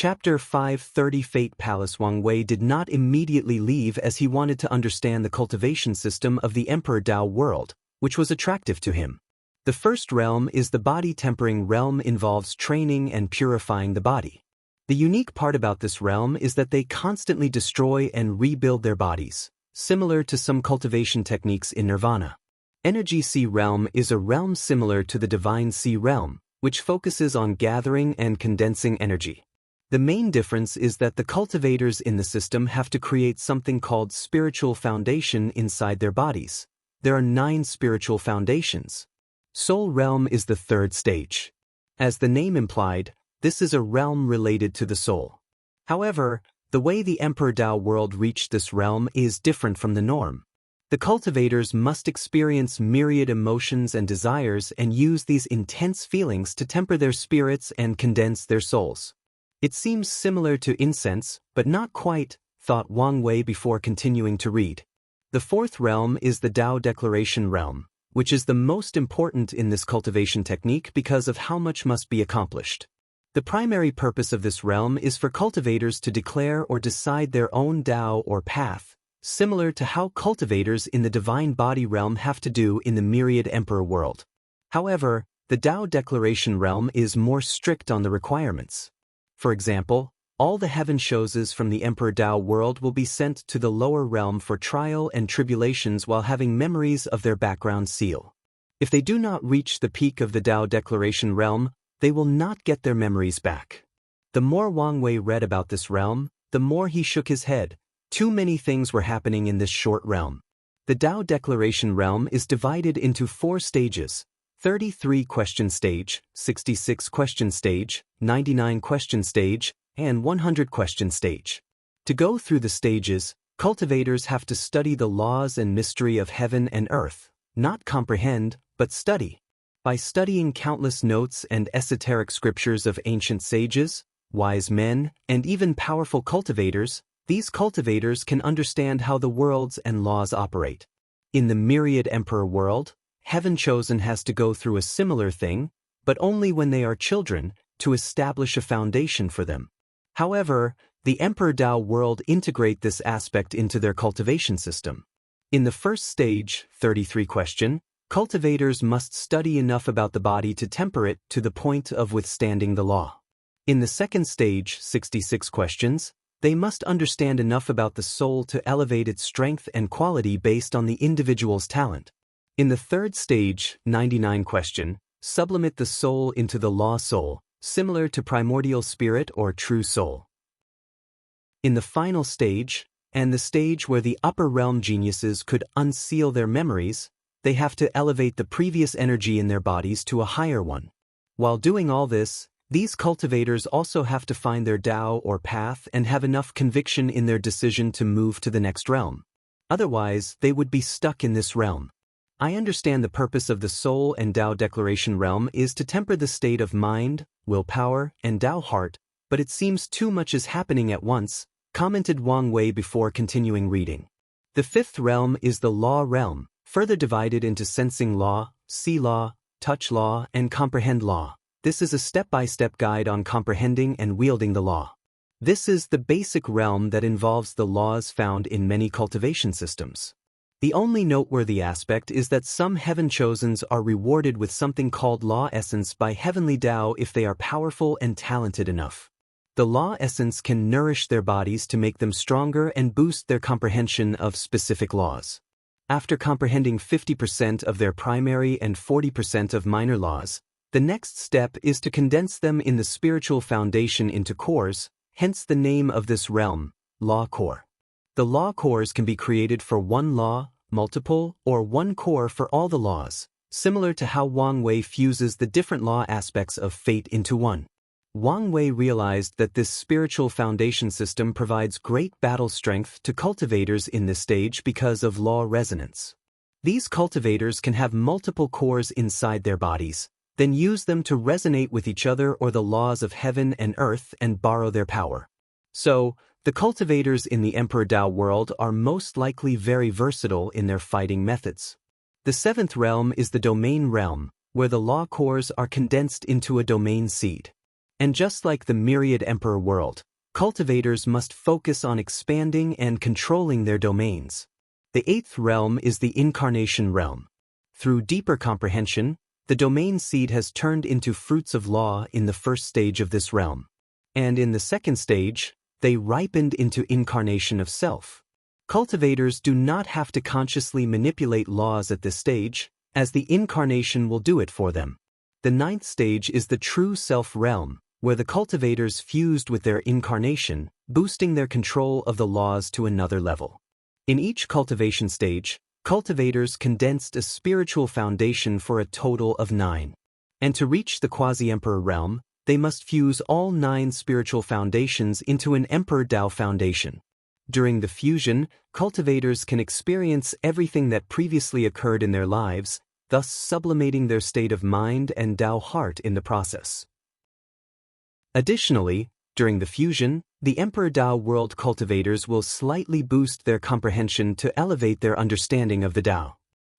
Chapter 530 Fate Palace. Wang Wei did not immediately leave as he wanted to understand the cultivation system of the Emperor Dao world, which was attractive to him. The first realm is the body tempering realm, involves training and purifying the body. The unique part about this realm is that they constantly destroy and rebuild their bodies, similar to some cultivation techniques in Nirvana. Energy Sea realm is a realm similar to the Divine Sea realm, which focuses on gathering and condensing energy. The main difference is that the cultivators in the system have to create something called spiritual foundation inside their bodies. There are 9 spiritual foundations. Soul realm is the third stage. As the name implied, this is a realm related to the soul. However, the way the Emperor Dao world reached this realm is different from the norm. The cultivators must experience myriad emotions and desires and use these intense feelings to temper their spirits and condense their souls. It seems similar to incense, but not quite, thought Wang Wei before continuing to read. The fourth realm is the Dao Declaration realm, which is the most important in this cultivation technique because of how much must be accomplished. The primary purpose of this realm is for cultivators to declare or decide their own Dao or path, similar to how cultivators in the Divine Body realm have to do in the Myriad Emperor world. However, the Dao Declaration realm is more strict on the requirements. For example, all the heaven shows from the Emperor Dao world will be sent to the lower realm for trial and tribulations while having memories of their background seal. If they do not reach the peak of the Dao Declaration realm, they will not get their memories back. The more Wang Wei read about this realm, the more he shook his head. Too many things were happening in this short realm. The Dao Declaration realm is divided into 4 stages: 33 question stage, 66 question stage, 99 question stage, and 100 question stage. To go through the stages, cultivators have to study the laws and mystery of heaven and earth, not comprehend, but study. By studying countless notes and esoteric scriptures of ancient sages, wise men, and even powerful cultivators, these cultivators can understand how the worlds and laws operate. In the Myriad Emperor world, Heaven Chosen has to go through a similar thing, but only when they are children, to establish a foundation for them. However, the Emperor Dao world integrate this aspect into their cultivation system. In the first stage, 33 question, cultivators must study enough about the body to temper it to the point of withstanding the law. In the second stage, 66 questions, they must understand enough about the soul to elevate its strength and quality based on the individual's talent. In the third stage, 99 question, sublimate the soul into the law soul, similar to primordial spirit or true soul. In the final stage, and the stage where the upper realm geniuses could unseal their memories, they have to elevate the previous energy in their bodies to a higher one. While doing all this, these cultivators also have to find their Dao or path and have enough conviction in their decision to move to the next realm. Otherwise, they would be stuck in this realm. I understand the purpose of the Soul and Dao Declaration realm is to temper the state of mind, willpower, and Dao heart, but it seems too much is happening at once, commented Wang Wei before continuing reading. The fifth realm is the Law realm, further divided into Sensing Law, See Law, Touch Law, and Comprehend Law. This is a step-by-step guide on comprehending and wielding the law. This is the basic realm that involves the laws found in many cultivation systems. The only noteworthy aspect is that some Heaven Chosens are rewarded with something called Law Essence by Heavenly Dao if they are powerful and talented enough. The Law Essence can nourish their bodies to make them stronger and boost their comprehension of specific laws. After comprehending 50% of their primary and 40% of minor laws, the next step is to condense them in the spiritual foundation into cores, hence the name of this realm, Law Core. The law cores can be created for one law, multiple, or one core for all the laws, similar to how Wang Wei fuses the different law aspects of fate into one. Wang Wei realized that this spiritual foundation system provides great battle strength to cultivators in this stage because of law resonance. These cultivators can have multiple cores inside their bodies, then use them to resonate with each other or the laws of heaven and earth and borrow their power. So, the cultivators in the Emperor Dao world are most likely very versatile in their fighting methods. The seventh realm is the Domain realm, where the law cores are condensed into a domain seed. And just like the myriad emperor world, cultivators must focus on expanding and controlling their domains. The eighth realm is the incarnation realm. Through deeper comprehension, the domain seed has turned into fruits of law in the first stage of this realm. And in the second stage, they ripened into incarnation of self. Cultivators do not have to consciously manipulate laws at this stage, as the incarnation will do it for them. The ninth stage is the true self realm, where the cultivators fused with their incarnation, boosting their control of the laws to another level. In each cultivation stage, cultivators condensed a spiritual foundation for a total of 9. And to reach the quasi-emperor realm, they must fuse all 9 spiritual foundations into an emperor Tao foundation. During the fusion, cultivators can experience everything that previously occurred in their lives, thus sublimating their state of mind and Tao heart in the process. Additionally, during the fusion, the Emperor Tao world cultivators will slightly boost their comprehension to elevate their understanding of the Tao.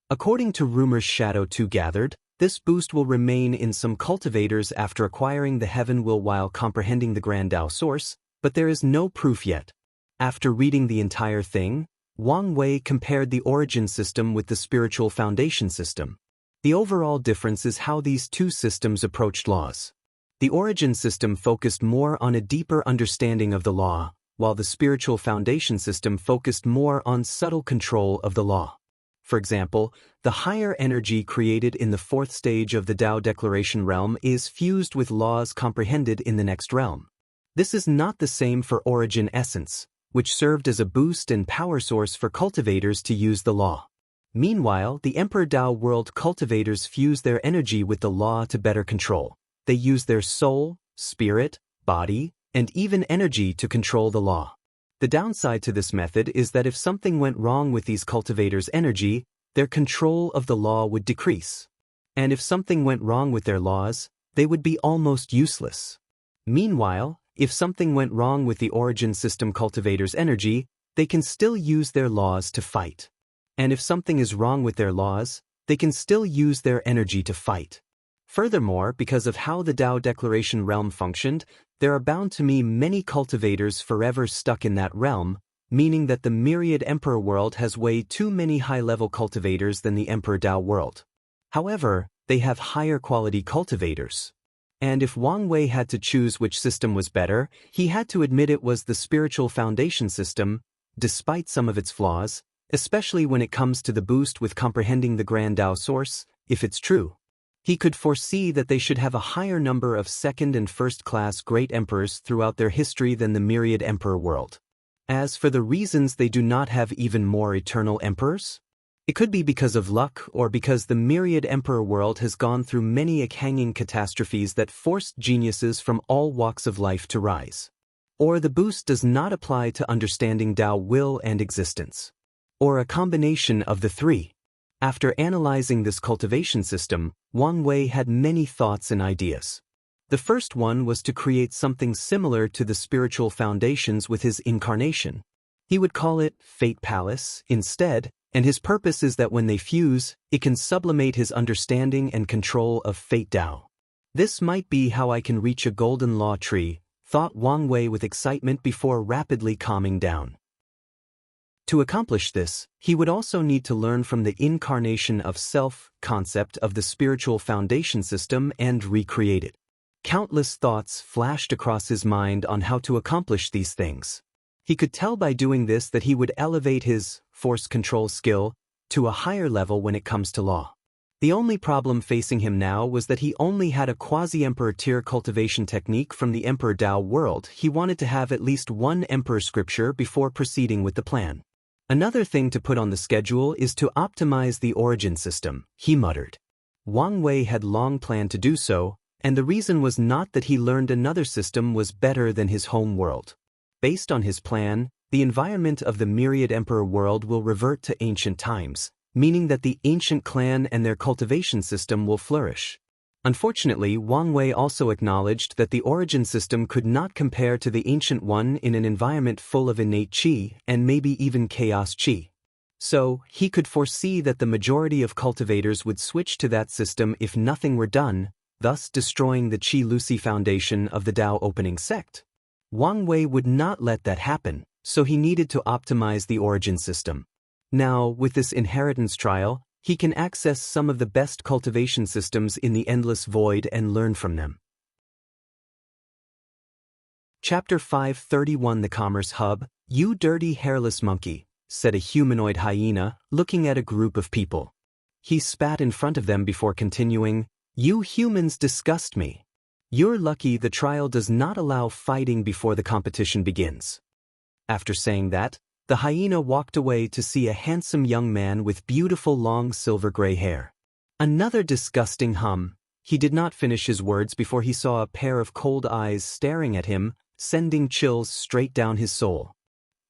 According to rumors Shadow 2 gathered, this boost will remain in some cultivators after acquiring the heaven will while comprehending the Grand Tao source, but there is no proof yet. After reading the entire thing, Wang Wei compared the origin system with the spiritual foundation system. The overall difference is how these two systems approached laws. The origin system focused more on a deeper understanding of the law, while the spiritual foundation system focused more on subtle control of the law. For example, the higher energy created in the fourth stage of the Tao Declaration realm is fused with laws comprehended in the next realm. This is not the same for origin essence, which served as a boost and power source for cultivators to use the law. Meanwhile, the Emperor Tao world cultivators fuse their energy with the law to better control. They use their soul, spirit, body, and even energy to control the law. The downside to this method is that if something went wrong with these cultivators' energy, their control of the law would decrease. And if something went wrong with their laws, they would be almost useless. Meanwhile, if something went wrong with the origin system cultivators' energy, they can still use their laws to fight. And if something is wrong with their laws, they can still use their energy to fight. Furthermore, because of how the Tao Declaration realm functioned, there are bound to be many cultivators forever stuck in that realm, meaning that the myriad Emperor world has way too many high-level cultivators than the Emperor Tao world. However, they have higher quality cultivators. And if Wang Wei had to choose which system was better, he had to admit it was the spiritual foundation system, despite some of its flaws, especially when it comes to the boost with comprehending the Grand Tao source, if it's true. He could foresee that they should have a higher number of second- and first-class great emperors throughout their history than the myriad emperor world. As for the reasons they do not have even more eternal emperors, it could be because of luck or because the myriad emperor world has gone through many hanging catastrophes that forced geniuses from all walks of life to rise. Or the boost does not apply to understanding Tao will and existence. Or a combination of the three. After analyzing this cultivation system, Wang Wei had many thoughts and ideas. The first one was to create something similar to the spiritual foundations with his incarnation. He would call it Fate Palace instead, and his purpose is that when they fuse, it can sublimate his understanding and control of Fate Tao. This might be how I can reach a golden law tree, thought Wang Wei with excitement before rapidly calming down. To accomplish this, he would also need to learn from the incarnation of self concept of the spiritual foundation system and recreate it. Countless thoughts flashed across his mind on how to accomplish these things. He could tell by doing this that he would elevate his force control skill to a higher level when it comes to law. The only problem facing him now was that he only had a quasi-emperor tier cultivation technique from the Emperor Tao world. He wanted to have at least one emperor scripture before proceeding with the plan. Another thing to put on the schedule is to optimize the origin system, he muttered. Wang Wei had long planned to do so, and the reason was not that he learned another system was better than his home world. Based on his plan, the environment of the myriad emperor world will revert to ancient times, meaning that the ancient clan and their cultivation system will flourish. Unfortunately, Wang Wei also acknowledged that the origin system could not compare to the ancient one in an environment full of innate qi and maybe even chaos qi. So, he could foresee that the majority of cultivators would switch to that system if nothing were done, thus destroying the Qi-Lucy foundation of the Tao opening sect. Wang Wei would not let that happen, so he needed to optimize the origin system. Now, with this inheritance trial, he can access some of the best cultivation systems in the endless void and learn from them. Chapter 531 The Commerce Hub. "You dirty hairless monkey," said a humanoid hyena, looking at a group of people. He spat in front of them before continuing, "You humans disgust me. You're lucky the trial does not allow fighting before the competition begins." After saying that, the hyena walked away to see a handsome young man with beautiful long silver gray hair. Another disgusting hum. He did not finish his words before he saw a pair of cold eyes staring at him, sending chills straight down his soul.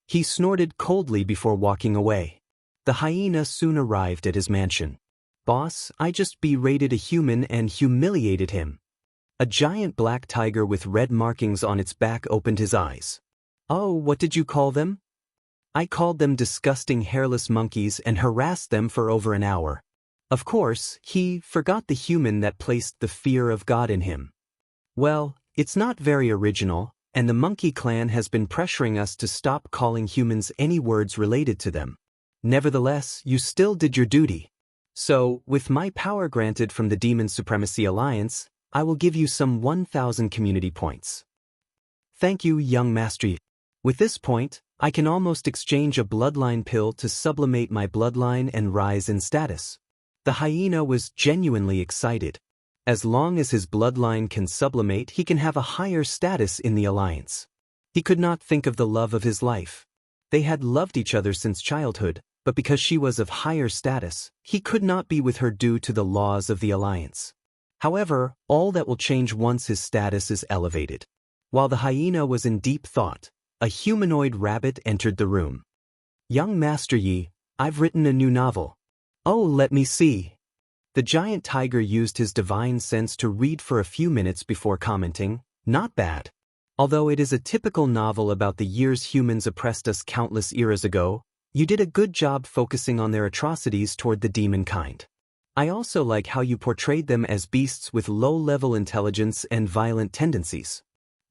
He snorted coldly before walking away. The hyena soon arrived at his mansion. "Boss, I just berated a human and humiliated him." A giant black tiger with red markings on its back opened his eyes. "Oh, what did you call them?" "I called them disgusting hairless monkeys and harassed them for over an hour." Of course, he forgot the human that placed the fear of God in him. "Well, it's not very original, and the monkey clan has been pressuring us to stop calling humans any words related to them. Nevertheless, you still did your duty. So, with my power granted from the Demon Supremacy Alliance, I will give you some 1,000 community points." "Thank you, young master. With this point, I can almost exchange a bloodline pill to sublimate my bloodline and rise in status." The hyena was genuinely excited. As long as his bloodline can sublimate, he can have a higher status in the alliance. He could not think of the love of his life. They had loved each other since childhood, but because she was of higher status, he could not be with her due to the laws of the alliance. However, all that will change once his status is elevated. While the hyena was in deep thought, a humanoid rabbit entered the room. "Young Master Yi, I've written a new novel." "Oh, let me see." The giant tiger used his divine sense to read for a few minutes before commenting, "Not bad. Although it is a typical novel about the years humans oppressed us countless eras ago, you did a good job focusing on their atrocities toward the demon kind. I also like how you portrayed them as beasts with low-level intelligence and violent tendencies.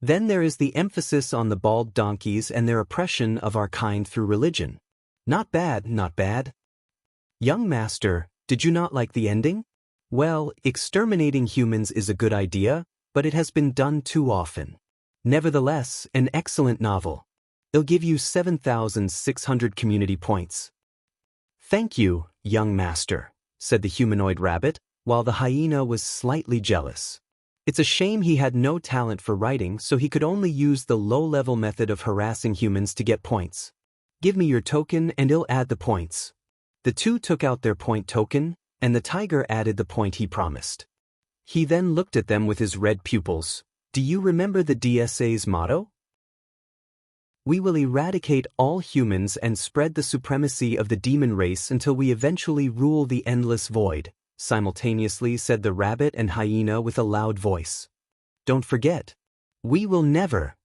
Then there is the emphasis on the bald donkeys and their oppression of our kind through religion. Not bad, not bad." "Young master, did you not like the ending?" "Well, exterminating humans is a good idea, but it has been done too often. Nevertheless, an excellent novel. It'll give you 7,600 community points." "Thank you, young master," said the humanoid rabbit, while the hyena was slightly jealous. It's a shame he had no talent for writing, so he could only use the low-level method of harassing humans to get points. "Give me your token and I'll add the points." The two took out their point token, and the tiger added the point he promised. He then looked at them with his red pupils. "Do you remember the DSA's motto? We will eradicate all humans and spread the supremacy of the demon race until we eventually rule the endless void," simultaneously said the rabbit and hyena with a loud voice. "Don't forget. We will never."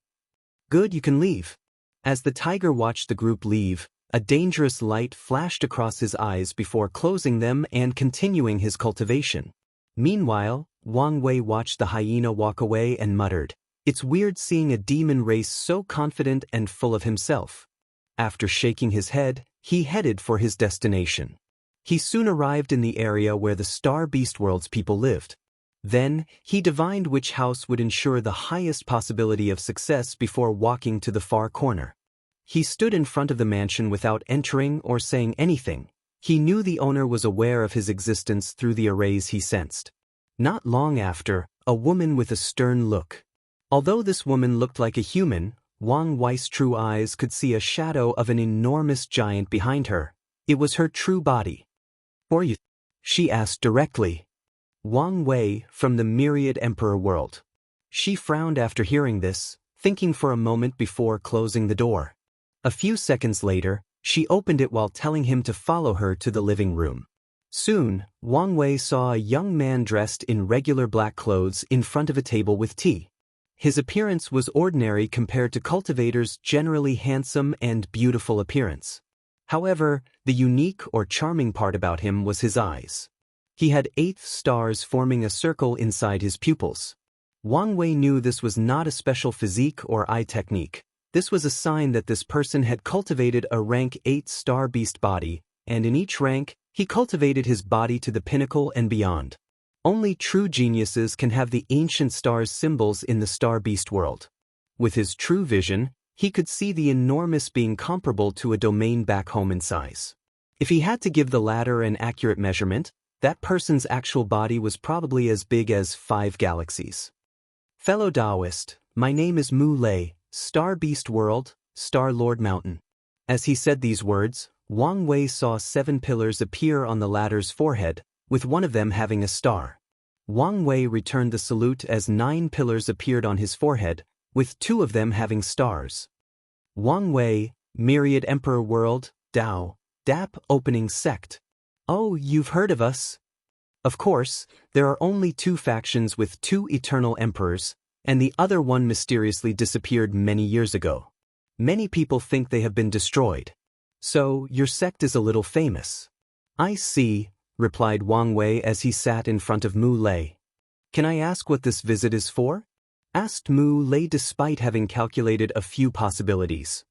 "Good, you can leave." As the tiger watched the group leave, a dangerous light flashed across his eyes before closing them and continuing his cultivation. Meanwhile, Wang Wei watched the hyena walk away and muttered, "It's weird seeing a demon race so confident and full of himself." After shaking his head, he headed for his destination. He soon arrived in the area where the Star Beast World's people lived. Then, he divined which house would ensure the highest possibility of success before walking to the far corner. He stood in front of the mansion without entering or saying anything. He knew the owner was aware of his existence through the arrays he sensed. Not long after, a woman with a stern look. Although this woman looked like a human, Wang Wei's true eyes could see a shadow of an enormous giant behind her. It was her true body. "Who are you?" she asked directly. "Wang Wei, from the Myriad Emperor world." She frowned after hearing this, thinking for a moment before closing the door. A few seconds later, she opened it while telling him to follow her to the living room. Soon, Wang Wei saw a young man dressed in regular black clothes in front of a table with tea. His appearance was ordinary compared to cultivators' generally handsome and beautiful appearance. However, the unique or charming part about him was his eyes. He had 8 stars forming a circle inside his pupils. Wang Wei knew this was not a special physique or eye technique. This was a sign that this person had cultivated a rank 8 star beast body, and in each rank, he cultivated his body to the pinnacle and beyond. Only true geniuses can have the ancient stars symbols in the star beast world. With his true vision, he could see the enormous being comparable to a domain back home in size. If he had to give the latter an accurate measurement, that person's actual body was probably as big as 5 galaxies. Fellow Taoist, my name is Mu Lei, Star Beast World, Star Lord Mountain. As he said these words, Wang Wei saw 7 pillars appear on the latter's forehead, with one of them having a star. Wang Wei returned the salute as 9 pillars appeared on his forehead, with 2 of them having stars. Wang Wei, Myriad Emperor World, Tao, DAP Opening Sect. Oh, you've heard of us? Of course, there are only 2 factions with 2 eternal emperors, and the other one mysteriously disappeared many years ago. Many people think they have been destroyed. So, your sect is a little famous. I see, replied Wang Wei as he sat in front of Mu Lei. Can I ask what this visit is for? Asked Mu Lei despite having calculated a few possibilities.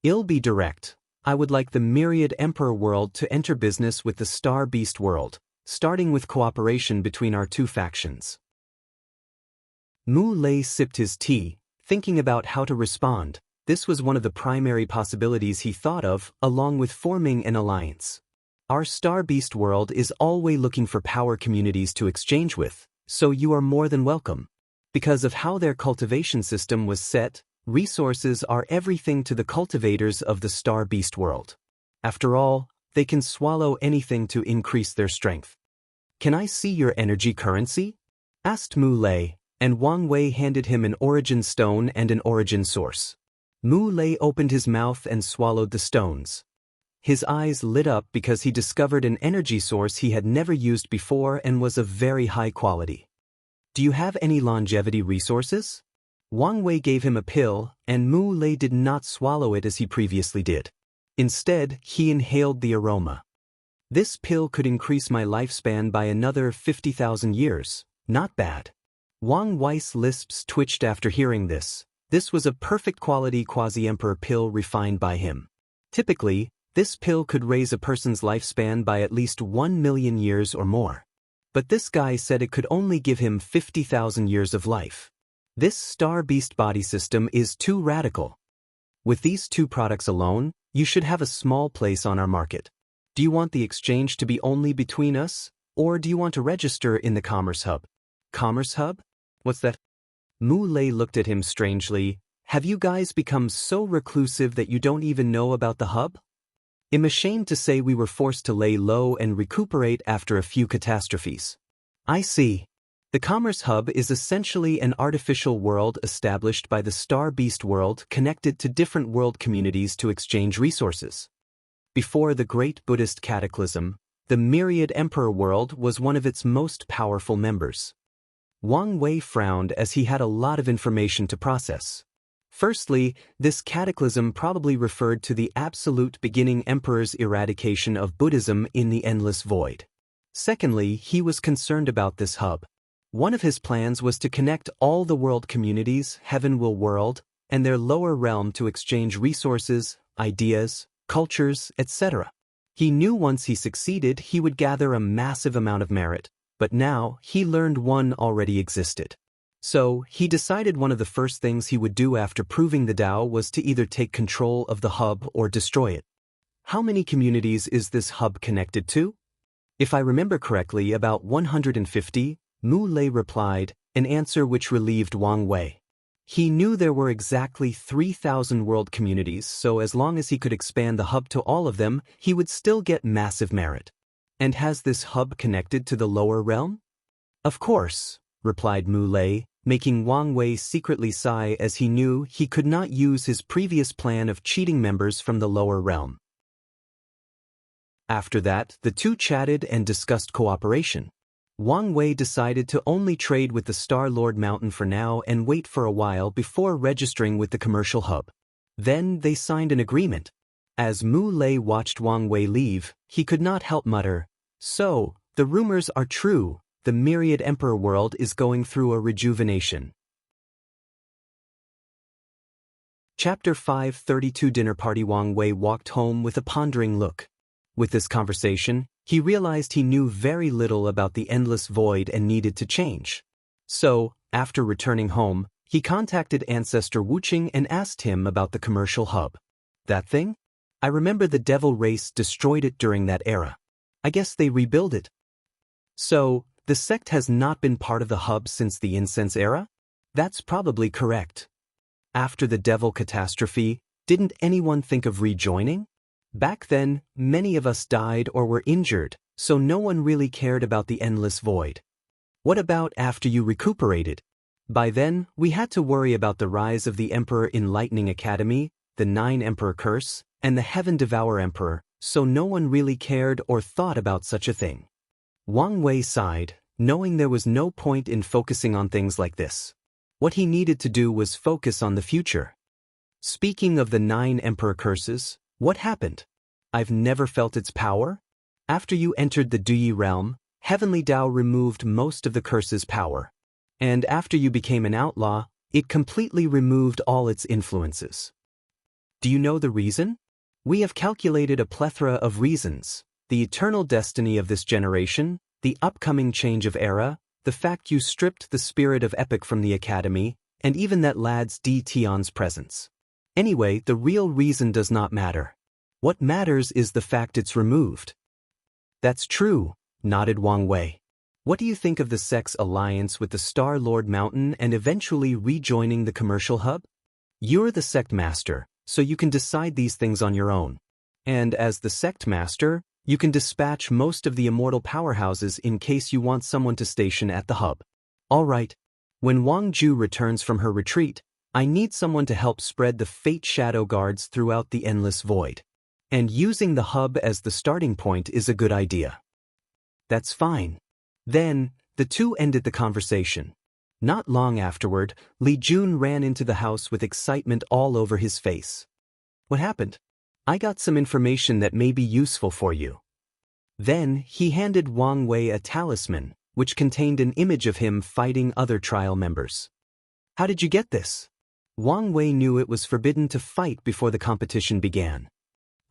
I'll be direct. I would like the Myriad Emperor World to enter business with the Star Beast World, starting with cooperation between our 2 factions. Mu Lei sipped his tea, thinking about how to respond. This was one of the primary possibilities he thought of, along with forming an alliance. Our Star Beast World is always looking for power communities to exchange with, so you are more than welcome. Because of how their cultivation system was set, resources are everything to the cultivators of the Star Beast World. After all, they can swallow anything to increase their strength. Can I see your energy currency? Asked Mu Lei, and Wang Wei handed him an origin stone and an origin source. Mu Lei opened his mouth and swallowed the stones. His eyes lit up because he discovered an energy source he had never used before and was of very high quality. Do you have any longevity resources? Wang Wei gave him a pill, and Mu Lei did not swallow it as he previously did. Instead, he inhaled the aroma. This pill could increase my lifespan by another 50,000 years. Not bad. Wang Wei's lips twitched after hearing this. This was a perfect quality quasi-emperor pill refined by him. Typically, this pill could raise a person's lifespan by at least 1 million years or more. But this guy said it could only give him 50,000 years of life. This Star Beast body system is too radical. With these 2 products alone, you should have a small place on our market. Do you want the exchange to be only between us, or do you want to register in the Commerce Hub? Commerce Hub? What's that? Mu Lei looked at him strangely. Have you guys become so reclusive that you don't even know about the hub? I'm ashamed to say we were forced to lay low and recuperate after a few catastrophes. I see. The Commerce Hub is essentially an artificial world established by the Star Beast World connected to different world communities to exchange resources. Before the Great Buddhist Cataclysm, the Myriad Emperor World was one of its most powerful members. Wang Wei frowned as he had a lot of information to process. Firstly, this cataclysm probably referred to the absolute beginning emperor's eradication of Buddhism in the endless void. Secondly, he was concerned about this hub. One of his plans was to connect all the world communities, Heavenwell World, and their lower realm to exchange resources, ideas, cultures, etc. He knew once he succeeded he would gather a massive amount of merit, but now he learned one already existed. So, he decided one of the first things he would do after proving the Tao was to either take control of the hub or destroy it. How many communities is this hub connected to? If I remember correctly, about 150, Mu Lei replied, an answer which relieved Wang Wei. He knew there were exactly 3,000 world communities, so as long as he could expand the hub to all of them, he would still get massive merit. And has this hub connected to the lower realm? Of course, replied Mu Lei, making Wang Wei secretly sigh as he knew he could not use his previous plan of cheating members from the lower realm. After that, the 2 chatted and discussed cooperation. Wang Wei decided to only trade with the Star Lord Mountain for now and wait for a while before registering with the commercial hub. Then they signed an agreement. As Mu Lei watched Wang Wei leave, he could not help mutter, "So, The rumors are true, the myriad emperor world is going through a rejuvenation. Chapter 532 Dinner Party. Wang Wei walked home with a pondering look. With this conversation, he realized he knew very little about the endless void and needed to change. So, after returning home, he contacted Ancestor Wuqing and asked him about the commercial hub. That thing? I remember the devil race destroyed it during that era. I guess they rebuilt it. So, the sect has not been part of the hub since the incense era? That's probably correct. After the devil catastrophe, didn't anyone think of rejoining? Back then, many of us died or were injured, so no one really cared about the endless void. What about after you recuperated? By then, we had to worry about the rise of the Emperor Enlightening Academy, the 9 Emperor Curse, and the Heaven Devour Emperor, so no one really cared or thought about such a thing. Wang Wei sighed, knowing there was no point in focusing on things like this. What he needed to do was focus on the future. Speaking of the 9 Emperor Curses, what happened? I've never felt its power. After you entered the Duyi realm, Heavenly Tao removed most of the curse's power. And after you became an outlaw, it completely removed all its influences. Do you know the reason? We have calculated a plethora of reasons: the eternal destiny of this generation, the upcoming change of era, the fact you stripped the spirit of epic from the academy, and even that lad's D. Tion's presence. Anyway, the real reason does not matter. What matters is the fact it's removed. That's true, nodded Wang Wei. What do you think of the sect's alliance with the Star Lord Mountain and eventually rejoining the commercial hub? You're the sect master, so you can decide these things on your own. And as the sect master, you can dispatch most of the immortal powerhouses in case you want someone to station at the hub. All right. When Wang Ju returns from her retreat, I need someone to help spread the Fate Shadow Guards throughout the endless void. And using the hub as the starting point is a good idea. That's fine. Then, the two ended the conversation. Not long afterward, Li Jun ran into the house with excitement all over his face. What happened? I got some information that may be useful for you. Then, he handed Wang Wei a talisman, which contained an image of him fighting other trial members. How did you get this? Wang Wei knew it was forbidden to fight before the competition began.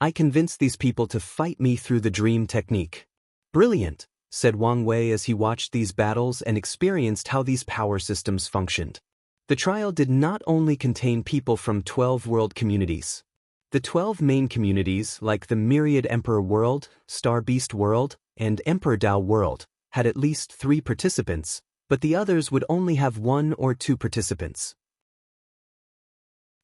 I convinced these people to fight me through the dream technique. Brilliant, said Wang Wei as he watched these battles and experienced how these power systems functioned. The trial did not only contain people from 12 world communities. The 12 main communities, like the Myriad Emperor World, Star Beast World, and Emperor Tao World, had at least 3 participants, but the others would only have 1 or 2 participants.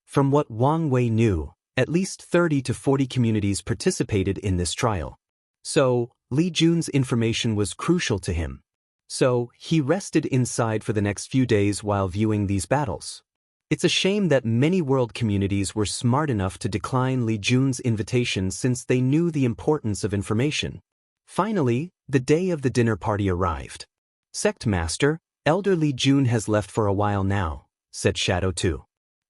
From what Wang Wei knew, at least 30 to 40 communities participated in this trial. So, Li Jun's information was crucial to him. So, he rested inside for the next few days while viewing these battles. It's a shame that many world communities were smart enough to decline Li Jun's invitation since they knew the importance of information. Finally, the day of the dinner party arrived. Sect Master, Elder Li Jun has left for a while now, said Shadow 2.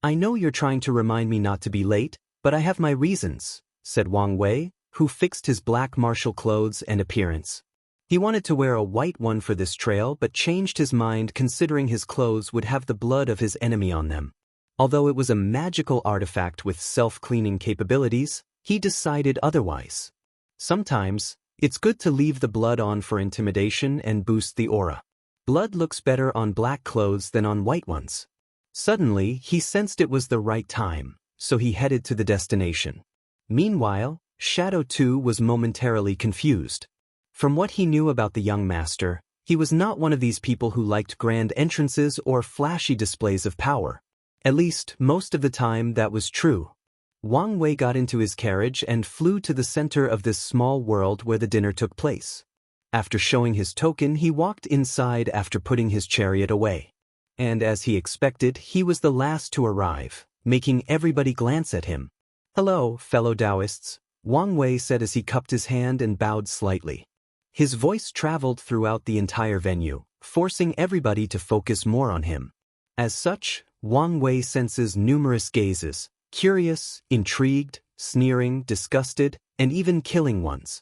I know you're trying to remind me not to be late, but I have my reasons, said Wang Wei, who fixed his black martial clothes and appearance. He wanted to wear a white one for this trail but changed his mind considering his clothes would have the blood of his enemy on them. Although it was a magical artifact with self-cleaning capabilities, he decided otherwise. Sometimes, it's good to leave the blood on for intimidation and boost the aura. Blood looks better on black clothes than on white ones. Suddenly, he sensed it was the right time, so he headed to the destination. Meanwhile, Shadow 2 was momentarily confused. From what he knew about the young master, he was not one of these people who liked grand entrances or flashy displays of power. At least, most of the time that was true. Wang Wei got into his carriage and flew to the center of this small world where the dinner took place. After showing his token, he walked inside after putting his chariot away. And as he expected, he was the last to arrive, making everybody glance at him. Hello, fellow Taoists, Wang Wei said as he cupped his hand and bowed slightly. His voice traveled throughout the entire venue, forcing everybody to focus more on him. As such, Wang Wei senses numerous gazes, curious, intrigued, sneering, disgusted, and even killing ones.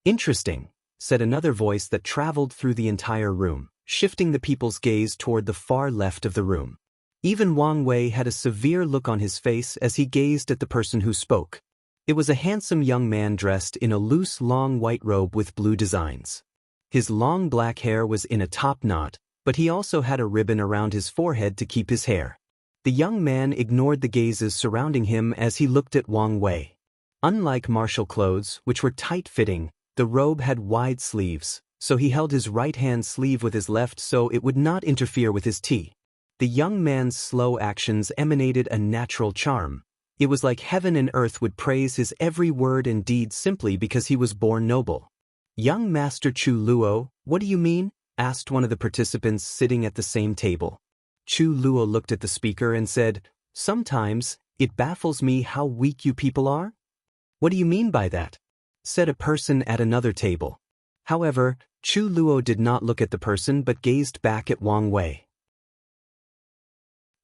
Interesting, said another voice that traveled through the entire room, shifting the people's gaze toward the far left of the room. Even Wang Wei had a severe look on his face as he gazed at the person who spoke. It was a handsome young man dressed in a loose, long white robe with blue designs. His long black hair was in a top knot, but he also had a ribbon around his forehead to keep his hair. The young man ignored the gazes surrounding him as he looked at Wang Wei. Unlike martial clothes, which were tight-fitting, the robe had wide sleeves, so he held his right-hand sleeve with his left so it would not interfere with his tea. The young man's slow actions emanated a natural charm. It was like heaven and earth would praise his every word and deed simply because he was born noble. "Young Master Chu Luo, what do you mean?" asked one of the participants sitting at the same table. Chu Luo looked at the speaker and said, "Sometimes, it baffles me how weak you people are." "What do you mean by that?" said a person at another table. However, Chu Luo did not look at the person but gazed back at Wang Wei.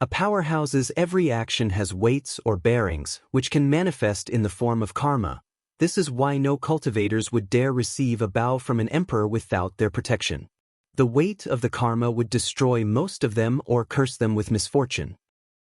A powerhouse's every action has weights or bearings, which can manifest in the form of karma. This is why no cultivators would dare receive a bow from an emperor without their protection. The weight of the karma would destroy most of them or curse them with misfortune.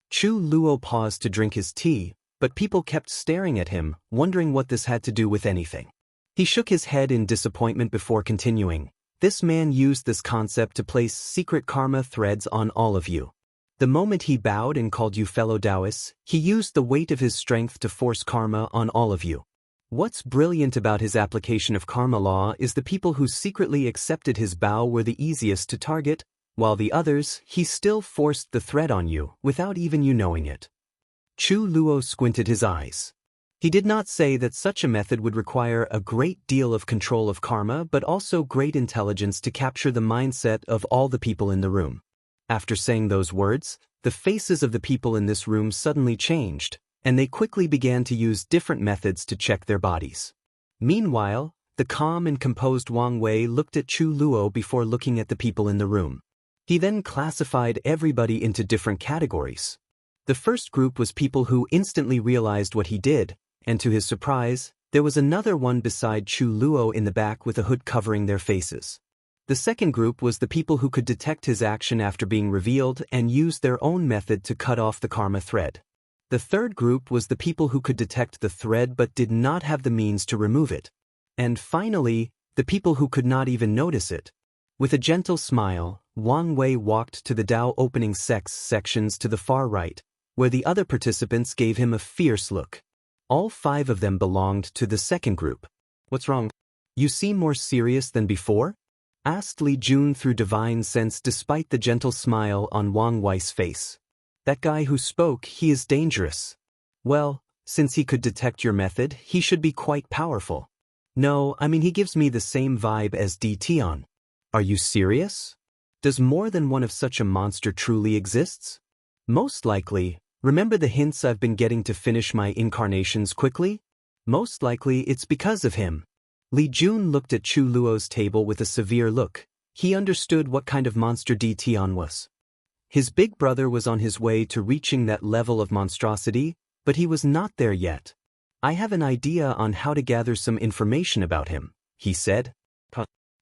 Chu Luo paused to drink his tea, but people kept staring at him, wondering what this had to do with anything. He shook his head in disappointment before continuing. "This man used this concept to place secret karma threads on all of you. The moment he bowed and called you fellow Taoists, he used the weight of his strength to force karma on all of you. What's brilliant about his application of karma law is the people who secretly accepted his bow were the easiest to target, while the others, he still forced the thread on you, without even you knowing it." Chu Luo squinted his eyes. He did not say that such a method would require a great deal of control of karma but also great intelligence to capture the mindset of all the people in the room. After saying those words, the faces of the people in this room suddenly changed, and they quickly began to use different methods to check their bodies. Meanwhile, the calm and composed Wang Wei looked at Chu Luo before looking at the people in the room. He then classified everybody into different categories. The first group was people who instantly realized what he did, and to his surprise, there was another one beside Chu Luo in the back with a hood covering their faces. The second group was the people who could detect his action after being revealed and used their own method to cut off the karma thread. The third group was the people who could detect the thread but did not have the means to remove it. And finally, the people who could not even notice it. With a gentle smile, Wang Wei walked to the Tao opening sections to the far right, where the other participants gave him a fierce look. All 5 of them belonged to the second group. "What's wrong? You seem more serious than before?" asked Li Jun through divine sense despite the gentle smile on Wang Wei's face. "That guy who spoke, he is dangerous." "Well, since he could detect your method, he should be quite powerful." "No, I mean he gives me the same vibe as Tion." "Are you serious? Does more than one of such a monster truly exists?" "Most likely. Remember the hints I've been getting to finish my incarnations quickly? Most likely it's because of him." Li Jun looked at Chu Luo's table with a severe look. He understood what kind of monster Tion was. His big brother was on his way to reaching that level of monstrosity, but he was not there yet. "I have an idea on how to gather some information about him," he said.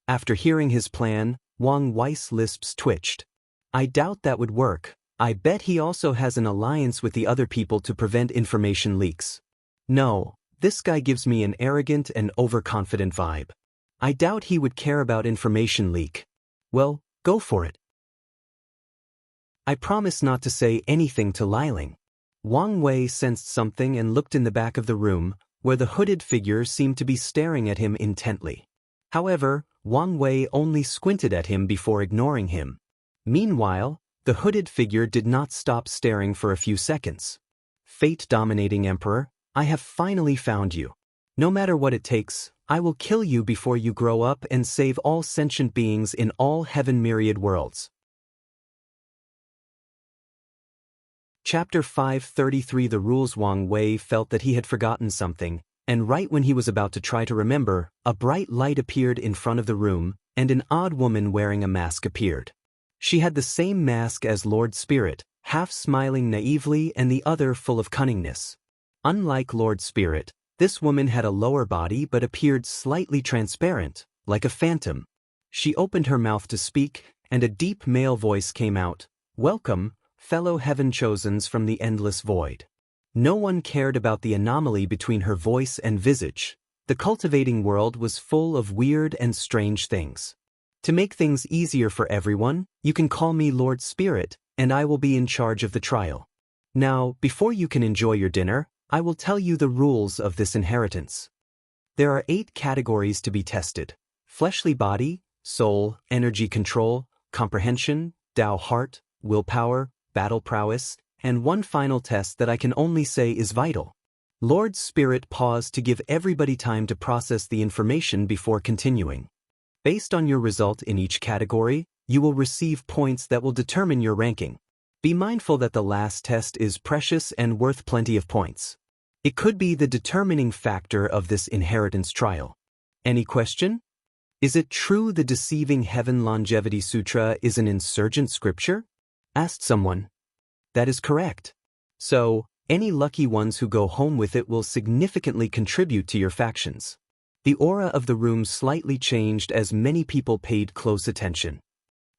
After hearing his plan, Wang Wei's lips twitched. "I doubt that would work. I bet he also has an alliance with the other people to prevent information leaks. No, this guy gives me an arrogant and overconfident vibe. I doubt he would care about information leak. Well, go for it. I promise not to say anything to Liling." Wang Wei sensed something and looked in the back of the room, where the hooded figure seemed to be staring at him intently. However, Wang Wei only squinted at him before ignoring him. Meanwhile, the hooded figure did not stop staring for a few seconds. "Fate-dominating Emperor, I have finally found you. No matter what it takes, I will kill you before you grow up and save all sentient beings in all heaven myriad worlds." Chapter 533 The Rules. Wang Wei felt that he had forgotten something, and right when he was about to try to remember, a bright light appeared in front of the room, and an odd woman wearing a mask appeared. She had the same mask as Lord Spirit, half smiling naively and the other full of cunningness. Unlike Lord Spirit, this woman had a lower body but appeared slightly transparent, like a phantom. She opened her mouth to speak, and a deep male voice came out. "Welcome, fellow heaven-chosens from the endless void." No one cared about the anomaly between her voice and visage. The cultivating world was full of weird and strange things. To make things easier for everyone, you can call me Lord Spirit, and I will be in charge of the trial. Now, before you can enjoy your dinner, I will tell you the rules of this inheritance. There are 8 categories to be tested: fleshly body, soul, energy control, comprehension, Tao heart, willpower, battle prowess, and one final test that I can only say is vital. Lord Spirit paused to give everybody time to process the information before continuing. Based on your result in each category, you will receive points that will determine your ranking. Be mindful that the last test is precious and worth plenty of points. It could be the determining factor of this inheritance trial. Any question? Is it true the Deceiving Heaven Longevity Sutra is an insurgent scripture? Asked someone. That is correct. So, any lucky ones who go home with it will significantly contribute to your factions. The aura of the room slightly changed as many people paid close attention.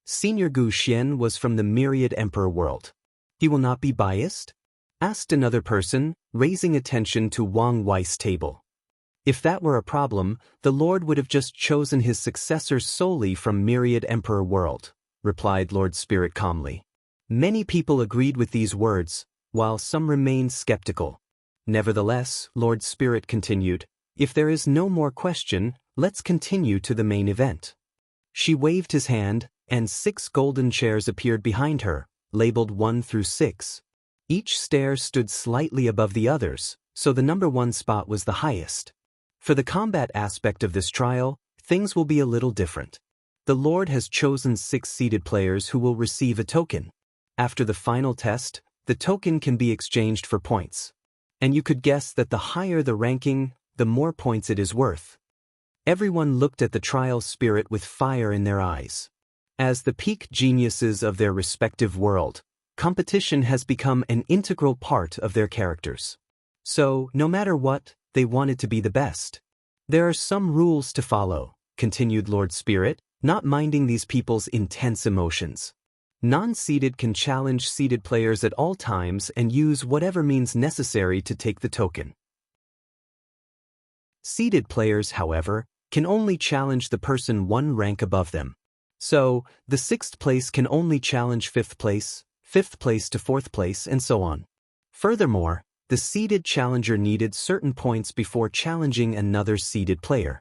Senior Gu Xian was from the Myriad Emperor world. He will not be biased? Asked another person, raising attention to Wang Wei's table. If that were a problem, the Lord would have just chosen his successor solely from Myriad Emperor world, replied Lord Spirit calmly. Many people agreed with these words, while some remained skeptical. Nevertheless, Lord Spirit continued, if there is no more question, let's continue to the main event. She waved his hand, and 6 golden chairs appeared behind her, labeled 1 through 6. Each stair stood slightly above the others, so the number 1 spot was the highest. For the combat aspect of this trial, things will be a little different. The Lord has chosen 6 seated players who will receive a token. After the final test, the token can be exchanged for points. And you could guess that the higher the ranking, the more points it is worth. Everyone looked at the trial spirit with fire in their eyes. As the peak geniuses of their respective world, competition has become an integral part of their characters. So, no matter what, they wanted to be the best. There are some rules to follow, continued Lord Spirit, not minding these people's intense emotions. Non-seated can challenge seated players at all times and use whatever means necessary to take the token. Seated players, however, can only challenge the person 1 rank above them. So, the 6th place can only challenge 5th place, 5th place to 4th place, and so on. Furthermore, the seated challenger needed certain points before challenging another seated player.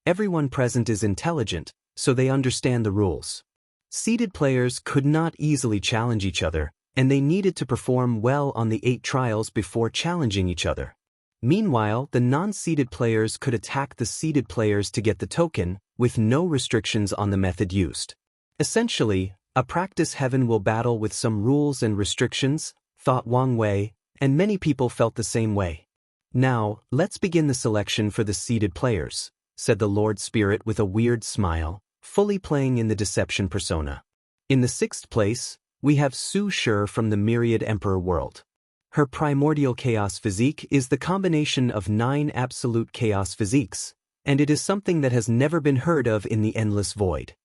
Everyone present is intelligent, so they understand the rules. Seated players could not easily challenge each other, and they needed to perform well on the 8 trials before challenging each other. Meanwhile, the non-seated players could attack the seated players to get the token, with no restrictions on the method used. Essentially, a practice heaven will battle with some rules and restrictions, thought Wang Wei, and many people felt the same way. Now, let's begin the selection for the seated players, said the Lord Spirit with a weird smile, fully playing in the deception persona. In the 6th place, we have Su Shi from the Myriad Emperor world. Her primordial chaos physique is the combination of 9 absolute chaos physiques, and it is something that has never been heard of in the endless void.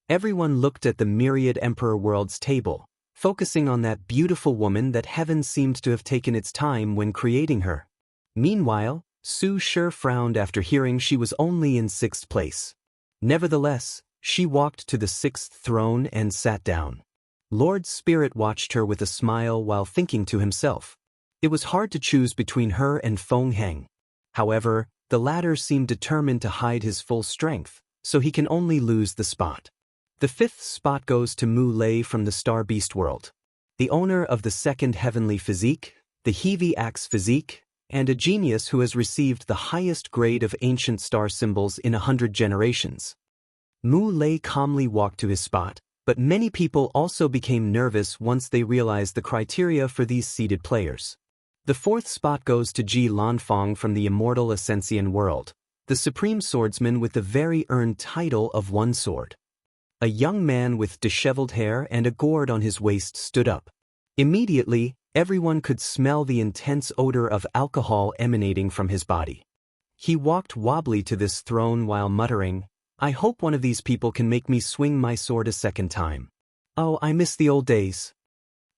Everyone looked at the Myriad Emperor world's table, focusing on that beautiful woman that heaven seemed to have taken its time when creating her. Meanwhile, Su Shi frowned after hearing she was only in 6th place. Nevertheless, she walked to the 6th throne and sat down. Lord Spirit watched her with a smile while thinking to himself. It was hard to choose between her and Feng Heng. However, the latter seemed determined to hide his full strength, so he can only lose the spot. The 5th spot goes to Mu Lei from the Star Beast world, the owner of the 2nd heavenly physique, the Heavy Axe physique, and a genius who has received the highest grade of ancient star symbols in 100 generations. Mu Lei calmly walked to his spot, but many people also became nervous once they realized the criteria for these seated players. The 4th spot goes to Ji Lanfang from the immortal Ascension world, the supreme swordsman with the very earned title of One Sword. A young man with disheveled hair and a gourd on his waist stood up. Immediately, everyone could smell the intense odor of alcohol emanating from his body. He walked wobbly to this throne while muttering, I hope one of these people can make me swing my sword a second time. Oh, I miss the old days.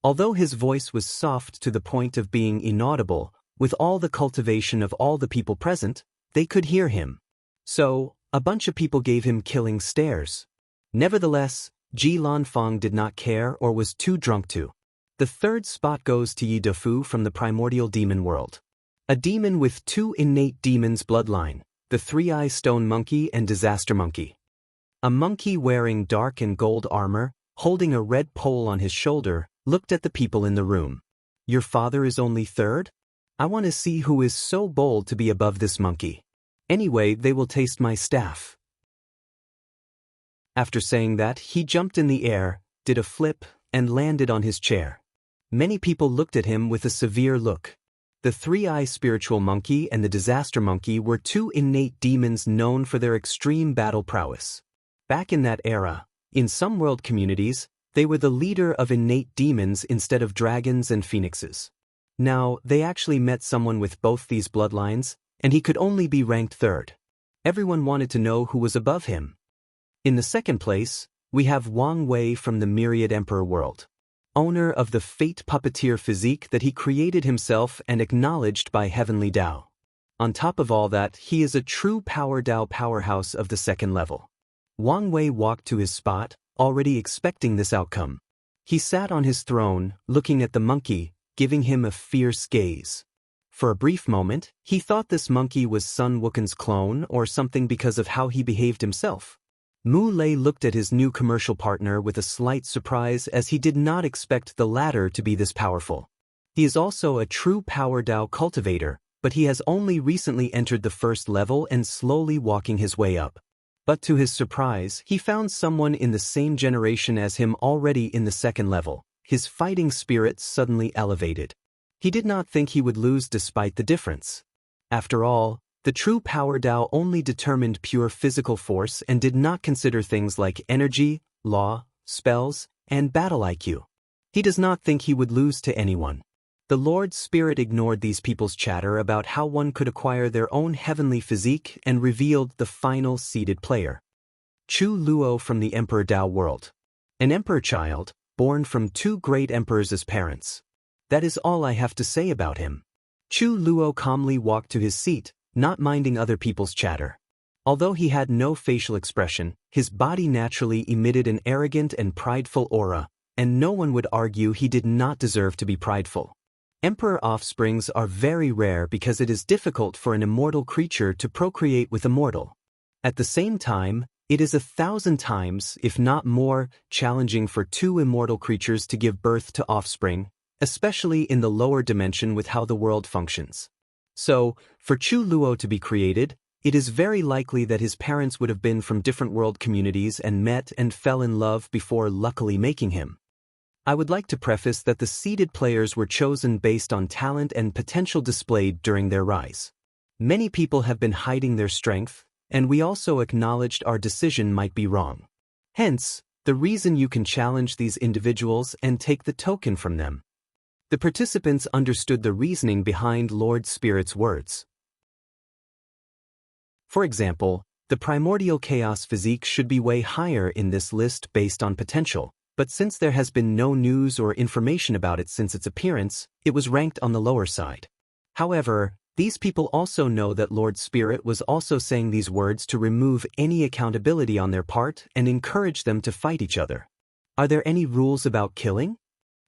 Although his voice was soft to the point of being inaudible, with all the cultivation of all the people present, they could hear him. So, a bunch of people gave him killing stares. Nevertheless, Ji Lanfang did not care or was too drunk to. The third spot goes to Yi Defu from the primordial demon world. A demon with two innate demons bloodline, the three-eye stone monkey and disaster monkey. A monkey wearing dark and gold armor, holding a red pole on his shoulder, looked at the people in the room. Your father is only third? I want to see who is so bold to be above this monkey. Anyway, they will taste my staff. After saying that, he jumped in the air, did a flip, and landed on his chair. Many people looked at him with a severe look. The three-eye spiritual monkey and the disaster monkey were two innate demons known for their extreme battle prowess. Back in that era, in some world communities, they were the leader of innate demons instead of dragons and phoenixes. Now, they actually met someone with both these bloodlines, and he could only be ranked third. Everyone wanted to know who was above him. In the second place, we have Wang Wei from the Myriad Emperor world. Owner of the fate puppeteer physique that he created himself and acknowledged by Heavenly Dao. On top of all that, he is a true Power Dao powerhouse of the second level. Wang Wei walked to his spot, already expecting this outcome. He sat on his throne, looking at the monkey, giving him a fierce gaze. For a brief moment, he thought this monkey was Sun Wukon's clone or something because of how he behaved himself. Mu Lei looked at his new commercial partner with a slight surprise as he did not expect the latter to be this powerful. He is also a true Power Dao cultivator, but he has only recently entered the first level and slowly walking his way up. But to his surprise, he found someone in the same generation as him already in the second level. His fighting spirit suddenly elevated. He did not think he would lose despite the difference. After all, the true Power Dao only determined pure physical force and did not consider things like energy, law, spells, and battle IQ. He does not think he would lose to anyone. The Lord Spirit ignored these people's chatter about how one could acquire their own heavenly physique and revealed the final seeded player. Chu Luo from the Emperor Dao world. An emperor child, born from two great emperors as parents. That is all I have to say about him. Chu Luo calmly walked to his seat, not minding other people's chatter. Although he had no facial expression, his body naturally emitted an arrogant and prideful aura, and no one would argue he did not deserve to be prideful. Emperor offsprings are very rare because it is difficult for an immortal creature to procreate with a mortal. At the same time, it is 1,000 times, if not more, challenging for two immortal creatures to give birth to offspring, especially in the lower dimension with how the world functions. So, for Chu Luo to be created, it is very likely that his parents would have been from different world communities and met and fell in love before luckily making him. I would like to preface that the seeded players were chosen based on talent and potential displayed during their rise. Many people have been hiding their strength, and we also acknowledged our decision might be wrong. Hence, the reason you can challenge these individuals and take the token from them. The participants understood the reasoning behind Lord Spirit's words. For example, the primordial chaos physique should be way higher in this list based on potential, but since there has been no news or information about it since its appearance, it was ranked on the lower side. However, these people also know that Lord Spirit was also saying these words to remove any accountability on their part and encourage them to fight each other. Are there any rules about killing?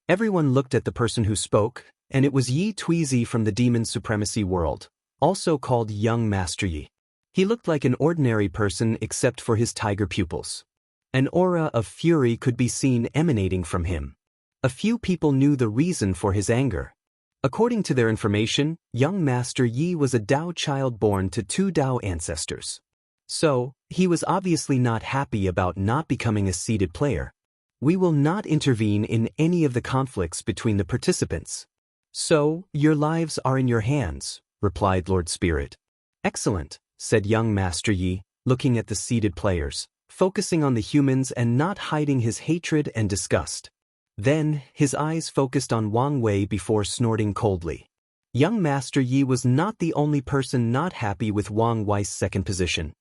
Everyone looked at the person who spoke, and it was Yi Tuizi from the Demon Supremacy world, also called Young Master Yi. He looked like an ordinary person except for his tiger pupils. An aura of fury could be seen emanating from him. A few people knew the reason for his anger. According to their information, Young Master Yi was a Dao child born to two Dao ancestors. So, he was obviously not happy about not becoming a seeded player. We will not intervene in any of the conflicts between the participants. So, your lives are in your hands, replied Lord Spirit. Excellent, said Young Master Yi, looking at the seeded players, focusing on the humans and not hiding his hatred and disgust. Then, his eyes focused on Wang Wei before snorting coldly. Young Master Yi was not the only person not happy with Wang Wei's second position.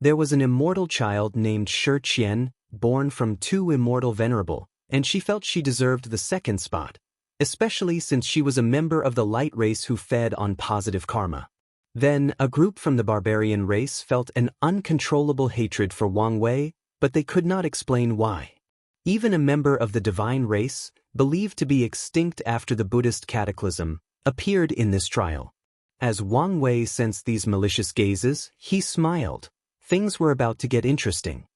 There was an immortal child named Shi Qian, born from two immortal venerable, and she felt she deserved the second spot, especially since she was a member of the light race who fed on positive karma. Then, a group from the barbarian race felt an uncontrollable hatred for Wang Wei, but they could not explain why. Even a member of the divine race, believed to be extinct after the Buddhist cataclysm, appeared in this trial. As Wang Wei sensed these malicious gazes, he smiled. Things were about to get interesting.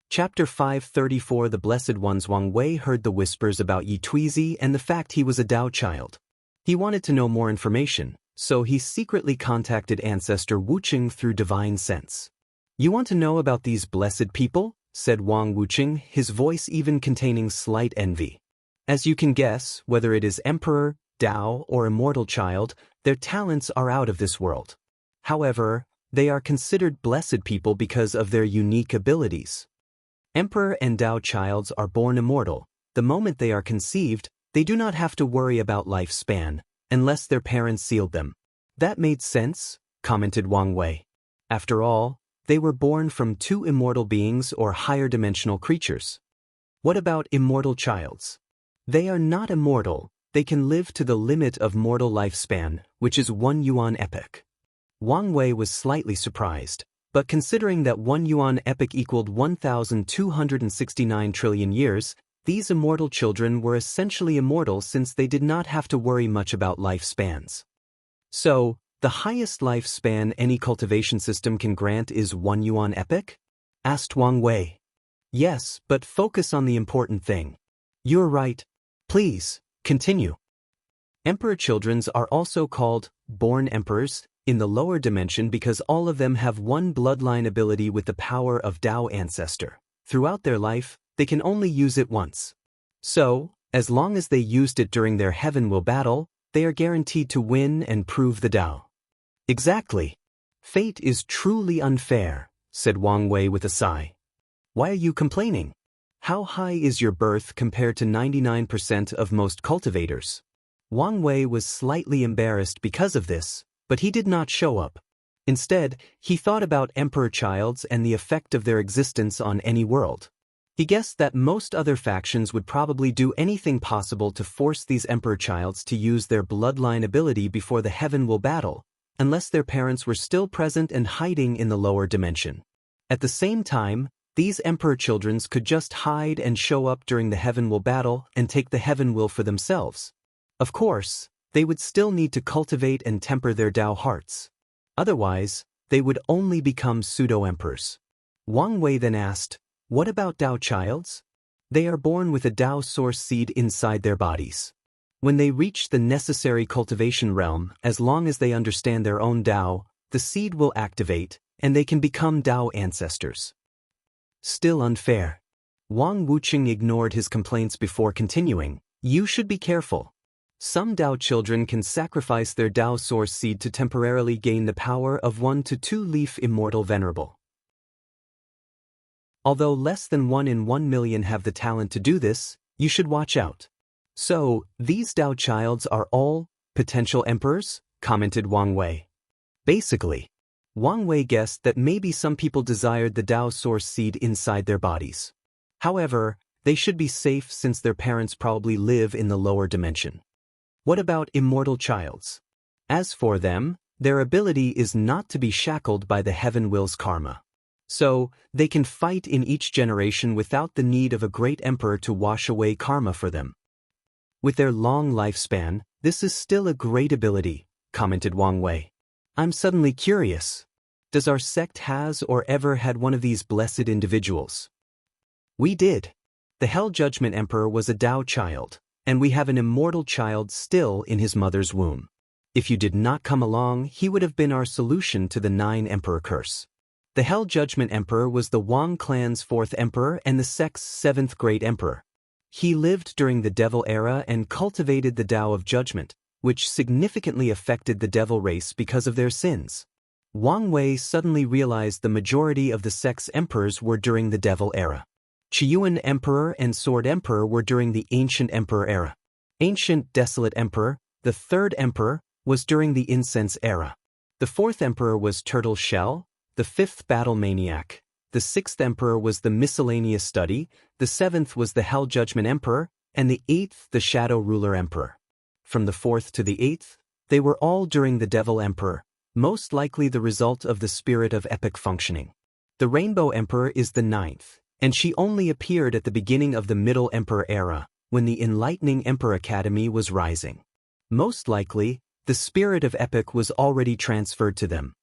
Chapter 534 The Blessed Ones. Wang Wei heard the whispers about Yi Tuizi and the fact he was a Tao child. He wanted to know more information, so he secretly contacted ancestor Wuqing through divine sense. "You want to know about these blessed people?" said Wang Wuqing, his voice even containing slight envy. As you can guess, whether it is emperor, Tao, or immortal child, their talents are out of this world. However, they are considered blessed people because of their unique abilities. Emperor and Tao childs are born immortal. The moment they are conceived, they do not have to worry about lifespan, unless their parents sealed them. "That made sense," commented Wang Wei. "After all, they were born from two immortal beings or higher dimensional creatures." "What about immortal childs?" "They are not immortal. They can live to the limit of mortal lifespan, which is 1 yuan epoch." Wang Wei was slightly surprised, but considering that 1 yuan epoch equaled 1,269 trillion years, these immortal children were essentially immortal since they did not have to worry much about lifespans. "So, the highest lifespan any cultivation system can grant is 1 yuan epoch?" asked Wang Wei. "Yes, but focus on the important thing." "You're right. Please, continue." Emperor children are also called born emperors in the lower dimension because all of them have one bloodline ability with the power of Tao ancestor. Throughout their life, they can only use it once. So, as long as they used it during their heaven will battle, they are guaranteed to win and prove the Tao. "Exactly. Fate is truly unfair," said Wang Wei with a sigh. "Why are you complaining? How high is your birth compared to 99% of most cultivators?" Wang Wei was slightly embarrassed because of this, but he did not show up. Instead, he thought about emperor childs and the effect of their existence on any world. He guessed that most other factions would probably do anything possible to force these emperor childs to use their bloodline ability before the heaven will battle, unless their parents were still present and hiding in the lower dimension. At the same time, these emperor children could just hide and show up during the heaven will battle and take the heaven will for themselves. Of course, they would still need to cultivate and temper their Tao hearts. Otherwise, they would only become pseudo-emperors. Wang Wei then asked, "What about Tao childs?" "They are born with a Tao source seed inside their bodies. When they reach the necessary cultivation realm, as long as they understand their own Tao, the seed will activate, and they can become Tao ancestors." Still unfair. Wang Wuqing ignored his complaints before continuing, "You should be careful. Some Tao children can sacrifice their Tao source seed to temporarily gain the power of 1 to 2 leaf immortal venerable. Although less than 1 in 1 million have the talent to do this, you should watch out." "So, these Tao childs are all potential emperors?" commented Wang Wei. Basically, Wang Wei guessed that maybe some people desired the Tao source seed inside their bodies. However, they should be safe since their parents probably live in the lower dimension. "What about immortal childs?" "As for them, their ability is not to be shackled by the heaven will's karma. So, they can fight in each generation without the need of a great emperor to wash away karma for them. With their long lifespan, this is still a great ability," commented Wang Wei. "I'm suddenly curious. Does our sect has or ever had one of these blessed individuals?" "We did. The Hell Judgment Emperor was a Tao child, and we have an immortal child still in his mother's womb. If you did not come along, he would have been our solution to the 9 Emperor curse. The Hell Judgment Emperor was the Wang clan's 4th emperor and the sect's 7th great emperor. He lived during the Devil era and cultivated the Tao of Judgment, which significantly affected the Devil race because of their sins." Wang Wei suddenly realized the majority of the sect's emperors were during the Devil era. Qiyuan Emperor and Sword Emperor were during the Ancient Emperor era. Ancient Desolate Emperor, the 3rd emperor, was during the Incense era. The fourth emperor was Turtle Shell, the fifth Battle Maniac, the sixth emperor was the Miscellaneous Study, the seventh was the Hell Judgment Emperor, and the eighth the Shadow Ruler Emperor. From the fourth to the eighth, they were all during the Devil Emperor, most likely the result of the spirit of epic functioning. The Rainbow Emperor is the ninth, and she only appeared at the beginning of the Middle Emperor era, when the Enlightening Emperor Academy was rising. Most likely, the spirit of epic was already transferred to them.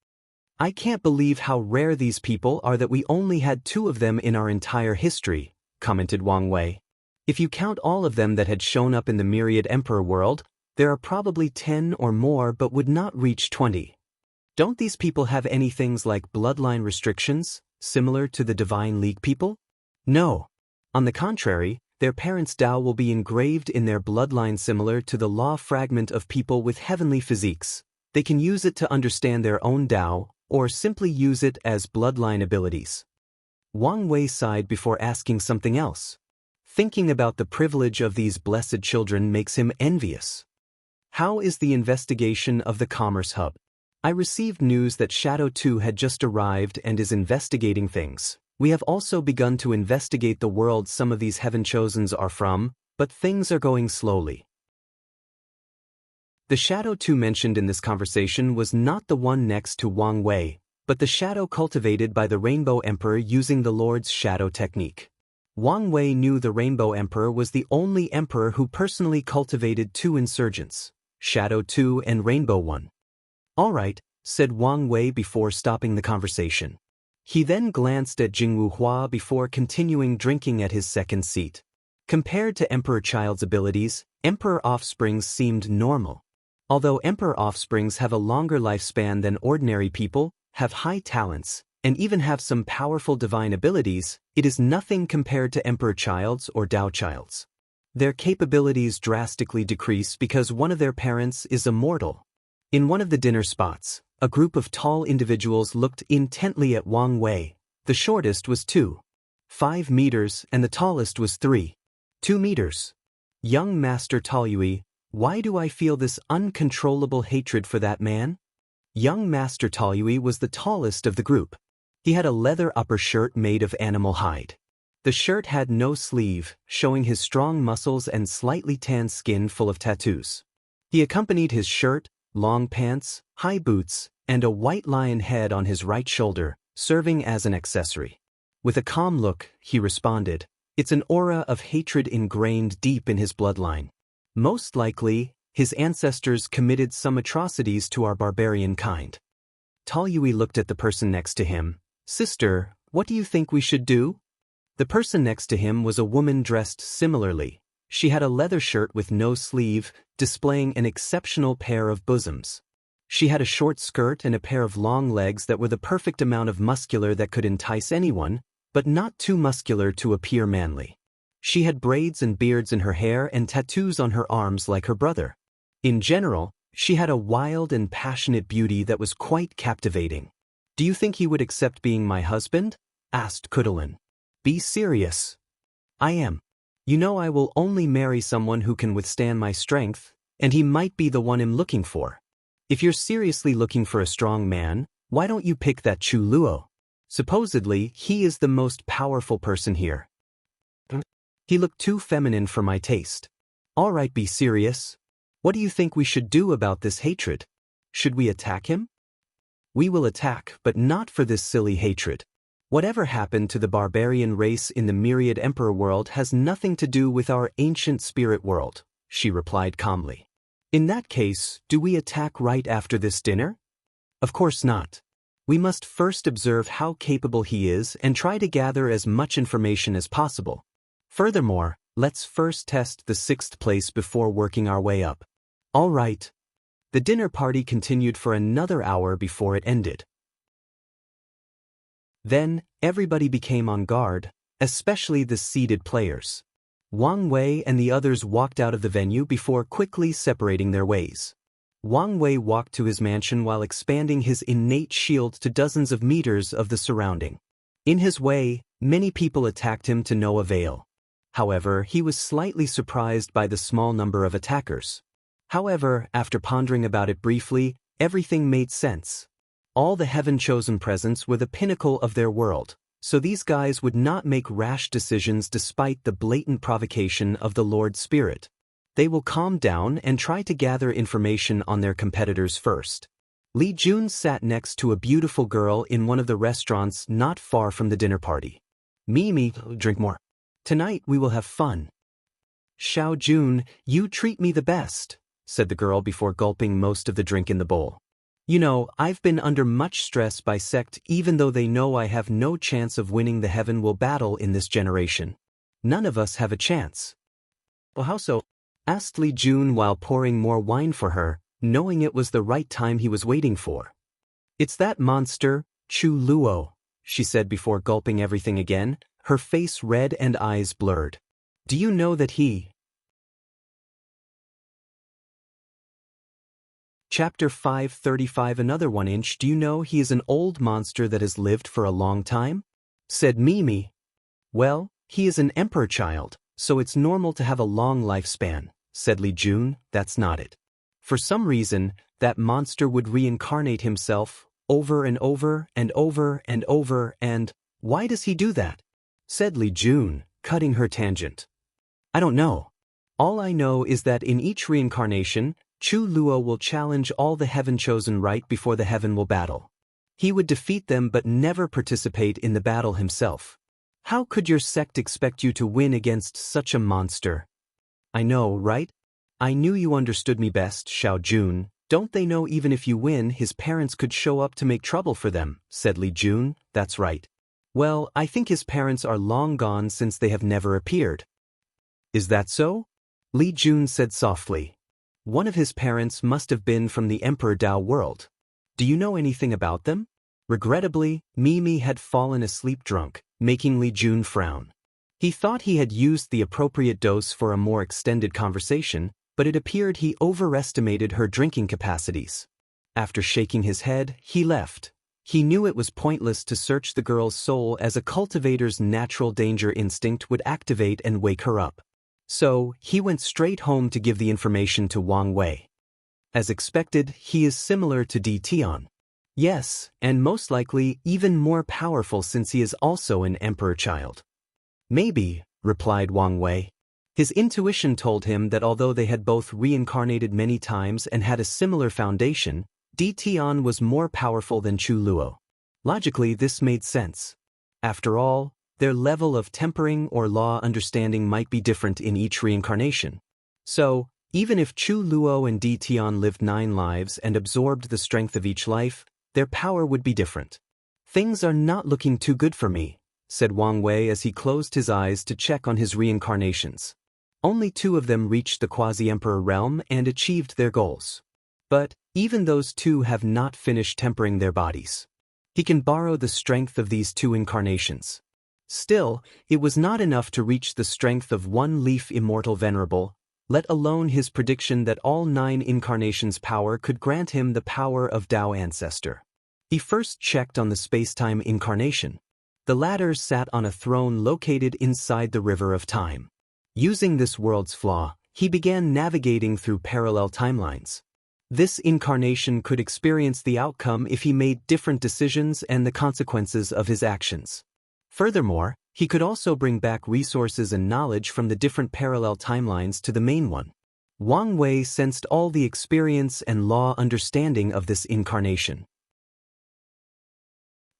I can't believe how rare these people are that we only had 2 of them in our entire history, commented Wang Wei. If you count all of them that had shown up in the Myriad Emperor world, there are probably 10 or more but would not reach 20. Don't these people have any things like bloodline restrictions, similar to the Divine League people? No. On the contrary, their parents' Tao will be engraved in their bloodline similar to the law fragment of people with heavenly physiques. They can use it to understand their own Tao, or simply use it as bloodline abilities. Wang Wei sighed before asking something else. Thinking about the privilege of these blessed children makes him envious. How is the investigation of the Commerce Hub? I received news that Shadow 2 had just arrived and is investigating things. We have also begun to investigate the world some of these Heaven Chosens are from, but things are going slowly. The Shadow 2 mentioned in this conversation was not the one next to Wang Wei, but the shadow cultivated by the Rainbow Emperor using the Lord's Shadow technique. Wang Wei knew the Rainbow Emperor was the only emperor who personally cultivated 2 insurgents, Shadow 2 and Rainbow 1. All right, said Wang Wei before stopping the conversation. He then glanced at Jingwu Hua before continuing drinking at his second seat. Compared to Emperor Child's abilities, Emperor Offspring's seemed normal. Although Emperor Offsprings have a longer lifespan than ordinary people, have high talents, and even have some powerful divine abilities, it is nothing compared to Emperor Child's or Tao Child's. Their capabilities drastically decrease because one of their parents is immortal. In one of the dinner spots, a group of tall individuals looked intently at Wang Wei. The shortest was 2.5 meters and the tallest was 3.2 meters. Young Master Taoyui, why do I feel this uncontrollable hatred for that man? Young Master Taoyui was the tallest of the group. He had a leather upper shirt made of animal hide. The shirt had no sleeve, showing his strong muscles and slightly tanned skin full of tattoos. He accompanied his shirt, long pants, high boots, and a white lion head on his right shoulder, serving as an accessory. With a calm look, he responded, "It's an aura of hatred ingrained deep in his bloodline. Most likely, his ancestors committed some atrocities to our barbarian kind." Taoyui looked at the person next to him. "Sister, what do you think we should do?" The person next to him was a woman dressed similarly. She had a leather shirt with no sleeve, displaying an exceptional pair of bosoms. She had a short skirt and a pair of long legs that were the perfect amount of muscular that could entice anyone, but not too muscular to appear manly. She had braids and beards in her hair and tattoos on her arms like her brother. In general, she had a wild and passionate beauty that was quite captivating. "Do you think he would accept being my husband?" asked Kudalin. "Be serious." "I am. You know I will only marry someone who can withstand my strength, and he might be the one I'm looking for. If you're seriously looking for a strong man, why don't you pick that Chu Luo? Supposedly, he is the most powerful person here." "He looked too feminine for my taste." "All right, be serious. What do you think we should do about this hatred? Should we attack him?" "We will attack, but not for this silly hatred. Whatever happened to the barbarian race in the Myriad Emperor world has nothing to do with our ancient spirit world," she replied calmly. "In that case, do we attack right after this dinner?" "Of course not. We must first observe how capable he is and try to gather as much information as possible. Furthermore, let's first test the 6th place before working our way up." "All right." The dinner party continued for another hour before it ended. Then, everybody became on guard, especially the seated players. Wang Wei and the others walked out of the venue before quickly separating their ways. Wang Wei walked to his mansion while expanding his innate shield to dozens of meters of the surrounding. In his way, many people attacked him to no avail. However, he was slightly surprised by the small number of attackers. However, after pondering about it briefly, Everything made sense. All the heaven-chosen presents were the pinnacle of their world, so these guys would not make rash decisions despite the blatant provocation of the Lord Spirit. They will calm down and try to gather information on their competitors first. Li Jun sat next to a beautiful girl in one of the restaurants not far from the dinner party. Mimi, drink more. Tonight we will have fun. Xiao Jun, you treat me the best, said the girl before gulping most of the drink in the bowl. You know, I've been under much stress by sect even though they know I have no chance of winning the heaven will battle in this generation. None of us have a chance. Well, how so? Asked Li Jun while pouring more wine for her, knowing it was the right time he was waiting for. It's that monster, Chu Luo, she said before gulping everything again, her face red and eyes blurred. Do you know that he... Chapter 535 Another 1 inch. Do you know he is an old monster that has lived for a long time? Said Mimi. Well, he is an emperor child, so it's normal to have a long lifespan, said Li Jun. That's not it. For some reason, that monster would reincarnate himself over and over and over and over and... Why does he do that? Said Li Jun, cutting her tangent. I don't know. All I know is that in each reincarnation, Chu Luo will challenge all the heaven-chosen right before the heaven will battle. He would defeat them but never participate in the battle himself. How could your sect expect you to win against such a monster? I know, right? I knew you understood me best, Xiao Jun. Don't they know even if you win, his parents could show up to make trouble for them, said Li Jun. That's right. Well, I think his parents are long gone since they have never appeared. Is that so? Li Jun said softly. One of his parents must have been from the Emperor Dao world. Do you know anything about them? Regrettably, Mimi had fallen asleep drunk, making Li Jun frown. He thought he had used the appropriate dose for a more extended conversation, but it appeared he overestimated her drinking capacities. After shaking his head, he left. He knew it was pointless to search the girl's soul as a cultivator's natural danger instinct would activate and wake her up. So, he went straight home to give the information to Wang Wei. As expected, he is similar to Di Tian. Yes, and most likely even more powerful since he is also an emperor child. Maybe, replied Wang Wei. His intuition told him that although they had both reincarnated many times and had a similar foundation, Di Tian was more powerful than Chu Luo. Logically, this made sense. After all, their level of tempering or law understanding might be different in each reincarnation. So, even if Chu Luo and Di Tian lived 9 lives and absorbed the strength of each life, their power would be different. Things are not looking too good for me, said Wang Wei as he closed his eyes to check on his reincarnations. Only 2 of them reached the quasi-emperor realm and achieved their goals. But, even those 2 have not finished tempering their bodies. He can borrow the strength of these 2 incarnations. Still, it was not enough to reach the strength of 1 leaf immortal venerable, let alone his prediction that all 9 incarnations' power could grant him the power of Dao ancestor. He first checked on the space-time incarnation. The latter sat on a throne located inside the river of time. Using this world's flaw, he began navigating through parallel timelines. This incarnation could experience the outcome if he made different decisions and the consequences of his actions. Furthermore, he could also bring back resources and knowledge from the different parallel timelines to the main one. Wang Wei sensed all the experience and law understanding of this incarnation.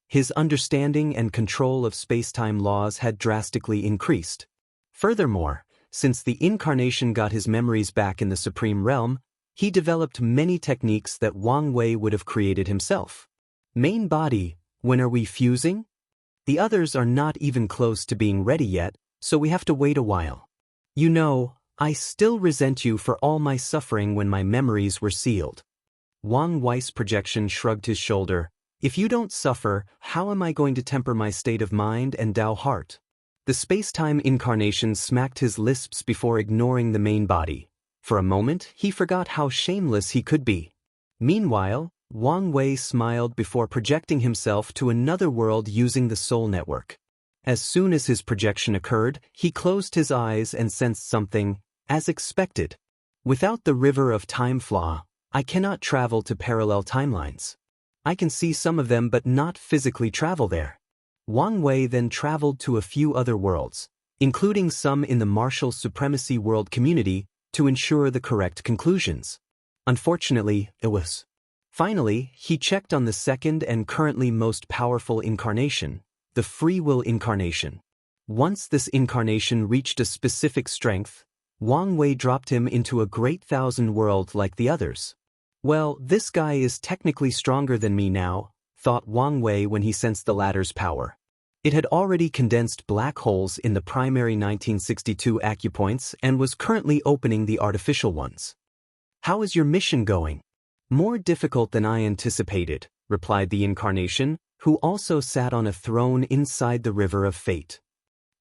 His understanding and control of space-time laws had drastically increased. Furthermore, since the incarnation got his memories back in the Supreme Realm, he developed many techniques that Wang Wei would have created himself. Main body, when are we fusing? The others are not even close to being ready yet, so we have to wait a while. You know, I still resent you for all my suffering when my memories were sealed. Wang Wei's projection shrugged his shoulder. If you don't suffer, how am I going to temper my state of mind and Dao heart? The space-time incarnation smacked his lisps before ignoring the main body. For a moment, he forgot how shameless he could be. Meanwhile, Wang Wei smiled before projecting himself to another world using the Soul Network. As soon as his projection occurred, he closed his eyes and sensed something, as expected. Without the river of time flaw, I cannot travel to parallel timelines. I can see some of them but not physically travel there. Wang Wei then traveled to a few other worlds, including some in the martial supremacy world community, to ensure the correct conclusions. Unfortunately, it was. Finally, he checked on the second and currently most powerful incarnation, the free will incarnation. Once this incarnation reached a specific strength, Wang Wei dropped him into a great thousand world like the others. Well, this guy is technically stronger than me now, thought Wang Wei when he sensed the latter's power. It had already condensed black holes in the primary 1962 acupoints and was currently opening the artificial ones. How is your mission going? More difficult than I anticipated, replied the incarnation, who also sat on a throne inside the River of Fate.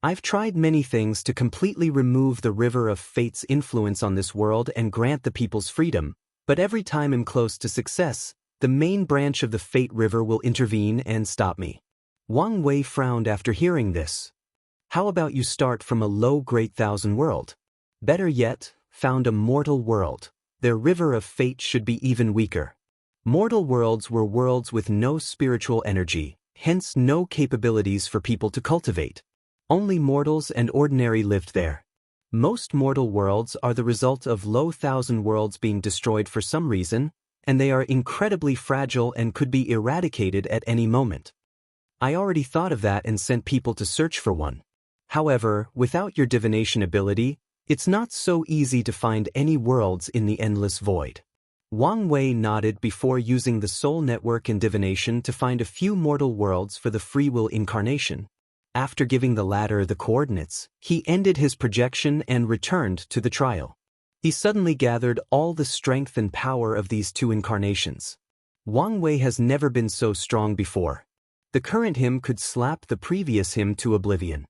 I've tried many things to completely remove the River of Fate's influence on this world and grant the people's freedom, but every time I'm close to success, the main branch of the Fate River will intervene and stop me. Wang Wei frowned after hearing this. How about you start from a low great thousand world? Better yet, found a mortal world. Their River of Fate should be even weaker. Mortal worlds were worlds with no spiritual energy, hence no capabilities for people to cultivate. Only mortals and ordinary lived there. Most mortal worlds are the result of low thousand worlds being destroyed for some reason, and they are incredibly fragile and could be eradicated at any moment. I already thought of that and sent people to search for one. However, without your divination ability, it's not so easy to find any worlds in the endless void. Wang Wei nodded before using the soul network and divination to find a few mortal worlds for the free will incarnation. After giving the latter the coordinates, he ended his projection and returned to the trial. He suddenly gathered all the strength and power of these two incarnations. Wang Wei has never been so strong before. The current him could slap the previous him to oblivion.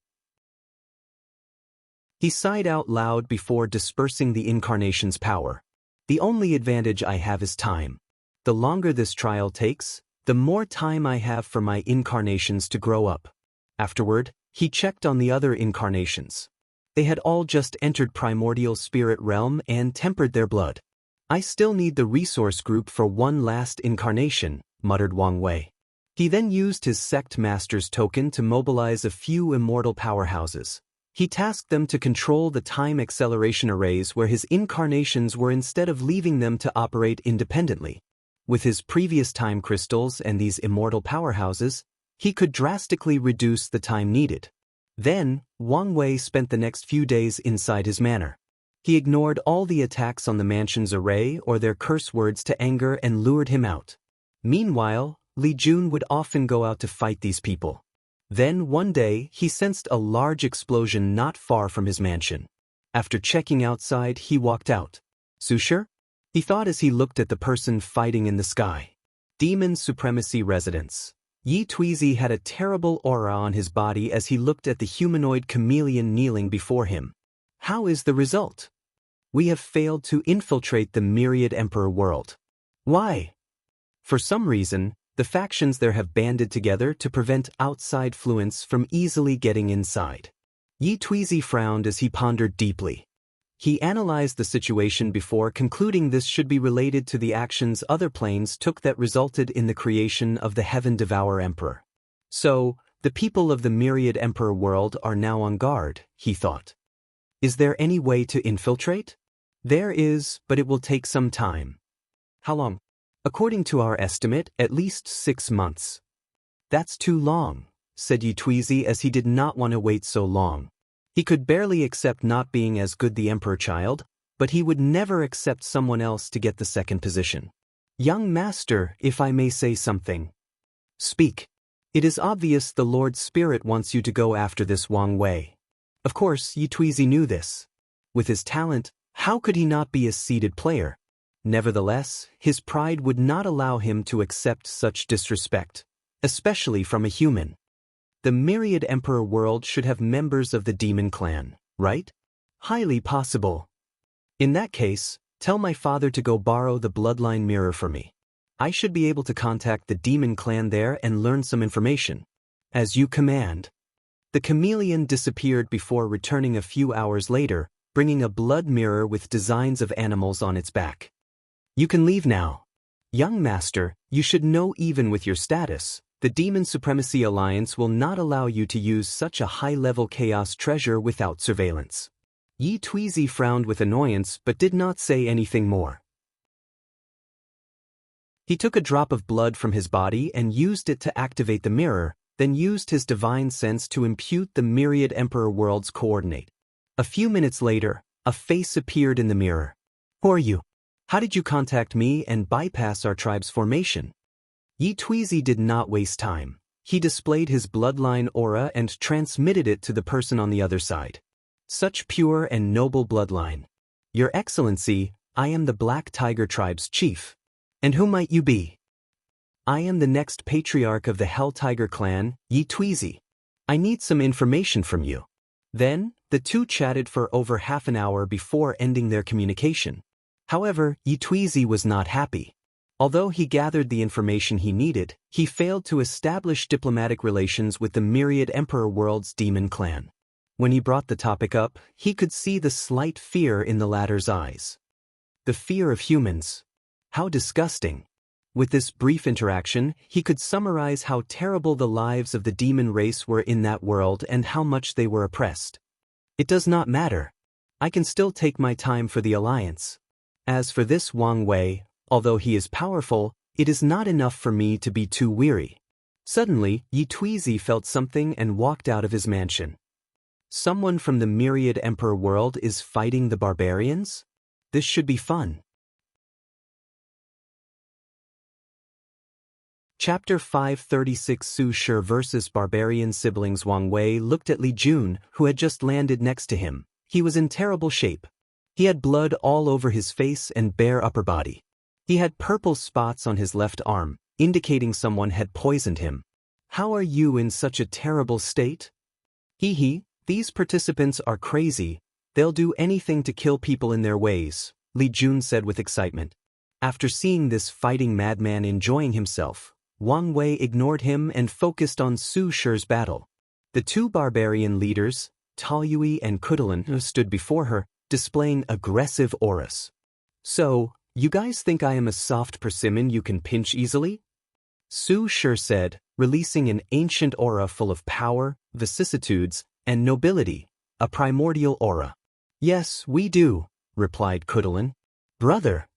He sighed out loud before dispersing the incarnation's power. The only advantage I have is time. The longer this trial takes, the more time I have for my incarnations to grow up. Afterward, he checked on the other incarnations. They had all just entered primordial spirit realm and tempered their blood. I still need the resource group for one last incarnation, muttered Wang Wei. He then used his sect master's token to mobilize a few immortal powerhouses. He tasked them to control the time acceleration arrays where his incarnations were instead of leaving them to operate independently. With his previous time crystals and these immortal powerhouses, he could drastically reduce the time needed. Then, Wang Wei spent the next few days inside his manor. He ignored all the attacks on the mansion's array or their curse words to anger and lured him out. Meanwhile, Li Jun would often go out to fight these people. Then, one day, he sensed a large explosion not far from his mansion. After checking outside, he walked out. Susher? He thought as he looked at the person fighting in the sky. Demon Supremacy Residence. Yi Tuizi had a terrible aura on his body as he looked at the humanoid chameleon kneeling before him. How is the result? We have failed to infiltrate the Myriad Emperor world. Why? For some reason, the factions there have banded together to prevent outside fluence from easily getting inside. Yi Tuizi frowned as he pondered deeply. He analyzed the situation before concluding this should be related to the actions other planes took that resulted in the creation of the Heaven Devourer Emperor. So, the people of the Myriad Emperor world are now on guard, he thought. Is there any way to infiltrate? There is, but it will take some time. How long? According to our estimate, at least 6 months. That's too long, said Yi Tuizi as he did not want to wait so long. He could barely accept not being as good the Emperor child, but he would never accept someone else to get the second position. Young master, if I may say something. Speak. It is obvious the Lord Spirit wants you to go after this Wang Wei. Of course, Yi Tuizi knew this. With his talent, how could he not be a seeded player? Nevertheless, his pride would not allow him to accept such disrespect, especially from a human. The Myriad Emperor world should have members of the demon clan, right? Highly possible. In that case, tell my father to go borrow the bloodline mirror for me. I should be able to contact the demon clan there and learn some information. As you command. The chameleon disappeared before returning a few hours later, bringing a blood mirror with designs of animals on its back. You can leave now. Young master, you should know even with your status, the Demon Supremacy Alliance will not allow you to use such a high-level chaos treasure without surveillance. Yi Tuizi frowned with annoyance but did not say anything more. He took a drop of blood from his body and used it to activate the mirror, then used his divine sense to impute the myriad Emperor world's coordinate. A few minutes later, a face appeared in the mirror. Who are you? How did you contact me and bypass our tribe's formation? Yi Tuizi did not waste time. He displayed his bloodline aura and transmitted it to the person on the other side. Such pure and noble bloodline. Your Excellency, I am the Black Tiger tribe's chief. And who might you be? I am the next patriarch of the Hell Tiger clan, Yi Tuizi. I need some information from you. Then, the two chatted for over half an hour before ending their communication. However, Yi Tuizi was not happy. Although he gathered the information he needed, he failed to establish diplomatic relations with the myriad Emperor world's demon clan. When he brought the topic up, he could see the slight fear in the latter's eyes. The fear of humans. How disgusting. With this brief interaction, he could summarize how terrible the lives of the demon race were in that world and how much they were oppressed. It does not matter. I can still take my time for the alliance. As for this Wang Wei, although he is powerful, it is not enough for me to be too weary. Suddenly, Yi Tuizi felt something and walked out of his mansion. Someone from the myriad Emperor world is fighting the barbarians? This should be fun. Chapter 536 Su Shi vs. Barbarian Siblings. Wang Wei looked at Li Jun, who had just landed next to him. He was in terrible shape. He had blood all over his face and bare upper body. He had purple spots on his left arm, indicating someone had poisoned him. How are you in such a terrible state? These participants are crazy. They'll do anything to kill people in their ways, Li Jun said with excitement. After seeing this fighting madman enjoying himself, Wang Wei ignored him and focused on Su Shi's battle. The two barbarian leaders, Taoyui and Kudalin, stood before her, displaying aggressive auras. So, you guys think I am a soft persimmon you can pinch easily? Su Shi said, releasing an ancient aura full of power, vicissitudes, and nobility, a primordial aura. Yes, we do, replied Kudalin. Brother.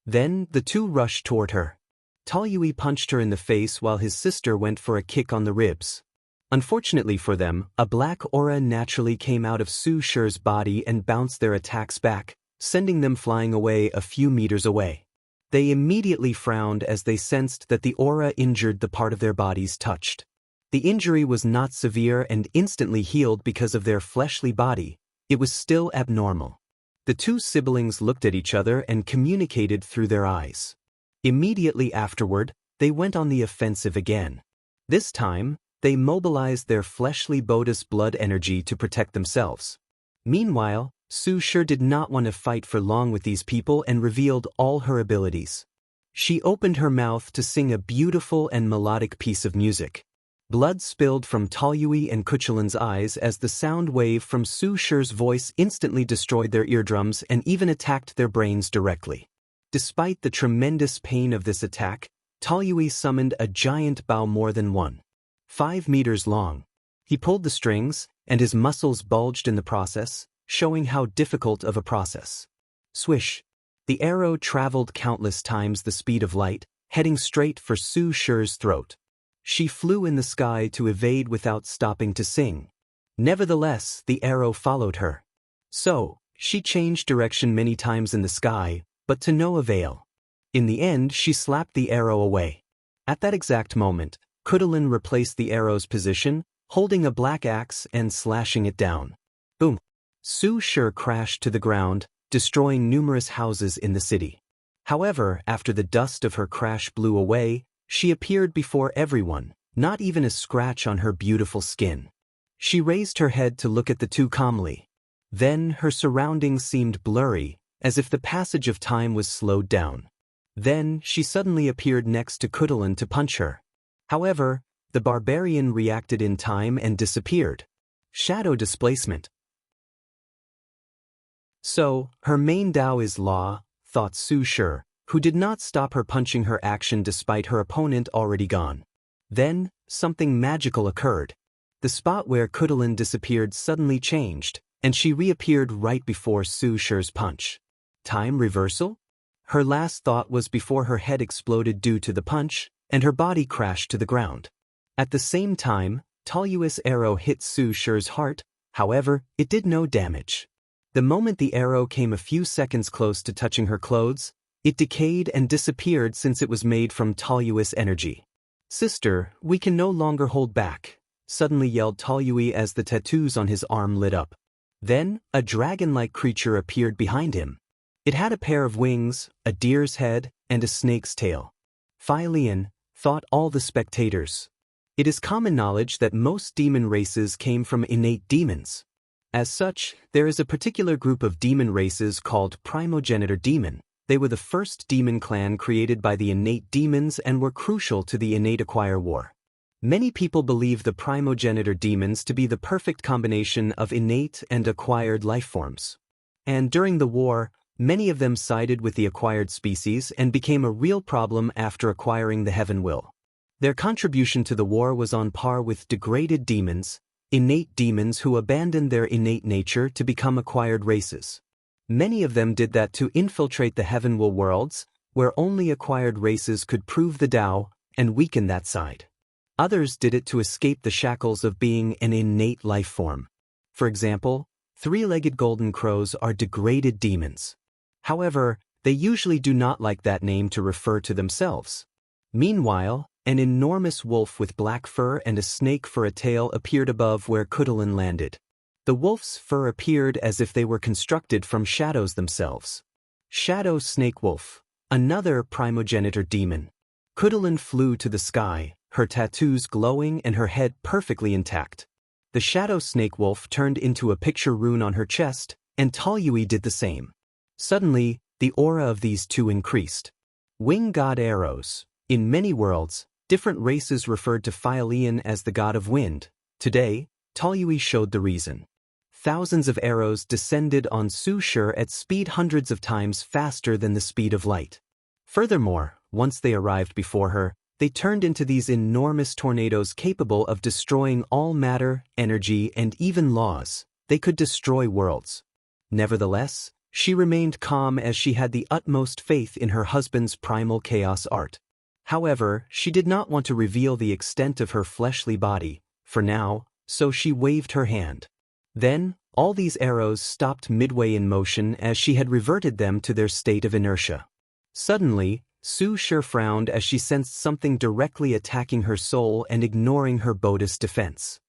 Then the two rushed toward her. Taoyui punched her in the face while his sister went for a kick on the ribs. Unfortunately for them, a black aura naturally came out of Su Shi's body and bounced their attacks back, sending them flying away a few meters away. They immediately frowned as they sensed that the aura injured the part of their bodies touched. The injury was not severe and instantly healed because of their fleshly body. It was still abnormal. The two siblings looked at each other and communicated through their eyes. Immediately afterward, they went on the offensive again. This time, they mobilized their fleshly Bodis blood energy to protect themselves. Meanwhile, Su Shi did not want to fight for long with these people and revealed all her abilities. She opened her mouth to sing a beautiful and melodic piece of music. Blood spilled from Taoyui and Kuchelin's eyes as the sound wave from Su Shi's voice instantly destroyed their eardrums and even attacked their brains directly. Despite the tremendous pain of this attack, Taoyui summoned a giant bow more than 1.5 meters long. He pulled the strings, and his muscles bulged in the process, showing how difficult of a process. Swish! The arrow traveled countless times the speed of light, heading straight for Su Shi's throat. She flew in the sky to evade without stopping to sing. Nevertheless, the arrow followed her. So, she changed direction many times in the sky, but to no avail. In the end, she slapped the arrow away. At that exact moment, Kudalin replaced the arrow's position, holding a black axe and slashing it down. Boom! Su Shi crashed to the ground, destroying numerous houses in the city. However, after the dust of her crash blew away, she appeared before everyone, not even a scratch on her beautiful skin. She raised her head to look at the two calmly. Then her surroundings seemed blurry, as if the passage of time was slowed down. Then she suddenly appeared next to Kudalin to punch her. However, the barbarian reacted in time and disappeared. Shadow displacement. So, her main Tao is law, thought Su Shi, who did not stop her punching her action despite her opponent already gone. Then, something magical occurred. The spot where Kudalin disappeared suddenly changed, and she reappeared right before Su Shi's punch. Time reversal? Her last thought was before her head exploded due to the punch, and her body crashed to the ground. At the same time, Talu's arrow hit Su Shi's heart, however, it did no damage. The moment the arrow came a few seconds close to touching her clothes, it decayed and disappeared since it was made from Talu's energy. "Sister, we can no longer hold back," suddenly yelled Talui as the tattoos on his arm lit up. Then, a dragon-like creature appeared behind him. It had a pair of wings, a deer's head, and a snake's tail. Phylian, thought all the spectators. It is common knowledge that most demon races came from innate demons. As such, there is a particular group of demon races called primogenitor demon. They were the first demon clan created by the innate demons and were crucial to the innate acquire war. Many people believe the primogenitor demons to be the perfect combination of innate and acquired lifeforms. And during the war, many of them sided with the acquired species and became a real problem after acquiring the heaven will. Their contribution to the war was on par with degraded demons, innate demons who abandoned their innate nature to become acquired races. Many of them did that to infiltrate the heaven will worlds, where only acquired races could prove the Tao and weaken that side. Others did it to escape the shackles of being an innate life form. For example, three-legged golden crows are degraded demons. However, they usually do not like that name to refer to themselves. Meanwhile, an enormous wolf with black fur and a snake for a tail appeared above where Kudalin landed. The wolf's fur appeared as if they were constructed from shadows themselves. Shadow Snake Wolf, another primogenitor demon. Kudalin flew to the sky, her tattoos glowing and her head perfectly intact. The Shadow Snake Wolf turned into a picture rune on her chest, and Talui did the same. Suddenly, the aura of these two increased. Wing God arrows. In many worlds, different races referred to Phylian as the god of wind. Today, Talui showed the reason. Thousands of arrows descended on Su Shi at speed hundreds of times faster than the speed of light. Furthermore, once they arrived before her, they turned into these enormous tornadoes capable of destroying all matter, energy, and even laws. They could destroy worlds. Nevertheless, she remained calm as she had the utmost faith in her husband's primal chaos art. However, she did not want to reveal the extent of her fleshly body, for now, so she waved her hand. Then, all these arrows stopped midway in motion as she had reverted them to their state of inertia. Suddenly, Su Shi frowned as she sensed something directly attacking her soul and ignoring her Buddhist defense.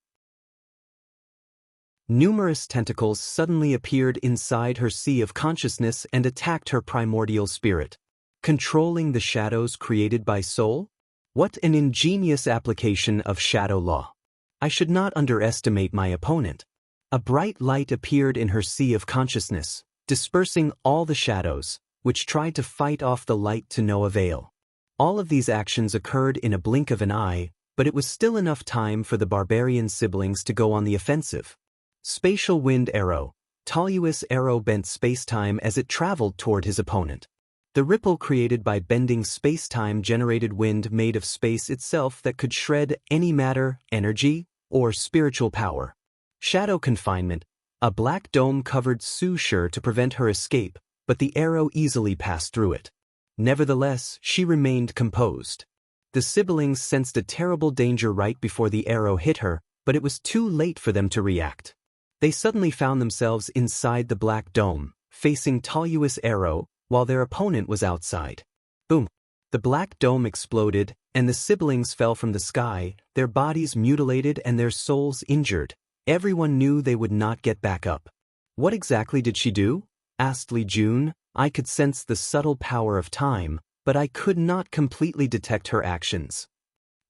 Numerous tentacles suddenly appeared inside her sea of consciousness and attacked her primordial spirit. Controlling the shadows created by soul? What an ingenious application of shadow law. I should not underestimate my opponent. A bright light appeared in her sea of consciousness, dispersing all the shadows, which tried to fight off the light to no avail. All of these actions occurred in a blink of an eye, but it was still enough time for the barbarian siblings to go on the offensive. Spatial Wind Arrow. Talu's arrow bent spacetime as it traveled toward his opponent. The ripple created by bending spacetime generated wind made of space itself that could shred any matter, energy, or spiritual power. Shadow Confinement. A black dome covered Su Shi to prevent her escape, but the arrow easily passed through it. Nevertheless, she remained composed. The siblings sensed a terrible danger right before the arrow hit her, but it was too late for them to react. They suddenly found themselves inside the black dome, facing Talu's arrow, while their opponent was outside. Boom! The black dome exploded, and the siblings fell from the sky, their bodies mutilated and their souls injured. Everyone knew they would not get back up. What exactly did she do? Asked Li Jun. I could sense the subtle power of time, but I could not completely detect her actions.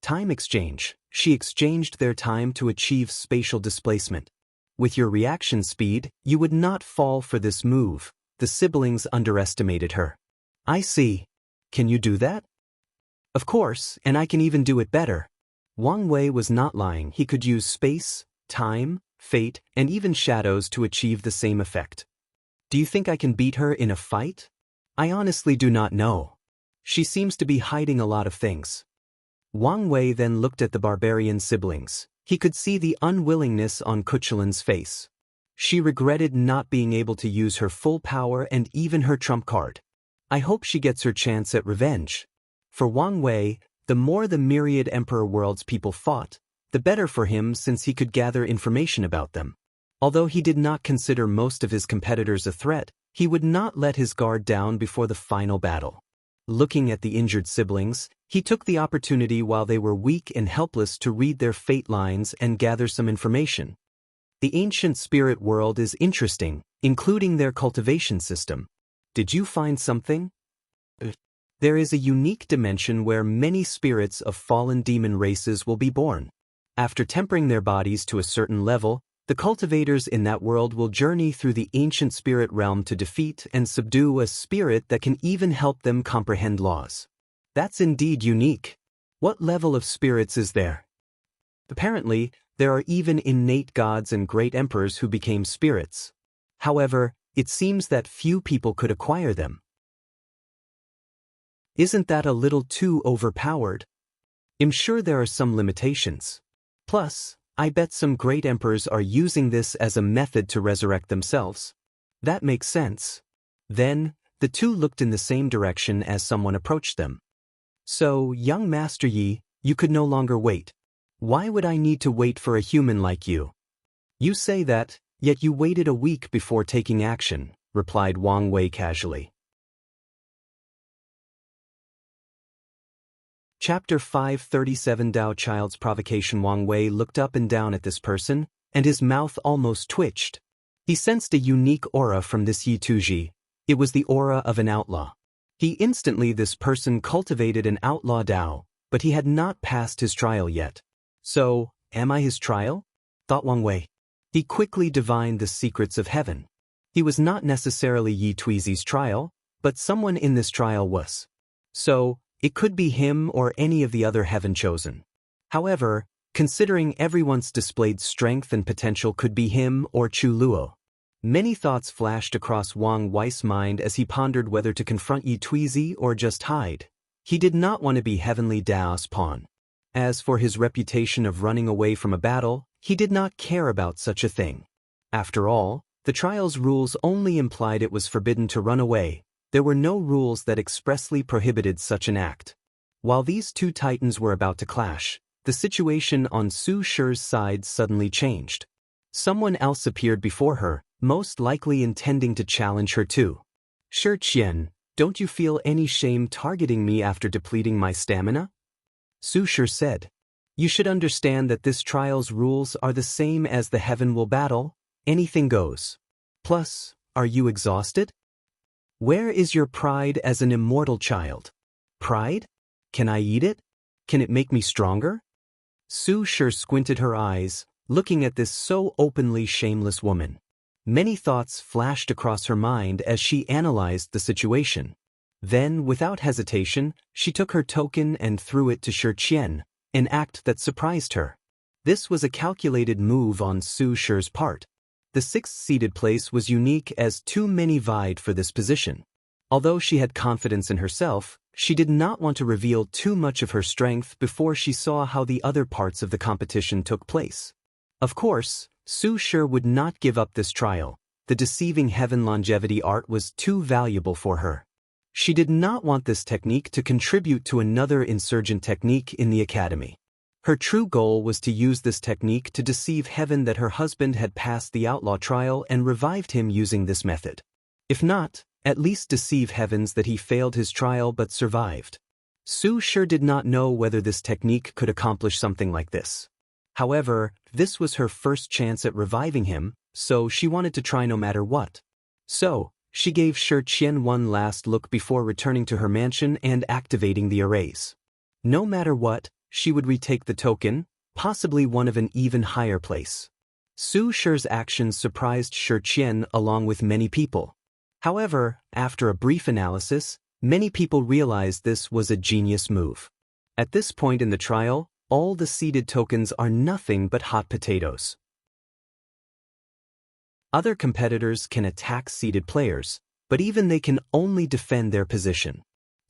Time exchange. She exchanged their time to achieve spatial displacement. With your reaction speed, you would not fall for this move. The siblings underestimated her. I see. Can you do that? Of course, and I can even do it better. Wang Wei was not lying. He could use space, time, fate, and even shadows to achieve the same effect. Do you think I can beat her in a fight? I honestly do not know. She seems to be hiding a lot of things. Wang Wei then looked at the barbarian siblings. He could see the unwillingness on Kuchelin's face. She regretted not being able to use her full power and even her trump card. I hope she gets her chance at revenge. For Wang Wei, the more the myriad Emperor World's people fought, the better for him since he could gather information about them. Although he did not consider most of his competitors a threat, he would not let his guard down before the final battle. Looking at the injured siblings, he took the opportunity while they were weak and helpless to read their fate lines and gather some information. The ancient spirit world is interesting, including their cultivation system. Did you find something? There is a unique dimension where many spirits of fallen demon races will be born. After tempering their bodies to a certain level, the cultivators in that world will journey through the ancient spirit realm to defeat and subdue a spirit that can even help them comprehend laws. That's indeed unique. What level of spirits is there? Apparently, there are even innate gods and great emperors who became spirits. However, it seems that few people could acquire them. Isn't that a little too overpowered? I'm sure there are some limitations. Plus, I bet some great emperors are using this as a method to resurrect themselves. That makes sense. Then, the two looked in the same direction as someone approached them. So, young Master Yi, you could no longer wait. Why would I need to wait for a human like you? You say that, yet you waited a week before taking action, replied Wang Wei casually. Chapter 537 Dao Child's Provocation. Wang Wei looked up and down at this person, and his mouth almost twitched. He sensed a unique aura from this Yi Tuji. It was the aura of an outlaw. This person cultivated an outlaw Dao, but he had not passed his trial yet. So, am I his trial? Thought Wang Wei. He quickly divined the secrets of heaven. He was not necessarily Yi Tuizi's trial, but someone in this trial was. So, it could be him or any of the other heaven chosen. However, considering everyone's displayed strength and potential could be him or Chu Luo. Many thoughts flashed across Wang Wei's mind as he pondered whether to confront Yi Tuizi or just hide. He did not want to be Heavenly Dao's pawn. As for his reputation of running away from a battle, he did not care about such a thing. After all, the trial's rules only implied it was forbidden to run away. There were no rules that expressly prohibited such an act. While these two titans were about to clash, the situation on Su Shi's side suddenly changed. Someone else appeared before her, most likely intending to challenge her too. Shi Qian, don't you feel any shame targeting me after depleting my stamina? Su Shi said. You should understand that this trial's rules are the same as the heaven will battle. Anything goes. Plus, are you exhausted? Where is your pride as an immortal child? Pride? Can I eat it? Can it make me stronger? Su Shi squinted her eyes, looking at this so openly shameless woman. Many thoughts flashed across her mind as she analyzed the situation. Then, without hesitation, she took her token and threw it to Shi Qian, an act that surprised her. This was a calculated move on Su Shi's part. The sixth-seeded place was unique as too many vied for this position. Although she had confidence in herself, she did not want to reveal too much of her strength before she saw how the other parts of the competition took place. Of course, Su Shi would not give up this trial. The deceiving heaven longevity art was too valuable for her. She did not want this technique to contribute to another insurgent technique in the academy. Her true goal was to use this technique to deceive heaven that her husband had passed the outlaw trial and revived him using this method. If not, at least deceive heavens that he failed his trial but survived. Su Shi did not know whether this technique could accomplish something like this. However, this was her first chance at reviving him, so she wanted to try no matter what. So, she gave Shi Qian one last look before returning to her mansion and activating the arrays. No matter what, she would retake the token, possibly one of an even higher place. Su Shi's actions surprised Shi Qian along with many people. However, after a brief analysis, many people realized this was a genius move. At this point in the trial, all the seeded tokens are nothing but hot potatoes. Other competitors can attack seeded players, but even they can only defend their position.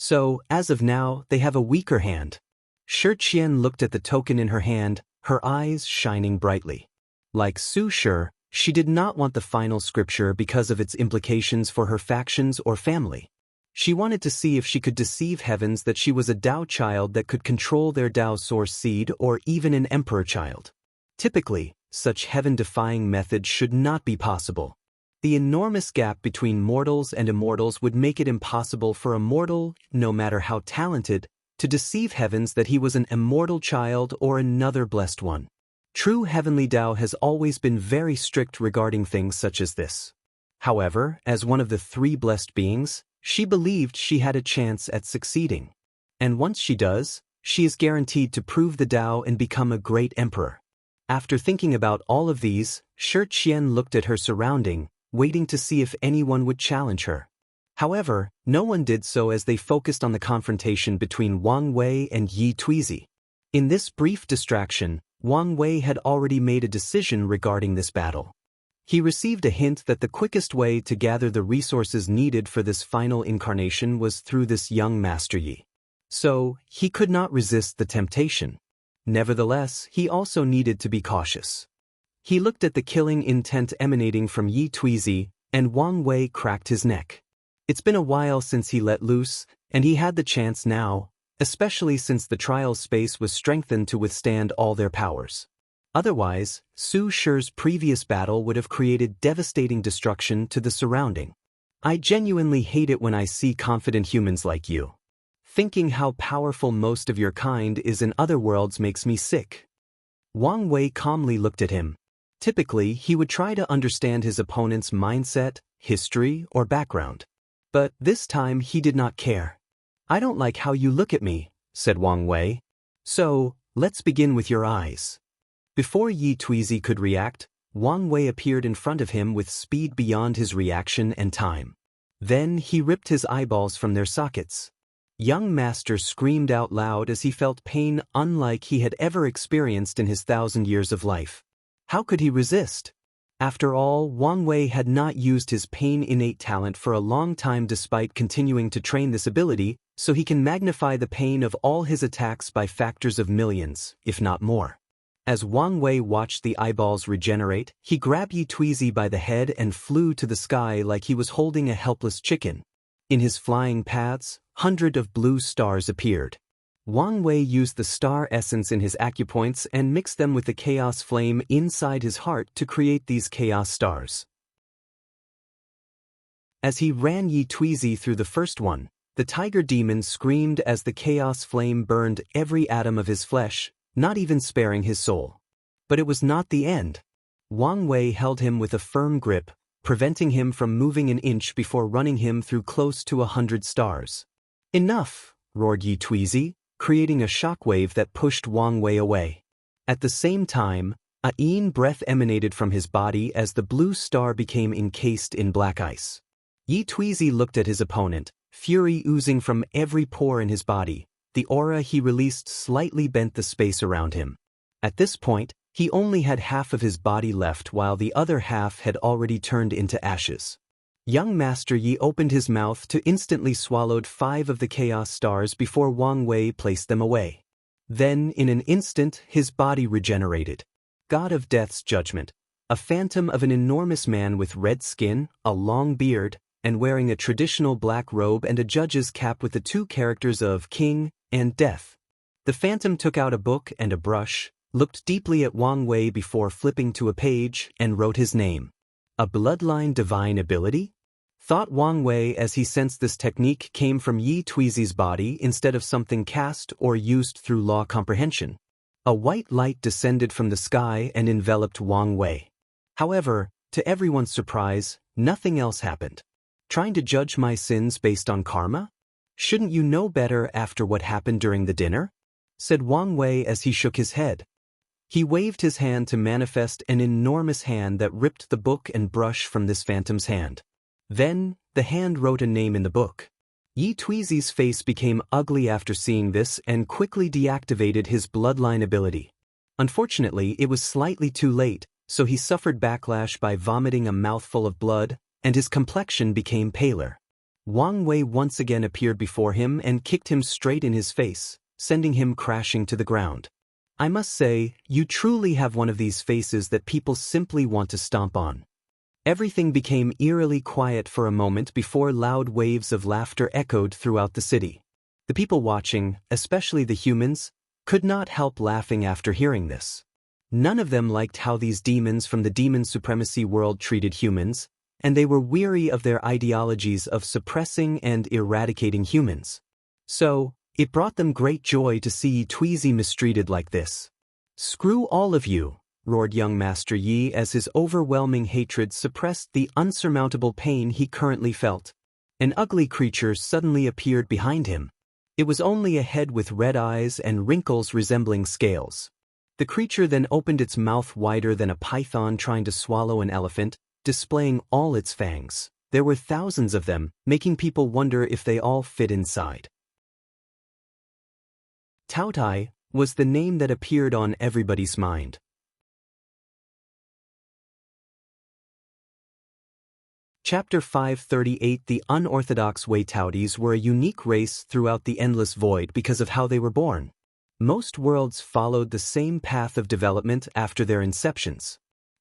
So, as of now, they have a weaker hand. Shi Qian looked at the token in her hand, her eyes shining brightly. Like Su Shi, she did not want the final scripture because of its implications for her factions or family. She wanted to see if she could deceive heavens that she was a Tao child that could control their Tao source seed or even an emperor child. Typically, such heaven-defying methods should not be possible. The enormous gap between mortals and immortals would make it impossible for a mortal, no matter how talented, to deceive heavens that he was an immortal child or another blessed one. True heavenly Tao has always been very strict regarding things such as this. However, as one of the three blessed beings, she believed she had a chance at succeeding. And once she does, she is guaranteed to prove the Tao and become a great emperor. After thinking about all of these, Shi Qian looked at her surrounding, waiting to see if anyone would challenge her. However, no one did so as they focused on the confrontation between Wang Wei and Yi Tuizi. In this brief distraction, Wang Wei had already made a decision regarding this battle. He received a hint that the quickest way to gather the resources needed for this final incarnation was through this young Master Yi. So, he could not resist the temptation. Nevertheless, he also needed to be cautious. He looked at the killing intent emanating from Yi Tuizi, and Wang Wei cracked his neck. It's been a while since he let loose, and he had the chance now, especially since the trial space was strengthened to withstand all their powers. Otherwise, Su Shi's previous battle would have created devastating destruction to the surrounding. I genuinely hate it when I see confident humans like you. Thinking how powerful most of your kind is in other worlds makes me sick. Wang Wei calmly looked at him. Typically, he would try to understand his opponent's mindset, history, or background. But this time he did not care. I don't like how you look at me, said Wang Wei. So, let's begin with your eyes. Before Yi Tuizi could react, Wang Wei appeared in front of him with speed beyond his reaction and time. Then he ripped his eyeballs from their sockets. Young Master screamed out loud as he felt pain unlike he had ever experienced in his 1,000 years of life. How could he resist? After all, Wang Wei had not used his pain-innate talent for a long time despite continuing to train this ability, so he can magnify the pain of all his attacks by factors of millions, if not more. As Wang Wei watched the eyeballs regenerate, he grabbed Yi Tuizi by the head and flew to the sky like he was holding a helpless chicken. In his flying paths, hundreds of blue stars appeared. Wang Wei used the star essence in his acupoints and mixed them with the chaos flame inside his heart to create these chaos stars. As he ran Yi Tuizi through the first one, the tiger demon screamed as the chaos flame burned every atom of his flesh, not even sparing his soul. But it was not the end. Wang Wei held him with a firm grip, preventing him from moving an inch before running him through close to 100 stars. Enough, roared Yi Tuizi, creating a shockwave that pushed Wang Wei away. At the same time, a yin breath emanated from his body as the blue star became encased in black ice. Yi Tuizi looked at his opponent, fury oozing from every pore in his body. The aura he released slightly bent the space around him. At this point, he only had half of his body left while the other half had already turned into ashes. Young Master Yi opened his mouth to instantly swallowed 5 of the chaos stars before Wang Wei placed them away. Then, in an instant, his body regenerated. God of Death's judgment, a phantom of an enormous man with red skin, a long beard, and wearing a traditional black robe and a judge's cap with the 2 characters of King and Death. The phantom took out a book and a brush, looked deeply at Wang Wei before flipping to a page, and wrote his name. A bloodline divine ability? Thought Wang Wei as he sensed this technique came from Yi Tuizi's body instead of something cast or used through law comprehension. A white light descended from the sky and enveloped Wang Wei. However, to everyone's surprise, nothing else happened. Trying to judge my sins based on karma? Shouldn't you know better after what happened during the dinner? Said Wang Wei as he shook his head. He waved his hand to manifest an enormous hand that ripped the book and brush from this phantom's hand. Then, the hand wrote a name in the book. Yi Tuizi's face became ugly after seeing this and quickly deactivated his bloodline ability. Unfortunately, it was slightly too late, so he suffered backlash by vomiting a mouthful of blood, and his complexion became paler. Wang Wei once again appeared before him and kicked him straight in his face, sending him crashing to the ground. I must say, you truly have one of these faces that people simply want to stomp on. Everything became eerily quiet for a moment before loud waves of laughter echoed throughout the city. The people watching, especially the humans, could not help laughing after hearing this. None of them liked how these demons from the demon supremacy world treated humans, and they were weary of their ideologies of suppressing and eradicating humans. So, it brought them great joy to see Yi Tuizi mistreated like this. "Screw all of you," roared young Master Yi as his overwhelming hatred suppressed the unsurmountable pain he currently felt. An ugly creature suddenly appeared behind him. It was only a head with red eyes and wrinkles resembling scales. The creature then opened its mouth wider than a python trying to swallow an elephant, displaying all its fangs. There were thousands of them, making people wonder if they all fit inside. Taotai was the name that appeared on everybody's mind. Chapter 538. The unorthodox Wei Taotis were a unique race throughout the endless void because of how they were born. Most worlds followed the same path of development after their inceptions.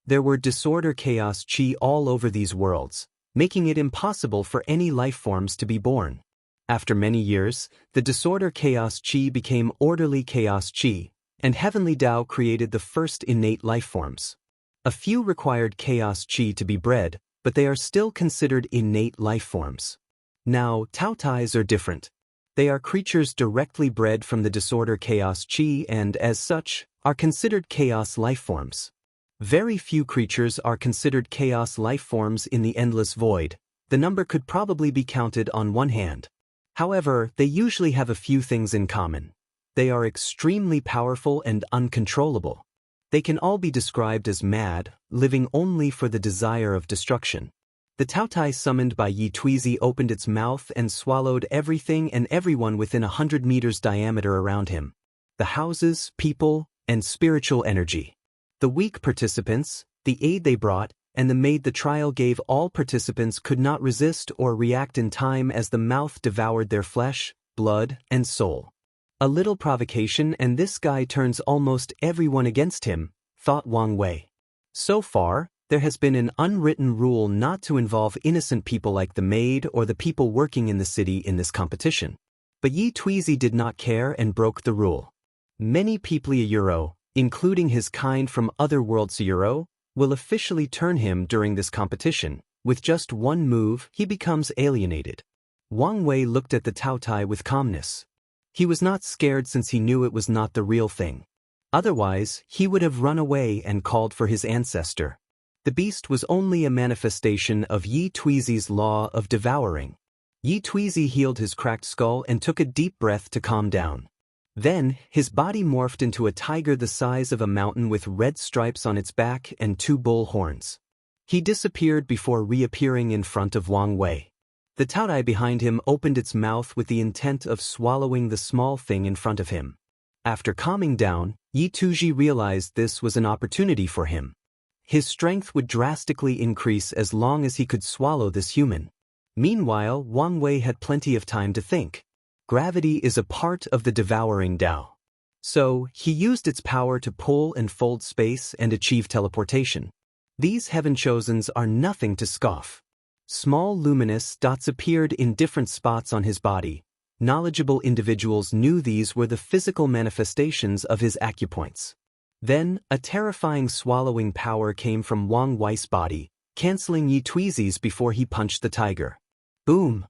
There were disorder chaos chi all over these worlds, making it impossible for any life forms to be born. After many years, the disorder chaos chi became orderly chaos chi, and heavenly Tao created the first innate life forms. A few required chaos chi to be bred, but they are still considered innate life forms. Now, Taotais are different. They are creatures directly bred from the disorder chaos chi and, as such, are considered chaos life forms. Very few creatures are considered chaos life forms in the endless void. The number could probably be counted on one hand. However, they usually have a few things in common. They are extremely powerful and uncontrollable. They can all be described as mad, living only for the desire of destruction. The Taotai summoned by Yi Tuizi opened its mouth and swallowed everything and everyone within 100 meters diameter around him. The houses, people, and spiritual energy. The weak participants, the aid they brought, and the maid the trial gave all participants could not resist or react in time as the mouth devoured their flesh, blood, and soul. A little provocation and this guy turns almost everyone against him, thought Wang Wei. So far, there has been an unwritten rule not to involve innocent people like the maid or the people working in the city in this competition. But Yi Tuizi did not care and broke the rule. Many people Euro, including his kind from other worlds Euro, will officially turn him during this competition. With just one move, he becomes alienated. Wang Wei looked at the Taotai with calmness. He was not scared since he knew it was not the real thing. Otherwise, he would have run away and called for his ancestor. The beast was only a manifestation of Yi Tuizi's law of devouring. Yi Tuizi healed his cracked skull and took a deep breath to calm down. Then, his body morphed into a tiger the size of a mountain with red stripes on its back and 2 bull horns. He disappeared before reappearing in front of Wang Wei. The Taotai behind him opened its mouth with the intent of swallowing the small thing in front of him. After calming down, Yi Tuizi realized this was an opportunity for him. His strength would drastically increase as long as he could swallow this human. Meanwhile, Wang Wei had plenty of time to think. Gravity is a part of the devouring Tao. So, he used its power to pull and fold space and achieve teleportation. These heaven chosens are nothing to scoff. Small luminous dots appeared in different spots on his body. Knowledgeable individuals knew these were the physical manifestations of his acupoints. Then, a terrifying swallowing power came from Wang Wei's body, canceling Yi Tuizi's before he punched the tiger. Boom!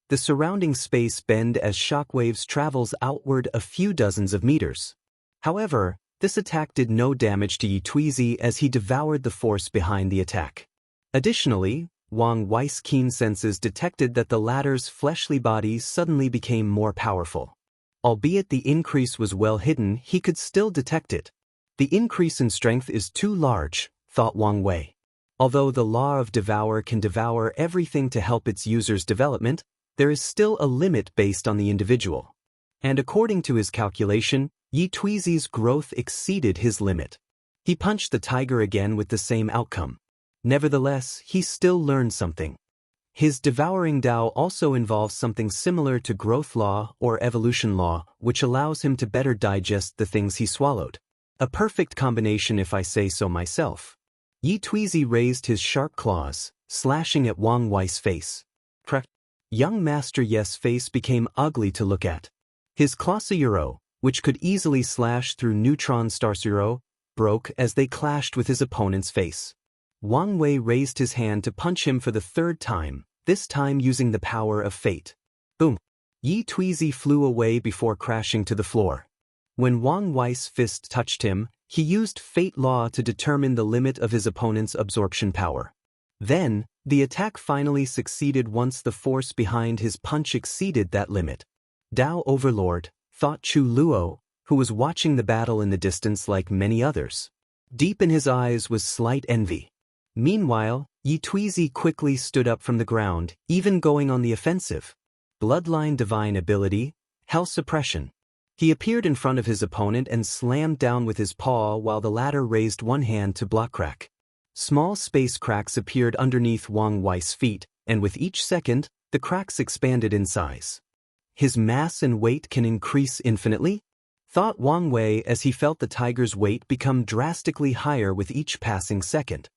The surrounding space bent as shockwaves travels outward a few dozens of meters. However, this attack did no damage to Yi Tuizi as he devoured the force behind the attack. Additionally, Wang Wei's keen senses detected that the latter's fleshly body suddenly became more powerful. Albeit the increase was well hidden, he could still detect it. The increase in strength is too large, thought Wang Wei. Although the law of devour can devour everything to help its user's development, there is still a limit based on the individual. And according to his calculation, Yi Tuizi's growth exceeded his limit. He punched the tiger again with the same outcome. Nevertheless, he still learned something. His devouring Tao also involves something similar to growth law or evolution law, which allows him to better digest the things he swallowed. A perfect combination if I say so myself. Yi Tuizi raised his sharp claws, slashing at Wang Wei's face. Young Master Ye's face became ugly to look at. His clawsuro, which could easily slash through neutron starsuro, broke as they clashed with his opponent's face. Wang Wei raised his hand to punch him for the third time, this time using the power of fate. Boom! Yi Tuizi flew away before crashing to the floor. When Wang Wei's fist touched him, he used fate law to determine the limit of his opponent's absorption power. Then, the attack finally succeeded once the force behind his punch exceeded that limit. Tao Overlord, thought Chu Luo, who was watching the battle in the distance like many others. Deep in his eyes was slight envy. Meanwhile, Yi Tuizi quickly stood up from the ground, even going on the offensive. Bloodline divine ability, Hell Suppression. He appeared in front of his opponent and slammed down with his paw while the latter raised one hand to block crack. Small space cracks appeared underneath Wang Wei's feet, and with each second, the cracks expanded in size. His mass and weight can increase infinitely? Thought Wang Wei as he felt the tiger's weight become drastically higher with each passing second.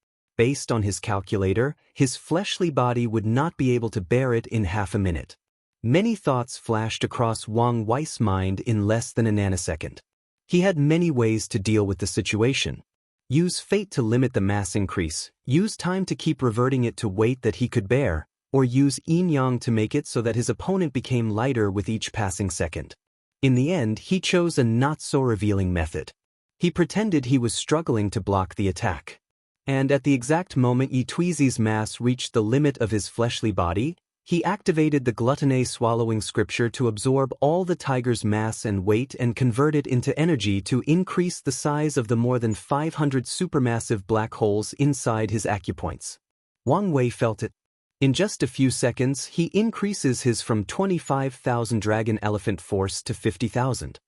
Based on his calculator, his fleshly body would not be able to bear it in half a minute. Many thoughts flashed across Wang Wei's mind in less than a nanosecond. He had many ways to deal with the situation. Use fate to limit the mass increase, use time to keep reverting it to weight that he could bear, or use yin-yang to make it so that his opponent became lighter with each passing second. In the end, he chose a not-so-revealing method. He pretended he was struggling to block the attack. And at the exact moment Yi Tuizi's mass reached the limit of his fleshly body, he activated the gluttony swallowing scripture to absorb all the tiger's mass and weight and convert it into energy to increase the size of the more than 500 supermassive black holes inside his acupoints. Wang Wei felt it. In just a few seconds, he increases his from 25,000 dragon elephant force to 50,000.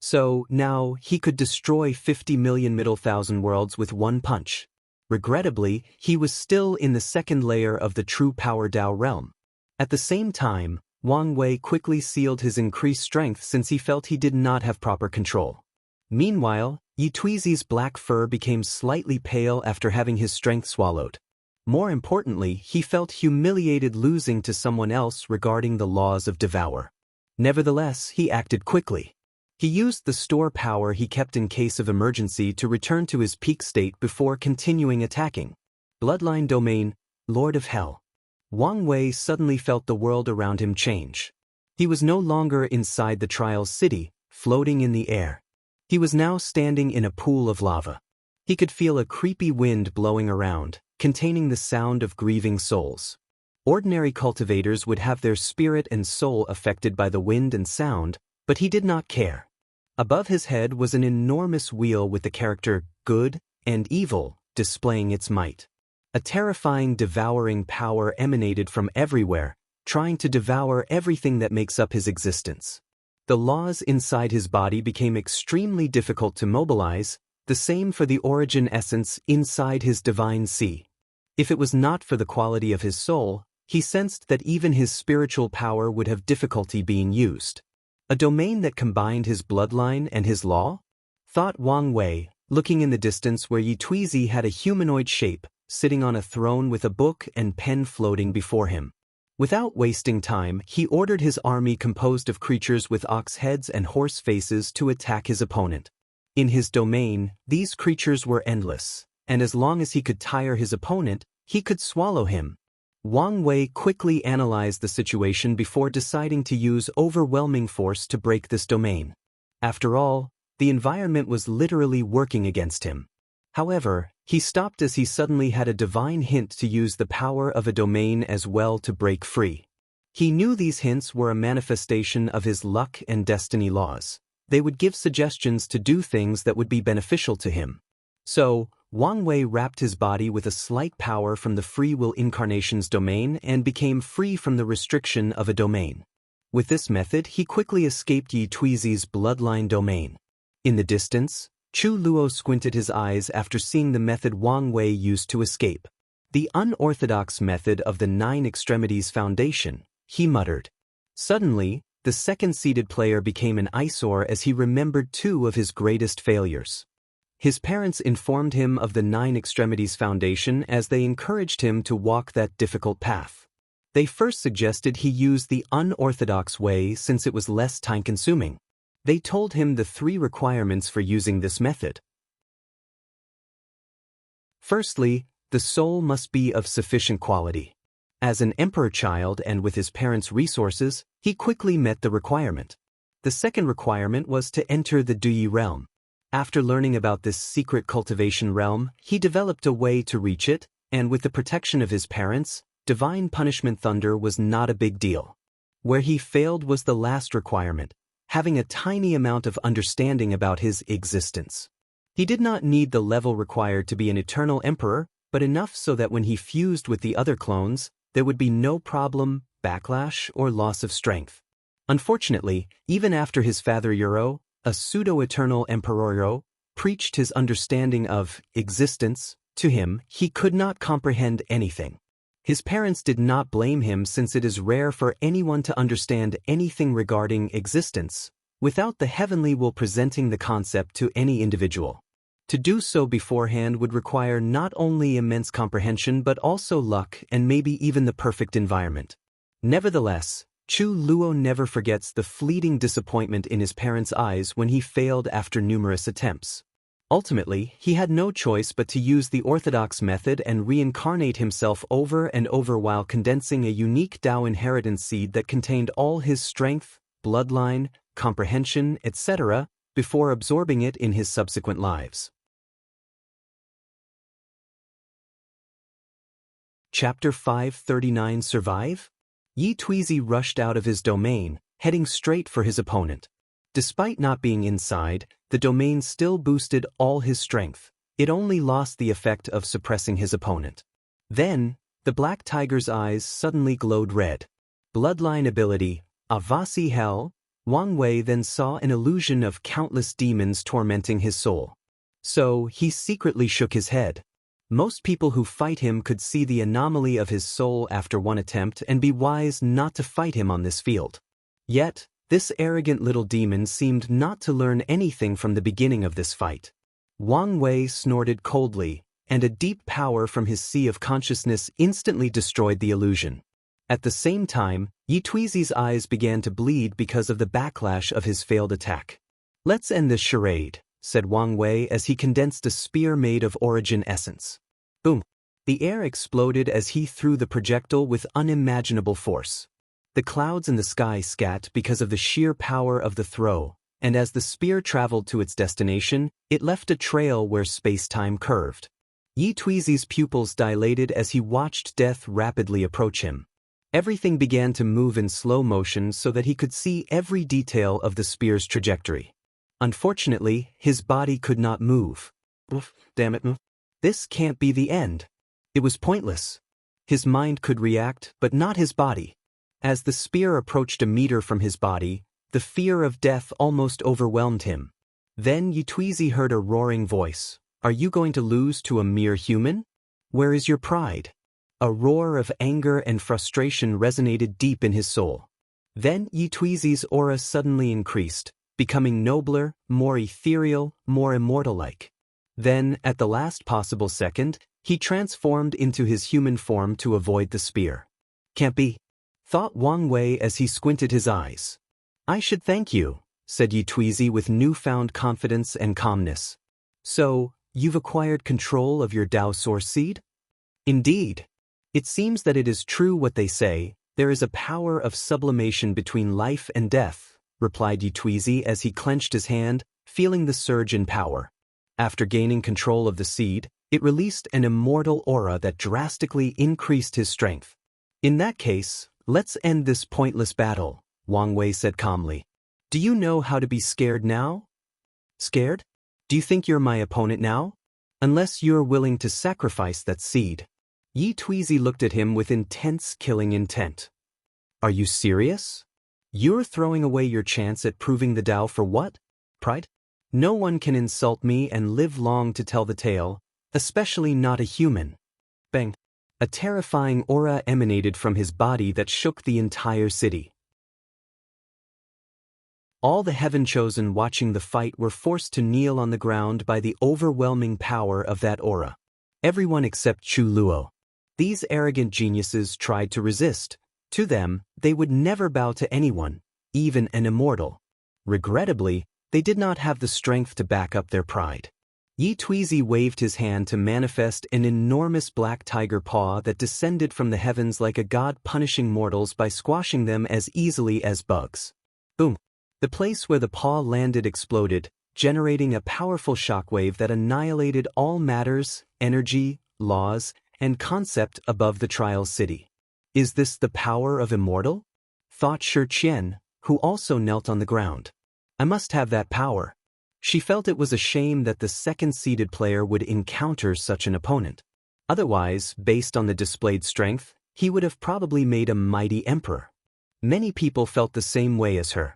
So, now, he could destroy 50 million middle thousand worlds with one punch. Regrettably, he was still in the second layer of the true power Tao realm. At the same time, Wang Wei quickly sealed his increased strength since he felt he did not have proper control. Meanwhile, Yi Tuizi's black fur became slightly pale after having his strength swallowed. More importantly, he felt humiliated losing to someone else regarding the laws of devour. Nevertheless, he acted quickly. He used the store power he kept in case of emergency to return to his peak state before continuing attacking. Bloodline Domain, Lord of Hell. Wang Wei suddenly felt the world around him change. He was no longer inside the Trials City, floating in the air. He was now standing in a pool of lava. He could feel a creepy wind blowing around, containing the sound of grieving souls. Ordinary cultivators would have their spirit and soul affected by the wind and sound, but he did not care. Above his head was an enormous wheel with the character Good and Evil displaying its might. A terrifying devouring power emanated from everywhere, trying to devour everything that makes up his existence. The laws inside his body became extremely difficult to mobilize, the same for the origin essence inside his divine sea. If it was not for the quality of his soul, he sensed that even his spiritual power would have difficulty being used. A domain that combined his bloodline and his law? Thought Wang Wei, looking in the distance where Yi Tuizi had a humanoid shape, sitting on a throne with a book and pen floating before him. Without wasting time, he ordered his army composed of creatures with ox heads and horse faces to attack his opponent. In his domain, these creatures were endless, and as long as he could tire his opponent, he could swallow him. Wang Wei quickly analyzed the situation before deciding to use overwhelming force to break this domain. After all, the environment was literally working against him. However, he stopped as he suddenly had a divine hint to use the power of a domain as well to break free. He knew these hints were a manifestation of his luck and destiny laws. They would give suggestions to do things that would be beneficial to him. So, Wang Wei wrapped his body with a slight power from the free will incarnation's domain and became free from the restriction of a domain. With this method, he quickly escaped Yi Tuizi's bloodline domain. In the distance, Chu Luo squinted his eyes after seeing the method Wang Wei used to escape. The unorthodox method of the 9 extremities foundation, he muttered. Suddenly, the second-seeded player became an eyesore as he remembered 2 of his greatest failures. His parents informed him of the 9 extremities foundation as they encouraged him to walk that difficult path. They first suggested he use the unorthodox way since it was less time-consuming. They told him the 3 requirements for using this method. Firstly, the soul must be of sufficient quality. As an emperor child and with his parents' resources, he quickly met the requirement. The second requirement was to enter the Duyi realm. After learning about this secret cultivation realm, he developed a way to reach it, and with the protection of his parents, divine punishment thunder was not a big deal. Where he failed was the last requirement, having a tiny amount of understanding about his existence. He did not need the level required to be an eternal emperor, but enough so that when he fused with the other clones, there would be no problem, backlash, or loss of strength. Unfortunately, even after his father Euro, a pseudo-eternal emperor, preached his understanding of existence to him, he could not comprehend anything. His parents did not blame him since it is rare for anyone to understand anything regarding existence without the heavenly will presenting the concept to any individual. To do so beforehand would require not only immense comprehension but also luck and maybe even the perfect environment. Nevertheless, Chu Luo never forgets the fleeting disappointment in his parents' eyes when he failed after numerous attempts. Ultimately, he had no choice but to use the orthodox method and reincarnate himself over and over while condensing a unique Tao inheritance seed that contained all his strength, bloodline, comprehension, etc., before absorbing it in his subsequent lives. Chapter 539 Survive? Yi Tuizi rushed out of his domain, heading straight for his opponent. Despite not being inside, the domain still boosted all his strength. It only lost the effect of suppressing his opponent. Then, the black tiger's eyes suddenly glowed red. Bloodline ability, Avasi Hell. Wang Wei then saw an illusion of countless demons tormenting his soul. So, he secretly shook his head. Most people who fight him could see the anomaly of his soul after one attempt and be wise not to fight him on this field. Yet, this arrogant little demon seemed not to learn anything from the beginning of this fight. Wang Wei snorted coldly, and a deep power from his sea of consciousness instantly destroyed the illusion. At the same time, Yi Tuizi's eyes began to bleed because of the backlash of his failed attack. "Let's end this charade," said Wang Wei as he condensed a spear made of origin essence. Boom! The air exploded as he threw the projectile with unimaginable force. The clouds in the sky scat because of the sheer power of the throw, and as the spear traveled to its destination, it left a trail where space-time curved. Yi Tuizi's pupils dilated as he watched death rapidly approach him. Everything began to move in slow motion so that he could see every detail of the spear's trajectory. Unfortunately, his body could not move. Oof, damn it. This can't be the end. It was pointless. His mind could react, but not his body. As the spear approached a meter from his body, the fear of death almost overwhelmed him. Then Yi Tuizi heard a roaring voice. "Are you going to lose to a mere human? Where is your pride?" A roar of anger and frustration resonated deep in his soul. Then Yi Tuizi's aura suddenly increased, becoming nobler, more ethereal, more immortal-like. Then, at the last possible second, he transformed into his human form to avoid the spear. "Can't be," thought Wang Wei as he squinted his eyes. "I should thank you," said Yi Tuizi with newfound confidence and calmness. "So, you've acquired control of your Dao Source Seed?" "Indeed. It seems that it is true what they say, there is a power of sublimation between life and death," replied Yi Tuizi as he clenched his hand, feeling the surge in power. After gaining control of the seed, it released an immortal aura that drastically increased his strength. "In that case, let's end this pointless battle," Wang Wei said calmly. "Do you know how to be scared now?" "Scared? Do you think you're my opponent now? Unless you're willing to sacrifice that seed." Yi Tuizi looked at him with intense killing intent. "Are you serious? You're throwing away your chance at proving the Tao for what? Pride? No one can insult me and live long to tell the tale, especially not a human." Bang. A terrifying aura emanated from his body that shook the entire city. All the Heaven-Chosen watching the fight were forced to kneel on the ground by the overwhelming power of that aura. Everyone except Chu Luo. These arrogant geniuses tried to resist. To them, they would never bow to anyone, even an immortal. Regrettably, they did not have the strength to back up their pride. Yi Tuizi waved his hand to manifest an enormous black tiger paw that descended from the heavens like a god punishing mortals by squashing them as easily as bugs. Boom! The place where the paw landed exploded, generating a powerful shockwave that annihilated all matters, energy, laws, and concept above the trial city. Is this the power of immortal? Thought Shi Qian, who also knelt on the ground. I must have that power. She felt it was a shame that the second-seeded player would encounter such an opponent. Otherwise, based on the displayed strength, he would have probably made a mighty emperor. Many people felt the same way as her.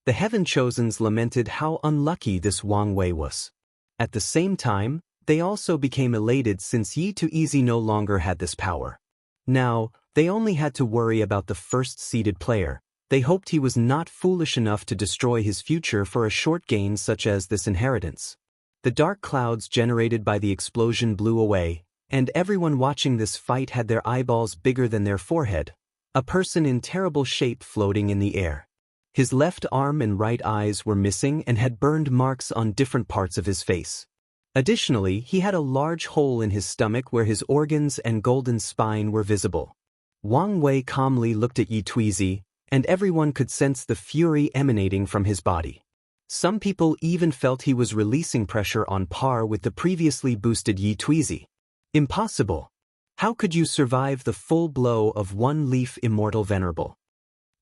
The Heaven-Chosens lamented how unlucky this Wang Wei was. At the same time, they also became elated since Yi Tuizi no longer had this power. Now, they only had to worry about the first-seeded player. They hoped he was not foolish enough to destroy his future for a short gain such as this inheritance. The dark clouds generated by the explosion blew away, and everyone watching this fight had their eyeballs bigger than their forehead, a person in terrible shape floating in the air. His left arm and right eyes were missing and had burned marks on different parts of his face. Additionally, he had a large hole in his stomach where his organs and golden spine were visible. Wang Wei calmly looked at Yi Tuizi, and everyone could sense the fury emanating from his body. Some people even felt he was releasing pressure on par with the previously boosted Yi Tuizi. Impossible! How could you survive the full blow of one leaf immortal venerable?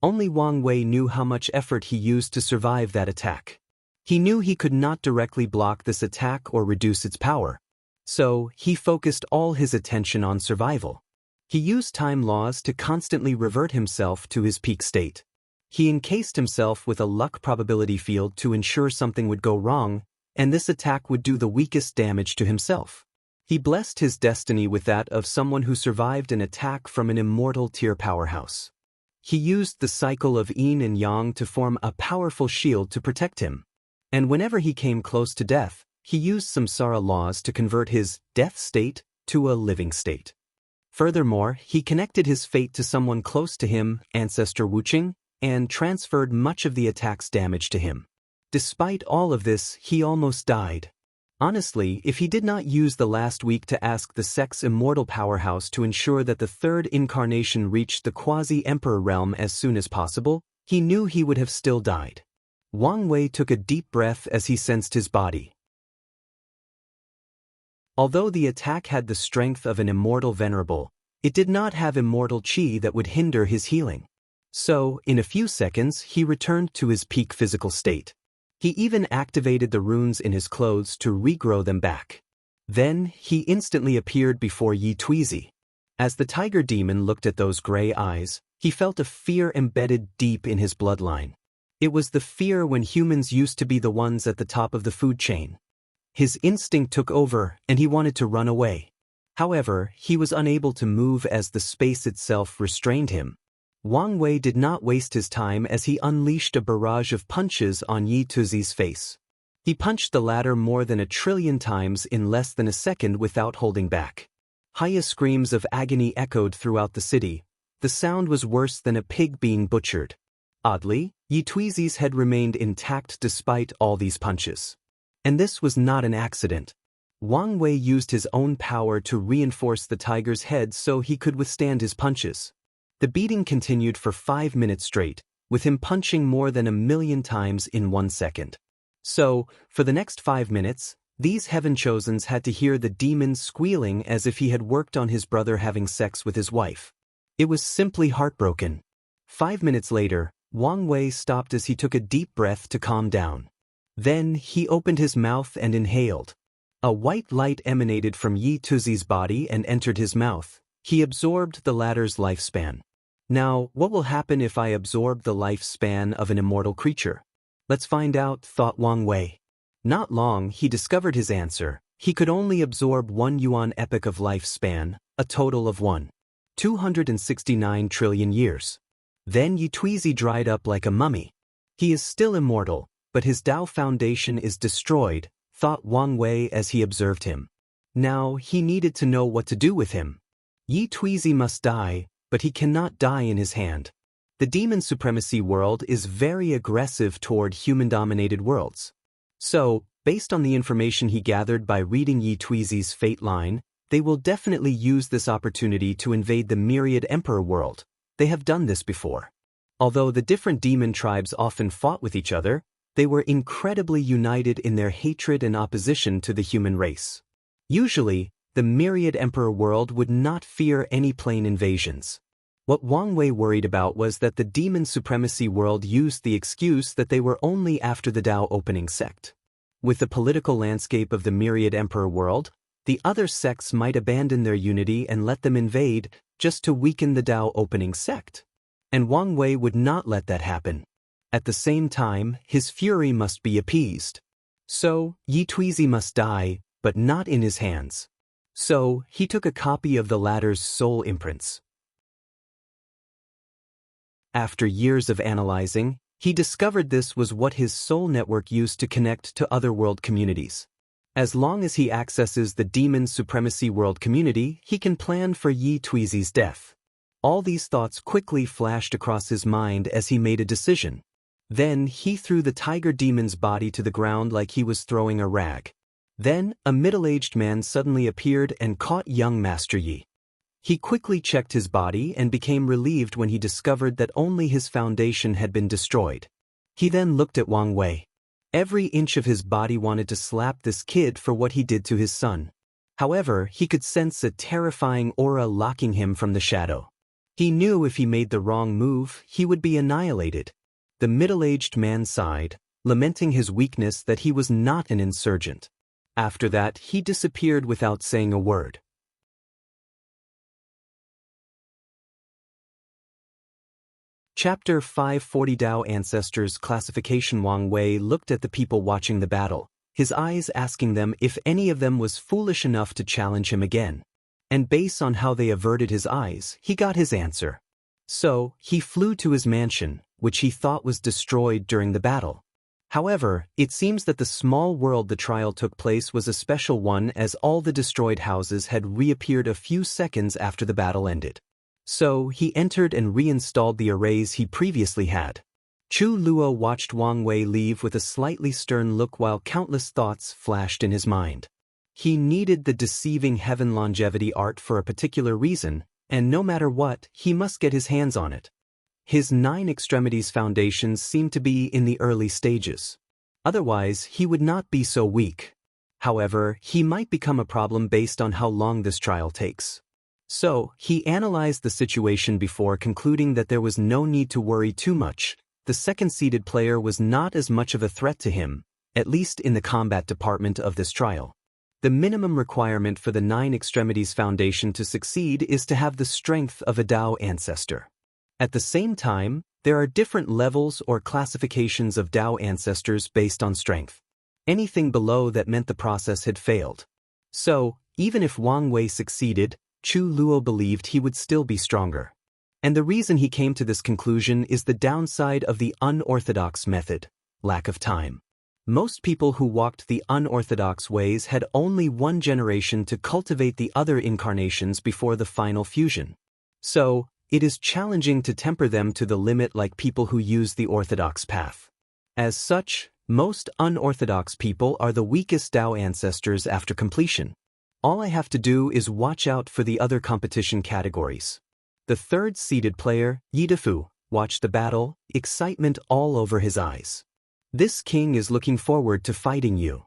Only Wang Wei knew how much effort he used to survive that attack. He knew he could not directly block this attack or reduce its power. So, he focused all his attention on survival. He used time laws to constantly revert himself to his peak state. He encased himself with a luck probability field to ensure something would go wrong, and this attack would do the weakest damage to himself. He blessed his destiny with that of someone who survived an attack from an immortal tier powerhouse. He used the cycle of yin and yang to form a powerful shield to protect him. And whenever he came close to death, he used samsara laws to convert his death state to a living state. Furthermore, he connected his fate to someone close to him, Ancestor Wuqing, and transferred much of the attack's damage to him. Despite all of this, he almost died. Honestly, if he did not use the last week to ask the Sex Immortal Powerhouse to ensure that the third incarnation reached the Quasi-Emperor realm as soon as possible, he knew he would have still died. Wang Wei took a deep breath as he sensed his body. Although the attack had the strength of an immortal venerable, it did not have immortal qi that would hinder his healing. So, in a few seconds, he returned to his peak physical state. He even activated the runes in his clothes to regrow them back. Then, he instantly appeared before Yi Tuizi. As the tiger demon looked at those gray eyes, he felt a fear embedded deep in his bloodline. It was the fear when humans used to be the ones at the top of the food chain. His instinct took over, and he wanted to run away. However, he was unable to move as the space itself restrained him. Wang Wei did not waste his time as he unleashed a barrage of punches on Yi Tuizi's face. He punched the latter more than 1,000,000,000 times in less than a second without holding back. Hiya screams of agony echoed throughout the city. The sound was worse than a pig being butchered. Oddly, Yi Tuizi's head remained intact despite all these punches. And this was not an accident. Wang Wei used his own power to reinforce the tiger's head so he could withstand his punches. The beating continued for 5 minutes straight, with him punching more than 1,000,000 times in 1 second. So, for the next 5 minutes, these Heaven-Chosens had to hear the demon squealing as if he had worked on his brother having sex with his wife. It was simply heartbroken. 5 minutes later, Wang Wei stopped as he took a deep breath to calm down. Then, he opened his mouth and inhaled. A white light emanated from Yi Tuizi's body and entered his mouth. He absorbed the latter's lifespan. Now, what will happen if I absorb the lifespan of an immortal creature? Let's find out, thought Wang Wei. Not long, he discovered his answer. He could only absorb 1 yuan epoch of lifespan, a total of 269 trillion years. Then Yi Tuizi dried up like a mummy. He is still immortal, but his Tao foundation is destroyed, thought Wang Wei as he observed him. Now he needed to know what to do with him. Yi Tuizi must die, but he cannot die in his hand. The demon supremacy world is very aggressive toward human-dominated worlds. So, based on the information he gathered by reading Yi Tuizi's fate line, they will definitely use this opportunity to invade the myriad emperor world. They have done this before. Although the different demon tribes often fought with each other, they were incredibly united in their hatred and opposition to the human race. Usually, the myriad emperor world would not fear any plain invasions. What Wang Wei worried about was that the demon supremacy world used the excuse that they were only after the Tao opening sect. With the political landscape of the myriad emperor world, the other sects might abandon their unity and let them invade just to weaken the Tao opening sect. And Wang Wei would not let that happen. At the same time, his fury must be appeased. So, Yi Tuizi must die, but not in his hands. So, he took a copy of the latter's soul imprints. After years of analyzing, he discovered this was what his soul network used to connect to other world communities. As long as he accesses the demon supremacy world community, he can plan for Yi Tuizi's death. All these thoughts quickly flashed across his mind as he made a decision. Then he threw the tiger demon's body to the ground like he was throwing a rag. Then, a middle-aged man suddenly appeared and caught young Master Yi. He quickly checked his body and became relieved when he discovered that only his foundation had been destroyed. He then looked at Wang Wei. Every inch of his body wanted to slap this kid for what he did to his son. However, he could sense a terrifying aura locking him from the shadow. He knew if he made the wrong move, he would be annihilated. The middle-aged man sighed, lamenting his weakness that he was not an insurgent. After that, he disappeared without saying a word. Chapter 540 Tao Ancestors Classification. Wang Wei looked at the people watching the battle, his eyes asking them if any of them was foolish enough to challenge him again. And based on how they averted his eyes, he got his answer. So, he flew to his mansion, which he thought was destroyed during the battle. However, it seems that the small world the trial took place was a special one, as all the destroyed houses had reappeared a few seconds after the battle ended. So, he entered and reinstalled the arrays he previously had. Chu Luo watched Wang Wei leave with a slightly stern look while countless thoughts flashed in his mind. He needed the deceiving heaven longevity art for a particular reason, and no matter what, he must get his hands on it. His 9 extremities foundations seemed to be in the early stages. Otherwise, he would not be so weak. However, he might become a problem based on how long this trial takes. So, he analyzed the situation before concluding that there was no need to worry too much. The second-seeded player was not as much of a threat to him, at least in the combat department of this trial. The minimum requirement for the 9 extremities foundation to succeed is to have the strength of a Tao ancestor. At the same time, there are different levels or classifications of Tao ancestors based on strength. Anything below that meant the process had failed. So, even if Wang Wei succeeded, Chu Luo believed he would still be stronger. And the reason he came to this conclusion is the downside of the unorthodox method: lack of time. Most people who walked the unorthodox ways had only one generation to cultivate the other incarnations before the final fusion. So, it is challenging to temper them to the limit like people who use the orthodox path. As such, most unorthodox people are the weakest Tao ancestors after completion. All I have to do is watch out for the other competition categories. The third-seeded player, Yi Defu, watched the battle, excitement all over his eyes. This king is looking forward to fighting you.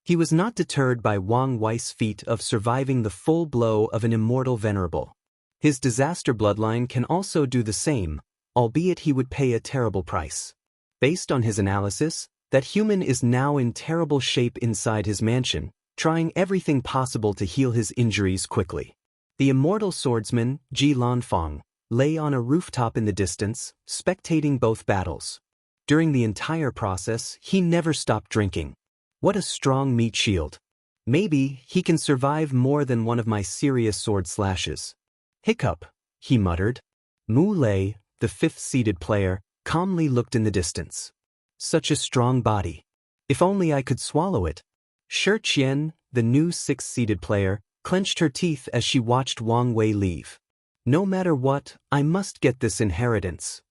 He was not deterred by Wang Wei's feat of surviving the full blow of an immortal venerable. His disaster bloodline can also do the same, albeit he would pay a terrible price. Based on his analysis, that human is now in terrible shape inside his mansion, trying everything possible to heal his injuries quickly. The immortal swordsman, Ji Lanfang, lay on a rooftop in the distance, spectating both battles. During the entire process, he never stopped drinking. What a strong meat shield. Maybe he can survive more than one of my serious sword slashes. Hiccup, he muttered. Mu Lei, the fifth-seeded player, calmly looked in the distance. Such a strong body. If only I could swallow it. Shi Qian, the new sixth-seeded player, clenched her teeth as she watched Wang Wei leave. No matter what, I must get this inheritance.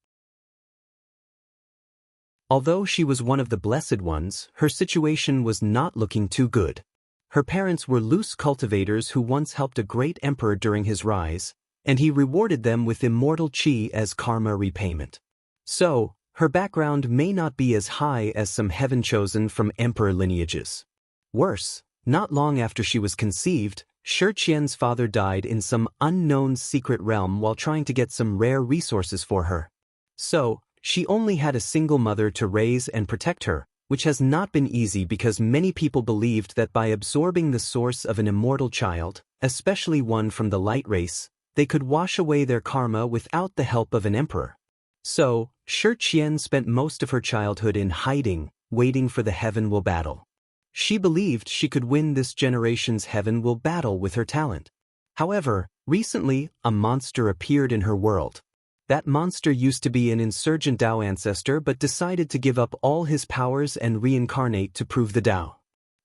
Although she was one of the blessed ones, her situation was not looking too good. Her parents were loose cultivators who once helped a great emperor during his rise, and he rewarded them with immortal qi as karma repayment. So, her background may not be as high as some heaven-chosen from emperor lineages. Worse, not long after she was conceived, Shi Qian's father died in some unknown secret realm while trying to get some rare resources for her. So, she only had a single mother to raise and protect her, which has not been easy because many people believed that by absorbing the source of an immortal child, especially one from the light race, they could wash away their karma without the help of an emperor. So, Shi Qian spent most of her childhood in hiding, waiting for the heaven will battle. She believed she could win this generation's heaven will battle with her talent. However, recently, a monster appeared in her world. That monster used to be an insurgent Dao ancestor but decided to give up all his powers and reincarnate to prove the Dao.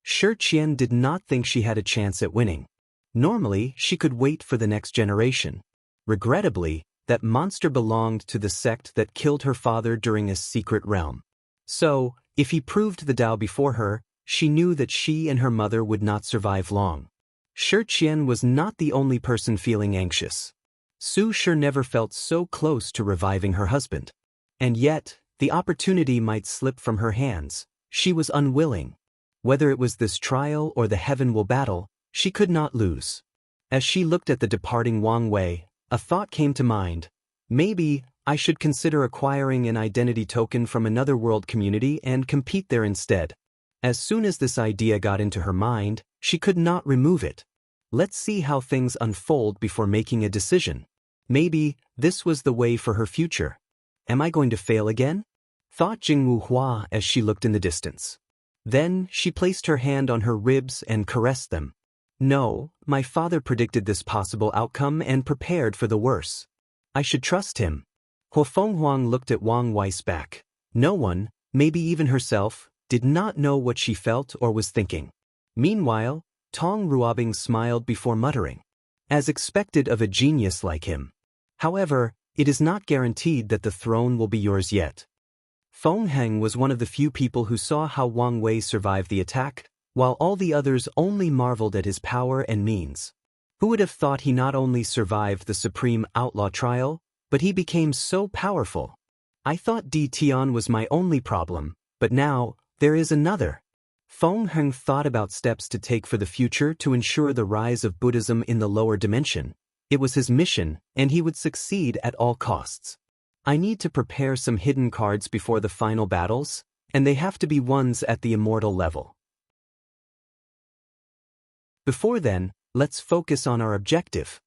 Shi Qian did not think she had a chance at winning. Normally, she could wait for the next generation. Regrettably, that monster belonged to the sect that killed her father during a secret realm. So, if he proved the Dao before her, she knew that she and her mother would not survive long. Shi Qian was not the only person feeling anxious. Su Shi never felt so close to reviving her husband. And yet, the opportunity might slip from her hands. She was unwilling. Whether it was this trial or the heaven will battle, she could not lose. As she looked at the departing Wang Wei, a thought came to mind. Maybe I should consider acquiring an identity token from another world community and compete there instead. As soon as this idea got into her mind, she could not remove it. Let's see how things unfold before making a decision. Maybe this was the way for her future. Am I going to fail again? Thought Jingwu Hua as she looked in the distance. Then she placed her hand on her ribs and caressed them. No, my father predicted this possible outcome and prepared for the worse. I should trust him. Huo Fenghuang looked at Wang Wei's back. No one, maybe even herself, did not know what she felt or was thinking. Meanwhile, Tong Ruobing smiled before muttering. As expected of a genius like him. However, it is not guaranteed that the throne will be yours yet. Feng Heng was one of the few people who saw how Wang Wei survived the attack, while all the others only marveled at his power and means. Who would have thought he not only survived the Supreme Outlaw trial, but he became so powerful? I thought Di Tian was my only problem, but now, there is another. Feng Heng thought about steps to take for the future to ensure the rise of Buddhism in the lower dimension. It was his mission, and he would succeed at all costs. I need to prepare some hidden cards before the final battles, and they have to be ones at the immortal level. Before then, let's focus on our objective.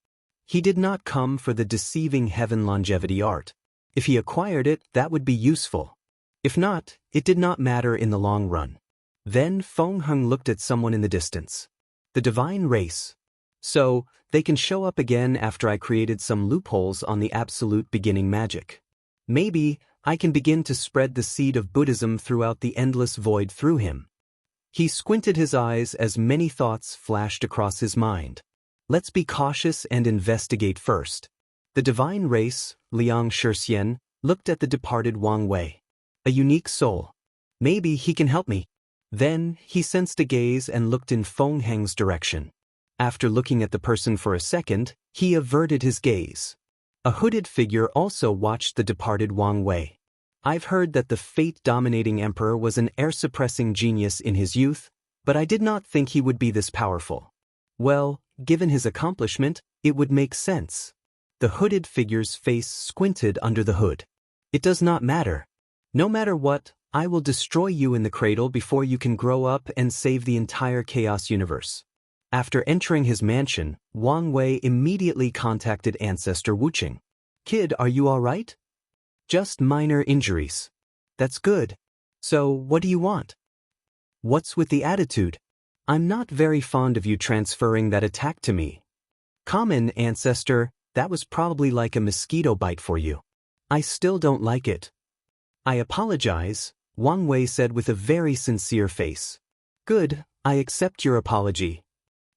He did not come for the deceiving heaven longevity art. If he acquired it, that would be useful. If not, it did not matter in the long run. Then Feng Heng looked at someone in the distance. The divine race. So, they can show up again after I created some loopholes on the absolute beginning magic. Maybe I can begin to spread the seed of Buddhism throughout the endless void through him. He squinted his eyes as many thoughts flashed across his mind. Let's be cautious and investigate first. The divine race, Liang Shixian, looked at the departed Wang Wei. A unique soul. Maybe he can help me. Then, he sensed a gaze and looked in Feng Heng's direction. After looking at the person for a second, he averted his gaze. A hooded figure also watched the departed Wang Wei. I've heard that the fate-dominating emperor was an air-suppressing genius in his youth, but I did not think he would be this powerful. Well, given his accomplishment, it would make sense. The hooded figure's face squinted under the hood. It does not matter. No matter what, I will destroy you in the cradle before you can grow up and save the entire Chaos Universe. After entering his mansion, Wang Wei immediately contacted Ancestor Wuqing. Kid, are you all right? Just minor injuries. That's good. So, what do you want? What's with the attitude? I'm not very fond of you transferring that attack to me. Common, ancestor, that was probably like a mosquito bite for you. I still don't like it. I apologize, Wang Wei said with a very sincere face. Good, I accept your apology.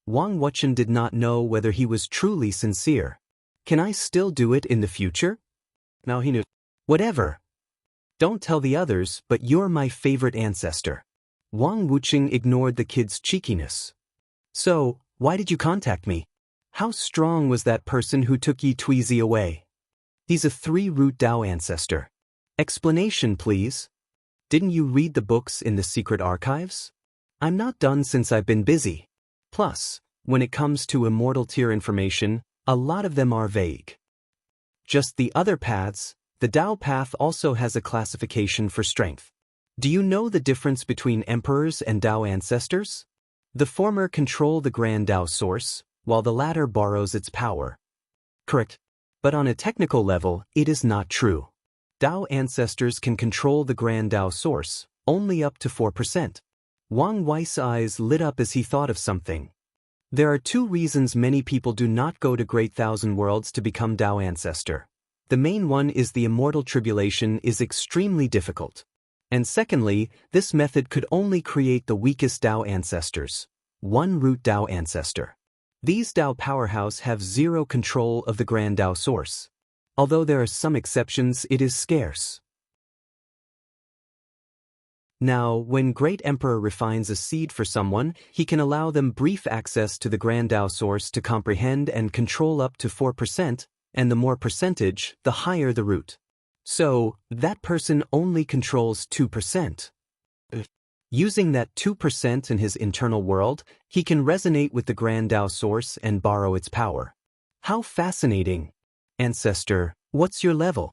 Wang Wuchen did not know whether he was truly sincere. Can I still do it in the future? Now he knew. Whatever. Don't tell the others, but you're my favorite ancestor. Wang Wucheng ignored the kid's cheekiness. So, why did you contact me? How strong was that person who took Yi Tuizi away? He's a 3-root Dao ancestor. Explanation, please. Didn't you read the books in the secret archives? I'm not done since I've been busy. Plus, when it comes to immortal tier information, a lot of them are vague. Just the other paths, the Dao path also has a classification for strength. Do you know the difference between emperors and Dao ancestors? The former control the grand Dao source, while the latter borrows its power. Correct. But on a technical level, it is not true. Dao ancestors can control the grand Dao source, only up to 4%. Wang Wei's eyes lit up as he thought of something. There are 2 reasons many people do not go to Great Thousand Worlds to become Dao ancestor. The main one is the immortal tribulation is extremely difficult. And secondly, this method could only create the weakest Dao ancestors. 1-root Dao ancestor. These Dao powerhouse have 0 control of the grand Dao source. Although there are some exceptions, it is scarce. Now, when Great Emperor refines a seed for someone, he can allow them brief access to the grand Dao source to comprehend and control up to 4%, and the more percentage, the higher the root. So, that person only controls 2%. Using that 2% in his internal world, he can resonate with the grand Dao source and borrow its power. How fascinating! Ancestor, what's your level?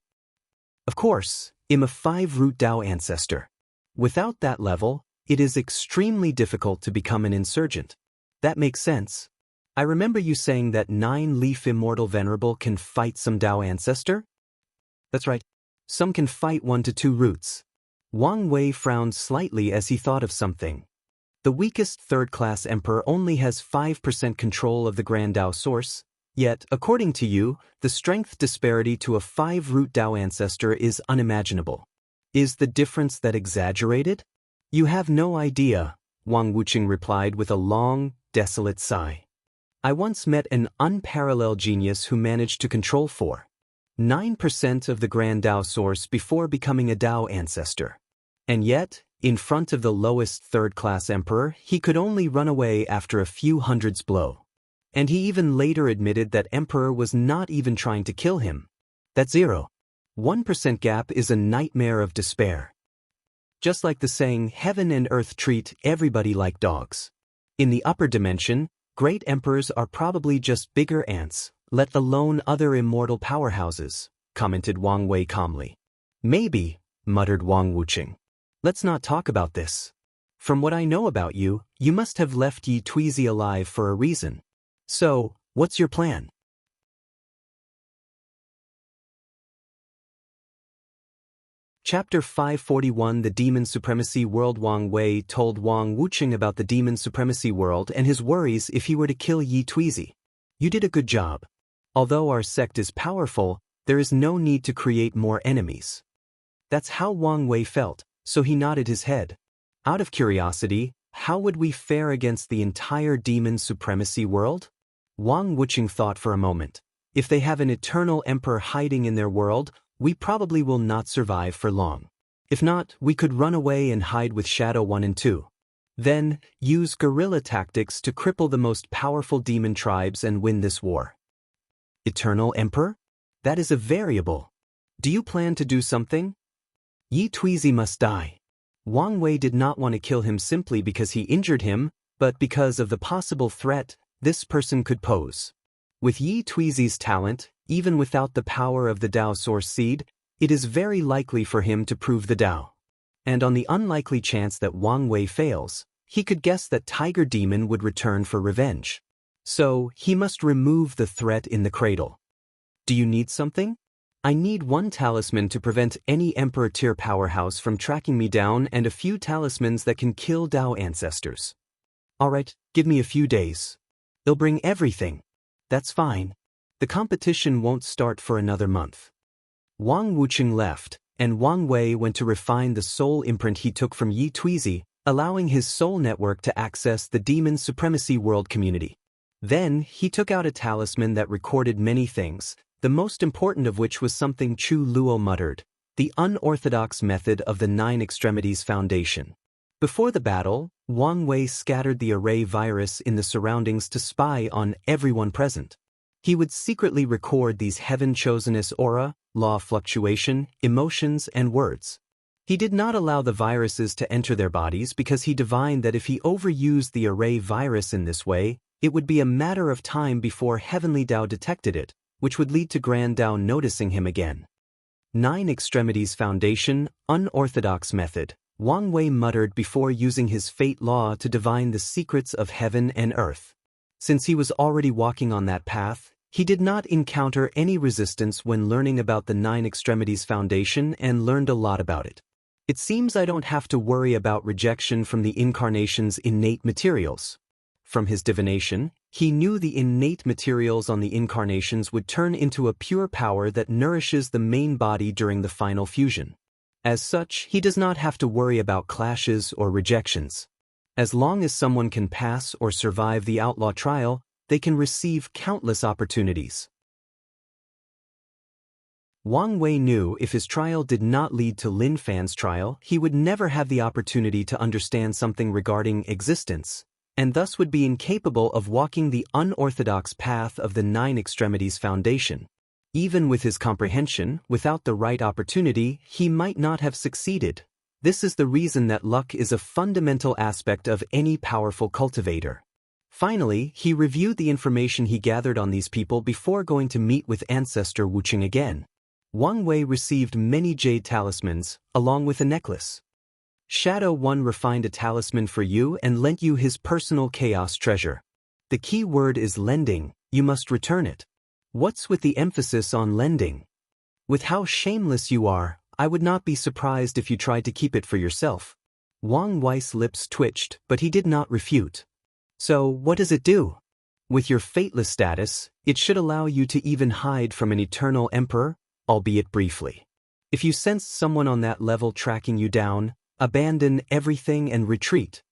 Of course, I'm a 5-root Dao ancestor. Without that level, it is extremely difficult to become an insurgent. That makes sense. I remember you saying that 9-leaf immortal venerable can fight some Dao ancestor? That's right. Some can fight 1 to 2 roots. Wang Wei frowned slightly as he thought of something. The weakest 3rd-class emperor only has 5% control of the grand Dao source, yet, according to you, the strength disparity to a 5-root Dao ancestor is unimaginable. Is the difference that exaggerated? You have no idea, Wang Wucheng replied with a long, desolate sigh. I once met an unparalleled genius who managed to control 9% of the grand Dao source before becoming a Dao ancestor. And yet, in front of the lowest 3rd-class emperor, he could only run away after a few hundreds blow. And he even later admitted that emperor was not even trying to kill him. That 0.1% gap is a nightmare of despair. Just like the saying, heaven and earth treat everybody like dogs. In the upper dimension, great emperors are probably just bigger ants, let alone other immortal powerhouses, commented Wang Wei calmly. Maybe, muttered Wang Wucheng. Let's not talk about this. From what I know about you, you must have left Yi Tuizi alive for a reason. So, what's your plan? Chapter 541 The Demon Supremacy World. Wang Wei told Wang Wucheng about the Demon Supremacy World and his worries if he were to kill Yi Tuizi. You did a good job. Although our sect is powerful, there is no need to create more enemies. That's how Wang Wei felt, so he nodded his head. Out of curiosity, how would we fare against the entire Demon Supremacy World? Wang Wucheng thought for a moment. If they have an eternal emperor hiding in their world, we probably will not survive for long. If not, we could run away and hide with Shadow 1 and 2. Then, use guerrilla tactics to cripple the most powerful demon tribes and win this war. Eternal Emperor? That is a variable. Do you plan to do something? Yi Tuizi must die. Wang Wei did not want to kill him simply because he injured him, but because of the possible threat this person could pose. With Yi Tuizi's talent, even without the power of the Dao Source Seed, it is very likely for him to prove the Dao. And on the unlikely chance that Wang Wei fails, he could guess that Tiger Demon would return for revenge. So, he must remove the threat in the cradle. Do you need something? I need 1 talisman to prevent any Emperor tier powerhouse from tracking me down and a few talismans that can kill Dao ancestors. Alright, give me a few days. They'll bring everything. That's fine. The competition won't start for another month. Wang Wucheng left, and Wang Wei went to refine the soul imprint he took from Yi Tuizi, allowing his soul network to access the Demon Supremacy World community. Then, he took out a talisman that recorded many things, the most important of which was something Chu Luo muttered, the unorthodox method of the Nine Extremities Foundation. Before the battle, Wang Wei scattered the array virus in the surroundings to spy on everyone present. He would secretly record these heaven-choseness aura, law of fluctuation, emotions, and words. He did not allow the viruses to enter their bodies because he divined that if he overused the array virus in this way, it would be a matter of time before Heavenly Tao detected it, which would lead to Grand Tao noticing him again. Nine Extremities Foundation, unorthodox method, Wang Wei muttered before using his fate law to divine the secrets of heaven and earth. Since he was already walking on that path, he did not encounter any resistance when learning about the Nine Extremities Foundation and learned a lot about it. It seems I don't have to worry about rejection from the incarnation's innate materials. From his divination, he knew the innate materials on the incarnations would turn into a pure power that nourishes the main body during the final fusion. As such, he does not have to worry about clashes or rejections. As long as someone can pass or survive the outlaw trial, they can receive countless opportunities. Wang Wei knew if his trial did not lead to Lin Fan's trial, he would never have the opportunity to understand something regarding existence, and thus would be incapable of walking the unorthodox path of the Nine Extremities Foundation. Even with his comprehension, without the right opportunity, he might not have succeeded. This is the reason that luck is a fundamental aspect of any powerful cultivator. Finally, he reviewed the information he gathered on these people before going to meet with Ancestor Wucheng again. Wang Wei received many jade talismans, along with a necklace. Shadow One refined a talisman for you and lent you his personal chaos treasure. The key word is lending, you must return it. What's with the emphasis on lending? With how shameless you are, I would not be surprised if you tried to keep it for yourself. Wang Wei's lips twitched, but he did not refute. So, what does it do? With your fateless status, it should allow you to even hide from an eternal emperor, albeit briefly. If you sense someone on that level tracking you down, abandon everything and retreat.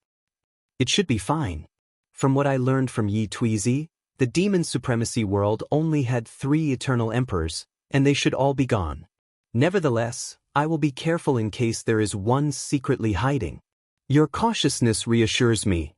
It should be fine. From what I learned from Yi Tuizi, the Demon Supremacy World only had 3 eternal emperors, and they should all be gone. Nevertheless, I will be careful in case there is one secretly hiding. Your cautiousness reassures me.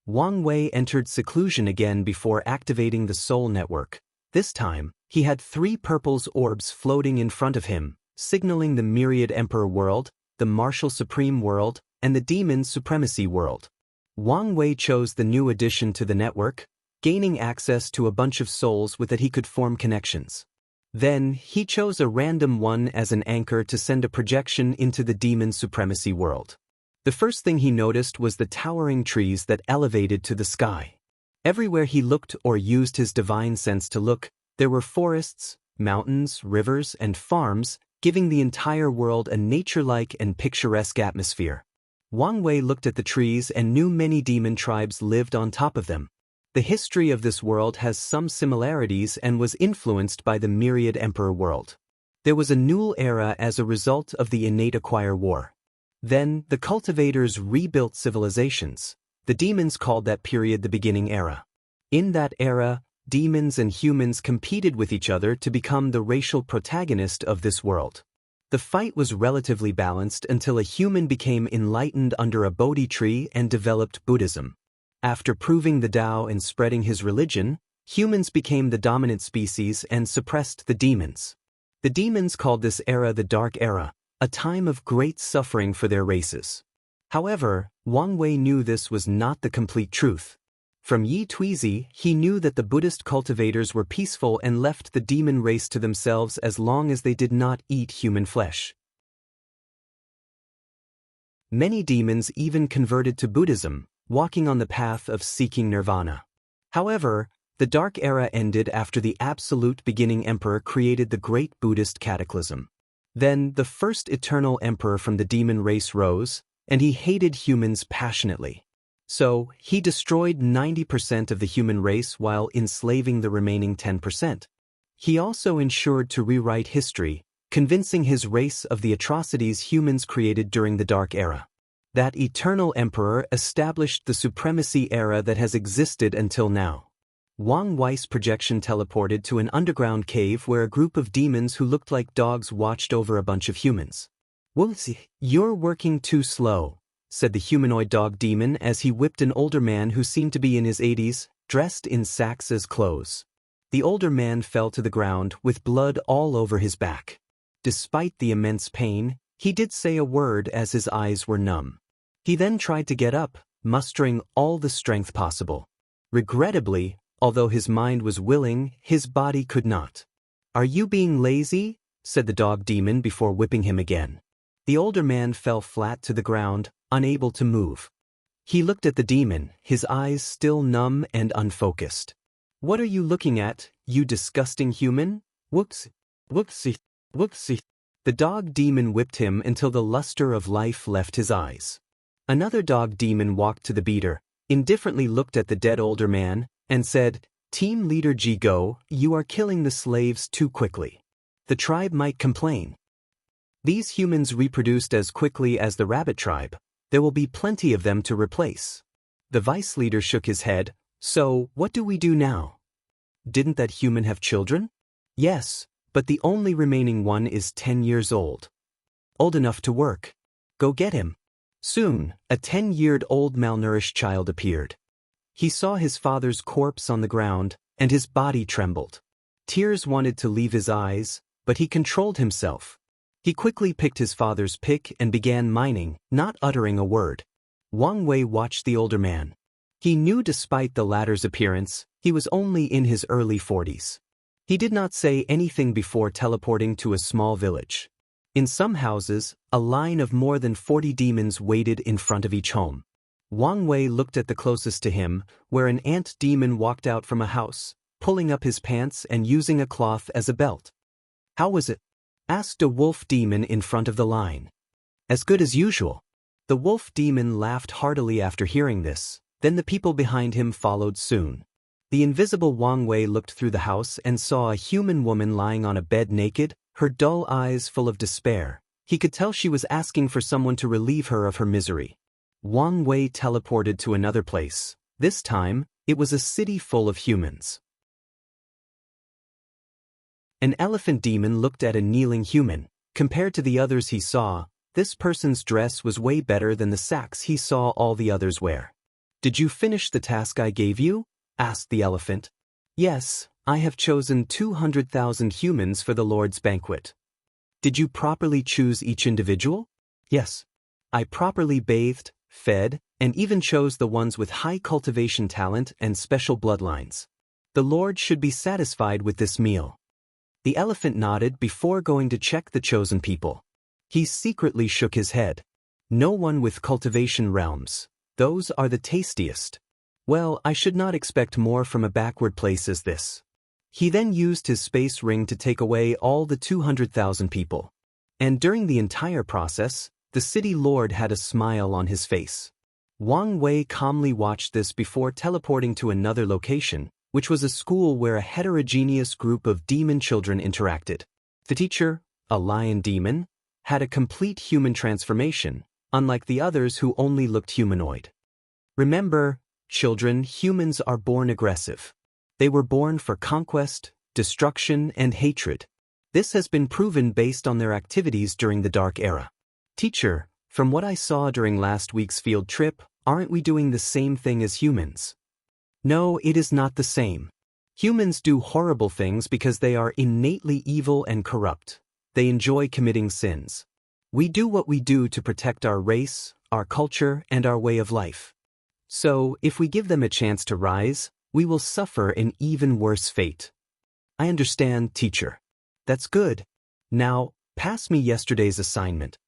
Wang Wei entered seclusion again before activating the soul network. This time, he had 3 purple orbs floating in front of him, signaling the Myriad Emperor World, the Martial Supreme World, and the Demon Supremacy World. Wang Wei chose the new addition to the network, gaining access to a bunch of souls with that he could form connections. Then, he chose a random one as an anchor to send a projection into the Demon Supremacy World. The first thing he noticed was the towering trees that elevated to the sky. Everywhere he looked or used his divine sense to look, there were forests, mountains, rivers, and farms, giving the entire world a nature-like and picturesque atmosphere. Wang Wei looked at the trees and knew many demon tribes lived on top of them. The history of this world has some similarities and was influenced by the Myriad Emperor world. There was a Null era as a result of the innate acquire war. Then, the cultivators rebuilt civilizations. The demons called that period the beginning era. In that era, demons and humans competed with each other to become the racial protagonist of this world. The fight was relatively balanced until a human became enlightened under a Bodhi tree and developed Buddhism. After proving the Tao and spreading his religion, humans became the dominant species and suppressed the demons. The demons called this era the Dark Era, a time of great suffering for their races. However, Wang Wei knew this was not the complete truth. From Yi Tuizi, he knew that the Buddhist cultivators were peaceful and left the demon race to themselves as long as they did not eat human flesh. Many demons even converted to Buddhism, walking on the path of seeking nirvana. However, the Dark Era ended after the absolute beginning emperor created the great Buddhist cataclysm. Then, the first eternal emperor from the demon race rose, and he hated humans passionately. So, he destroyed 90% of the human race while enslaving the remaining 10%. He also ensured to rewrite history, convincing his race of the atrocities humans created during the Dark Era. That eternal emperor established the supremacy era that has existed until now. Wang Wei's projection teleported to an underground cave where a group of demons who looked like dogs watched over a bunch of humans. "You're working too slow," said the humanoid dog demon as he whipped an older man who seemed to be in his 80s, dressed in sacks as clothes. The older man fell to the ground with blood all over his back. Despite the immense pain, he did say a word as his eyes were numb. He then tried to get up, mustering all the strength possible. Regrettably, although his mind was willing, his body could not. "Are you being lazy?" said the dog demon before whipping him again. The older man fell flat to the ground, unable to move. He looked at the demon, his eyes still numb and unfocused. "What are you looking at, you disgusting human? Whoopsie, whoopsie, whoopsie." The dog demon whipped him until the luster of life left his eyes. Another dog demon walked to the beater, indifferently looked at the dead older man, and said, "Team Leader Jigo, you are killing the slaves too quickly. The tribe might complain. These humans reproduced as quickly as the rabbit tribe. There will be plenty of them to replace." The vice leader shook his head. "So, what do we do now? Didn't that human have children?" "Yes, but the only remaining one is 10 years old. Old enough to work. Go get him." Soon, a 10-year-old malnourished child appeared. He saw his father's corpse on the ground, and his body trembled. Tears wanted to leave his eyes, but he controlled himself. He quickly picked his father's pick and began mining, not uttering a word. Wang Wei watched the older man. He knew despite the latter's appearance, he was only in his early 40s. He did not say anything before teleporting to a small village. In some houses, a line of more than 40 demons waited in front of each home. Wang Wei looked at the closest to him, where an ant demon walked out from a house, pulling up his pants and using a cloth as a belt. "How was it?" asked a wolf demon in front of the line. "As good as usual." The wolf demon laughed heartily after hearing this, then the people behind him followed soon. The invisible Wang Wei looked through the house and saw a human woman lying on a bed naked, her dull eyes full of despair. He could tell she was asking for someone to relieve her of her misery. Wang Wei teleported to another place. This time, it was a city full of humans. An elephant demon looked at a kneeling human. Compared to the others he saw, this person's dress was way better than the sacks he saw all the others wear. "Did you finish the task I gave you?" asked the elephant. "Yes, I have chosen 200,000 humans for the Lord's banquet." "Did you properly choose each individual?" "Yes. I properly bathed, fed, and even chose the ones with high cultivation talent and special bloodlines. The Lord should be satisfied with this meal." The elephant nodded before going to check the chosen people. He secretly shook his head. "No one with cultivation realms. Those are the tastiest. Well, I should not expect more from a backward place as this." He then used his space ring to take away all the 200,000 people. And during the entire process, the city lord had a smile on his face. Wang Wei calmly watched this before teleporting to another location, which was a school where a heterogeneous group of demon children interacted. The teacher, a lion demon, had a complete human transformation, unlike the others who only looked humanoid. Remember, children, humans are born aggressive. They were born for conquest, destruction, and hatred. This has been proven based on their activities during the Dark Era. "Teacher, from what I saw during last week's field trip, aren't we doing the same thing as humans?" "No, it is not the same. Humans do horrible things because they are innately evil and corrupt. They enjoy committing sins. We do what we do to protect our race, our culture, and our way of life. So, if we give them a chance to rise, we will suffer an even worse fate." "I understand, teacher." "That's good. Now, pass me yesterday's assignment."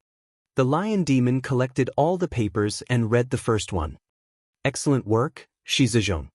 The lion demon collected all the papers and read the first one. "Excellent work, Shizajong.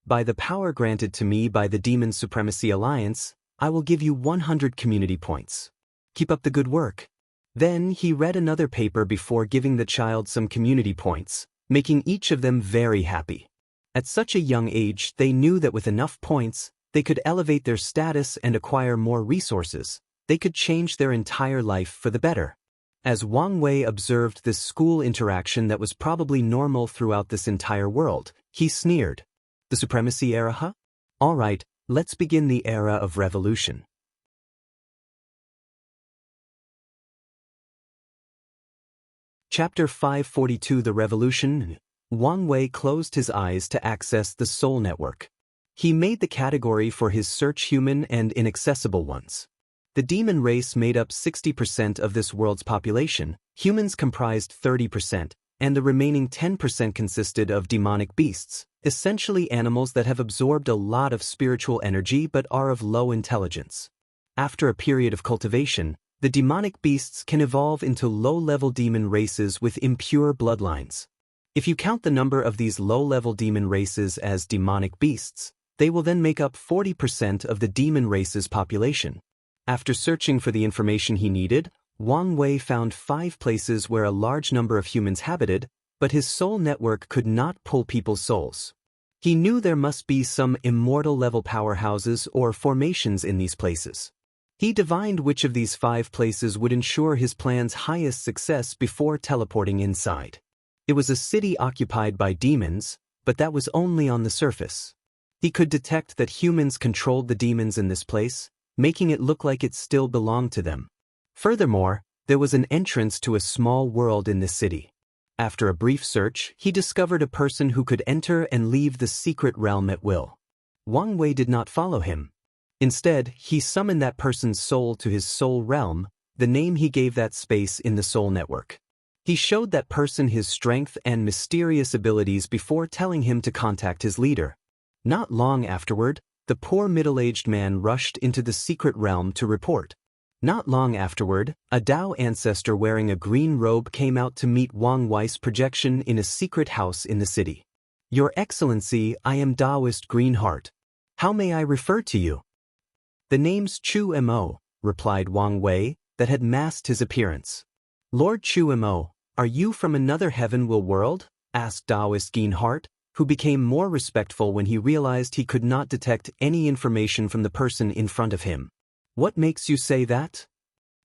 By the power granted to me by the Demon Supremacy Alliance, I will give you 100 community points. Keep up the good work." Then he read another paper before giving the child some community points, making each of them very happy. At such a young age, they knew that with enough points, they could elevate their status and acquire more resources. They could change their entire life for the better. As Wang Wei observed this school interaction that was probably normal throughout this entire world, he sneered. The supremacy era, huh? All right, let's begin the era of revolution. Chapter 542 The Revolution. Wang Wei closed his eyes to access the soul network. He made the category for his search human and inaccessible ones. The demon race made up 60% of this world's population, humans comprised 30%, and the remaining 10% consisted of demonic beasts, essentially animals that have absorbed a lot of spiritual energy but are of low intelligence. After a period of cultivation, the demonic beasts can evolve into low-level demon races with impure bloodlines. If you count the number of these low-level demon races as demonic beasts, they will then make up 40% of the demon race's population. After searching for the information he needed, Wang Wei found 5 places where a large number of humans habited, but his soul network could not pull people's souls. He knew there must be some immortal-level powerhouses or formations in these places. He divined which of these 5 places would ensure his plan's highest success before teleporting inside. It was a city occupied by demons, but that was only on the surface. He could detect that humans controlled the demons in this place, making it look like it still belonged to them. Furthermore, there was an entrance to a small world in this city. After a brief search, he discovered a person who could enter and leave the secret realm at will. Wang Wei did not follow him. Instead, he summoned that person's soul to his soul realm, the name he gave that space in the soul network. He showed that person his strength and mysterious abilities before telling him to contact his leader. Not long afterward, the poor middle-aged man rushed into the secret realm to report. Not long afterward, a Dao ancestor wearing a green robe came out to meet Wang Wei's projection in a secret house in the city. Your Excellency, I am Taoist Greenheart. How may I refer to you? The name's Chu Mo, replied Wang Wei, that had masked his appearance. Lord Chu Mo, are you from another heaven-will world? Asked Taoist Greenheart, who became more respectful when he realized he could not detect any information from the person in front of him. What makes you say that?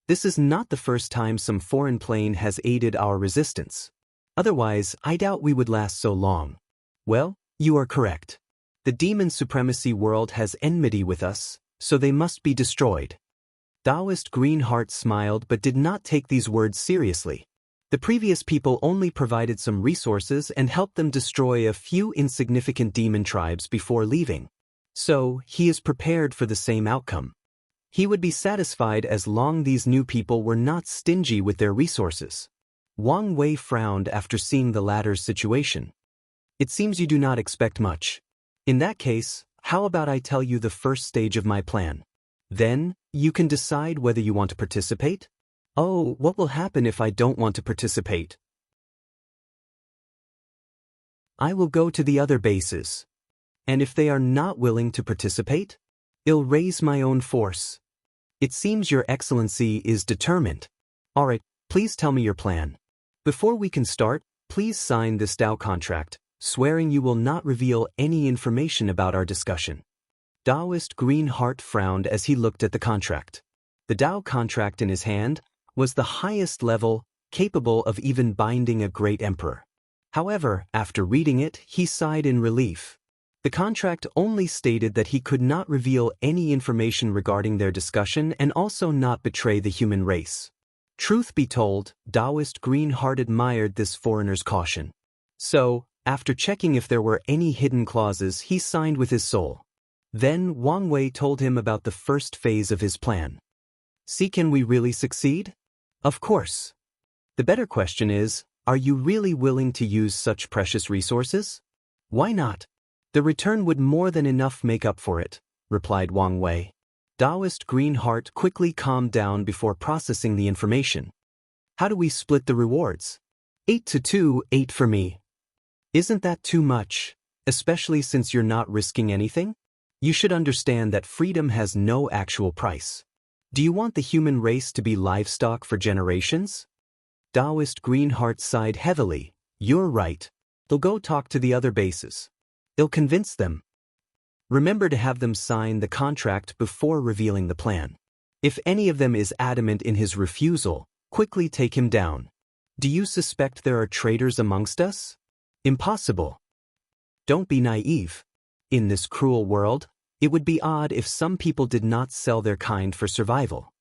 This is not the first time some foreign plane has aided our resistance. Otherwise, I doubt we would last so long. Well, you are correct. The demon supremacy world has enmity with us, so they must be destroyed. Taoist Greenheart smiled but did not take these words seriously. The previous people only provided some resources and helped them destroy a few insignificant demon tribes before leaving. So, he is prepared for the same outcome. He would be satisfied as long these new people were not stingy with their resources. Wang Wei frowned after seeing the latter's situation. It seems you do not expect much. In that case, how about I tell you the first stage of my plan? Then, you can decide whether you want to participate? Oh, what will happen if I don't want to participate? I will go to the other bases. And if they are not willing to participate? I'll raise my own force. It seems Your Excellency is determined. Alright, please tell me your plan. Before we can start, please sign this Dao contract, swearing you will not reveal any information about our discussion. Taoist Greenheart frowned as he looked at the contract. The Dao contract in his hand was the highest level, capable of even binding a great emperor. However, after reading it, he sighed in relief. The contract only stated that he could not reveal any information regarding their discussion and also not betray the human race. Truth be told, Taoist Greenheart admired this foreigner's caution. So, after checking if there were any hidden clauses, he signed with his soul. Then Wang Wei told him about the first phase of his plan. See, can we really succeed? Of course. The better question is, are you really willing to use such precious resources? Why not? The return would more than enough make up for it, replied Wang Wei. Taoist Greenheart quickly calmed down before processing the information. How do we split the rewards? 8-2, 8 for me. Isn't that too much, especially since you're not risking anything? You should understand that freedom has no actual price. Do you want the human race to be livestock for generations? Taoist Greenheart sighed heavily. You're right. They'll go talk to the other bases. They'll convince them. Remember to have them sign the contract before revealing the plan. If any of them is adamant in his refusal, quickly take him down. Do you suspect there are traitors amongst us? Impossible. Don't be naive. In this cruel world, it would be odd if some people did not sell their kind for survival.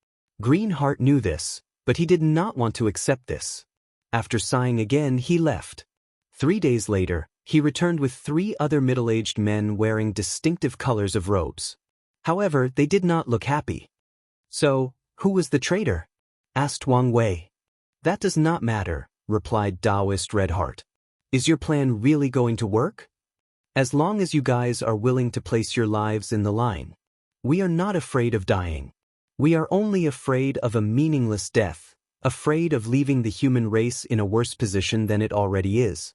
Greenheart knew this, but he did not want to accept this. After sighing again, he left. 3 days later, he returned with 3 other middle-aged men wearing distinctive colors of robes. However, they did not look happy. So, who was the traitor? Asked Wang Wei. That does not matter, replied Taoist Redheart. Is your plan really going to work? As long as you guys are willing to place your lives in the line. We are not afraid of dying. We are only afraid of a meaningless death, afraid of leaving the human race in a worse position than it already is.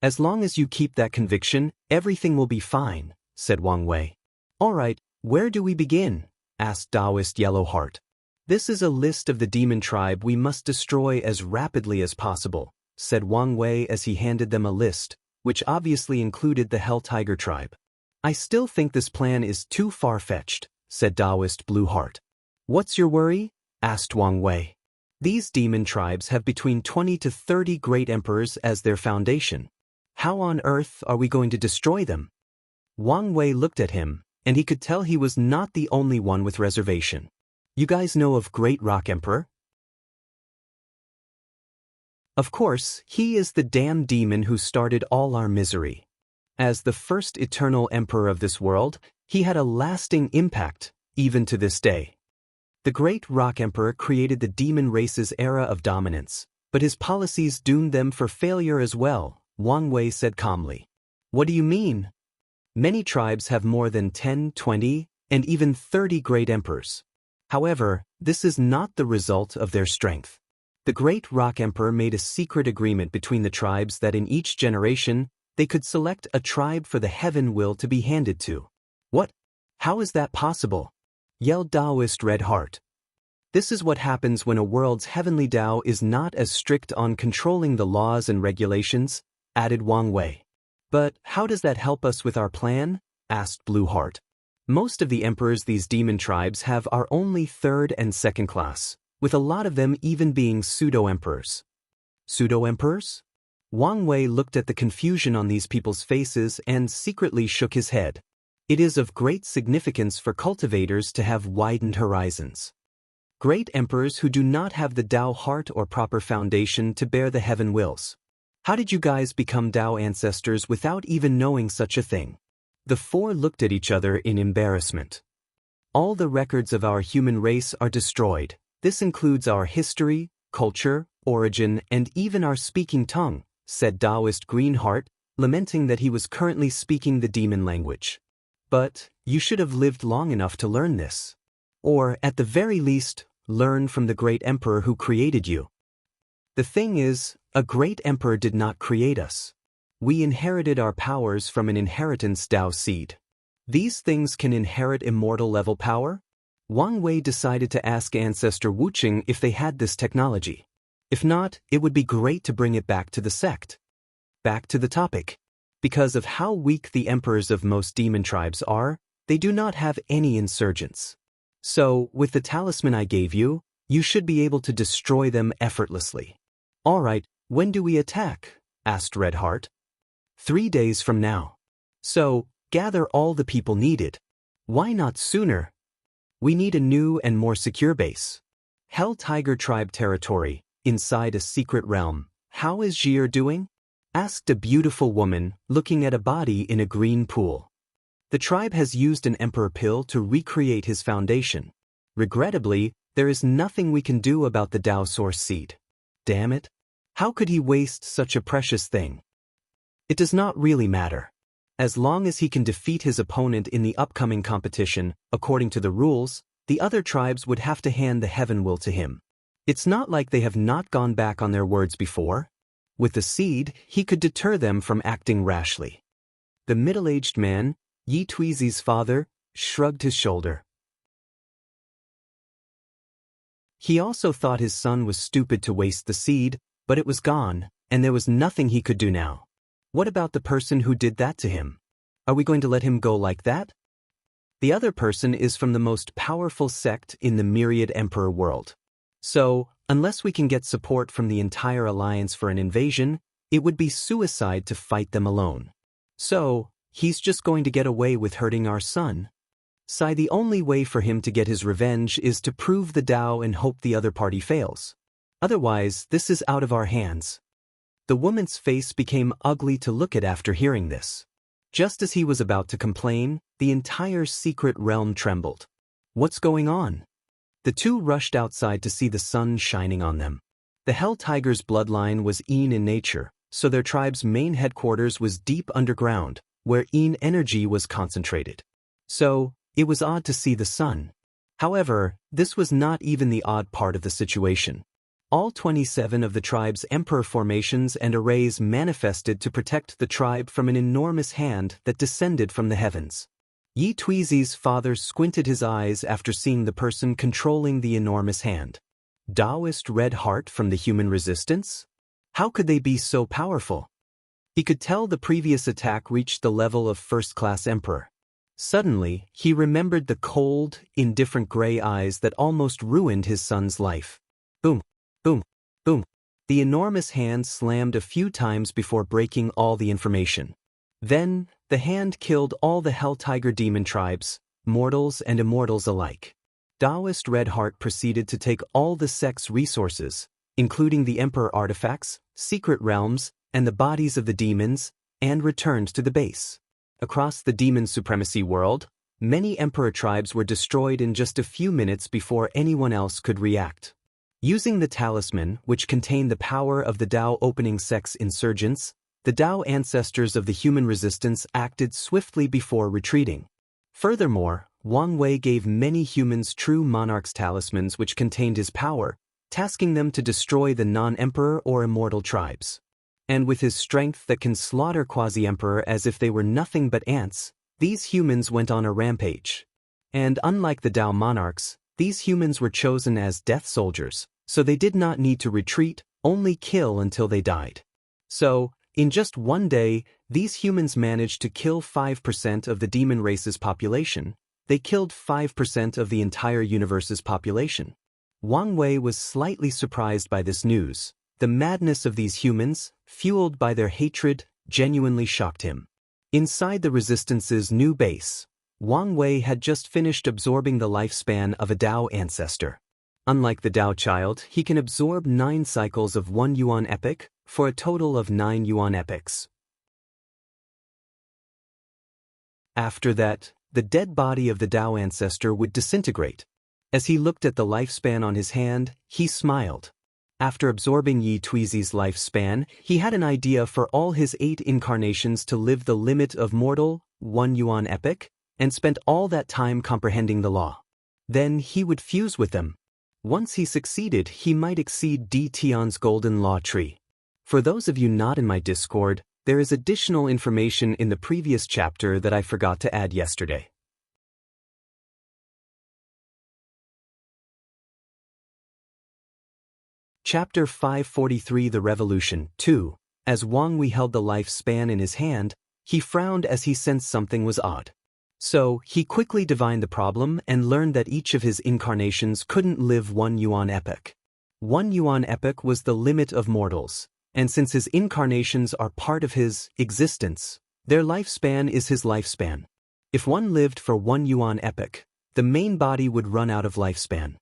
As long as you keep that conviction, everything will be fine, said Wang Wei. All right, where do we begin? Asked Taoist Yellowheart. This is a list of the demon tribe we must destroy as rapidly as possible, said Wang Wei as he handed them a list, which obviously included the Hell Tiger tribe. I still think this plan is too far-fetched, said Taoist Blueheart. What's your worry? Asked Wang Wei. These demon tribes have between 20 to 30 great emperors as their foundation. How on earth are we going to destroy them? Wang Wei looked at him, and he could tell he was not the only one with reservation. You guys know of Great Rock Emperor? Of course, he is the damn demon who started all our misery. As the first eternal emperor of this world, he had a lasting impact, even to this day. The Great Rock Emperor created the demon race's era of dominance, but his policies doomed them for failure as well, Wang Wei said calmly. What do you mean? Many tribes have more than 10, 20, and even 30 great emperors. However, this is not the result of their strength. The Great Rock Emperor made a secret agreement between the tribes that in each generation, they could select a tribe for the heaven will to be handed to. What? How is that possible? Yelled Taoist Redheart. This is what happens when a world's heavenly Tao is not as strict on controlling the laws and regulations, added Wang Wei. But how does that help us with our plan? Asked Blueheart. Most of the emperors these demon tribes have are only third and second class, with a lot of them even being pseudo-emperors. Pseudo-emperors? Wang Wei looked at the confusion on these people's faces and secretly shook his head. It is of great significance for cultivators to have widened horizons. Great emperors who do not have the Tao heart or proper foundation to bear the heaven wills. How did you guys become Tao ancestors without even knowing such a thing? The 4 looked at each other in embarrassment. All the records of our human race are destroyed. This includes our history, culture, origin, and even our speaking tongue, said Taoist Greenheart, lamenting that he was currently speaking the demon language. But you should have lived long enough to learn this. Or, at the very least, learn from the great emperor who created you. The thing is, a great emperor did not create us. We inherited our powers from an inheritance Tao seed. These things can inherit immortal level power? Wang Wei decided to ask Ancestor Wucheng if they had this technology. If not, it would be great to bring it back to the sect. Back to the topic. Because of how weak the emperors of most demon tribes are, they do not have any insurgents. So, with the talisman I gave you, you should be able to destroy them effortlessly. All right, when do we attack? Asked Redheart. 3 days from now. So, gather all the people needed. Why not sooner? We need a new and more secure base. Hell Tiger Tribe territory, inside a secret realm. How is Jir doing? Asked a beautiful woman, looking at a body in a green pool. The tribe has used an emperor pill to recreate his foundation. Regrettably, there is nothing we can do about the Tao source seed. Damn it. How could he waste such a precious thing? It does not really matter. As long as he can defeat his opponent in the upcoming competition, according to the rules, the other tribes would have to hand the heaven will to him. It's not like they have not gone back on their words before. With the seed, he could deter them from acting rashly. The middle-aged man, Yi Tuizi's father, shrugged his shoulder. He also thought his son was stupid to waste the seed, but it was gone, and there was nothing he could do now. What about the person who did that to him? Are we going to let him go like that? The other person is from the most powerful sect in the myriad emperor world. So, unless we can get support from the entire alliance for an invasion, it would be suicide to fight them alone. So, he's just going to get away with hurting our son? Sai, the only way for him to get his revenge is to prove the Tao and hope the other party fails. Otherwise, this is out of our hands. The woman's face became ugly to look at after hearing this. Just as he was about to complain, the entire secret realm trembled. What's going on? The two rushed outside to see the sun shining on them. The Hell Tiger's bloodline was Yin in nature, so their tribe's main headquarters was deep underground, where Yin energy was concentrated. So, it was odd to see the sun. However, this was not even the odd part of the situation. All 27 of the tribe's emperor formations and arrays manifested to protect the tribe from an enormous hand that descended from the heavens. Yi Tuizi's father squinted his eyes after seeing the person controlling the enormous hand. Taoist Red Heart from the human resistance? How could they be so powerful? He could tell the previous attack reached the level of first-class emperor. Suddenly, he remembered the cold, indifferent gray eyes that almost ruined his son's life. Boom, boom, boom. The enormous hand slammed a few times before breaking all the information. Then, the hand killed all the Hell Tiger demon tribes, mortals and immortals alike. Taoist Red Heart proceeded to take all the sect's resources, including the Emperor artifacts, secret realms, and the bodies of the demons, and returned to the base. Across the demon supremacy world, many Emperor tribes were destroyed in just a few minutes before anyone else could react. Using the talisman, which contained the power of the Tao opening sect's insurgents, the Tao ancestors of the human resistance acted swiftly before retreating. Furthermore, Wang Wei gave many humans true monarch's talismans which contained his power, tasking them to destroy the non-emperor or immortal tribes. And with his strength that can slaughter quasi-emperor as if they were nothing but ants, these humans went on a rampage. And unlike the Tao monarchs, these humans were chosen as death soldiers, so they did not need to retreat, only kill until they died. So, in just one day, these humans managed to kill 5% of the demon race's population. They killed 5% of the entire universe's population. Wang Wei was slightly surprised by this news. The madness of these humans, fueled by their hatred, genuinely shocked him. Inside the Resistance's new base, Wang Wei had just finished absorbing the lifespan of a Tao ancestor. Unlike the Tao child, he can absorb 9 cycles of 1 yuan epic, for a total of 9 yuan epics. After that, the dead body of the Tao ancestor would disintegrate. As he looked at the lifespan on his hand, he smiled. After absorbing Yi Tuizi's lifespan, he had an idea for all his 8 incarnations to live the limit of mortal, 1 yuan epic, and spent all that time comprehending the law. Then he would fuse with them. Once he succeeded, he might exceed Di Tian's golden law tree. For those of you not in my Discord, there is additional information in the previous chapter that I forgot to add yesterday. Chapter 543 The Revolution 2. As Wang Wei held the lifespan in his hand, he frowned as he sensed something was odd. So, he quickly divined the problem and learned that each of his incarnations couldn't live 1 yuan epoch. 1 yuan epoch was the limit of mortals, and since his incarnations are part of his existence, their lifespan is his lifespan. If one lived for 1 yuan epoch, the main body would run out of lifespan.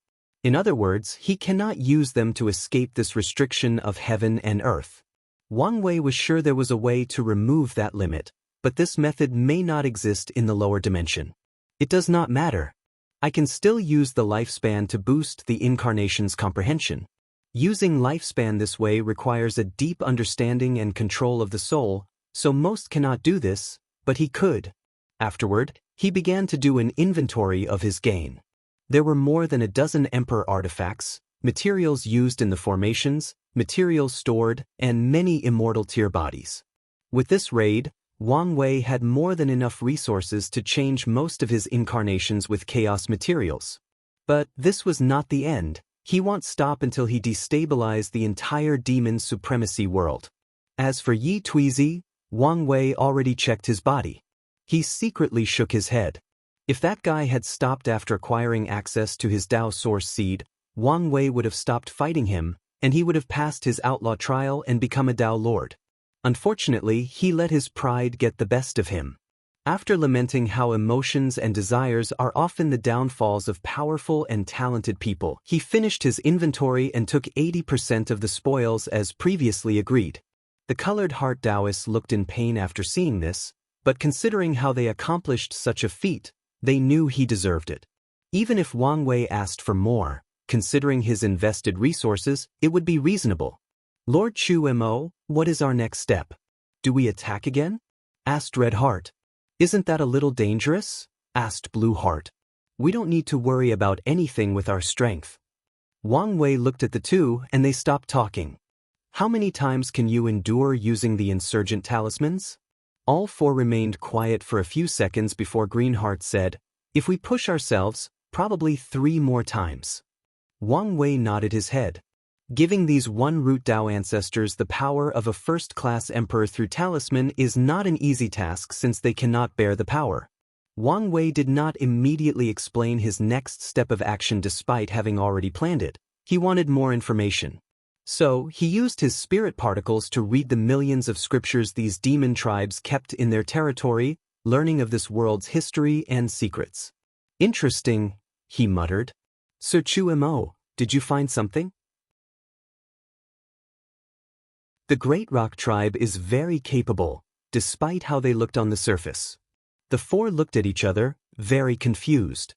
In other words, he cannot use them to escape this restriction of heaven and earth. Wang Wei was sure there was a way to remove that limit, but this method may not exist in the lower dimension. It does not matter. I can still use the lifespan to boost the incarnation's comprehension. Using lifespan this way requires a deep understanding and control of the soul, so most cannot do this, but he could. Afterward, he began to do an inventory of his gain. There were more than a dozen Emperor artifacts, materials used in the formations, materials stored, and many immortal tier bodies. With this raid, Wang Wei had more than enough resources to change most of his incarnations with chaos materials. But this was not the end. He won't stop until he destabilized the entire demon supremacy world. As for Yi Tuizi, Wang Wei already checked his body. He secretly shook his head. If that guy had stopped after acquiring access to his Dao Source Seed, Wang Wei would have stopped fighting him, and he would have passed his outlaw trial and become a Dao Lord. Unfortunately, he let his pride get the best of him. After lamenting how emotions and desires are often the downfalls of powerful and talented people, he finished his inventory and took 80% of the spoils as previously agreed. The colored heart Taoists looked in pain after seeing this, but considering how they accomplished such a feat, they knew he deserved it. Even if Wang Wei asked for more, considering his invested resources, it would be reasonable. Lord Chu Mo, what is our next step? Do we attack again? Asked Red Heart. Isn't that a little dangerous? Asked Blue Heart. We don't need to worry about anything with our strength. Wang Wei looked at the two and they stopped talking. How many times can you endure using the insurgent talismans? All four remained quiet for a few seconds before Greenheart said, if we push ourselves, probably 3 more times. Wang Wei nodded his head. Giving these one-root Dao ancestors the power of a first-class emperor through talisman is not an easy task since they cannot bear the power. Wang Wei did not immediately explain his next step of action despite having already planned it. He wanted more information. So, he used his spirit particles to read the millions of scriptures these demon tribes kept in their territory, learning of this world's history and secrets. Interesting, he muttered. Sir Chu Mo, did you find something? The Great Rock Tribe is very capable, despite how they looked on the surface. The four looked at each other, very confused.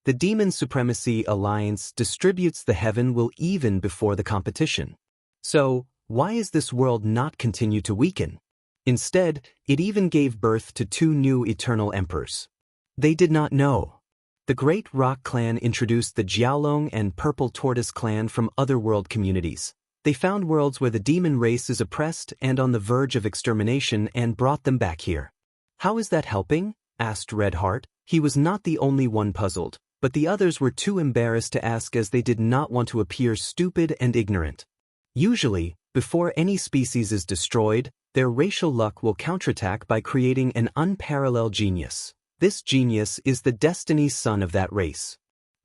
The Demon Supremacy Alliance distributes the heaven will even before the competition. So, why is this world not continue to weaken? Instead, it even gave birth to 2 new eternal emperors. They did not know. The Great Rock Clan introduced the Jiaolong and Purple Tortoise Clan from other world communities. They found worlds where the demon race is oppressed and on the verge of extermination and brought them back here. How is that helping? Asked Red Heart. He was not the only one puzzled, but the others were too embarrassed to ask as they did not want to appear stupid and ignorant. Usually, before any species is destroyed, their racial luck will counterattack by creating an unparalleled genius. This genius is the destiny son of that race.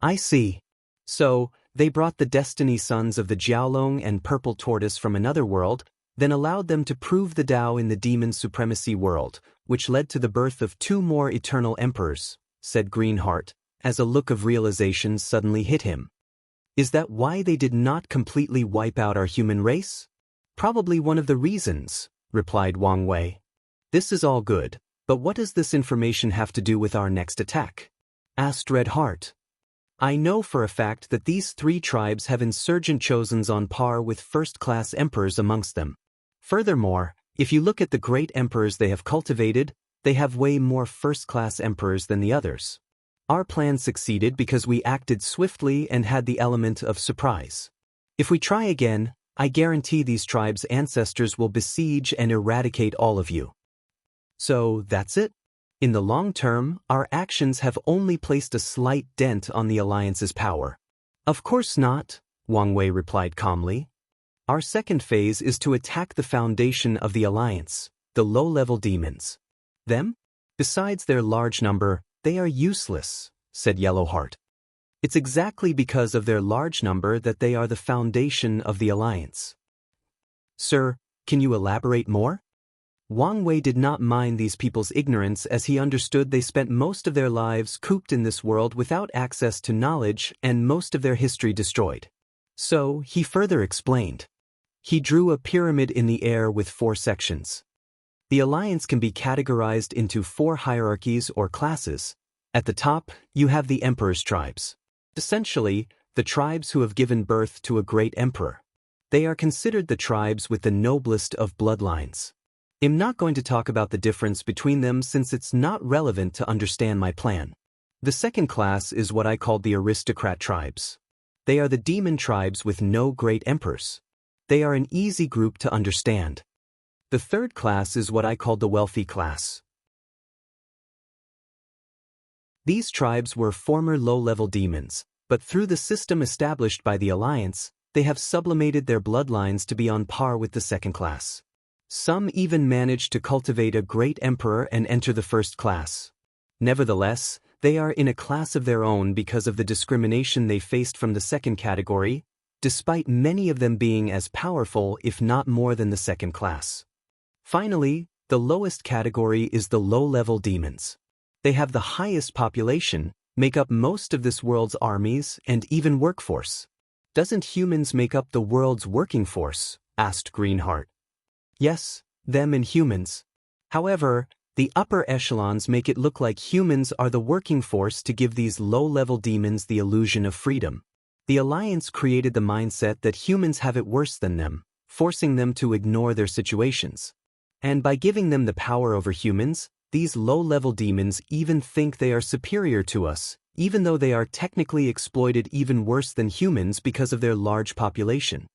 I see. So, they brought the destiny sons of the Jiaolong and Purple Tortoise from another world, then allowed them to prove the Tao in the demon supremacy world, which led to the birth of 2 more eternal emperors, said Greenheart, as a look of realization suddenly hit him. Is that why they did not completely wipe out our human race? Probably one of the reasons, replied Wang Wei. This is all good, but what does this information have to do with our next attack? Asked Red Heart. I know for a fact that these 3 tribes have insurgent chosens on par with first-class emperors amongst them. Furthermore, if you look at the great emperors they have cultivated, they have way more first-class emperors than the others. Our plan succeeded because we acted swiftly and had the element of surprise. If we try again, I guarantee these tribes' ancestors will besiege and eradicate all of you. So, that's it? In the long term, our actions have only placed a slight dent on the Alliance's power. Of course not, Wang Wei replied calmly. Our second phase is to attack the foundation of the Alliance, the low-level demons. Them? Besides their large number, they are useless, said Yellowheart. It's exactly because of their large number that they are the foundation of the Alliance. Sir, can you elaborate more? Wang Wei did not mind these people's ignorance as he understood they spent most of their lives cooped in this world without access to knowledge and most of their history destroyed. So, he further explained. He drew a pyramid in the air with 4 sections. The Alliance can be categorized into 4 hierarchies or classes. At the top, you have the Emperor's tribes. Essentially, the tribes who have given birth to a great emperor. They are considered the tribes with the noblest of bloodlines. I'm not going to talk about the difference between them since it's not relevant to understand my plan. The second class is what I call the aristocrat tribes. They are the demon tribes with no great emperors. They are an easy group to understand. The third class is what I call the wealthy class. These tribes were former low-level demons, but through the system established by the Alliance, they have sublimated their bloodlines to be on par with the second class. Some even managed to cultivate a great emperor and enter the first class. Nevertheless, they are in a class of their own because of the discrimination they faced from the second category, despite many of them being as powerful if not more than the second class. Finally, the lowest category is the low-level demons. They have the highest population, make up most of this world's armies and even workforce. Doesn't humans make up the world's working force? Asked Greenheart. Yes, them and humans. However, the upper echelons make it look like humans are the working force to give these low-level demons the illusion of freedom. The Alliance created the mindset that humans have it worse than them, forcing them to ignore their situations. And by giving them the power over humans, these low-level demons even think they are superior to us, even though they are technically exploited even worse than humans because of their large population.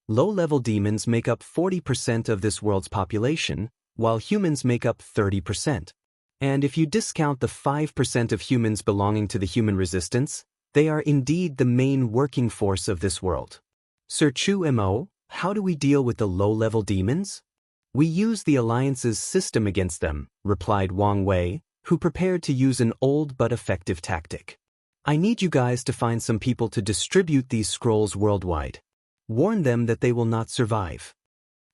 Low-level demons make up 40% of this world's population, while humans make up 30%. And if you discount the 5% of humans belonging to the human resistance, they are indeed the main working force of this world. Sir Chu Mo, how do we deal with the low-level demons? We use the Alliance's system against them, replied Wang Wei, who prepared to use an old but effective tactic. I need you guys to find some people to distribute these scrolls worldwide. Warn them that they will not survive.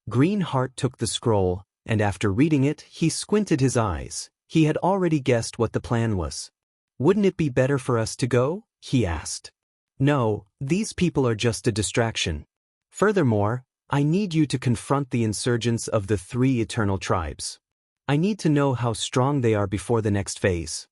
Greenheart took the scroll, and after reading it, he squinted his eyes. He had already guessed what the plan was. Wouldn't it be better for us to go? He asked. No, these people are just a distraction. Furthermore, I need you to confront the insurgents of the 3 eternal tribes. I need to know how strong they are before the next phase.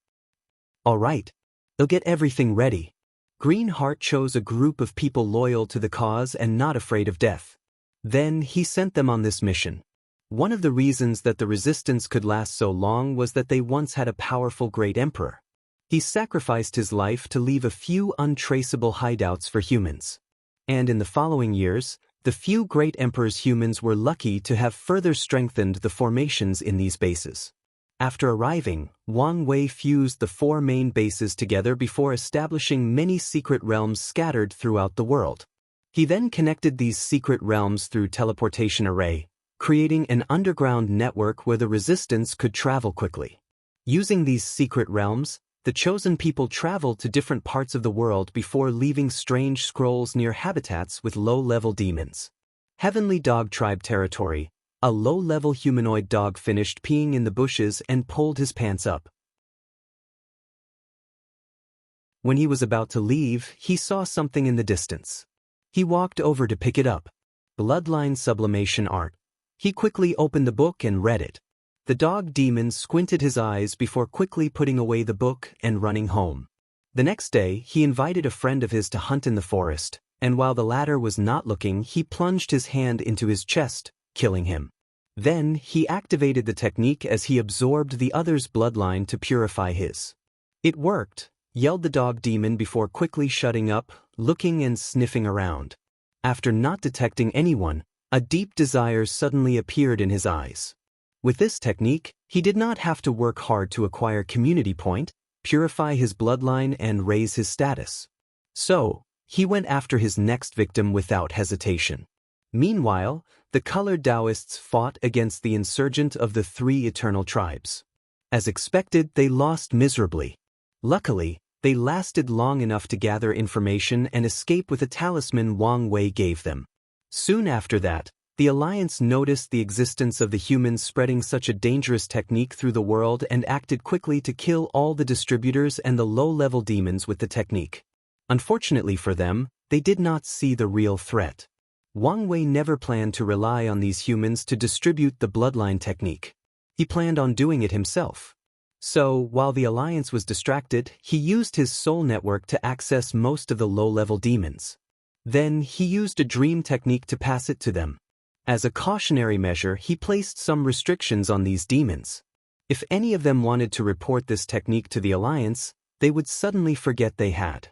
All right. They'll get everything ready. Greenheart chose a group of people loyal to the cause and not afraid of death. Then he sent them on this mission. One of the reasons that the resistance could last so long was that they once had a powerful great emperor. He sacrificed his life to leave a few untraceable hideouts for humans. And in the following years, the few great emperor's humans were lucky to have further strengthened the formations in these bases. After arriving, Wang Wei fused the 4 main bases together before establishing many secret realms scattered throughout the world. He then connected these secret realms through teleportation array, creating an underground network where the resistance could travel quickly. Using these secret realms, the chosen people traveled to different parts of the world before leaving strange scrolls near habitats with low-level demons. Heavenly Dog Tribe territory. A low-level humanoid dog finished peeing in the bushes and pulled his pants up. When he was about to leave, he saw something in the distance. He walked over to pick it up. Bloodline sublimation art. He quickly opened the book and read it. The dog demon squinted his eyes before quickly putting away the book and running home. The next day, he invited a friend of his to hunt in the forest, and while the latter was not looking, he plunged his hand into his chest, killing him. Then, he activated the technique as he absorbed the other's bloodline to purify his. It worked, yelled the dog demon before quickly shutting up, looking and sniffing around. After not detecting anyone, a deep desire suddenly appeared in his eyes. With this technique, he did not have to work hard to acquire community point, purify his bloodline and raise his status. So, he went after his next victim without hesitation. Meanwhile, the colored Taoists fought against the insurgent of the 3 eternal tribes. As expected, they lost miserably. Luckily, they lasted long enough to gather information and escape with a talisman Wang Wei gave them. Soon after that, the Alliance noticed the existence of the humans spreading such a dangerous technique through the world and acted quickly to kill all the distributors and the low-level demons with the technique. Unfortunately for them, they did not see the real threat. Wang Wei never planned to rely on these humans to distribute the bloodline technique. He planned on doing it himself. So, while the Alliance was distracted, he used his soul network to access most of the low-level demons. Then, he used a dream technique to pass it to them. As a cautionary measure, he placed some restrictions on these demons. If any of them wanted to report this technique to the Alliance, they would suddenly forget they had.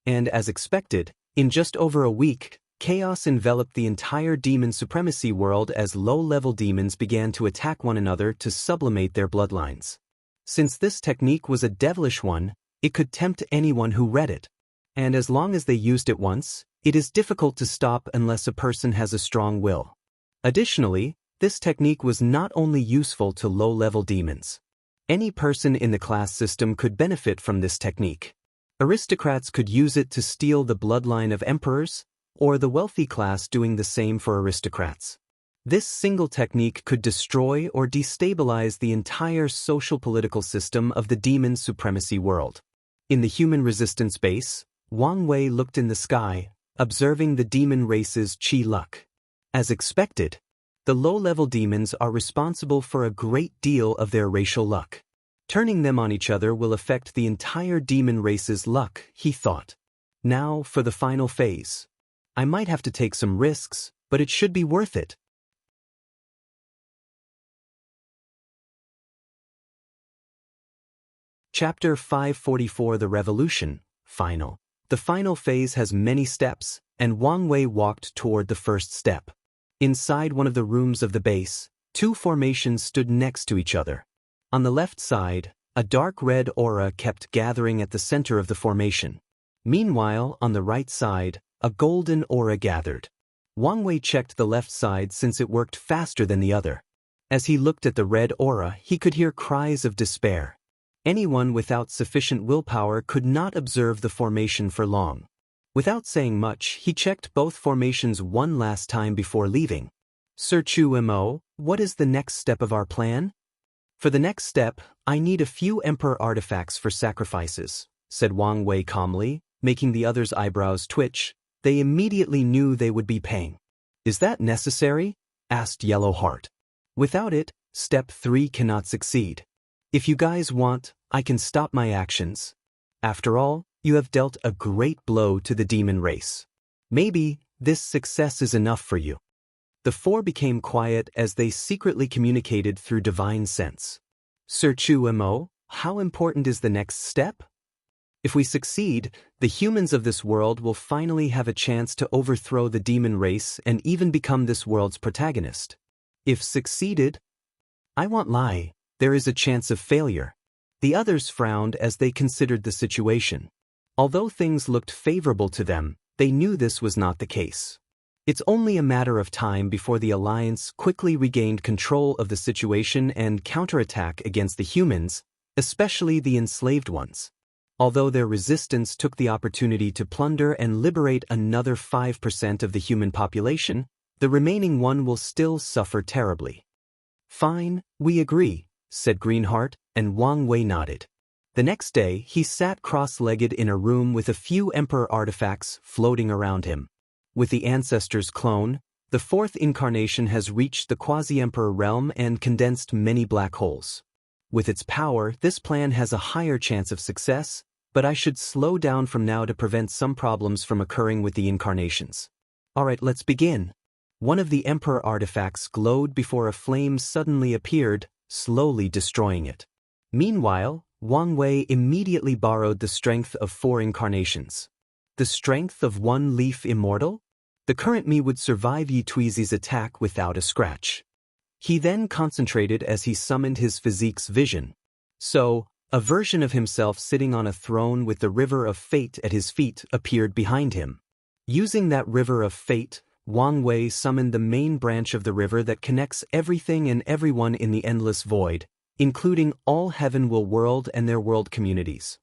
And as expected, in just over a week, chaos enveloped the entire demon supremacy world as low-level demons began to attack one another to sublimate their bloodlines. Since this technique was a devilish one, it could tempt anyone who read it. And as long as they used it once, it is difficult to stop unless a person has a strong will. Additionally, This technique was not only useful to low-level demons. Any person in the class system could benefit from this technique. Aristocrats could use it to steal the bloodline of emperors, or the wealthy class doing the same for aristocrats. This single technique could destroy or destabilize the entire social-political system of the demon supremacy world. In the human resistance base, Wang Wei looked in the sky, observing the demon race's chi luck. As expected, the low-level demons are responsible for a great deal of their racial luck. Turning them on each other will affect the entire demon race's luck, he thought. Now for the final phase. I might have to take some risks, but it should be worth it. Chapter 544 The Revolution, Final. The final phase has many steps, and Wang Wei walked toward the first step. Inside one of the rooms of the base, two formations stood next to each other. On the left side, a dark red aura kept gathering at the center of the formation. Meanwhile, on the right side, a golden aura gathered. Wang Wei checked the left side since it worked faster than the other. As he looked at the red aura, he could hear cries of despair. Anyone without sufficient willpower could not observe the formation for long. Without saying much, he checked both formations one last time before leaving. Sir Chu Mo, what is the next step of our plan? For the next step, I need a few emperor artifacts for sacrifices, said Wang Wei calmly, making the others' eyebrows twitch. They immediately knew they would be paying. Is that necessary? Asked Yellow Heart. Without it, step 3 cannot succeed. If you guys want, I can stop my actions. After all, you have dealt a great blow to the demon race. Maybe this success is enough for you. The four became quiet as they secretly communicated through divine sense. Sir Chu Mo, how important is the next step? If we succeed, the humans of this world will finally have a chance to overthrow the demon race and even become this world's protagonist. If succeeded, I won't lie, there is a chance of failure. The others frowned as they considered the situation. Although things looked favorable to them, they knew this was not the case. It's only a matter of time before the Alliance quickly regained control of the situation and counterattack against the humans, especially the enslaved ones. Although their resistance took the opportunity to plunder and liberate another 5% of the human population, the remaining one will still suffer terribly. Fine, we agree, said Greenheart, and Wang Wei nodded. The next day, he sat cross-legged in a room with a few emperor artifacts floating around him. With the ancestor's clone, the fourth incarnation has reached the quasi-emperor realm and condensed many black holes. With its power, this plan has a higher chance of success, but I should slow down from now to prevent some problems from occurring with the incarnations. Alright, let's begin. One of the emperor artifacts glowed before a flame suddenly appeared, slowly destroying it. Meanwhile, Wang Wei immediately borrowed the strength of 4 incarnations. The strength of 1 leaf immortal? The current me would survive Yi Tuizi's attack without a scratch. He then concentrated as he summoned his physique's vision. So, a version of himself sitting on a throne with the river of fate at his feet appeared behind him. Using that river of fate, Wang Wei summoned the main branch of the river that connects everything and everyone in the endless void, including all heaven-will world and their world communities.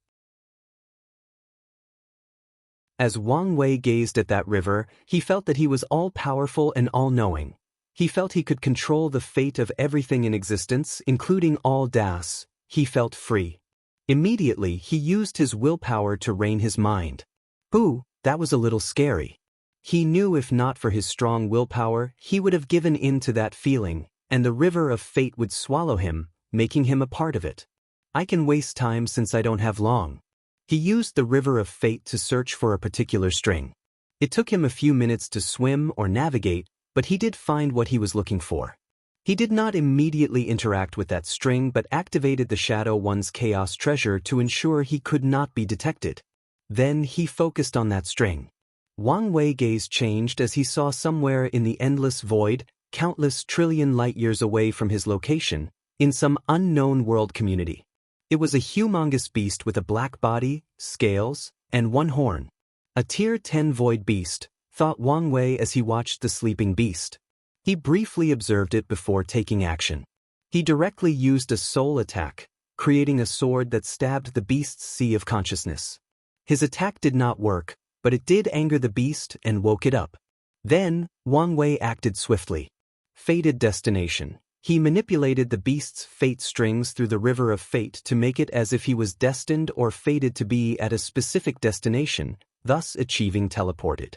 As Wang Wei gazed at that river, he felt that he was all-powerful and all-knowing. He felt he could control the fate of everything in existence, including all Das. He felt free. Immediately, he used his willpower to rein his mind. Ooh, that was a little scary. He knew if not for his strong willpower, he would have given in to that feeling, and the river of fate would swallow him, making him a part of it. I can waste time since I don't have long. He used the river of fate to search for a particular string. It took him a few minutes to swim or navigate, but he did find what he was looking for. He did not immediately interact with that string but activated the Shadow One's Chaos Treasure to ensure he could not be detected. Then he focused on that string. Wang Wei's gaze changed as he saw somewhere in the endless void, countless trillion light-years away from his location, in some unknown world community. It was a humongous beast with a black body, scales, and 1 horn. A Tier 10 void beast, thought Wang Wei as he watched the sleeping beast. He briefly observed it before taking action. He directly used a soul attack, creating a sword that stabbed the beast's sea of consciousness. His attack did not work, but it did anger the beast and woke it up. Then, Wang Wei acted swiftly. Fated destination. He manipulated the beast's fate strings through the river of fate to make it as if he was destined or fated to be at a specific destination, thus achieving teleported.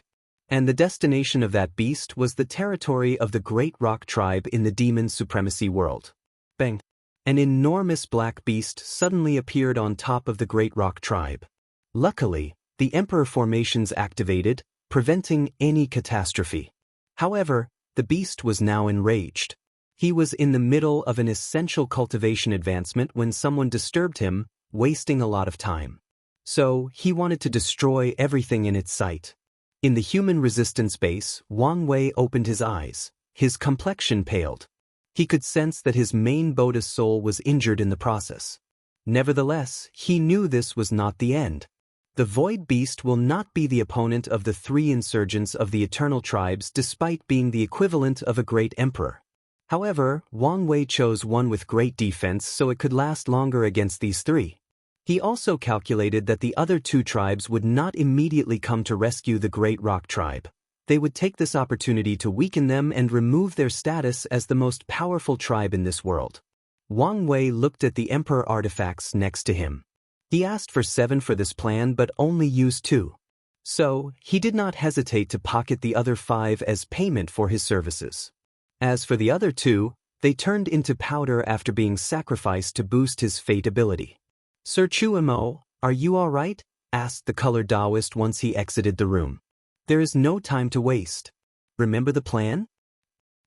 And the destination of that beast was the territory of the Great Rock Tribe in the Demon Supremacy world. Bang! An enormous black beast suddenly appeared on top of the Great Rock Tribe. Luckily, the Emperor formations activated, preventing any catastrophe. However, the beast was now enraged. He was in the middle of an essential cultivation advancement when someone disturbed him, wasting a lot of time. So, he wanted to destroy everything in its sight. In the human resistance base, Wang Wei opened his eyes. His complexion paled. He could sense that his main Buddha soul was injured in the process. Nevertheless, he knew this was not the end. The Void Beast will not be the opponent of the three insurgents of the Eternal Tribes despite being the equivalent of a great emperor. However, Wang Wei chose one with great defense so it could last longer against these three. He also calculated that the other two tribes would not immediately come to rescue the Great Rock Tribe. They would take this opportunity to weaken them and remove their status as the most powerful tribe in this world. Wang Wei looked at the Emperor artifacts next to him. He asked for 7 for this plan but only used 2. So, he did not hesitate to pocket the other 5 as payment for his services. As for the other 2, they turned into powder after being sacrificed to boost his fate ability. "Sir Chuimo, are you all right?" asked the colored Taoist once he exited the room. "There is no time to waste. Remember the plan?"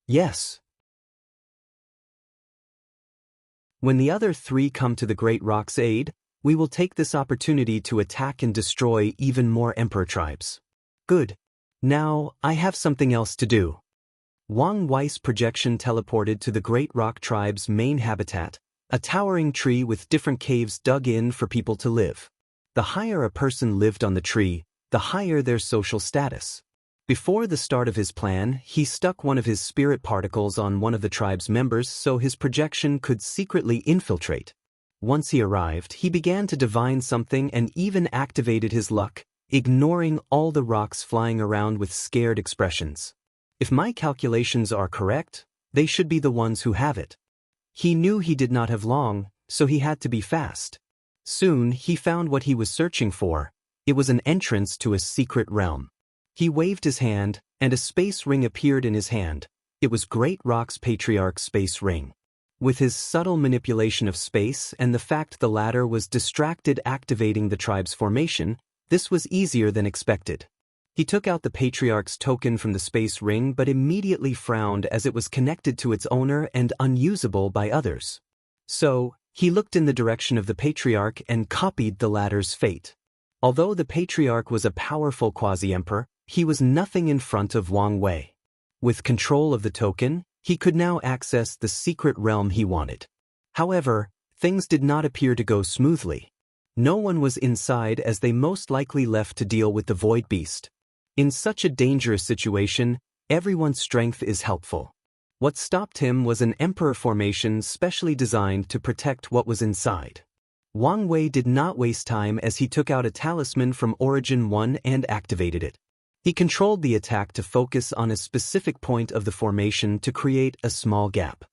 "Yes." "When the other 3 come to the Great Rock's aid, we will take this opportunity to attack and destroy even more Emperor tribes." "Good. Now, I have something else to do." Wang Wei's projection teleported to the Great Rock Tribe's main habitat, a towering tree with different caves dug in for people to live. The higher a person lived on the tree, the higher their social status. Before the start of his plan, he stuck one of his spirit particles on one of the tribe's members so his projection could secretly infiltrate. Once he arrived, he began to divine something and even activated his luck, ignoring all the rocks flying around with scared expressions. If my calculations are correct, they should be the ones who have it. He knew he did not have long, so he had to be fast. Soon, he found what he was searching for. It was an entrance to a secret realm. He waved his hand, and a space ring appeared in his hand. It was Great Rock's Patriarch's space ring. With his subtle manipulation of space and the fact the latter was distracted activating the tribe's formation, this was easier than expected. He took out the Patriarch's token from the space ring but immediately frowned as it was connected to its owner and unusable by others. So, he looked in the direction of the Patriarch and copied the latter's fate. Although the Patriarch was a powerful quasi-emperor, he was nothing in front of Wang Wei. With control of the token, he could now access the secret realm he wanted. However, things did not appear to go smoothly. No one was inside as they most likely left to deal with the Void Beast. In such a dangerous situation, everyone's strength is helpful. What stopped him was an emperor formation specially designed to protect what was inside. Wang Wei did not waste time as he took out a talisman from Origin 1 and activated it. He controlled the attack to focus on a specific point of the formation to create a small gap.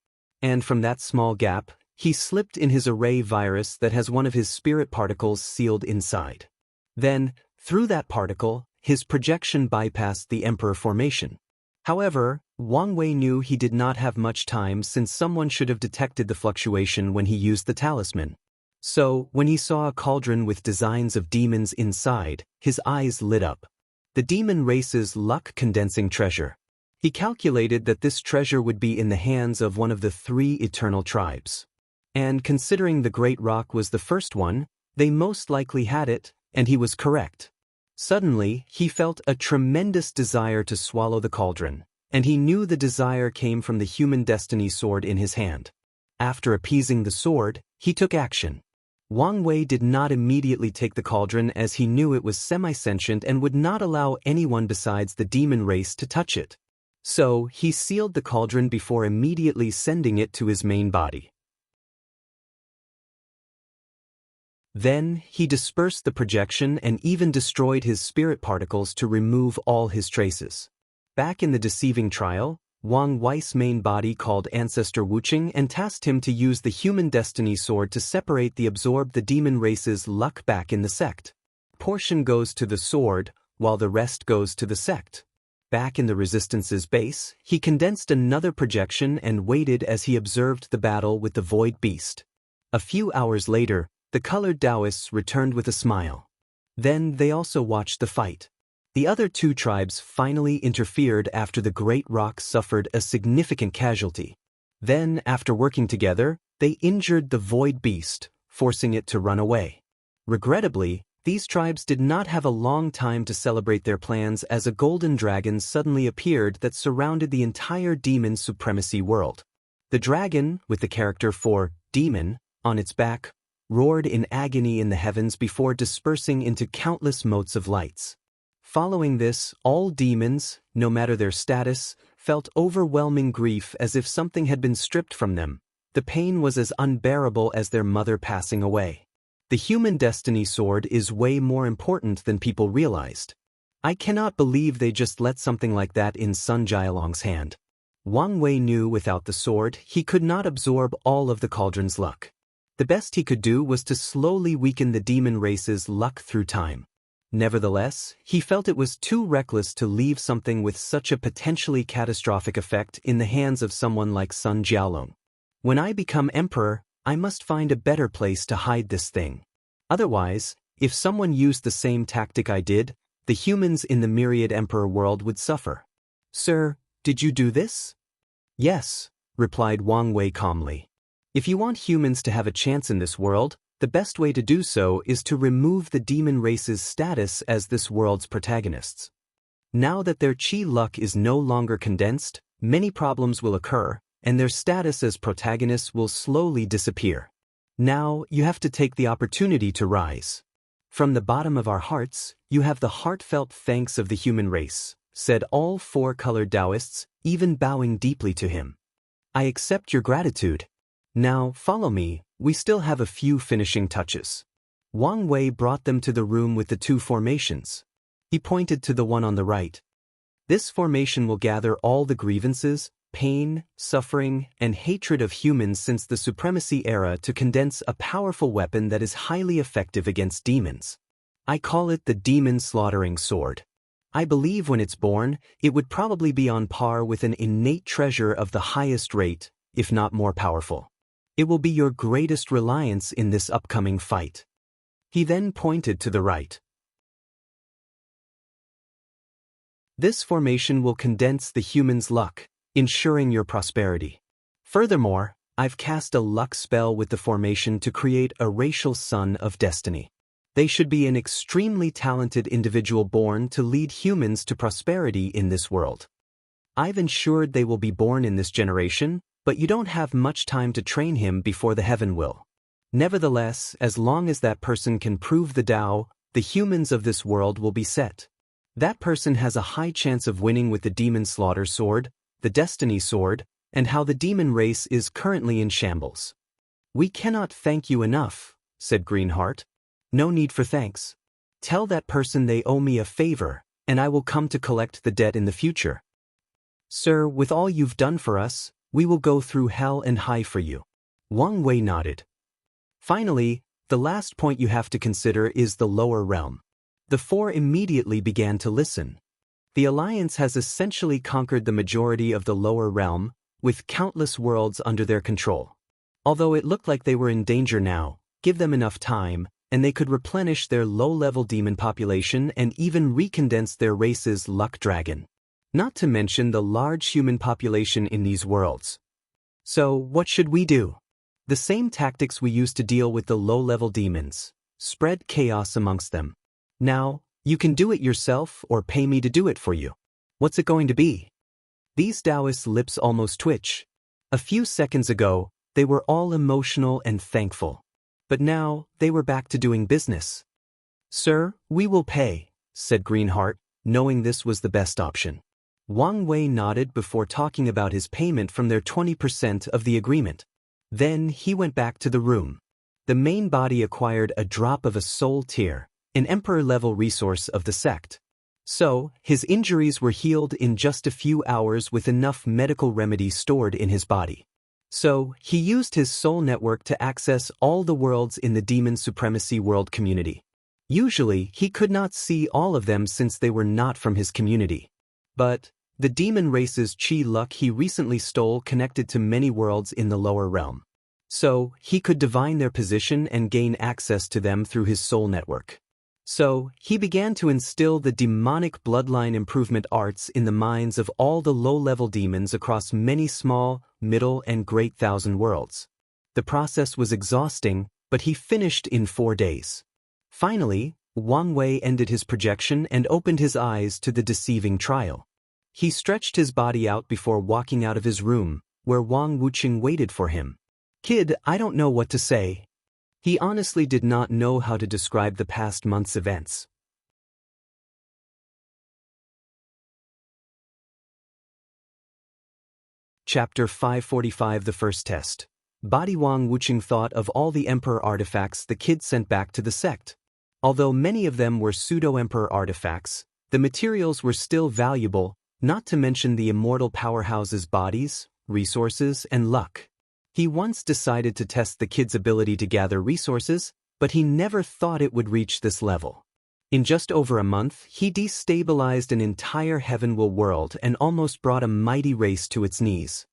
And from that small gap, he slipped in his array virus that has one of his spirit particles sealed inside. Then, through that particle, his projection bypassed the Emperor formation. However, Wang Wei knew he did not have much time since someone should have detected the fluctuation when he used the talisman. So, when he saw a cauldron with designs of demons inside, his eyes lit up. The demon race's luck-condensing treasure. He calculated that this treasure would be in the hands of one of the 3 eternal tribes. And considering the Great Rock was the first one, they most likely had it, and he was correct. Suddenly, he felt a tremendous desire to swallow the cauldron, and he knew the desire came from the human destiny sword in his hand. After appeasing the sword, he took action. Wang Wei did not immediately take the cauldron as he knew it was semi-sentient and would not allow anyone besides the demon race to touch it. So, he sealed the cauldron before immediately sending it to his main body. Then, he dispersed the projection and even destroyed his spirit particles to remove all his traces. Back in the deceiving trial, Wang Wei's main body called Ancestor Wucheng and tasked him to use the human destiny sword to separate the absorb the demon race's luck back in the sect. Portion goes to the sword, while the rest goes to the sect. Back in the resistance's base, he condensed another projection and waited as he observed the battle with the void beast. A few hours later, the colored Taoists returned with a smile. Then they also watched the fight. The other two tribes finally interfered after the Great Rock suffered a significant casualty. Then, after working together, they injured the void beast, forcing it to run away. Regrettably, these tribes did not have a long time to celebrate their plans as a golden dragon suddenly appeared that surrounded the entire demon supremacy world. The dragon, with the character for demon on its back, roared in agony in the heavens before dispersing into countless motes of lights. Following this, all demons, no matter their status, felt overwhelming grief as if something had been stripped from them. The pain was as unbearable as their mother passing away. The human destiny sword is way more important than people realized. I cannot believe they just let something like that in Sun Jialong's hand. Wang Wei knew without the sword, he could not absorb all of the cauldron's luck. The best he could do was to slowly weaken the demon race's luck through time. Nevertheless, he felt it was too reckless to leave something with such a potentially catastrophic effect in the hands of someone like Sun Jialong. When I become emperor, I must find a better place to hide this thing. Otherwise, if someone used the same tactic I did, the humans in the myriad emperor world would suffer. Sir, did you do this? Yes, replied Wang Wei calmly. If you want humans to have a chance in this world, the best way to do so is to remove the demon race's status as this world's protagonists. Now that their chi luck is no longer condensed, many problems will occur, and their status as protagonists will slowly disappear. Now, you have to take the opportunity to rise. From the bottom of our hearts, you have the heartfelt thanks of the human race, said all four colored Taoists, even bowing deeply to him. I accept your gratitude. Now, follow me, we still have a few finishing touches. Wang Wei brought them to the room with the two formations. He pointed to the one on the right. This formation will gather all the grievances, pain, suffering, and hatred of humans since the supremacy era to condense a powerful weapon that is highly effective against demons. I call it the demon slaughtering sword. I believe when it's born, it would probably be on par with an innate treasure of the highest rate, if not more powerful. It will be your greatest reliance in this upcoming fight. He then pointed to the right. This formation will condense the human's luck, ensuring your prosperity. Furthermore, I've cast a luck spell with the formation to create a racial son of destiny. They should be an extremely talented individual born to lead humans to prosperity in this world. I've ensured they will be born in this generation, but you don't have much time to train him before the heaven will. Nevertheless, as long as that person can prove the Tao, the humans of this world will be set. That person has a high chance of winning with the demon slaughter sword, the destiny sword, and how the demon race is currently in shambles. We cannot thank you enough, said Greenheart. No need for thanks. Tell that person they owe me a favor, and I will come to collect the debt in the future. Sir, with all you've done for us, we will go through hell and high for you. Wang Wei nodded. Finally, the last point you have to consider is the lower realm. The four immediately began to listen. The Alliance has essentially conquered the majority of the lower realm, with countless worlds under their control. Although it looked like they were in danger now, give them enough time, and they could replenish their low-level demon population and even recondense their race's luck dragon. Not to mention the large human population in these worlds. So, what should we do? The same tactics we used to deal with the low-level demons. Spread chaos amongst them. Now, you can do it yourself or pay me to do it for you. What's it going to be? These Taoists' lips almost twitch. A few seconds ago, they were all emotional and thankful. But now, they were back to doing business. Sir, we will pay, said Greenheart, knowing this was the best option. Wang Wei nodded before talking about his payment from their 20% of the agreement. Then he went back to the room. The main body acquired a drop of a soul tear, an emperor-level resource of the sect. So, his injuries were healed in just a few hours with enough medical remedies stored in his body. So, he used his soul network to access all the worlds in the Demon Supremacy world community. Usually, he could not see all of them since they were not from his community. But the demon race's chi luck he recently stole connected to many worlds in the lower realm. So, he could divine their position and gain access to them through his soul network. So, he began to instill the demonic bloodline improvement arts in the minds of all the low-level demons across many small, middle, and great thousand worlds. The process was exhausting, but he finished in 4 days. Finally, Wang Wei ended his projection and opened his eyes to the deceiving trial. He stretched his body out before walking out of his room, where Wang Wuqing waited for him. "Kid, I don't know what to say." He honestly did not know how to describe the past month's events. Chapter 545 The First Test. Body Wang Wuqing thought of all the Emperor artifacts the kid sent back to the sect. Although many of them were pseudo-Emperor artifacts, the materials were still valuable, not to mention the immortal powerhouse's bodies, resources, and luck. He once decided to test the kid's ability to gather resources, but he never thought it would reach this level. In just over a month, he destabilized an entire Heavenwell world and almost brought a mighty race to its knees.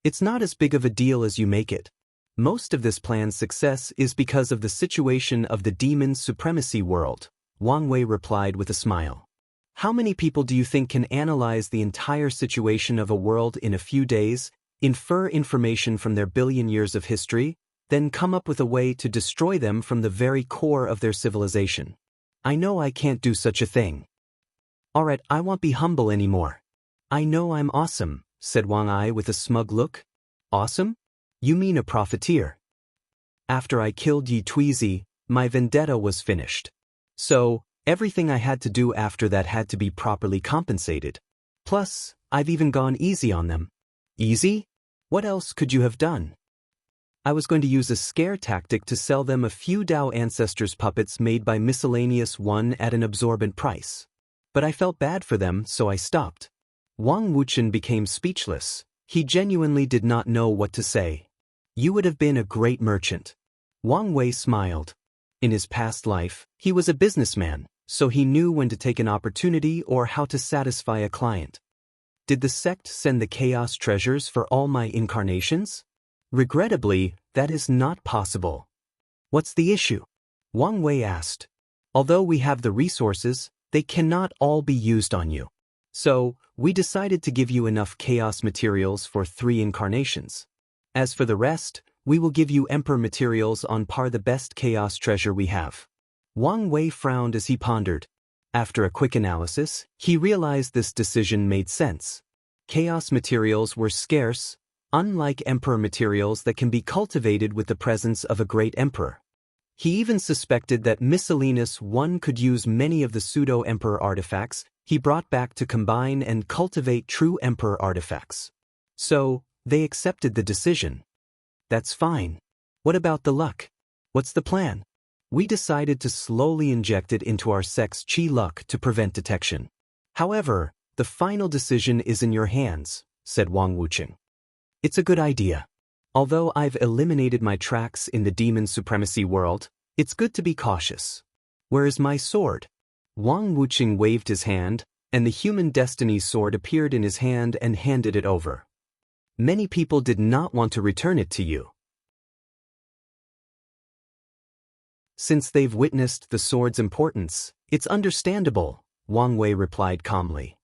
It's not as big of a deal as you make it. Most of this plan's success is because of the situation of the Demon Supremacy world, Wang Wei replied with a smile. How many people do you think can analyze the entire situation of a world in a few days, infer information from their billion years of history, then come up with a way to destroy them from the very core of their civilization? I know I can't do such a thing. Alright, I won't be humble anymore. I know I'm awesome, said Wang Ai with a smug look. Awesome? You mean a profiteer? After I killed Yi Tuizi, my vendetta was finished. So, everything I had to do after that had to be properly compensated. Plus, I've even gone easy on them. Easy? What else could you have done? I was going to use a scare tactic to sell them a few Dao Ancestors puppets made by Miscellaneous One at an absorbent price. But I felt bad for them, so I stopped. Wang Wuqing became speechless. He genuinely did not know what to say. You would have been a great merchant. Wang Wei smiled. In his past life, he was a businessman, so he knew when to take an opportunity or how to satisfy a client. Did the sect send the chaos treasures for all my incarnations? Regrettably, that is not possible. What's the issue? Wang Wei asked. Although we have the resources, they cannot all be used on you. So, we decided to give you enough chaos materials for 3 incarnations. As for the rest, we will give you Emperor materials on par the best chaos treasure we have. Wang Wei frowned as he pondered. After a quick analysis, he realized this decision made sense. Chaos materials were scarce, unlike Emperor materials that can be cultivated with the presence of a great Emperor. He even suspected that Miscellaneous One could use many of the pseudo-Emperor artifacts he brought back to combine and cultivate true Emperor artifacts. So, they accepted the decision. That's fine. What about the luck? What's the plan? We decided to slowly inject it into our sect's chi luck to prevent detection. However, the final decision is in your hands, said Wang Wuqing. It's a good idea. Although I've eliminated my tracks in the Demon Supremacy world, it's good to be cautious. Where is my sword? Wang Wuqing waved his hand, and the Human Destiny sword appeared in his hand and handed it over. Many people did not want to return it to you. Since they've witnessed the sword's importance, it's understandable, Wang Wei replied calmly.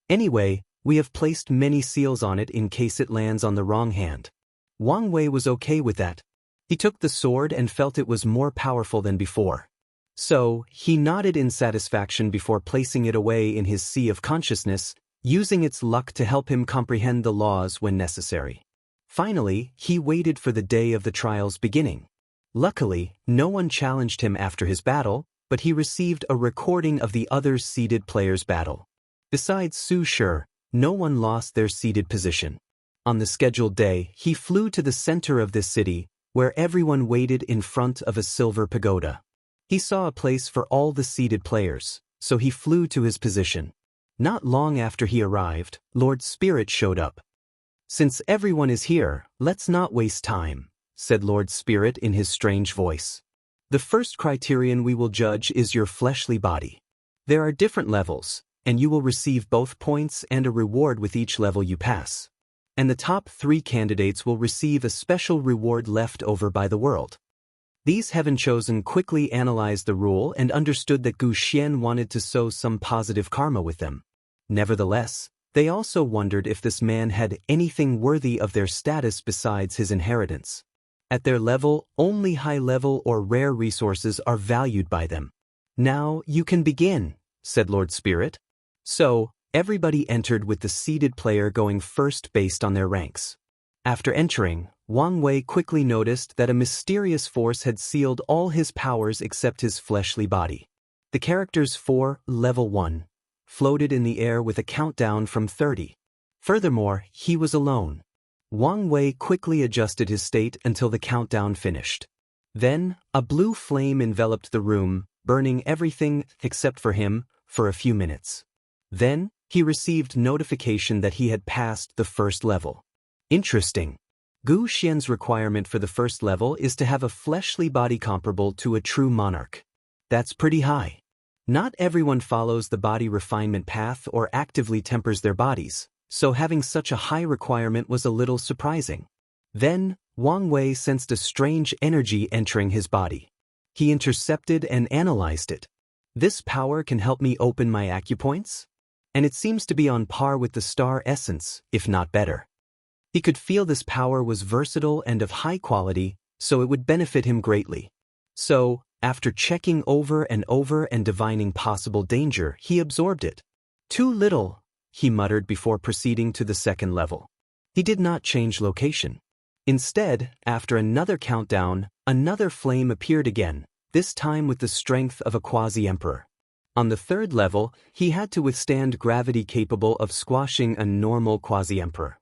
Anyway, we have placed many seals on it in case it lands on the wrong hand. Wang Wei was okay with that. He took the sword and felt it was more powerful than before. So, he nodded in satisfaction before placing it away in his sea of consciousness, using its luck to help him comprehend the laws when necessary. Finally, he waited for the day of the trial's beginning. Luckily, no one challenged him after his battle, but he received a recording of the other seeded players' battle. Besides Su Shi, no one lost their seated position. On the scheduled day, he flew to the center of this city, where everyone waited in front of a silver pagoda. He saw a place for all the seated players, so he flew to his position. Not long after he arrived, Lord Spirit showed up. "Since everyone is here, let's not waste time," said Lord Spirit in his strange voice. "The first criterion we will judge is your fleshly body. There are different levels, and you will receive both points and a reward with each level you pass. And the top 3 candidates will receive a special reward left over by the world." These heaven-chosen quickly analyzed the rule and understood that Gu Xian wanted to sow some positive karma with them. Nevertheless, they also wondered if this man had anything worthy of their status besides his inheritance. At their level, only high-level or rare resources are valued by them. "Now you can begin," said Lord Spirit. So, everybody entered with the seated player going first based on their ranks. After entering, Wang Wei quickly noticed that a mysterious force had sealed all his powers except his fleshly body. The characters for Level 1 floated in the air with a countdown from 30. Furthermore, he was alone. Wang Wei quickly adjusted his state until the countdown finished. Then, a blue flame enveloped the room, burning everything except for him for a few minutes. Then, he received notification that he had passed the first level. Interesting. Gu Xian's requirement for the first level is to have a fleshly body comparable to a true monarch. That's pretty high. Not everyone follows the body refinement path or actively tempers their bodies, so having such a high requirement was a little surprising. Then, Wang Wei sensed a strange energy entering his body. He intercepted and analyzed it. "This power can help me open my acupoints? And it seems to be on par with the star essence, if not better." He could feel this power was versatile and of high quality, so it would benefit him greatly. So, after checking over and divining possible danger, he absorbed it. "Too little," he muttered before proceeding to the second level. He did not change location. Instead, after another countdown, another flame appeared again, this time with the strength of a quasi-emperor. On the third level, he had to withstand gravity capable of squashing a normal quasi-emperor.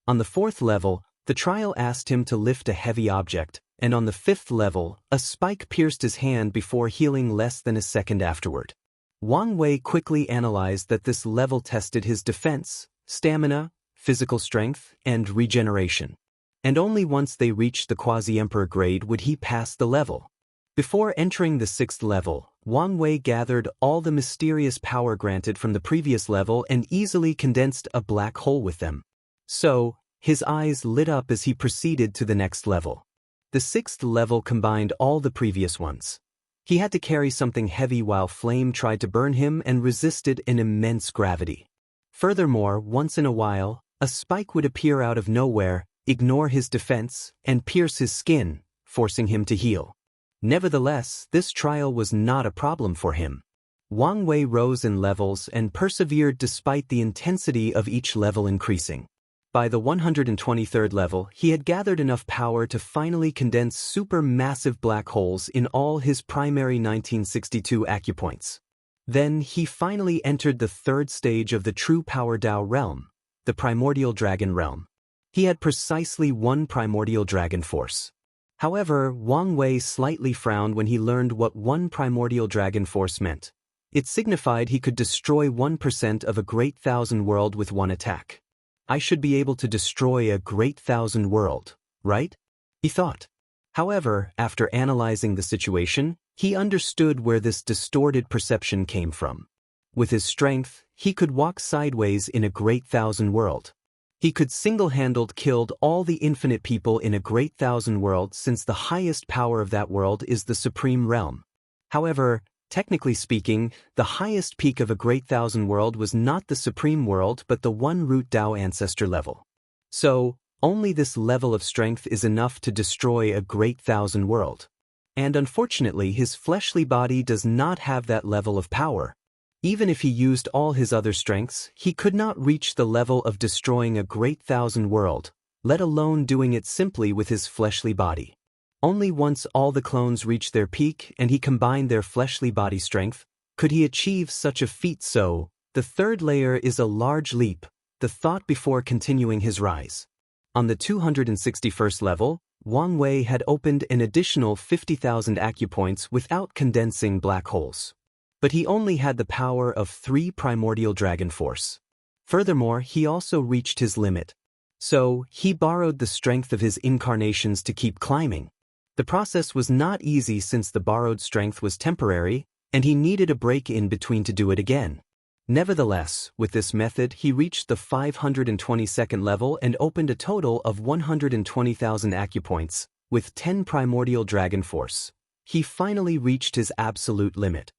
On the fourth level, the trial asked him to lift a heavy object, and on the fifth level, a spike pierced his hand before healing less than a second afterward. Wang Wei quickly analyzed that this level tested his defense, stamina, physical strength, and regeneration. And only once they reached the quasi-emperor grade would he pass the level. Before entering the sixth level, Wang Wei gathered all the mysterious power granted from the previous level and easily condensed a black hole with them. So, his eyes lit up as he proceeded to the next level. The sixth level combined all the previous ones. He had to carry something heavy while flame tried to burn him and resisted an immense gravity. Furthermore, once in a while, a spike would appear out of nowhere, ignore his defense, and pierce his skin, forcing him to heal. Nevertheless, this trial was not a problem for him. Wang Wei rose in levels and persevered despite the intensity of each level increasing. By the 123rd level, he had gathered enough power to finally condense supermassive black holes in all his primary 1962 acupoints. Then he finally entered the third stage of the true Power Dao realm, the primordial dragon realm. He had precisely one primordial dragon force. However, Wang Wei slightly frowned when he learned what one primordial dragon force meant. It signified he could destroy 1% of a great thousand world with one attack. "I should be able to destroy a great thousand world, right?" he thought. However, after analyzing the situation, he understood where this distorted perception came from. With his strength, he could walk sideways in a great thousand world. He could single-handed kill all the infinite people in a great thousand world since the highest power of that world is the supreme realm. However, technically speaking, the highest peak of a great thousand world was not the supreme world but the one root Dao ancestor level. So, only this level of strength is enough to destroy a great thousand world. And unfortunately, his fleshly body does not have that level of power. Even if he used all his other strengths, he could not reach the level of destroying a great thousand world, let alone doing it simply with his fleshly body. Only once all the clones reached their peak and he combined their fleshly body strength, Could he achieve such a feat? So, the third layer is a large leap, the thought before continuing his rise. On the 261st level, Wang Wei had opened an additional 50,000 acupoints without condensing black holes. But he only had the power of 3 primordial dragon force. Furthermore, he also reached his limit. So, he borrowed the strength of his incarnations to keep climbing. The process was not easy since the borrowed strength was temporary, and he needed a break in between to do it again. Nevertheless, with this method he reached the 522nd level and opened a total of 120,000 acupoints, with 10 primordial dragon force. He finally reached his absolute limit.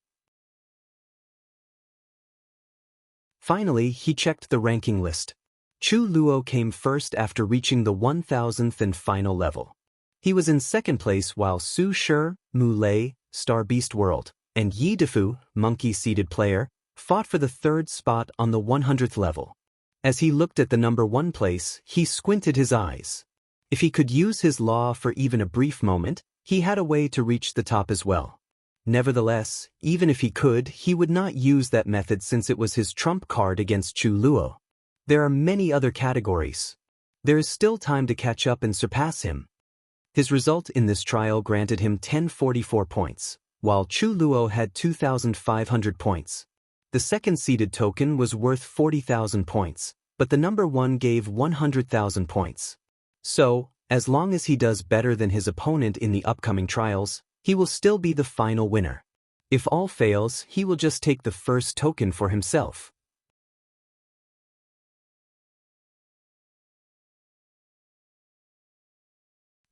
Finally, he checked the ranking list. Chu Luo came first after reaching the 1000th and final level. He was in second place while Su Shi, Mu Lei, Star Beast World, and Yi Defu, monkey-seated player, fought for the third spot on the 100th level. As he looked at the number 1 place, he squinted his eyes. If he could use his law for even a brief moment, he had a way to reach the top as well. Nevertheless, even if he could, he would not use that method since it was his trump card against Chu Luo. There are many other categories. There is still time to catch up and surpass him. His result in this trial granted him 1044 points, while Chu Luo had 2,500 points. The second-seeded token was worth 40,000 points, but the number 1 gave 100,000 points. So, as long as he does better than his opponent in the upcoming trials, he will still be the final winner. If all fails, he will just take the first token for himself.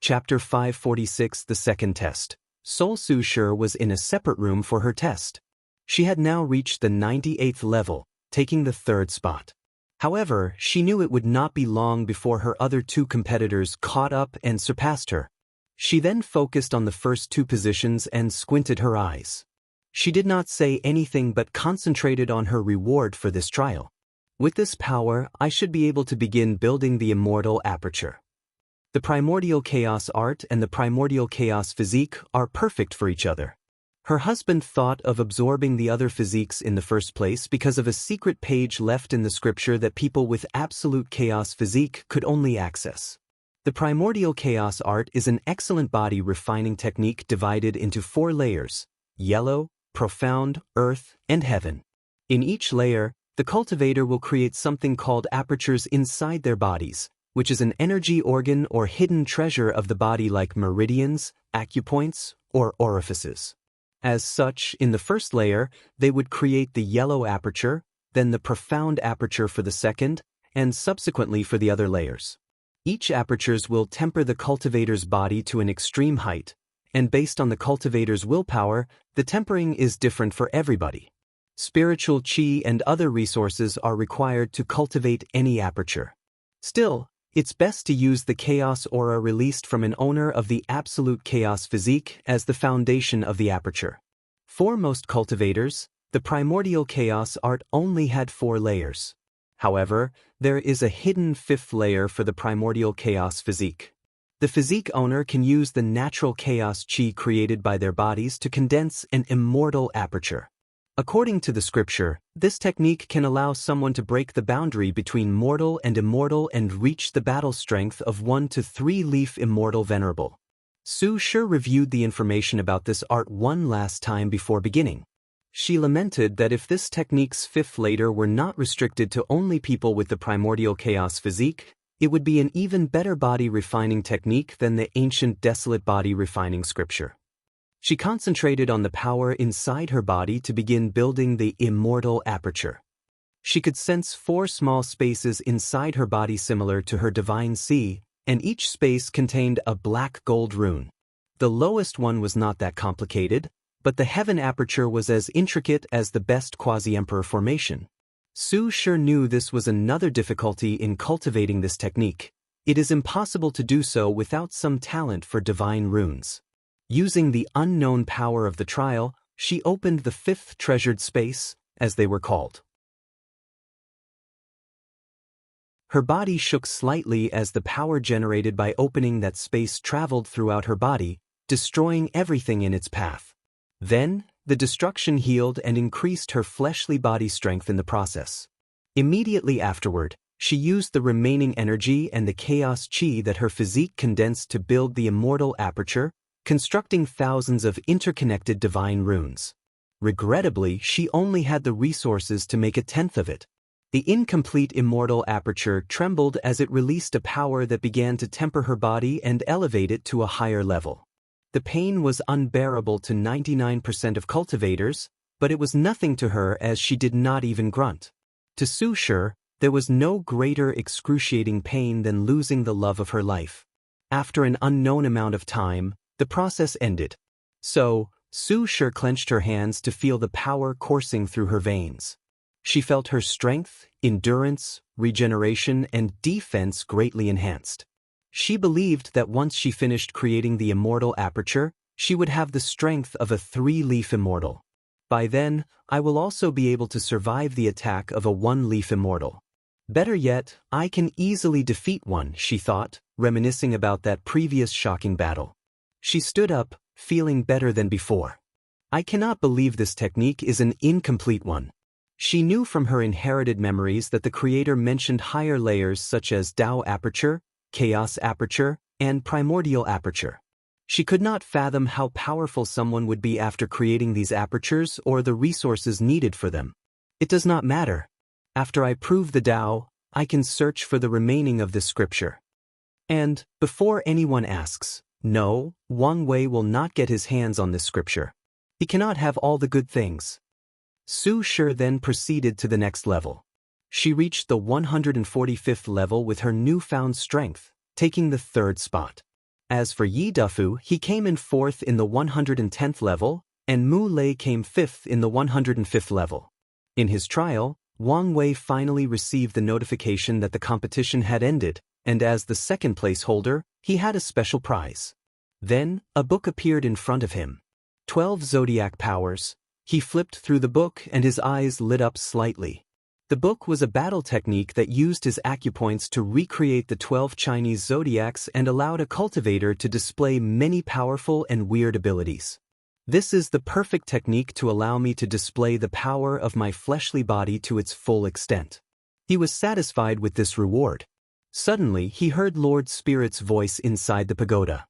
Chapter 546, The Second Test. Sol Su Shi was in a separate room for her test. She had now reached the 98th level, taking the 3rd spot. However, she knew it would not be long before her other 2 competitors caught up and surpassed her. She then focused on the first 2 positions and squinted her eyes. She did not say anything but concentrated on her reward for this trial. With this power, I should be able to begin building the immortal aperture. The primordial chaos art and the primordial chaos physique are perfect for each other. Her husband thought of absorbing the other physiques in the first place because of a secret page left in the scripture that people with absolute chaos physique could only access. The primordial chaos art is an excellent body refining technique divided into 4 layers: yellow, profound, earth, and heaven. In each layer, the cultivator will create something called apertures inside their bodies, which is an energy organ or hidden treasure of the body like meridians, acupoints, or orifices. As such, in the first layer, they would create the yellow aperture, then the profound aperture for the second, and subsequently for the other layers. Each apertures will temper the cultivator's body to an extreme height, and based on the cultivator's willpower, the tempering is different for everybody. Spiritual chi and other resources are required to cultivate any aperture. Still, it's best to use the chaos aura released from an owner of the absolute chaos physique as the foundation of the aperture. For most cultivators, the primordial chaos art only had 4 layers. However, there is a hidden 5th layer for the primordial chaos physique. The physique owner can use the natural chaos chi created by their bodies to condense an immortal aperture. According to the scripture, this technique can allow someone to break the boundary between mortal and immortal and reach the battle strength of 1 to 3 leaf immortal venerable. Su Shi reviewed the information about this art one last time before beginning. She lamented that if this technique's 5th layer were not restricted to only people with the primordial chaos physique, it would be an even better body refining technique than the ancient desolate body refining scripture. She concentrated on the power inside her body to begin building the immortal aperture. She could sense 4 small spaces inside her body similar to her divine sea, and each space contained a black gold rune. The lowest one was not that complicated, but the heaven aperture was as intricate as the best quasi-emperor formation. Su Shi knew this was another difficulty in cultivating this technique. It is impossible to do so without some talent for divine runes. Using the unknown power of the trial, she opened the 5th treasured space, as they were called. Her body shook slightly as the power generated by opening that space traveled throughout her body, destroying everything in its path. Then, the destruction healed and increased her fleshly body strength in the process. Immediately afterward, she used the remaining energy and the chaos chi that her physique condensed to build the immortal aperture, constructing thousands of interconnected divine runes. Regrettably, she only had the resources to make a tenth of it. The incomplete immortal aperture trembled as it released a power that began to temper her body and elevate it to a higher level. The pain was unbearable to 99% of cultivators, but it was nothing to her as she did not even grunt. To Su Shi, there was no greater excruciating pain than losing the love of her life. After an unknown amount of time, the process ended. So, Su Shi clenched her hands to feel the power coursing through her veins. She felt her strength, endurance, regeneration, and defense greatly enhanced. She believed that once she finished creating the immortal aperture, she would have the strength of a 3-leaf immortal. By then, I will also be able to survive the attack of a 1-leaf immortal. Better yet, I can easily defeat one, she thought, reminiscing about that previous shocking battle. She stood up, feeling better than before. I cannot believe this technique is an incomplete one. She knew from her inherited memories that the creator mentioned higher layers such as Tao aperture, chaos aperture, and primordial aperture. She could not fathom how powerful someone would be after creating these apertures or the resources needed for them. It does not matter. After I prove the Tao, I can search for the remaining of this scripture. And, before anyone asks, no, Wang Wei will not get his hands on this scripture. He cannot have all the good things. Su Shi then proceeded to the next level. She reached the 145th level with her newfound strength, taking the 3rd spot. As for Yi Dufu, he came in 4th in the 110th level, and Mu Lei came 5th in the 105th level. In his trial, Wang Wei finally received the notification that the competition had ended, and as the 2nd place holder, he had a special prize. Then, a book appeared in front of him. 12 zodiac powers. He flipped through the book and his eyes lit up slightly. The book was a battle technique that used his acupoints to recreate the 12 Chinese zodiacs and allowed a cultivator to display many powerful and weird abilities. This is the perfect technique to allow me to display the power of my fleshly body to its full extent. He was satisfied with this reward. Suddenly, he heard Lord Spirit's voice inside the pagoda.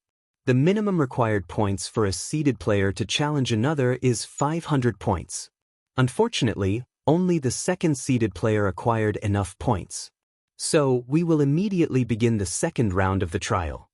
The minimum required points for a seeded player to challenge another is 500 points. Unfortunately, only the 2nd seeded player acquired enough points. So, we will immediately begin the 2nd round of the trial.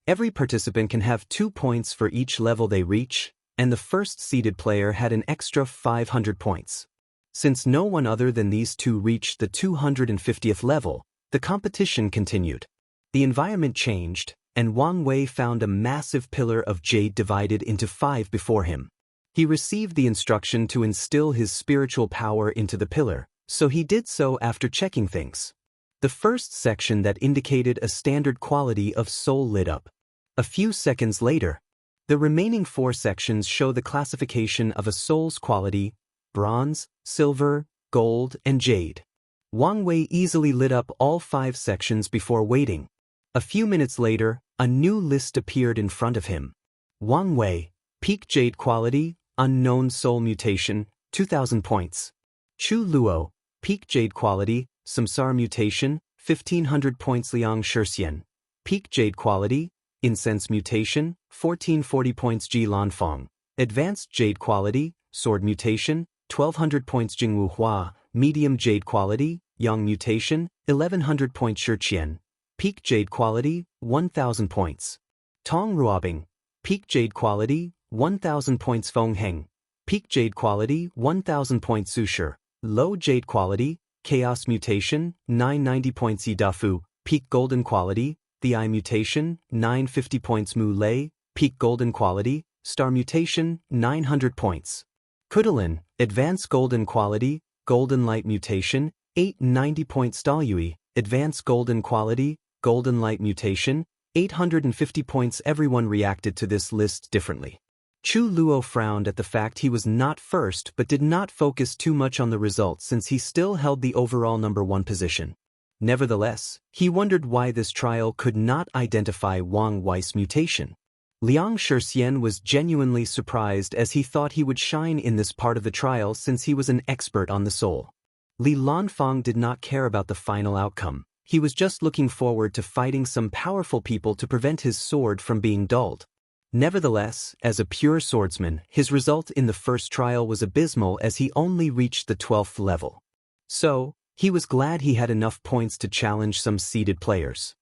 Every participant can have 2 points for each level they reach, and the 1st seeded player had an extra 500 points. Since no one other than these two reached the 250th level, the competition continued. The environment changed, and Wang Wei found a massive pillar of jade divided into 5 before him. He received the instruction to instill his spiritual power into the pillar, so he did so after checking things. The first section that indicated a standard quality of soul lit up. A few seconds later, the remaining 4 sections show the classification of a soul's quality: bronze, silver, gold, and jade. Wang Wei easily lit up all 5 sections before waiting. A few minutes later, a new list appeared in front of him. Wang Wei, peak jade quality, unknown soul mutation, 2,000 points. Chu Luo, peak jade quality, samsara mutation, 1,500 points. Liang Shixian, peak jade quality, incense mutation, 1,440 points. Ji Lanfeng, advanced jade quality, sword mutation, 1,200 points. Jingwu Hua, medium jade quality, yang mutation, 1,100 points. Shiqian, peak jade quality, 1,000 points. Tong Ruobing, peak jade quality, 1,000 points. Feng Heng, peak jade quality, 1,000 points. Su Shi, low jade quality, chaos mutation, 990 points. Yi Dufu, peak golden quality, the eye mutation, 950 points. Mu Lei, peak golden quality, star mutation, 900 points. Kudalin, advanced golden quality, golden light mutation, 890 points. Daoyui, advanced golden quality, golden light mutation, 850 points. Everyone reacted to this list differently. Chu Luo frowned at the fact he was not first but did not focus too much on the results since he still held the overall number 1 position. Nevertheless, he wondered why this trial could not identify Wang Wei's mutation. Liang Shixian was genuinely surprised as he thought he would shine in this part of the trial since he was an expert on the soul. Li Lanfang did not care about the final outcome. He was just looking forward to fighting some powerful people to prevent his sword from being dulled. Nevertheless, as a pure swordsman, his result in the first trial was abysmal as he only reached the 12th level. So, he was glad he had enough points to challenge some seeded players.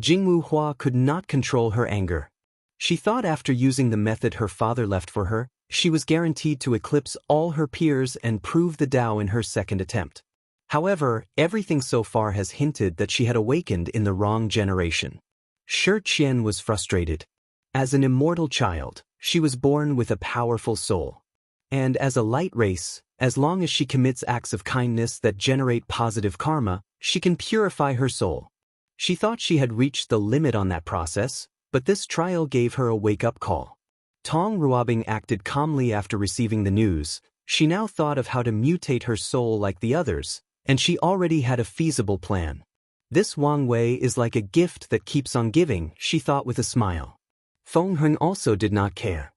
Jingwu Hua could not control her anger. She thought after using the method her father left for her, she was guaranteed to eclipse all her peers and prove the Tao in her second attempt. However, everything so far has hinted that she had awakened in the wrong generation. Shi Qian was frustrated. As an immortal child, she was born with a powerful soul. And as a light race, as long as she commits acts of kindness that generate positive karma, she can purify her soul. She thought she had reached the limit on that process, but this trial gave her a wake-up call. Tong Ruobing acted calmly after receiving the news. She now thought of how to mutate her soul like the others, and she already had a feasible plan. This Wang Wei is like a gift that keeps on giving, she thought with a smile. Feng Heng also did not care.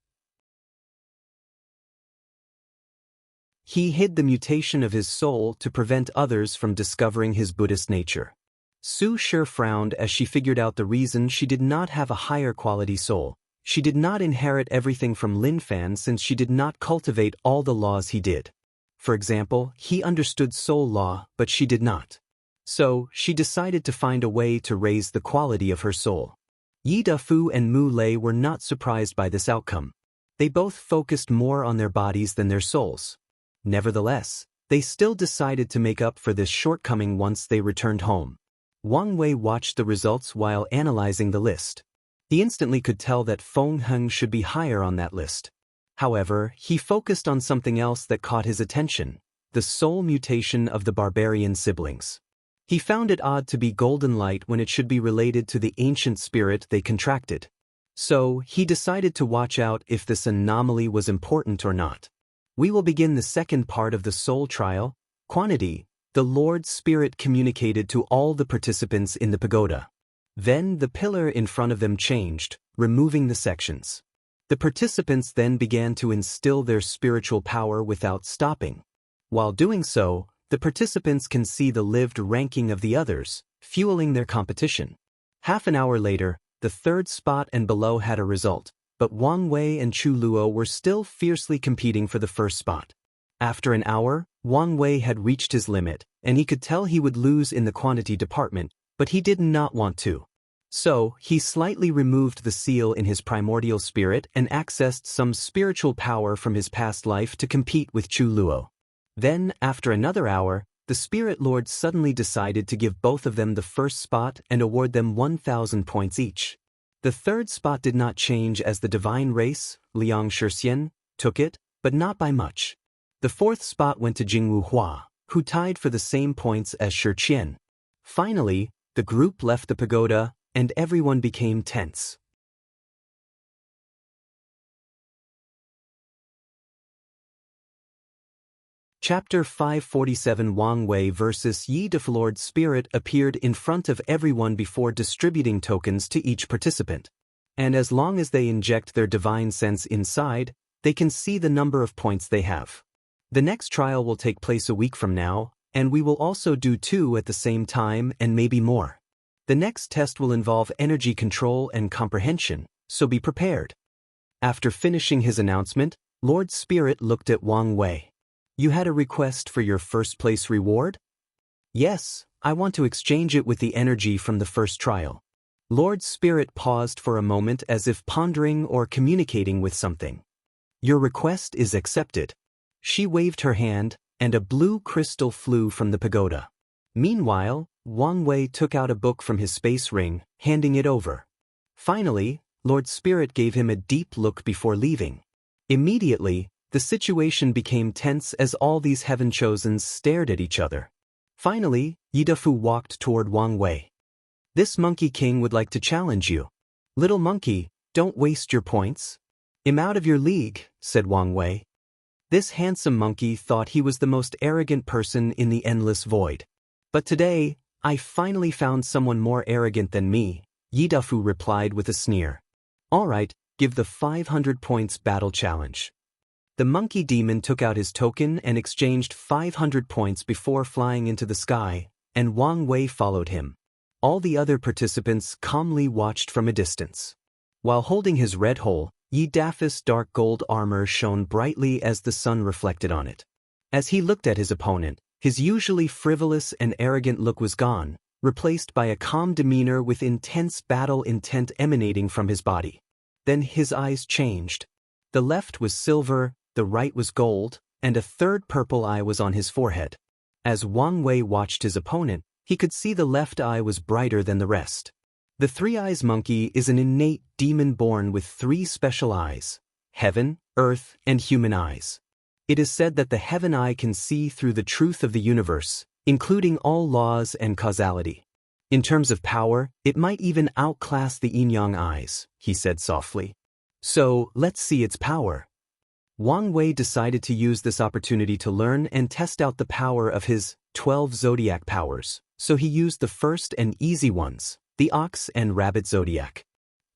He hid the mutation of his soul to prevent others from discovering his Buddhist nature. Su Shi frowned as she figured out the reason she did not have a higher quality soul. She did not inherit everything from Lin Fan since she did not cultivate all the laws he did. For example, he understood soul law, but she did not. So, she decided to find a way to raise the quality of her soul. Yi Dafu and Mu Lei were not surprised by this outcome. They both focused more on their bodies than their souls. Nevertheless, they still decided to make up for this shortcoming once they returned home. Wang Wei watched the results while analyzing the list. He instantly could tell that Feng Heng should be higher on that list. However, he focused on something else that caught his attention: the soul mutation of the barbarian siblings. He found it odd to be golden light when it should be related to the ancient spirit they contracted. So, he decided to watch out if this anomaly was important or not. We will begin the second part of the soul trial, quantity. The Lord Spirit communicated to all the participants in the pagoda. Then the pillar in front of them changed, removing the sections. The participants then began to instill their spiritual power without stopping. While doing so, the participants can see the lived ranking of the others, fueling their competition. Half an hour later, the third spot and below had a result, but Wang Wei and Chu Luo were still fiercely competing for the first spot. After an hour, Wang Wei had reached his limit, and he could tell he would lose in the quantity department, but he did not want to. So, he slightly removed the seal in his primordial spirit and accessed some spiritual power from his past life to compete with Chu Luo. Then, after another hour, the Spirit Lord suddenly decided to give both of them the first spot and award them 1,000 points each. The third spot did not change as the divine race, Liang Shixian, took it, but not by much. The fourth spot went to Jingwu Hua, who tied for the same points as Shi Qian. Finally, the group left the pagoda, and everyone became tense. Chapter 547 Wang Wei vs. Yi Dafu. Lord Spirit appeared in front of everyone before distributing tokens to each participant. And as long as they inject their divine sense inside, they can see the number of points they have. The next trial will take place a week from now, and we will also do 2 at the same time and maybe more. The next test will involve energy control and comprehension, so be prepared. After finishing his announcement, Lord Spirit looked at Wang Wei. You had a request for your first place reward? Yes, I want to exchange it with the energy from the first trial. Lord Spirit paused for a moment as if pondering or communicating with something. Your request is accepted. She waved her hand, and a blue crystal flew from the pagoda. Meanwhile, Wang Wei took out a book from his space ring, handing it over. Finally, Lord Spirit gave him a deep look before leaving. Immediately, the situation became tense as all these heaven-chosens stared at each other. Finally, Yi Dafu walked toward Wang Wei. This Monkey King would like to challenge you. Little monkey, don't waste your points. I'm out of your league, said Wang Wei. This handsome monkey thought he was the most arrogant person in the endless void. But today, I finally found someone more arrogant than me, Yi Dafu replied with a sneer. All right, Give the 500 points battle challenge. The monkey demon took out his token and exchanged 500 points before flying into the sky, and Wang Wei followed him. All the other participants calmly watched from a distance. While holding his red hole, Yi Dafu's dark gold armor shone brightly as the sun reflected on it. As he looked at his opponent, his usually frivolous and arrogant look was gone, replaced by a calm demeanor with intense battle intent emanating from his body. Then his eyes changed. The left was silver, the right was gold, and a third purple eye was on his forehead. As Wang Wei watched his opponent, he could see the left eye was brighter than the rest. The three-eyes monkey is an innate demon born with three special eyes: heaven, earth, and human eyes. It is said that the heaven eye can see through the truth of the universe, including all laws and causality. In terms of power, it might even outclass the yin-yang eyes, he said softly. So, let's see its power. Wang Wei decided to use this opportunity to learn and test out the power of his 12 zodiac powers, so he used the first and easy ones, the ox and rabbit zodiac.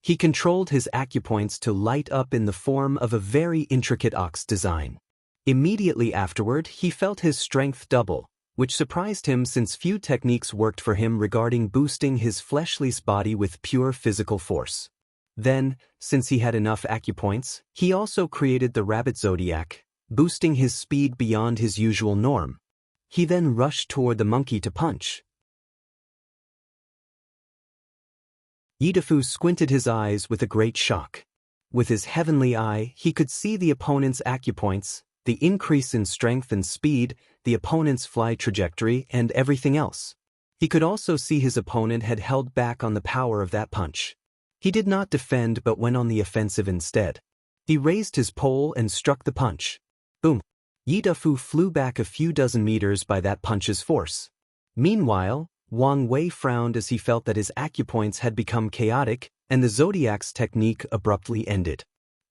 He controlled his acupoints to light up in the form of a very intricate ox design. Immediately afterward, he felt his strength double, which surprised him since few techniques worked for him regarding boosting his fleshly body with pure physical force. Then, since he had enough acupoints, he also created the rabbit zodiac, boosting his speed beyond his usual norm. He then rushed toward the monkey to punch. Yi Dafu squinted his eyes with a great shock. With his heavenly eye, he could see the opponent's acupoints, the increase in strength and speed, the opponent's fly trajectory, and everything else. He could also see his opponent had held back on the power of that punch. He did not defend but went on the offensive instead. He raised his pole and struck the punch. Boom! Yi Dafu flew back a few dozen meters by that punch's force. Meanwhile, Wang Wei frowned as he felt that his acupoints had become chaotic and the zodiac's technique abruptly ended.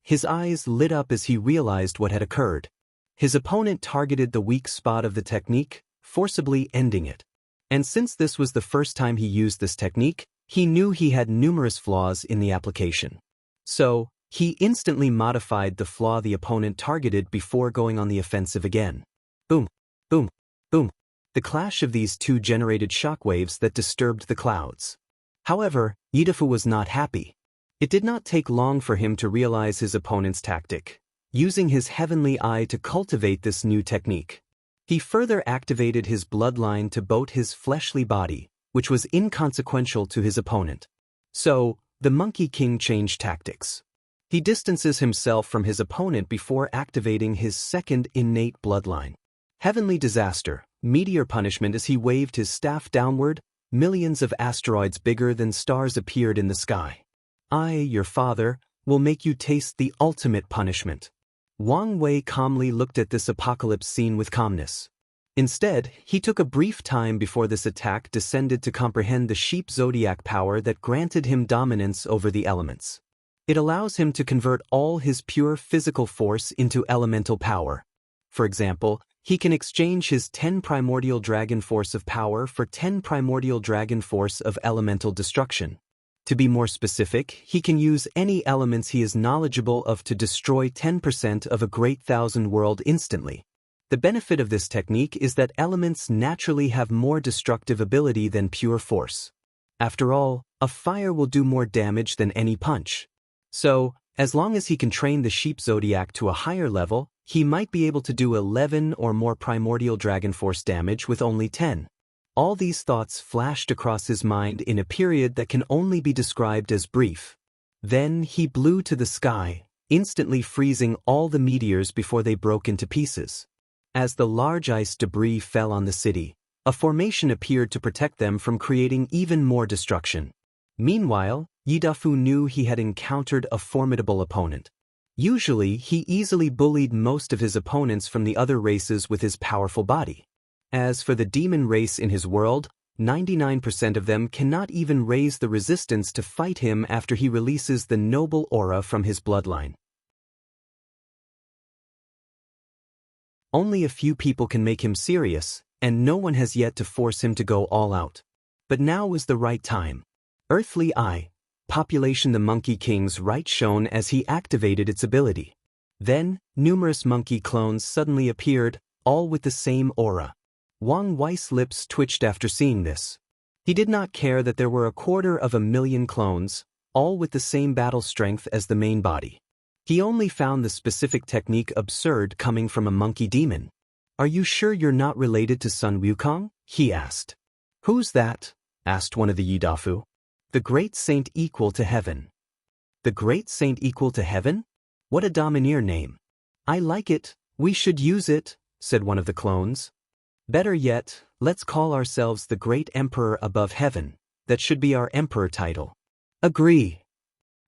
His eyes lit up as he realized what had occurred. His opponent targeted the weak spot of the technique, forcibly ending it. And since this was the first time he used this technique, he knew he had numerous flaws in the application. So, he instantly modified the flaw the opponent targeted before going on the offensive again. Boom, boom, boom. The clash of these two generated shockwaves that disturbed the clouds. However, Yi Dafu was not happy. It did not take long for him to realize his opponent's tactic, using his heavenly eye to cultivate this new technique. He further activated his bloodline to boat his fleshly body, which was inconsequential to his opponent. So, the Monkey King changed tactics. He distances himself from his opponent before activating his second innate bloodline. Heavenly disaster, meteor punishment. As he waved his staff downward, millions of asteroids bigger than stars appeared in the sky. I, your father, will make you taste the ultimate punishment. Wang Wei calmly looked at this apocalypse scene with calmness. Instead, he took a brief time before this attack descended to comprehend the sheep zodiac power that granted him dominance over the elements. It allows him to convert all his pure physical force into elemental power. For example, he can exchange his 10 primordial dragon force of power for 10 primordial dragon force of elemental destruction. To be more specific, he can use any elements he is knowledgeable of to destroy 10% of a great thousand world instantly. The benefit of this technique is that elements naturally have more destructive ability than pure force. After all, a fire will do more damage than any punch. So, as long as he can train the sheep zodiac to a higher level, he might be able to do 11 or more primordial dragon force damage with only 10. All these thoughts flashed across his mind in a period that can only be described as brief. Then he blew to the sky, instantly freezing all the meteors before they broke into pieces. As the large ice debris fell on the city, a formation appeared to protect them from creating even more destruction. Meanwhile, Yi Dafu knew he had encountered a formidable opponent. Usually, he easily bullied most of his opponents from the other races with his powerful body. As for the demon race in his world, 99% of them cannot even raise the resistance to fight him after he releases the noble aura from his bloodline. Only a few people can make him serious, and no one has yet to force him to go all out. But now was the right time. Earthly Eye, population. The Monkey King's right shone as he activated its ability. Then, numerous monkey clones suddenly appeared, all with the same aura. Wang Wei's lips twitched after seeing this. He did not care that there were 250,000 clones, all with the same battle strength as the main body. He only found the specific technique absurd coming from a monkey demon. "Are you sure you're not related to Sun Wukong?" he asked. "Who's that?" asked one of the Yidafu. "The great saint equal to heaven." "The great saint equal to heaven? What a domineer name." "I like it, we should use it," said one of the clones. "Better yet, let's call ourselves the Great Emperor above heaven. That should be our emperor title." "Agree."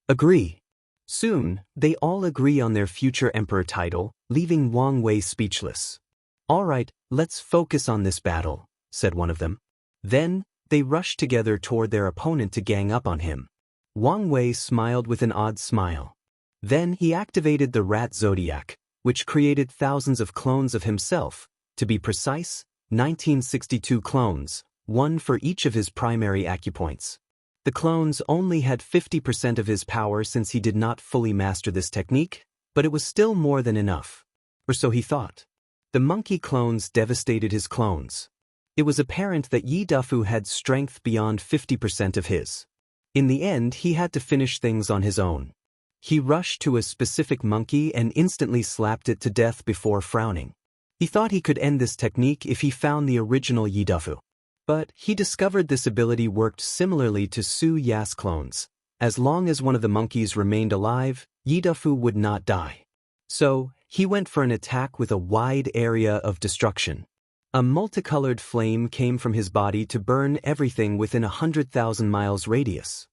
"Agree." Soon, they all agree on their future emperor title, leaving Wang Wei speechless. "All right, let's focus on this battle," said one of them. Then, they rushed together toward their opponent to gang up on him. Wang Wei smiled with an odd smile. Then he activated the Rat Zodiac, which created thousands of clones of himself, to be precise, 1962 clones, one for each of his primary acupoints. The clones only had 50% of his power since he did not fully master this technique, but it was still more than enough. Or so he thought. The monkey clones devastated his clones. It was apparent that Yidafu had strength beyond 50% of his. In the end, he had to finish things on his own. He rushed to a specific monkey and instantly slapped it to death before frowning. He thought he could end this technique if he found the original Yidafu. But he discovered this ability worked similarly to Su Ya's clones. As long as one of the monkeys remained alive, Yidafu would not die. So, he went for an attack with a wide area of destruction. A multicolored flame came from his body to burn everything within 100,000 miles radius.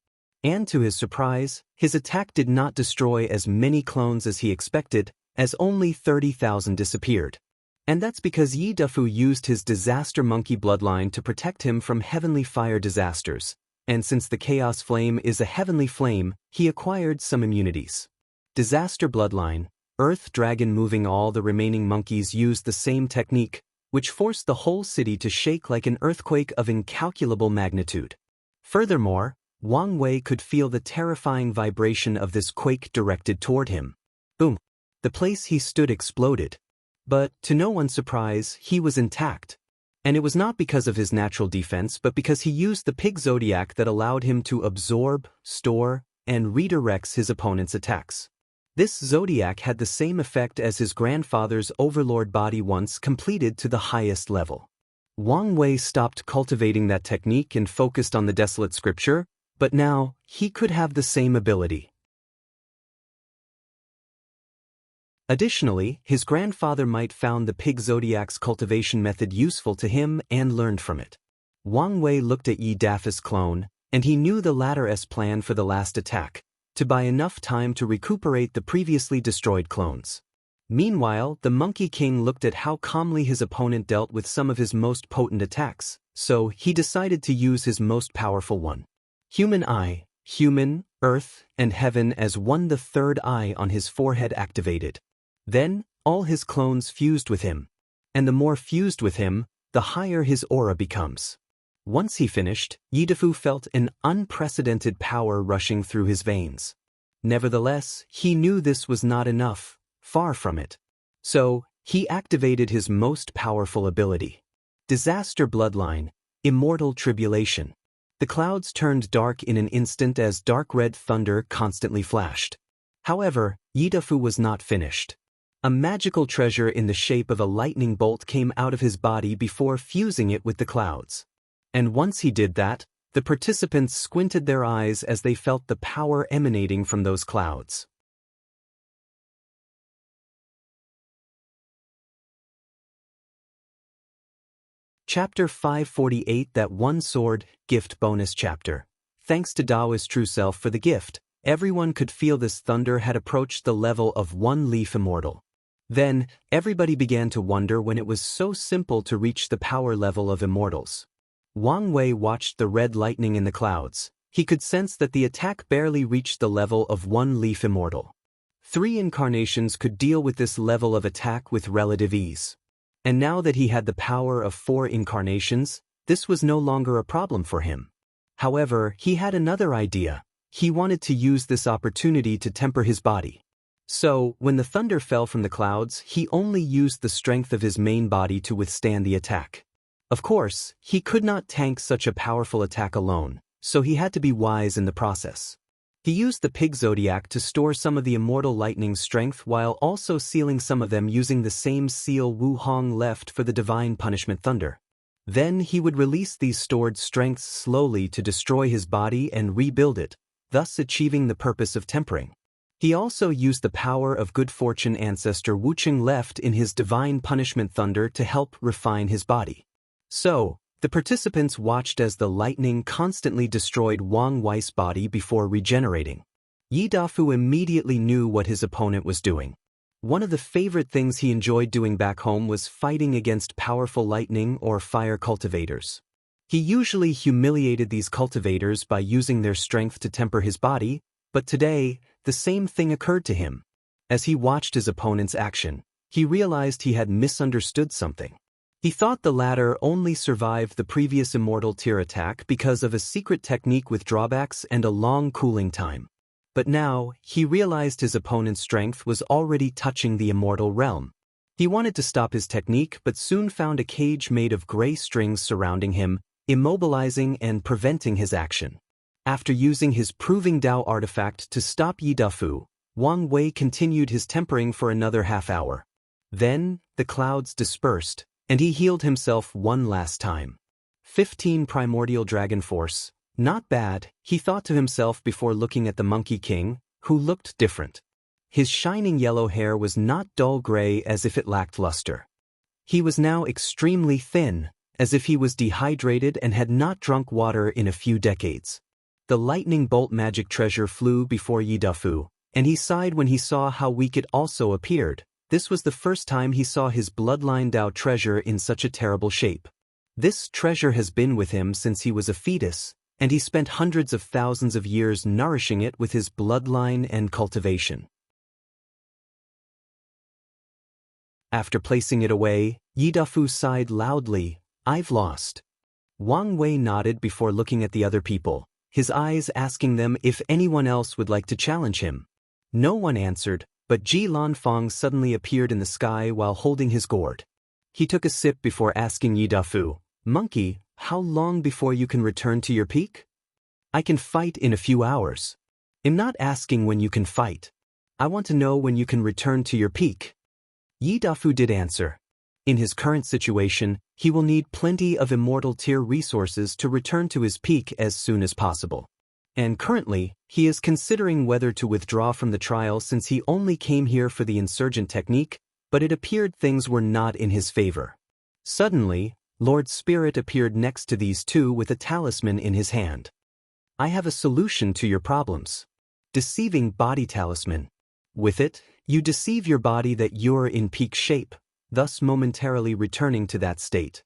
And to his surprise, his attack did not destroy as many clones as he expected, as only 30,000 disappeared. And that's because Yidafu used his disaster monkey bloodline to protect him from heavenly fire disasters, and since the chaos flame is a heavenly flame, he acquired some immunities. Disaster bloodline, Earth Dragon. Moving all the remaining monkeys used the same technique, which forced the whole city to shake like an earthquake of incalculable magnitude. Furthermore, Wang Wei could feel the terrifying vibration of this quake directed toward him. Boom! The place he stood exploded. But, to no one's surprise, he was intact. And it was not because of his natural defense but because he used the pig zodiac that allowed him to absorb, store, and redirects his opponent's attacks. This zodiac had the same effect as his grandfather's overlord body once completed to the highest level. Wang Wei stopped cultivating that technique and focused on the desolate scripture, but now, he could have the same ability. Additionally, his grandfather might found the pig zodiac's cultivation method useful to him and learned from it. Wang Wei looked at Yidafu's clone, and he knew the latter's plan for the last attack, to buy enough time to recuperate the previously destroyed clones. Meanwhile, the Monkey King looked at how calmly his opponent dealt with some of his most potent attacks, so he decided to use his most powerful one. Human eye, human, earth, and heaven as one. The third eye on his forehead activated. Then, all his clones fused with him. And the more fused with him, the higher his aura becomes. Once he finished, Yidafu felt an unprecedented power rushing through his veins. Nevertheless, he knew this was not enough, far from it. So, he activated his most powerful ability. Disaster bloodline, immortal tribulation. The clouds turned dark in an instant as dark red thunder constantly flashed. However, Yidafu was not finished. A magical treasure in the shape of a lightning bolt came out of his body before fusing it with the clouds. And once he did that, the participants squinted their eyes as they felt the power emanating from those clouds. Chapter 548. That One Sword, Gift Bonus Chapter. Thanks to Dao's true self for the gift, everyone could feel this thunder had approached the level of one leaf immortal. Then, everybody began to wonder when it was so simple to reach the power level of immortals. Wang Wei watched the red lightning in the clouds. He could sense that the attack barely reached the level of one leaf immortal. 3 incarnations could deal with this level of attack with relative ease. And now that he had the power of 4 incarnations, this was no longer a problem for him. However, he had another idea. he wanted to use this opportunity to temper his body. So, when the thunder fell from the clouds, he only used the strength of his main body to withstand the attack. Of course, he could not tank such a powerful attack alone, so he had to be wise in the process. He used the pig zodiac to store some of the immortal lightning's strength while also sealing some of them using the same seal Wu Hong left for the divine punishment thunder. Then he would release these stored strengths slowly to destroy his body and rebuild it, thus achieving the purpose of tempering. He also used the power of good fortune ancestor Wucheng left in his divine punishment thunder to help refine his body. So, the participants watched as the lightning constantly destroyed Wang Wei's body before regenerating. Yi Dafu immediately knew what his opponent was doing. One of the favorite things he enjoyed doing back home was fighting against powerful lightning or fire cultivators. He usually humiliated these cultivators by using their strength to temper his body, but today, the same thing occurred to him. As he watched his opponent's action, he realized he had misunderstood something. He thought the latter only survived the previous immortal tier attack because of a secret technique with drawbacks and a long cooling time. But now, he realized his opponent's strength was already touching the immortal realm. He wanted to stop his technique but soon found a cage made of gray strings surrounding him, immobilizing and preventing his action. After using his Proving Dao artifact to stop Yi Dafu, Wang Wei continued his tempering for another half hour. Then, the clouds dispersed, and he healed himself one last time. 15 Primordial Dragon Force. Not bad, he thought to himself before looking at the Monkey King, who looked different. His shining yellow hair was not dull gray as if it lacked luster. He was now extremely thin, as if he was dehydrated and had not drunk water in a few decades. The lightning bolt magic treasure flew before Yi Dafu, and he sighed when he saw how weak it also appeared. This was the first time he saw his bloodline Dao treasure in such a terrible shape. This treasure has been with him since he was a fetus, and he spent hundreds of thousands of years nourishing it with his bloodline and cultivation. After placing it away, Yi Dafu sighed loudly, "I've lost." Wang Wei nodded before looking at the other people, his eyes asking them if anyone else would like to challenge him. No one answered, but Ji Lanfang suddenly appeared in the sky while holding his gourd. He took a sip before asking Yi Dafu, "Monkey, how long before you can return to your peak?" "I can fight in a few hours." "I'm not asking when you can fight. I want to know when you can return to your peak." Yi Dafu did answer. In his current situation, he will need plenty of immortal tier resources to return to his peak as soon as possible. And currently, he is considering whether to withdraw from the trial since he only came here for the insurgent technique, but it appeared things were not in his favor. Suddenly, Lord Spirit appeared next to these two with a talisman in his hand. "I have a solution to your problems." Deceiving body talisman. With it, you deceive your body that you're in peak shape, thus momentarily returning to that state.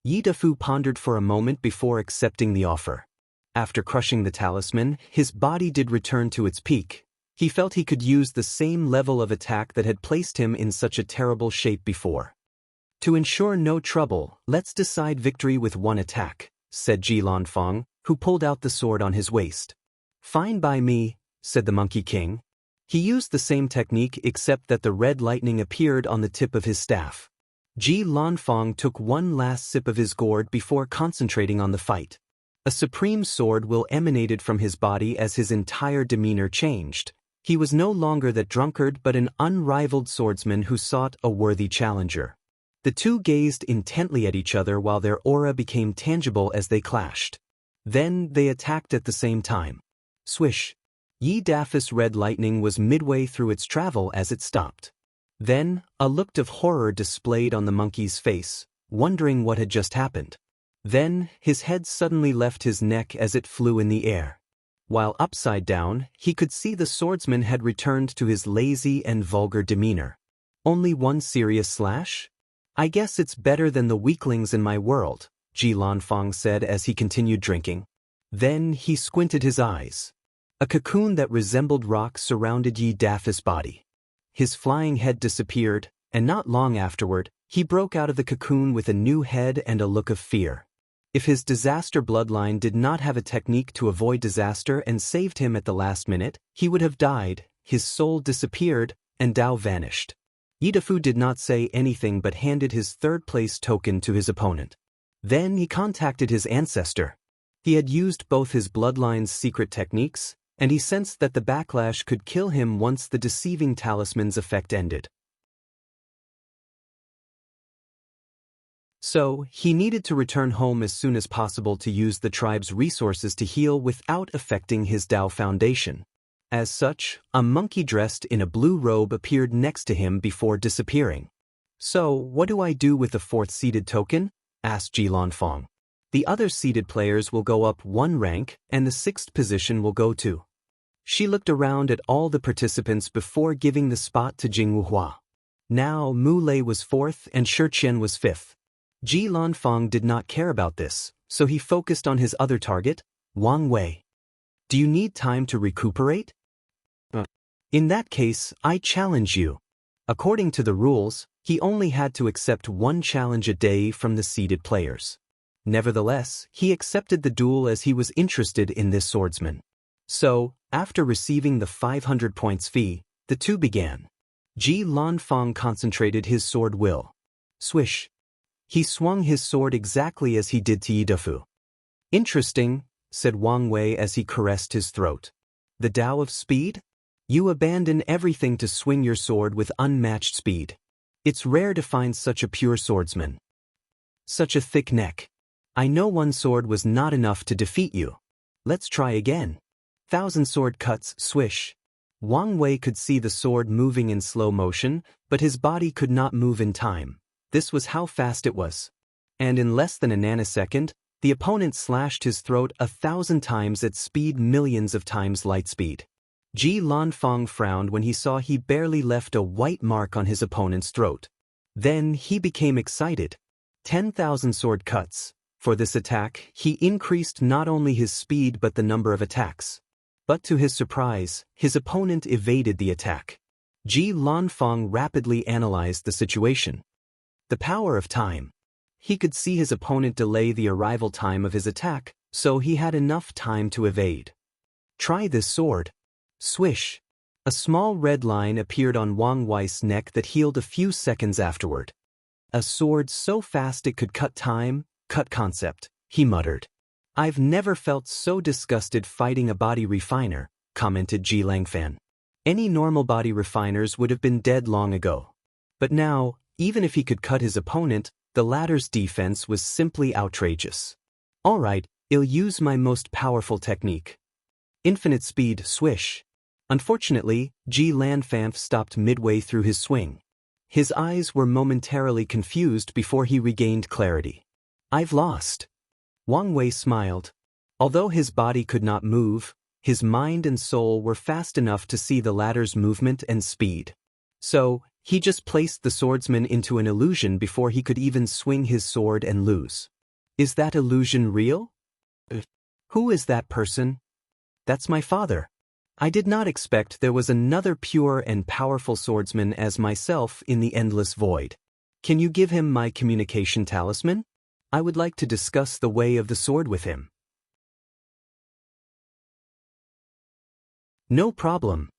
Yi Dafu pondered for a moment before accepting the offer. After crushing the talisman, his body did return to its peak. He felt he could use the same level of attack that had placed him in such a terrible shape before. "To ensure no trouble, let's decide victory with one attack," said Ji Lanfang, who pulled out the sword on his waist. "Fine by me," said the Monkey King. He used the same technique except that the red lightning appeared on the tip of his staff. Ji Lanfang took one last sip of his gourd before concentrating on the fight. A supreme sword will emanated from his body as his entire demeanor changed. He was no longer that drunkard but an unrivaled swordsman who sought a worthy challenger. The two gazed intently at each other while their aura became tangible as they clashed. Then they attacked at the same time. Swish! Yi Dafu's red lightning was midway through its travel as it stopped. Then, a look of horror displayed on the monkey's face, wondering what had just happened. Then, his head suddenly left his neck as it flew in the air. While upside down, he could see the swordsman had returned to his lazy and vulgar demeanor. "Only one serious slash? I guess it's better than the weaklings in my world," Ji Lanfang said as he continued drinking. Then he squinted his eyes. A cocoon that resembled rock surrounded Yi Dafu's body. His flying head disappeared, and not long afterward, he broke out of the cocoon with a new head and a look of fear. If his disaster bloodline did not have a technique to avoid disaster and saved him at the last minute, he would have died, his soul disappeared, and Dao vanished. Yidafu did not say anything but handed his third-place token to his opponent. Then he contacted his ancestor. He had used both his bloodline's secret techniques, and he sensed that the backlash could kill him once the deceiving talisman's effect ended. So, he needed to return home as soon as possible to use the tribe's resources to heal without affecting his Dao foundation. As such, a monkey dressed in a blue robe appeared next to him before disappearing. "So, what do I do with the fourth-seeded token?" asked Ji Lanfang. "The other seeded players will go up one rank, and the sixth position will go to." She looked around at all the participants before giving the spot to Jing Wuhua. Now, Mu Lei was fourth and Shi Qian was fifth. Ji Lanfang did not care about this, so he focused on his other target, Wang Wei. "Do you need time to recuperate?" "In that case, I challenge you." According to the rules, he only had to accept one challenge a day from the seeded players. Nevertheless, he accepted the duel as he was interested in this swordsman. So, after receiving the 500 points fee, the two began. Ji Lanfang concentrated his sword will. Swish. He swung his sword exactly as he did to Yidafu. "Interesting," said Wang Wei as he caressed his throat. "The Tao of speed? You abandon everything to swing your sword with unmatched speed. It's rare to find such a pure swordsman. Such a thick neck. I know one sword was not enough to defeat you. Let's try again." 1,000 sword cuts, swish. Wang Wei could see the sword moving in slow motion, but his body could not move in time. This was how fast it was. And in less than a nanosecond, the opponent slashed his throat 1,000 times at speed, millions of times light speed. Ji Lanfang frowned when he saw he barely left a white mark on his opponent's throat. Then he became excited. 10,000 sword cuts. For this attack, he increased not only his speed but the number of attacks. But to his surprise, his opponent evaded the attack. Ji Lanfang rapidly analyzed the situation. The power of time. He could see his opponent delay the arrival time of his attack, so he had enough time to evade. "Try this sword." Swish. A small red line appeared on Wang Wei's neck that healed a few seconds afterward. "A sword so fast it could cut time, cut concept," he muttered. "I've never felt so disgusted fighting a body refiner," commented Ji Langfan. "Any normal body refiners would have been dead long ago. But now, even if he could cut his opponent, the latter's defense was simply outrageous. All right, I'll use my most powerful technique. Infinite speed, swish." Unfortunately, Ji Lanfan stopped midway through his swing. His eyes were momentarily confused before he regained clarity. "I've lost." Wang Wei smiled. Although his body could not move, his mind and soul were fast enough to see the latter's movement and speed. So, he just placed the swordsman into an illusion before he could even swing his sword and lose. "Is that illusion real?" "Who is that person?" "That's my father. I did not expect there was another pure and powerful swordsman as myself in the endless void. Can you give him my communication talisman? I would like to discuss the way of the sword with him." "No problem."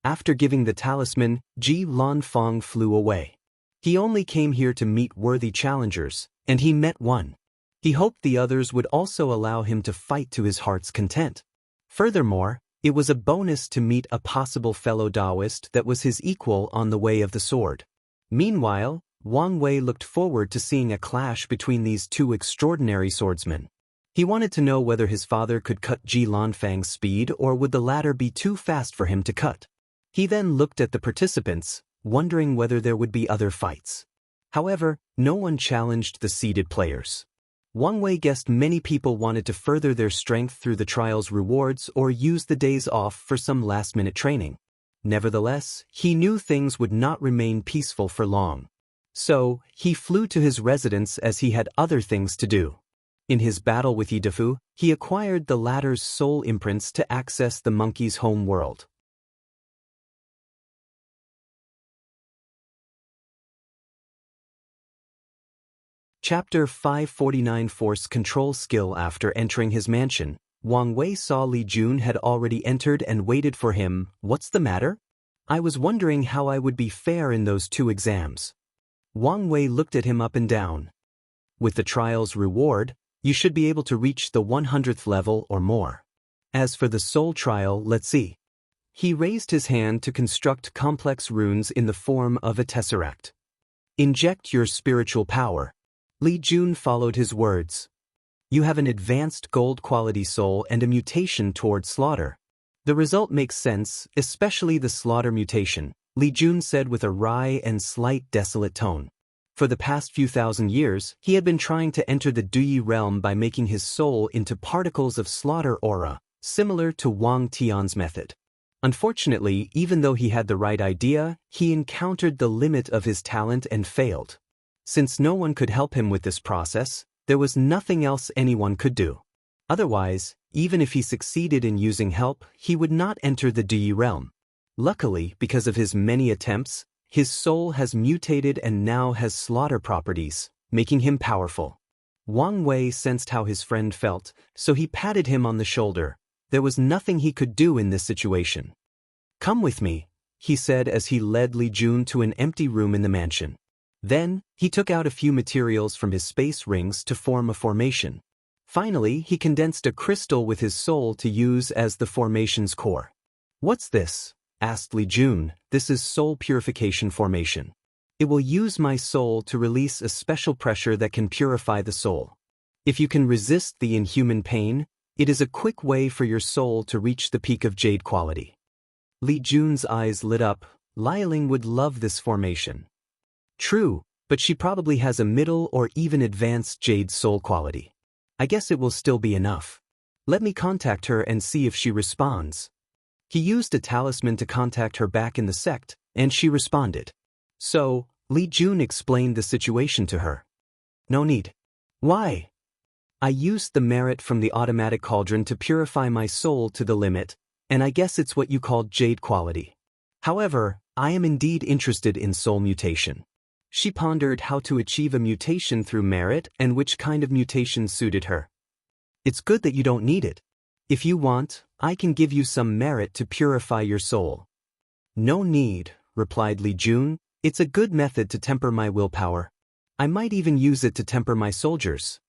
After giving the talisman, Ji Lanfang flew away. He only came here to meet worthy challengers, and he met one. He hoped the others would also allow him to fight to his heart's content. Furthermore, it was a bonus to meet a possible fellow Taoist that was his equal on the way of the sword. Meanwhile, Wang Wei looked forward to seeing a clash between these two extraordinary swordsmen. He wanted to know whether his father could cut Ji Lanfang's speed or would the latter be too fast for him to cut. He then looked at the participants, wondering whether there would be other fights. However, no one challenged the seeded players. Wang Wei guessed many people wanted to further their strength through the trial's rewards or use the days off for some last-minute training. Nevertheless, he knew things would not remain peaceful for long. So, he flew to his residence as he had other things to do. In his battle with Yidafu, he acquired the latter's soul imprints to access the monkey's home world. Chapter 549 Force Control Skill. After entering his mansion, Wang Wei saw Li Jun had already entered and waited for him. What's the matter? I was wondering how I would be fair in those 2 exams. Wang Wei looked at him up and down. With the trial's reward, you should be able to reach the 100th level or more. As for the soul trial, let's see. He raised his hand to construct complex runes in the form of a tesseract. Inject your spiritual power. Li Jun followed his words. You have an advanced gold-quality soul and a mutation toward slaughter. The result makes sense, especially the slaughter mutation, Li Jun said with a wry and slight desolate tone. For the past few thousand years, he had been trying to enter the Duyi realm by making his soul into particles of slaughter aura, similar to Wang Tian's method. Unfortunately, even though he had the right idea, he encountered the limit of his talent and failed. Since no one could help him with this process, there was nothing else anyone could do. Otherwise, even if he succeeded in using help, he would not enter the Duyi realm. Luckily, because of his many attempts, his soul has mutated and now has slaughter properties, making him powerful. Wang Wei sensed how his friend felt, so he patted him on the shoulder. There was nothing he could do in this situation. Come with me, he said as he led Li Jun to an empty room in the mansion. Then, he took out a few materials from his space rings to form a formation. Finally, he condensed a crystal with his soul to use as the formation's core. What's this? Asked Li Jun. This is soul purification formation. It will use my soul to release a special pressure that can purify the soul. If you can resist the inhuman pain, it is a quick way for your soul to reach the peak of jade quality. Li Jun's eyes lit up. Lialing would love this formation. True, but she probably has a middle or even advanced jade soul quality. I guess it will still be enough. Let me contact her and see if she responds. He used a talisman to contact her back in the sect, and she responded. So, Li Jun explained the situation to her. No need. Why? I used the merit from the automatic cauldron to purify my soul to the limit, and I guess it's what you called jade quality. However, I am indeed interested in soul mutation. She pondered how to achieve a mutation through merit and which kind of mutation suited her. It's good that you don't need it. If you want, I can give you some merit to purify your soul. No need, replied Li Jun. It's a good method to temper my willpower. I might even use it to temper my soldiers.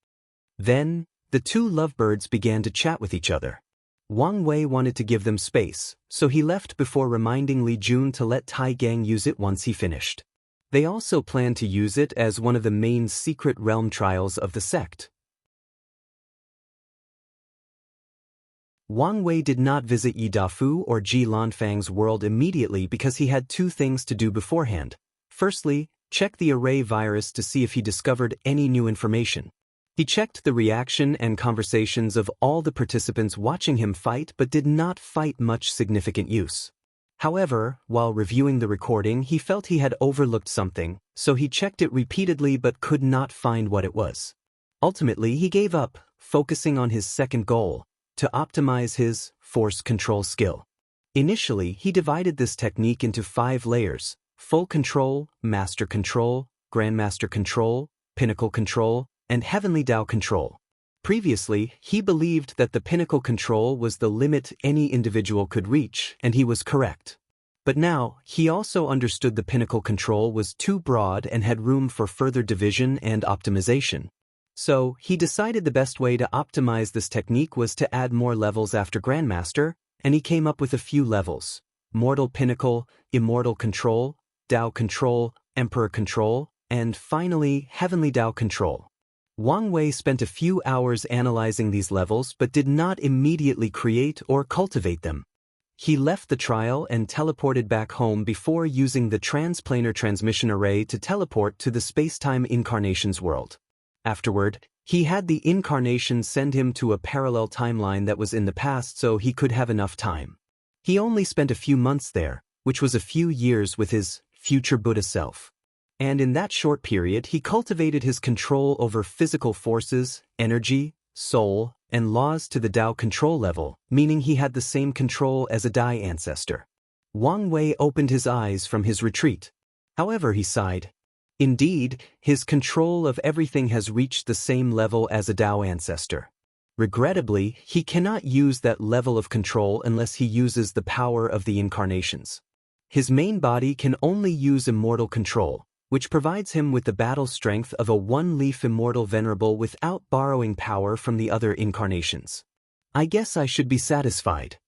Then, the 2 lovebirds began to chat with each other. Wang Wei wanted to give them space, so he left before reminding Li Jun to let Tai Gang use it once he finished. They also planned to use it as one of the main secret realm trials of the sect. Wang Wei did not visit Yi Dafu or Ji Lanfang's world immediately because he had 2 things to do beforehand. Firstly, check the array virus to see if he discovered any new information. He checked the reaction and conversations of all the participants watching him fight but did not fight much significant use. However, while reviewing the recording, he felt he had overlooked something, so he checked it repeatedly but could not find what it was. Ultimately, he gave up, focusing on his second goal, to optimize his force control skill. Initially, he divided this technique into 5 layers: full control, master control, grandmaster control, pinnacle control, and heavenly Dao control. Previously, he believed that the pinnacle control was the limit any individual could reach, and he was correct. But now, he also understood the pinnacle control was too broad and had room for further division and optimization. So, he decided the best way to optimize this technique was to add more levels after Grandmaster, and he came up with a few levels: Mortal Pinnacle, Immortal Control, Dao Control, Emperor Control, and finally, Heavenly Dao Control. Wang Wei spent a few hours analyzing these levels but did not immediately create or cultivate them. He left the trial and teleported back home before using the transplanar transmission array to teleport to the space-time incarnations world. Afterward, he had the incarnation send him to a parallel timeline that was in the past so he could have enough time. He only spent a few months there, which was a few years with his future Buddha self. And in that short period, he cultivated his control over physical forces, energy, soul, and laws to the Dao control level, meaning he had the same control as a Dai ancestor. Wang Wei opened his eyes from his retreat. However, he sighed. Indeed, his control of everything has reached the same level as a Tao ancestor. Regrettably, he cannot use that level of control unless he uses the power of the incarnations. His main body can only use immortal control, which provides him with the battle strength of a one-leaf immortal venerable without borrowing power from the other incarnations. I guess I should be satisfied.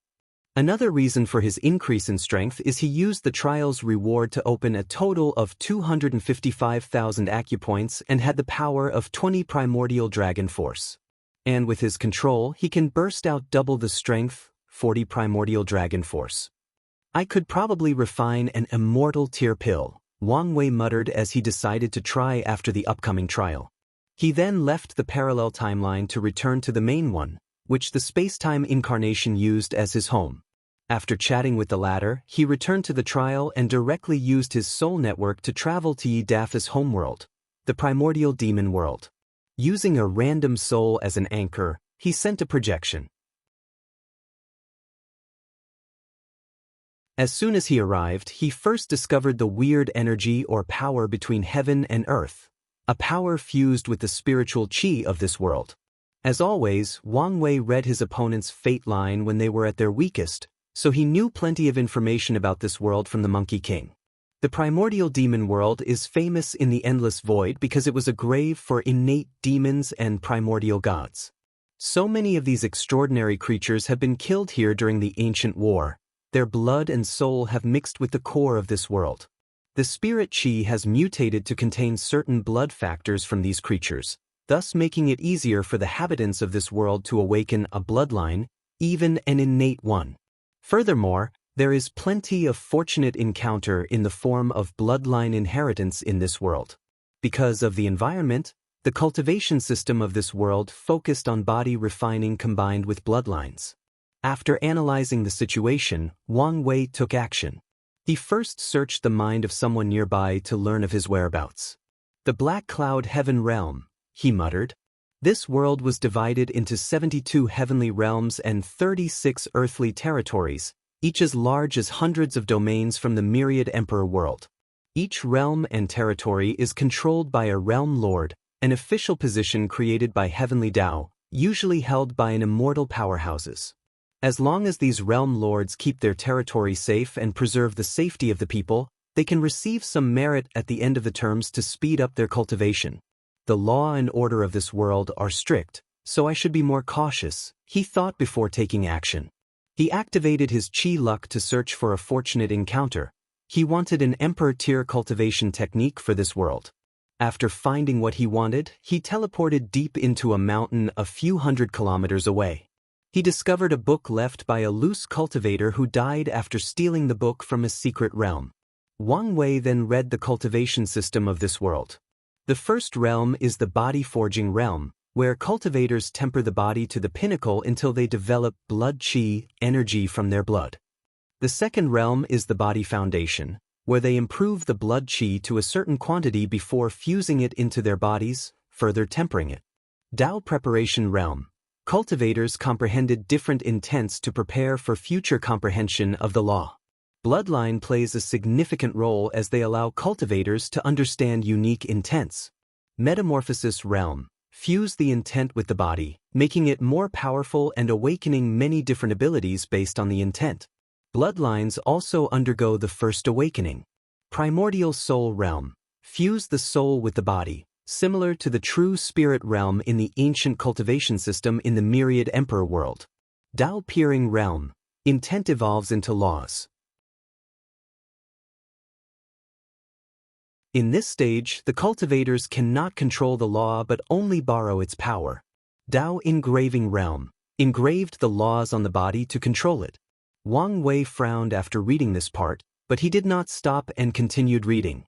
Another reason for his increase in strength is he used the trial's reward to open a total of 255,000 acupoints and had the power of 20 primordial dragon force. And with his control, he can burst out double the strength, 40 primordial dragon force. I could probably refine an immortal tear pill, Wang Wei muttered as he decided to try after the upcoming trial. He then left the parallel timeline to return to the main one, which the space-time incarnation used as his home. After chatting with the latter, he returned to the trial and directly used his soul network to travel to Yi Dafa's homeworld, the primordial demon world. Using a random soul as an anchor, he sent a projection. As soon as he arrived, he first discovered the weird energy or power between heaven and earth, a power fused with the spiritual chi of this world. As always, Wang Wei read his opponent's fate line when they were at their weakest, so he knew plenty of information about this world from the Monkey King. The primordial demon world is famous in the endless void because it was a grave for innate demons and primordial gods. So many of these extraordinary creatures have been killed here during the ancient war. Their blood and soul have mixed with the core of this world. The spirit chi has mutated to contain certain blood factors from these creatures, thus making it easier for the habitants of this world to awaken a bloodline, even an innate one. Furthermore, there is plenty of fortunate encounter in the form of bloodline inheritance in this world. Because of the environment, the cultivation system of this world focused on body refining combined with bloodlines. After analyzing the situation, Wang Wei took action. He first searched the mind of someone nearby to learn of his whereabouts. The Black Cloud Heaven Realm, he muttered. This world was divided into 72 heavenly realms and 36 earthly territories, each as large as hundreds of domains from the myriad emperor world. Each realm and territory is controlled by a realm lord, an official position created by heavenly Tao, usually held by an immortal powerhouses. As long as these realm lords keep their territory safe and preserve the safety of the people, they can receive some merit at the end of the terms to speed up their cultivation. The law and order of this world are strict, so I should be more cautious, he thought before taking action. He activated his chi luck to search for a fortunate encounter. He wanted an emperor tier cultivation technique for this world. After finding what he wanted, he teleported deep into a mountain a few hundred kilometers away. He discovered a book left by a loose cultivator who died after stealing the book from a secret realm. Wang Wei then read the cultivation system of this world. The first realm is the body forging realm, where cultivators temper the body to the pinnacle until they develop blood chi, energy from their blood. The second realm is the body foundation, where they improve the blood chi to a certain quantity before fusing it into their bodies, further tempering it. Tao preparation realm. Cultivators comprehended different intents to prepare for future comprehension of the law. Bloodline plays a significant role as they allow cultivators to understand unique intents. Metamorphosis realm. Fuse the intent with the body, making it more powerful and awakening many different abilities based on the intent. Bloodlines also undergo the first awakening. Primordial soul realm. Fuse the soul with the body, similar to the true spirit realm in the ancient cultivation system in the myriad emperor world. Tao peering realm. Intent evolves into laws. In this stage, the cultivators cannot control the law but only borrow its power. Tao engraving realm. Engraved the laws on the body to control it. Wang Wei frowned after reading this part, but he did not stop and continued reading.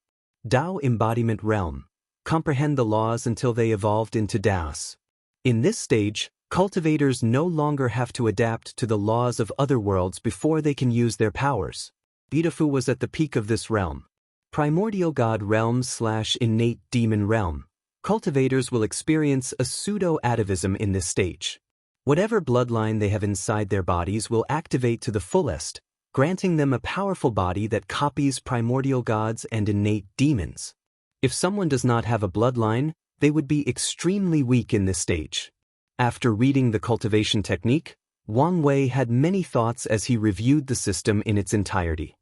Tao embodiment realm. Comprehend the laws until they evolved into Taos. In this stage, cultivators no longer have to adapt to the laws of other worlds before they can use their powers. Bidafu was at the peak of this realm. Primordial God realm / innate demon realm. Cultivators will experience a pseudo-atavism in this stage. Whatever bloodline they have inside their bodies will activate to the fullest, granting them a powerful body that copies primordial gods and innate demons. If someone does not have a bloodline, they would be extremely weak in this stage. After reading the cultivation technique, Wang Wei had many thoughts as he reviewed the system in its entirety.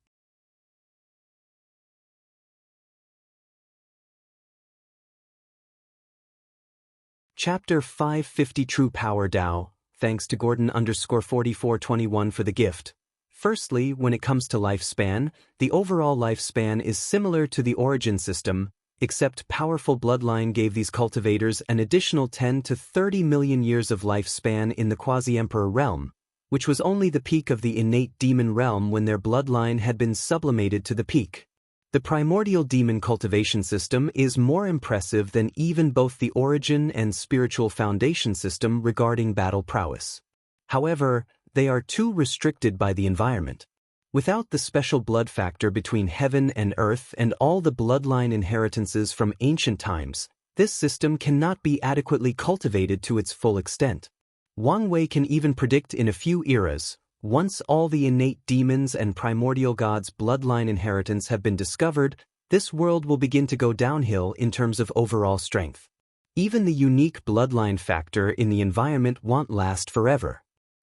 Chapter 550 True Power Tao. Thanks to Gordon_4421 for the gift. Firstly, when it comes to lifespan, the overall lifespan is similar to the origin system, except powerful bloodline gave these cultivators an additional 10 to 30 million years of lifespan in the quasi-emperor realm, which was only the peak of the innate demon realm when their bloodline had been sublimated to the peak. The primordial demon cultivation system is more impressive than even both the origin and spiritual foundation system regarding battle prowess. However, they are too restricted by the environment. Without the special blood factor between heaven and earth and all the bloodline inheritances from ancient times, this system cannot be adequately cultivated to its full extent. Wang Wei can even predict in a few eras, once all the innate demons and primordial gods' bloodline inheritance have been discovered, this world will begin to go downhill in terms of overall strength. Even the unique bloodline factor in the environment won't last forever.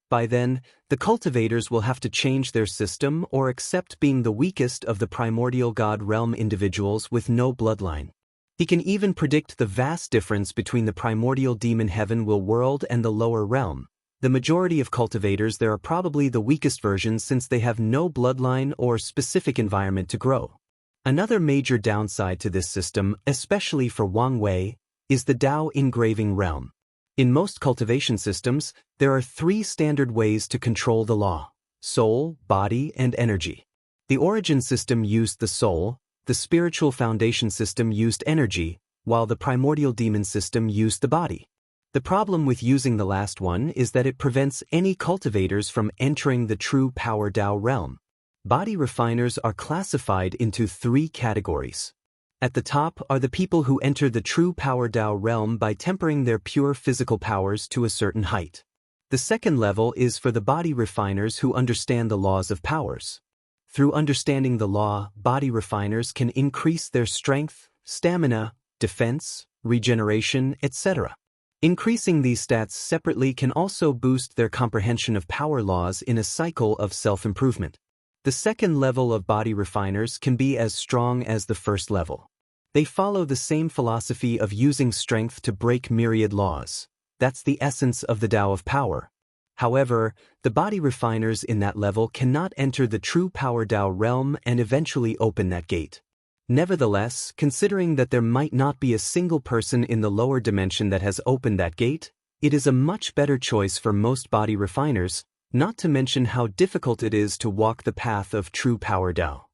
By then, the cultivators will have to change their system or accept being the weakest of the primordial god realm individuals with no bloodline. He can even predict the vast difference between the primordial demon heaven world and the lower realm. The majority of cultivators there are probably the weakest versions since they have no bloodline or specific environment to grow. Another major downside to this system, especially for Wang Wei, is the Tao engraving realm. In most cultivation systems, there are 3 standard ways to control the law: soul, body, and energy. The origin system used the soul, the spiritual foundation system used energy, while the primordial demon system used the body. The problem with using the last one is that it prevents any cultivators from entering the true power Tao realm. Body refiners are classified into 3 categories. At the top are the people who enter the true power Tao realm by tempering their pure physical powers to a certain height. The second level is for the body refiners who understand the laws of powers. Through understanding the law, body refiners can increase their strength, stamina, defense, regeneration, etc. Increasing these stats separately can also boost their comprehension of power laws in a cycle of self-improvement. The second level of body refiners can be as strong as the first level. They follow the same philosophy of using strength to break myriad laws. That's the essence of the Tao of power. However, the body refiners in that level cannot enter the true power Tao realm and eventually open that gate. Nevertheless, considering that there might not be a single person in the lower dimension that has opened that gate, it is a much better choice for most body refiners, not to mention how difficult it is to walk the path of true power Tao.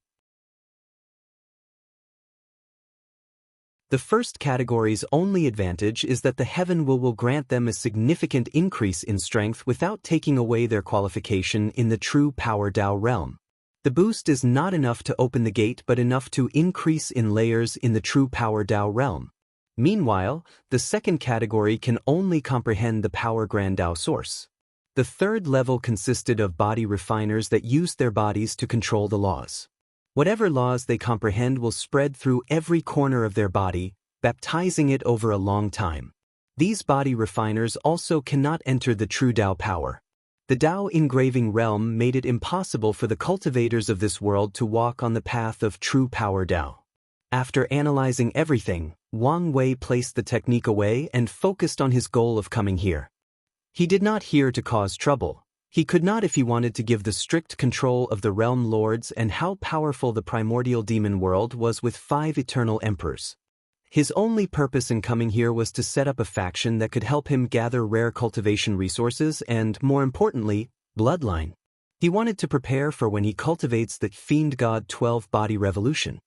The first category's only advantage is that the heaven will grant them a significant increase in strength without taking away their qualification in the true power Tao realm. The boost is not enough to open the gate but enough to increase in layers in the true power Tao realm. Meanwhile, the second category can only comprehend the power grand Tao source. The third level consisted of body refiners that used their bodies to control the laws. Whatever laws they comprehend will spread through every corner of their body, baptizing it over a long time. These body refiners also cannot enter the true Tao power. The Tao engraving realm made it impossible for the cultivators of this world to walk on the path of true power Tao. After analyzing everything, Wang Wei placed the technique away and focused on his goal of coming here. He did not here to cause trouble. He could not if he wanted to give the strict control of the realm lords and how powerful the primordial demon world was with 5 eternal emperors. His only purpose in coming here was to set up a faction that could help him gather rare cultivation resources and, more importantly, bloodline. He wanted to prepare for when he cultivates the Fiend God 12 body revolution.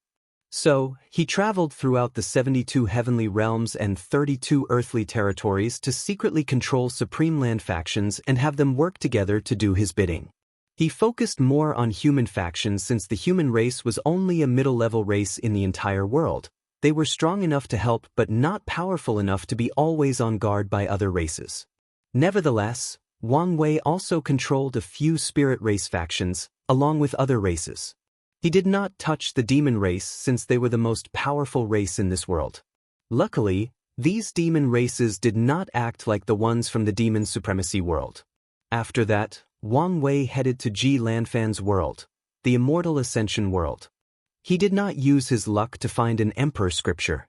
So, he traveled throughout the 72 heavenly realms and 32 earthly territories to secretly control supreme land factions and have them work together to do his bidding. He focused more on human factions since the human race was only a middle-level race in the entire world. They were strong enough to help but not powerful enough to be always on guard by other races. Nevertheless, Wang Wei also controlled a few spirit race factions, along with other races. He did not touch the demon race since they were the most powerful race in this world. Luckily, these demon races did not act like the ones from the demon supremacy world. After that, Wang Wei headed to Ji Lanfan's world, the immortal ascension world. He did not use his luck to find an emperor scripture.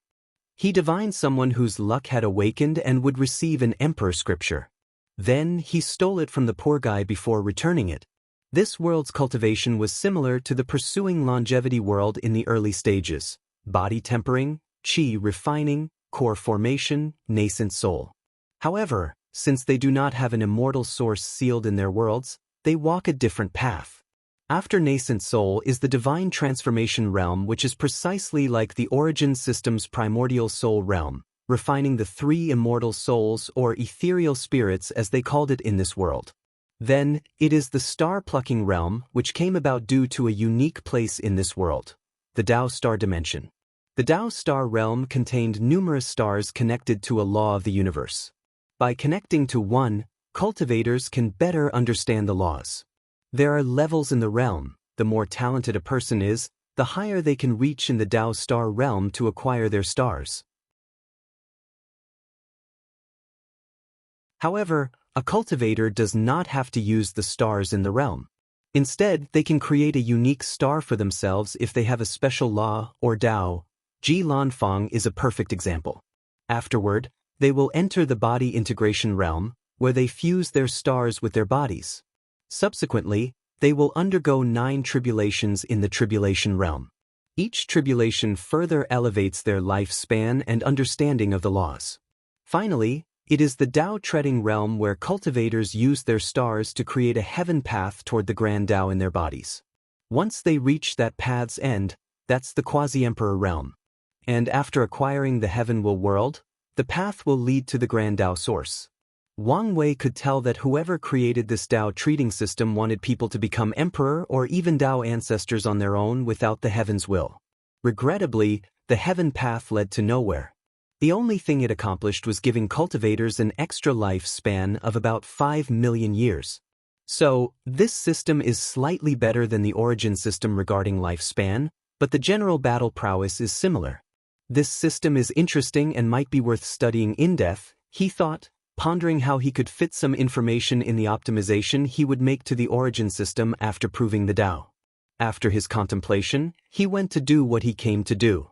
He divined someone whose luck had awakened and would receive an emperor scripture. Then he stole it from the poor guy before returning it. This world's cultivation was similar to the pursuing longevity world in the early stages: body tempering, qi refining, core formation, nascent soul. However, since they do not have an immortal source sealed in their worlds, they walk a different path. After nascent soul is the divine transformation realm, which is precisely like the origin system's primordial soul realm, refining the three immortal souls or ethereal spirits as they called it in this world. Then, it is the star-plucking realm, which came about due to a unique place in this world, the Tao star dimension. The Tao star realm contained numerous stars connected to a law of the universe. By connecting to one, cultivators can better understand the laws. There are levels in the realm. The more talented a person is, the higher they can reach in the Tao star realm to acquire their stars. However, a cultivator does not have to use the stars in the realm. Instead, they can create a unique star for themselves if they have a special law or Tao. Ji Lanfang is a perfect example. Afterward, they will enter the body integration realm, where they fuse their stars with their bodies. Subsequently, they will undergo 9 tribulations in the tribulation realm. Each tribulation further elevates their lifespan and understanding of the laws. Finally, it is the Tao treading realm where cultivators use their stars to create a heaven path toward the grand Tao in their bodies. Once they reach that path's end, that's the quasi-emperor realm. And after acquiring the heaven world, the path will lead to the grand Tao source. Wang Wei could tell that whoever created this Tao treating system wanted people to become emperor or even Tao ancestors on their own without the heaven's will. Regrettably, the heaven path led to nowhere. The only thing it accomplished was giving cultivators an extra lifespan of about 5 million years. So, this system is slightly better than the origin system regarding lifespan, but the general battle prowess is similar. This system is interesting and might be worth studying in depth, he thought, pondering how he could fit some information in the optimization he would make to the origin system after proving the Tao. After his contemplation, he went to do what he came to do.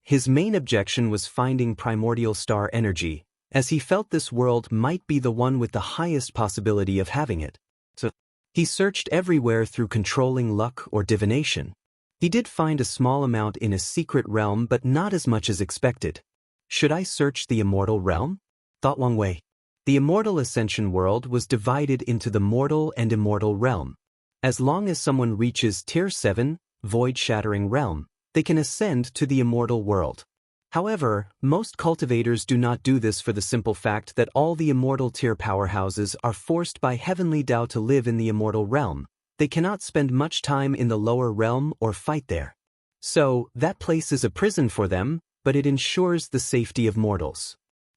His main objection was finding primordial star energy, as he felt this world might be the one with the highest possibility of having it. So, he searched everywhere through controlling luck or divination. He did find a small amount in a secret realm, but not as much as expected. Should I search the immortal realm? Thought Wang Wei. The immortal ascension world was divided into the mortal and immortal realm. As long as someone reaches Tier 7, void-shattering realm, they can ascend to the immortal world. However, most cultivators do not do this for the simple fact that all the immortal tier powerhouses are forced by heavenly Tao to live in the immortal realm. They cannot spend much time in the lower realm or fight there. So, that place is a prison for them, but it ensures the safety of mortals.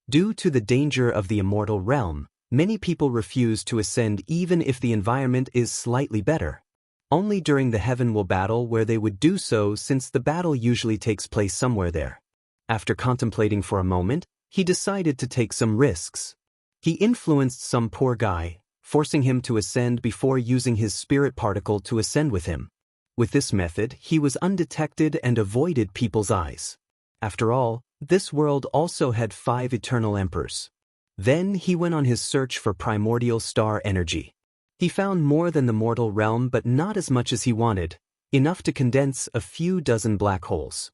Due to the danger of the immortal realm, many people refuse to ascend even if the environment is slightly better. Only during the heaven battle where they would do so, since the battle usually takes place somewhere there. After contemplating for a moment, he decided to take some risks. He influenced some poor guy, forcing him to ascend before using his spirit particle to ascend with him. With this method, he was undetected and avoided people's eyes. After all, this world also had 5 eternal emperors. Then he went on his search for primordial star energy. He found more than the mortal realm, but not as much as he wanted, enough to condense a few dozen black holes.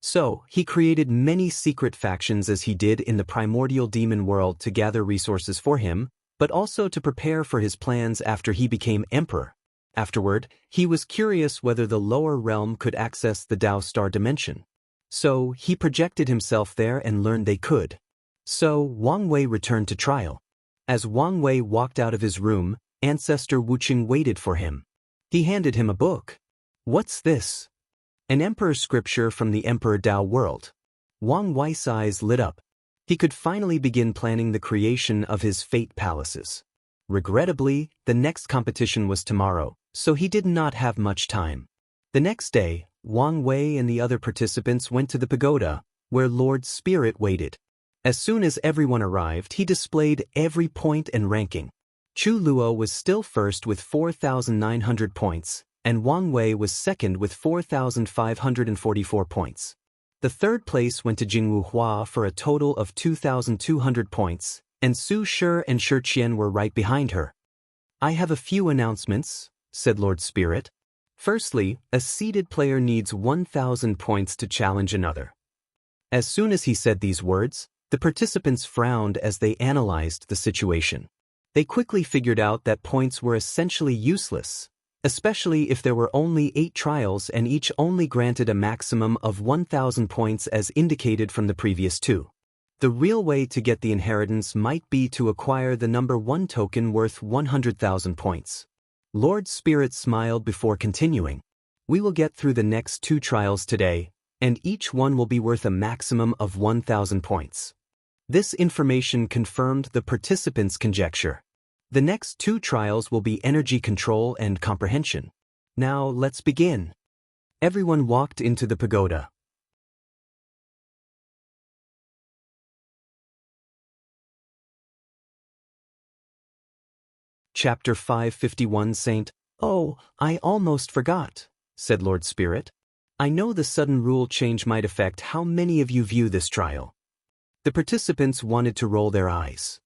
So, he created many secret factions as he did in the primordial demon world to gather resources for him, but also to prepare for his plans after he became emperor. Afterward, he was curious whether the lower realm could access the Tao star dimension. So, he projected himself there and learned they could. So, Wang Wei returned to trial. As Wang Wei walked out of his room, Ancestor Wuqing waited for him. He handed him a book. What's this? An emperor scripture from the Emperor Tao world. Wang Wei's eyes lit up. He could finally begin planning the creation of his fate palaces. Regrettably, the next competition was tomorrow, so he did not have much time. The next day, Wang Wei and the other participants went to the pagoda, where Lord Spirit waited. As soon as everyone arrived, he displayed every point and ranking. Chu Luo was still first with 4,900 points, and Wang Wei was second with 4,544 points. The third place went to Jingwu Hua for a total of 2,200 points, and Su Shi and Shi Qian were right behind her. "I have a few announcements," said Lord Spirit. "Firstly, a seeded player needs 1,000 points to challenge another." As soon as he said these words, the participants frowned as they analyzed the situation. They quickly figured out that points were essentially useless, especially if there were only 8 trials and each only granted a maximum of 1,000 points as indicated from the previous 2. The real way to get the inheritance might be to acquire the number 1 token worth 100,000 points. Lord Spirit smiled before continuing. "We will get through the next 2 trials today, and each one will be worth a maximum of 1,000 points." This information confirmed the participants' conjecture. The next 2 trials will be energy control and comprehension. Now let's begin. Everyone walked into the pagoda. Chapter 551 Saint. "Oh, I almost forgot," said Lord Spirit. "I know the sudden rule change might affect how many of you view this trial." The participants wanted to roll their eyes.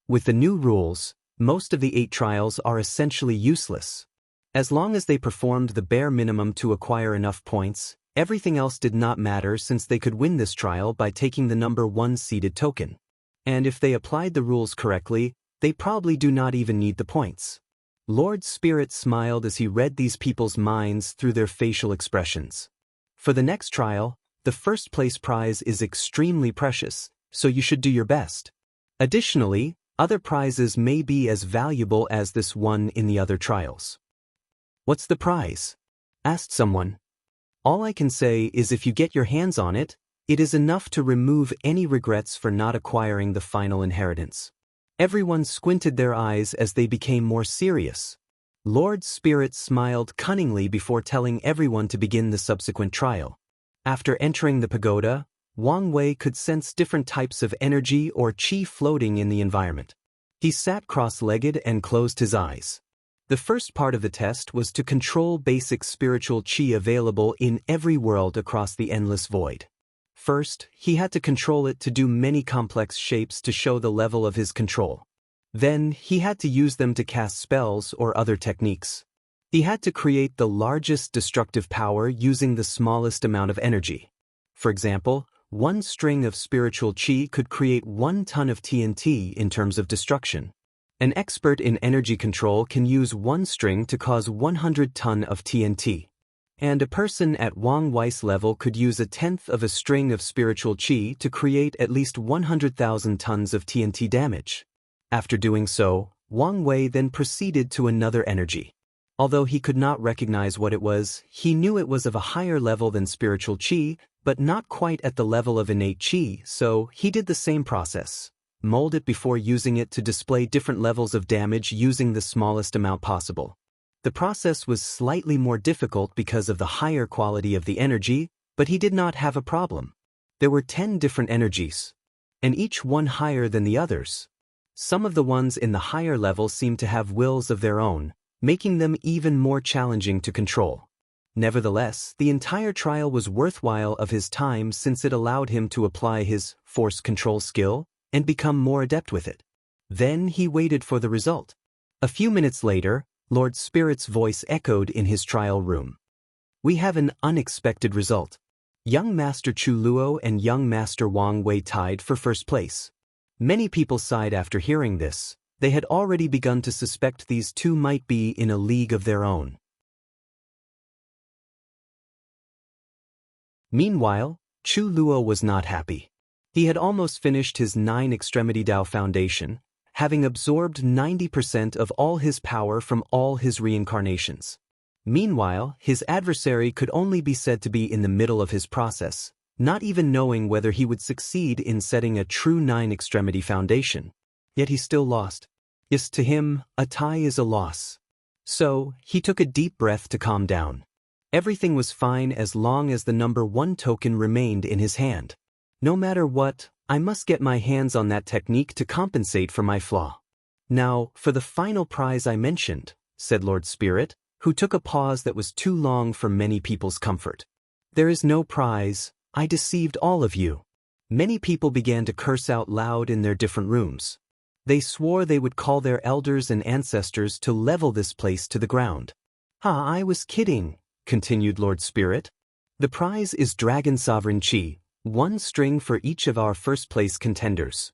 With the new rules, most of the 8 trials are essentially useless. As long as they performed the bare minimum to acquire enough points, everything else did not matter since they could win this trial by taking the number 1 seeded token. And if they applied the rules correctly, they probably do not even need the points. Lord Spirit smiled as he read these people's minds through their facial expressions. For the next trial, the first place prize is extremely precious, so you should do your best. Additionally, other prizes may be as valuable as this one in the other trials. "What's the prize?" asked someone. "All I can say is if you get your hands on it, it is enough to remove any regrets for not acquiring the final inheritance." Everyone squinted their eyes as they became more serious. Lord Spirit smiled cunningly before telling everyone to begin the subsequent trial. After entering the pagoda, Wang Wei could sense different types of energy or qi floating in the environment. He sat cross-legged and closed his eyes. The first part of the test was to control basic spiritual qi available in every world across the endless void. First, he had to control it to do many complex shapes to show the level of his control. Then, he had to use them to cast spells or other techniques. He had to create the largest destructive power using the smallest amount of energy. For example, 1 string of spiritual qi could create 1 ton of TNT in terms of destruction. An expert in energy control can use 1 string to cause 100 ton of TNT. And a person at Wang Wei's level could use 1/10 of a string of spiritual qi to create at least 100,000 tons of TNT damage. After doing so, Wang Wei then proceeded to another energy. Although he could not recognize what it was, he knew it was of a higher level than spiritual qi, but not quite at the level of innate qi, so he did the same process. Mold it before using it to display different levels of damage using the smallest amount possible. The process was slightly more difficult because of the higher quality of the energy, but he did not have a problem. There were 10 different energies, and each one higher than the others. Some of the ones in the higher level seemed to have wills of their own, making them even more challenging to control. Nevertheless, the entire trial was worthwhile of his time since it allowed him to apply his force control skill and become more adept with it. Then he waited for the result. A few minutes later, Lord Spirit's voice echoed in his trial room. "We have an unexpected result. Young Master Chu Luo and Young Master Wang Wei tied for first place." Many people sighed after hearing this. They had already begun to suspect these 2 might be in a league of their own. Meanwhile, Chu Luo was not happy. He had almost finished his 9 Extremity Dao Foundation, having absorbed 90% of all his power from all his reincarnations. Meanwhile, his adversary could only be said to be in the middle of his process, not even knowing whether he would succeed in setting a true 9 Extremity Foundation. Yet he still lost. Yes, to him, a tie is a loss. So, he took a deep breath to calm down. Everything was fine as long as the number 1 token remained in his hand. No matter what, I must get my hands on that technique to compensate for my flaw. Now, for the final prize I mentioned, said Lord Spirit, who took a pause that was too long for many people's comfort. There is no prize, I deceived all of you. Many people began to curse out loud in their different rooms. They swore they would call their elders and ancestors to level this place to the ground. I was kidding, continued Lord Spirit. The prize is Dragon Sovereign Chi, 1 string for each of our first-place contenders.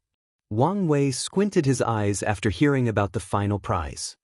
Wang Wei squinted his eyes after hearing about the final prize.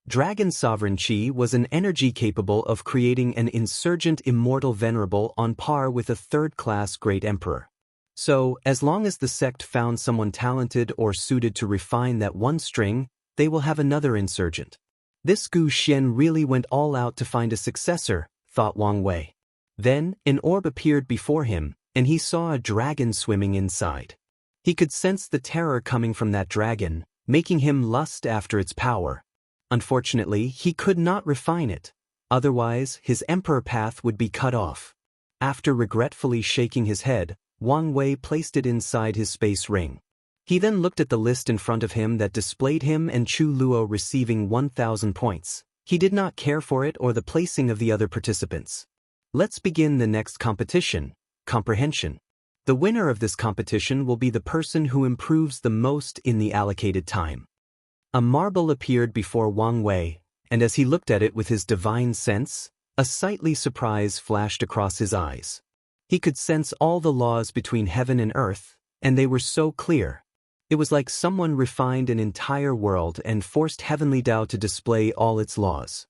Dragon Sovereign Chi was an energy capable of creating an insurgent immortal venerable on par with a third-class great emperor. So, as long as the sect found someone talented or suited to refine that 1 string, they will have another insurgent. This Gu Xian really went all out to find a successor, thought Wang Wei. Then, an orb appeared before him, and he saw a dragon swimming inside. He could sense the terror coming from that dragon, making him lust after its power. Unfortunately, he could not refine it. Otherwise, his emperor path would be cut off. After regretfully shaking his head, Wang Wei placed it inside his space ring. He then looked at the list in front of him that displayed him and Chu Luo receiving 1,000 points. He did not care for it or the placing of the other participants. Let's begin the next competition, comprehension. The winner of this competition will be the person who improves the most in the allocated time. A marble appeared before Wang Wei, and as he looked at it with his divine sense, a sightly surprise flashed across his eyes. He could sense all the laws between heaven and earth, and they were so clear. It was like someone refined an entire world and forced heavenly Tao to display all its laws.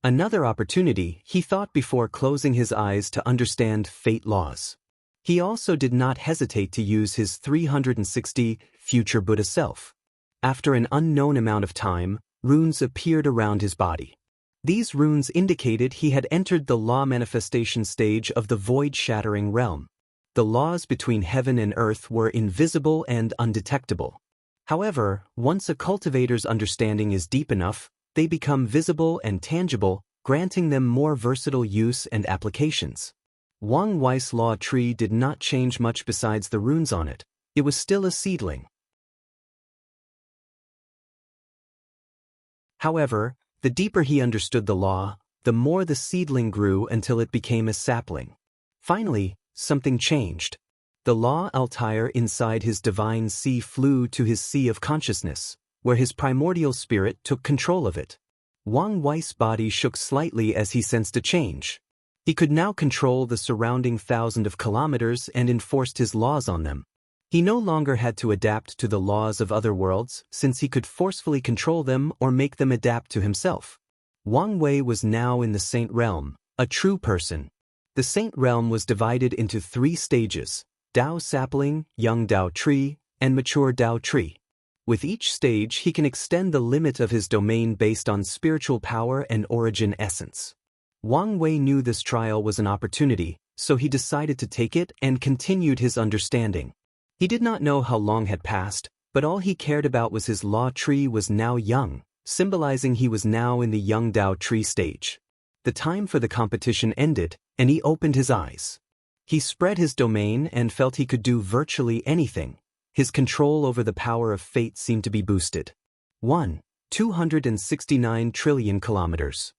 Another opportunity, he thought before closing his eyes to understand fate laws. He also did not hesitate to use his 360 future Buddha self. After an unknown amount of time, runes appeared around his body. These runes indicated he had entered the law manifestation stage of the void-shattering realm. The laws between heaven and earth were invisible and undetectable. However, once a cultivator's understanding is deep enough, they become visible and tangible, granting them more versatile use and applications. Wang Wei's law tree did not change much besides the runes on it. It was still a seedling. However, the deeper he understood the law, the more the seedling grew until it became a sapling. Finally, something changed. The law Altair inside his divine sea flew to his sea of consciousness, where his primordial spirit took control of it. Wang Wei's body shook slightly as he sensed a change. He could now control the surrounding 1,000 of kilometers and enforced his laws on them. He no longer had to adapt to the laws of other worlds, since he could forcefully control them or make them adapt to himself. Wang Wei was now in the Saint Realm, a true person. The Saint Realm was divided into 3 stages: Dao Sapling, Young Dao Tree, and Mature Dao Tree. With each stage, he can extend the limit of his domain based on spiritual power and origin essence. Wang Wei knew this trial was an opportunity, so he decided to take it and continued his understanding. He did not know how long had passed, but all he cared about was his law tree was now young, symbolizing he was now in the Young Dao Tree stage. The time for the competition ended, and he opened his eyes. He spread his domain and felt he could do virtually anything. His control over the power of fate seemed to be boosted. 269 trillion kilometers.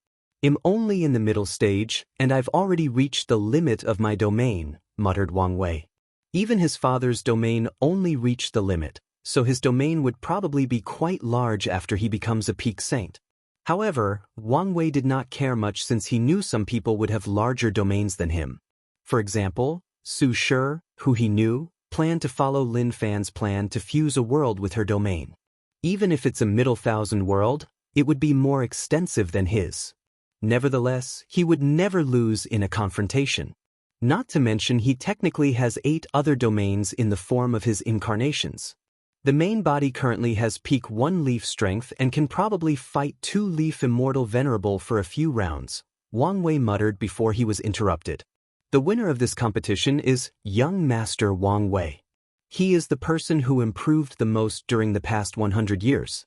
I'm only in the middle stage, and I've already reached the limit of my domain, muttered Wang Wei. Even his father's domain only reached the limit, so his domain would probably be quite large after he becomes a peak saint. However, Wang Wei did not care much since he knew some people would have larger domains than him. For example, Su Shi, who he knew, planned to follow Lin Fan's plan to fuse a world with her domain. Even if it's a middle thousand world, it would be more extensive than his. Nevertheless, he would never lose in a confrontation. Not to mention he technically has 8 other domains in the form of his incarnations. The main body currently has peak 1 leaf strength and can probably fight 2 leaf immortal venerable for a few rounds, Wang Wei muttered before he was interrupted. The winner of this competition is Young Master Wang Wei. He is the person who improved the most during the past 100 years.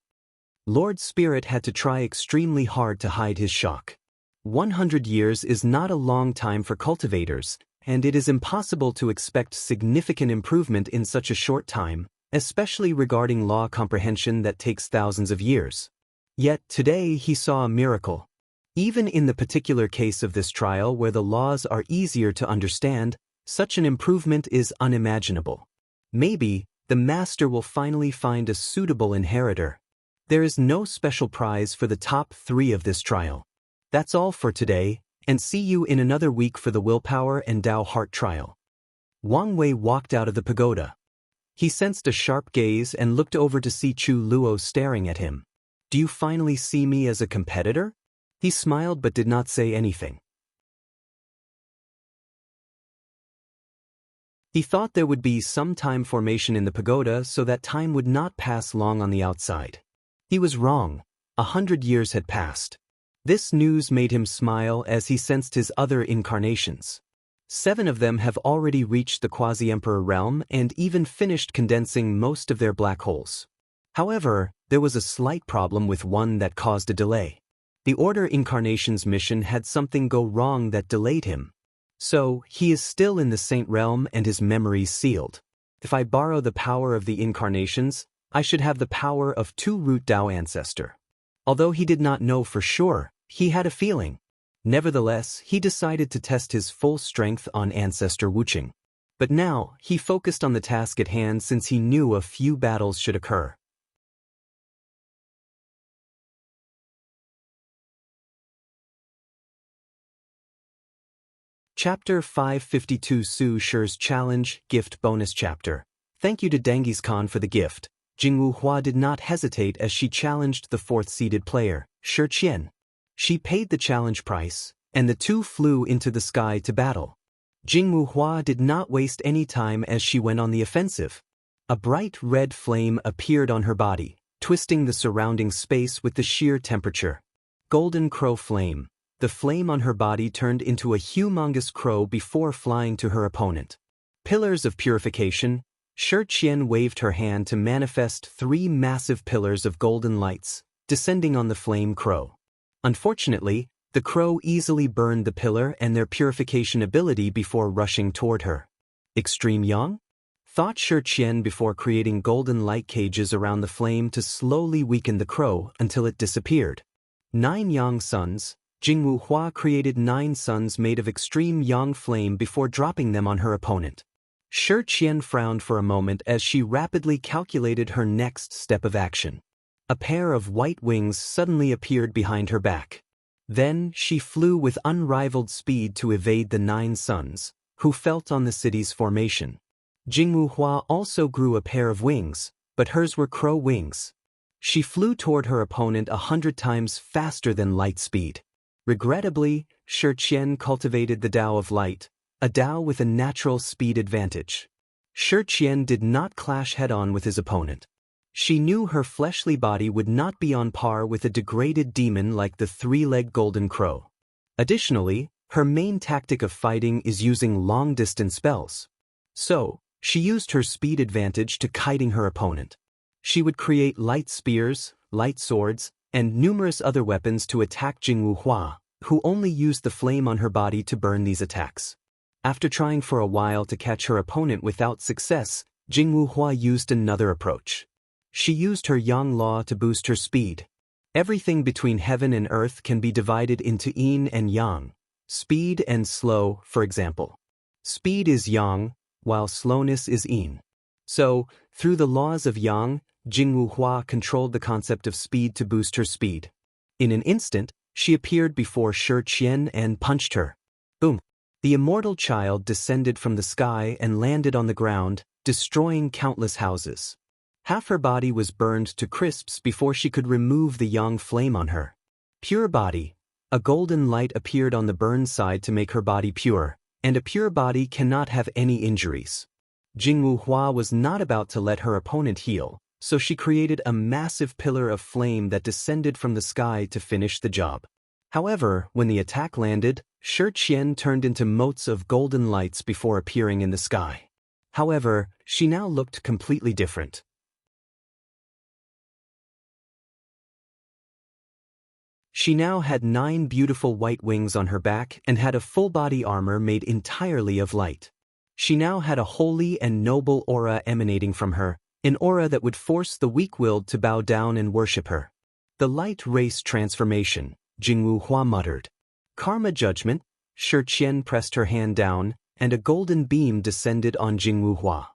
Lord Spirit had to try extremely hard to hide his shock. 100 years is not a long time for cultivators, and it is impossible to expect significant improvement in such a short time, especially regarding law comprehension that takes thousands of years. Yet today he saw a miracle. Even in the particular case of this trial where the laws are easier to understand, such an improvement is unimaginable. Maybe the master will finally find a suitable inheritor. There is no special prize for the top 3 of this trial. That's all for today, and see you in another week for the Willpower and Tao Heart trial. Wang Wei walked out of the pagoda. He sensed a sharp gaze and looked over to see Chu Luo staring at him. "Do you finally see me as a competitor?" He smiled but did not say anything. He thought there would be some time formation in the pagoda so that time would not pass long on the outside. He was wrong. 100 years had passed. This news made him smile as he sensed his other incarnations. 7 of them have already reached the quasi-emperor realm and even finished condensing most of their black holes. However, there was a slight problem with one that caused a delay. The Order Incarnation's mission had something go wrong that delayed him. So, he is still in the Saint realm and his memories sealed. If I borrow the power of the incarnations, I should have the power of 2 Root Tao Ancestor. Although he did not know for sure, he had a feeling. Nevertheless, he decided to test his full strength on Ancestor Wuching. But now, he focused on the task at hand since he knew a few battles should occur. Chapter 552 Su Shi's Challenge, Gift Bonus Chapter. Thank you to Genghis Khan for the gift. Jingwu Hua did not hesitate as she challenged the 4th-seeded player, Shi Qian. She paid the challenge price, and the 2 flew into the sky to battle. Jingwu Hua did not waste any time as she went on the offensive. A bright red flame appeared on her body, twisting the surrounding space with the sheer temperature. Golden Crow Flame. The flame on her body turned into a humongous crow before flying to her opponent. Pillars of Purification. Shi Qian waved her hand to manifest 3 massive pillars of golden lights, descending on the flame crow. Unfortunately, the crow easily burned the pillar and their purification ability before rushing toward her. Extreme Yang? Thought Shi Qian before creating golden light cages around the flame to slowly weaken the crow until it disappeared. 9 Yang Suns. Jingwu Hua created 9 suns made of extreme Yang flame before dropping them on her opponent. Shi Qian frowned for a moment as she rapidly calculated her next step of action. A pair of white wings suddenly appeared behind her back. Then she flew with unrivaled speed to evade the 9 suns, who felt on the city's formation. Jingwu Hua also grew a pair of wings, but hers were crow wings. She flew toward her opponent 100 times faster than light speed. Regrettably, Shi Qian cultivated the Tao of Light, a Tao with a natural speed advantage. Shi Qian did not clash head-on with his opponent. She knew her fleshly body would not be on par with a degraded demon like the 3-legged golden crow. Additionally, her main tactic of fighting is using long-distance spells. So, she used her speed advantage to kiting her opponent. She would create light spears, light swords, and numerous other weapons to attack Jingwu Hua, who only used the flame on her body to burn these attacks. After trying for a while to catch her opponent without success, Jingwu Hua used another approach. She used her Yang Law to boost her speed. Everything between heaven and earth can be divided into yin and yang, speed and slow, for example. Speed is yang, while slowness is yin. So, through the laws of yang, Jingwu Hua controlled the concept of speed to boost her speed. In an instant, she appeared before Shi Qian and punched her. Boom! The immortal child descended from the sky and landed on the ground, destroying countless houses. Half her body was burned to crisps before she could remove the yang flame on her. Pure body. A golden light appeared on the burned side to make her body pure, and a pure body cannot have any injuries. Jingwu Hua was not about to let her opponent heal, so she created a massive pillar of flame that descended from the sky to finish the job. However, when the attack landed, Shi Qian turned into motes of golden lights before appearing in the sky. However, she now looked completely different. She now had 9 beautiful white wings on her back and had a full-body armor made entirely of light. She now had a holy and noble aura emanating from her, an aura that would force the weak-willed to bow down and worship her. The light race transformation, Jingwu Hua muttered. Karma judgment, Shi Qian pressed her hand down, and a golden beam descended on Jingwu Hua.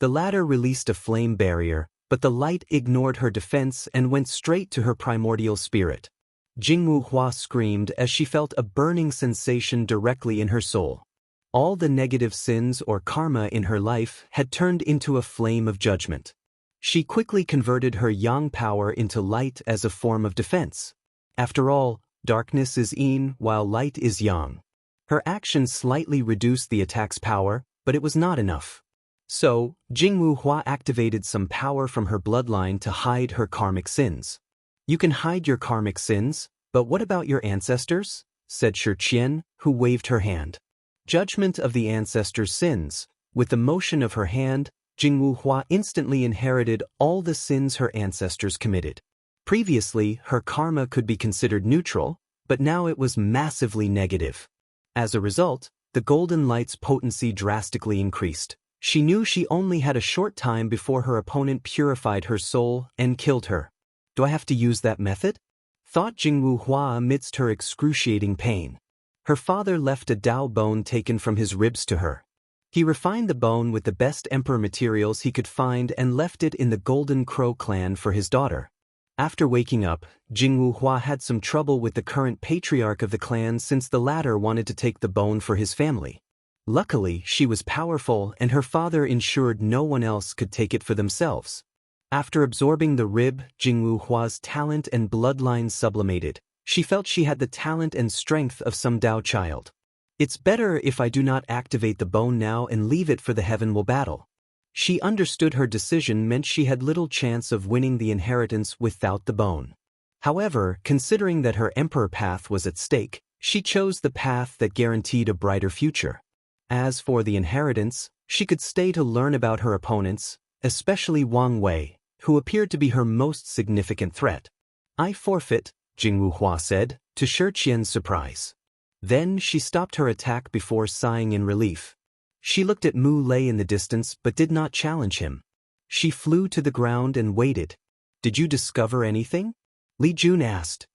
The latter released a flame barrier, but the light ignored her defense and went straight to her primordial spirit. Jingwu Hua screamed as she felt a burning sensation directly in her soul. All the negative sins or karma in her life had turned into a flame of judgment. She quickly converted her yang power into light as a form of defense. After all, darkness is yin while light is yang. Her actions slightly reduced the attack's power, but it was not enough. So, Jingwu Hua activated some power from her bloodline to hide her karmic sins. You can hide your karmic sins, but what about your ancestors? Said Shi Qian, who waved her hand. Judgment of the ancestors' sins. With the motion of her hand, Jingwu Hua instantly inherited all the sins her ancestors committed. Previously, her karma could be considered neutral, but now it was massively negative. As a result, the golden light's potency drastically increased. She knew she only had a short time before her opponent purified her soul and killed her. Do I have to use that method? Thought Jingwu Hua amidst her excruciating pain. Her father left a Dao bone taken from his ribs to her. He refined the bone with the best emperor materials he could find and left it in the Golden Crow clan for his daughter. After waking up, Jingwu Hua had some trouble with the current patriarch of the clan since the latter wanted to take the bone for his family. Luckily, she was powerful and her father ensured no one else could take it for themselves. After absorbing the rib, Jingwu Hua's talent and bloodline sublimated. She felt she had the talent and strength of some Dao child. It's better if I do not activate the bone now and leave it for the heavenly battle. She understood her decision meant she had little chance of winning the inheritance without the bone. However, considering that her emperor path was at stake, she chose the path that guaranteed a brighter future. As for the inheritance, she could stay to learn about her opponents, especially Wang Wei, who appeared to be her most significant threat. I forfeit, Jingwu Hua said, to Shi Qian's surprise. Then she stopped her attack before sighing in relief. She looked at Mu Lei in the distance but did not challenge him. She flew to the ground and waited. Did you discover anything? Li Jun asked.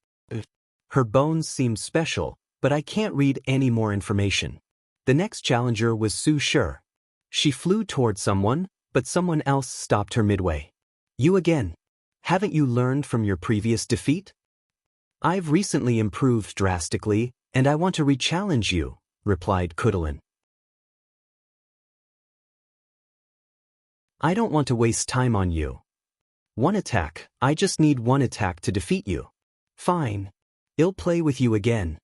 Her bones seemed special, but I can't read any more information. The next challenger was Su Shi. She flew toward someone, but someone else stopped her midway. You again. Haven't you learned from your previous defeat? I've recently improved drastically, and I want to re-challenge you, replied Kudalin. I don't want to waste time on you. One attack, I just need one attack to defeat you. Fine. I'll play with you again.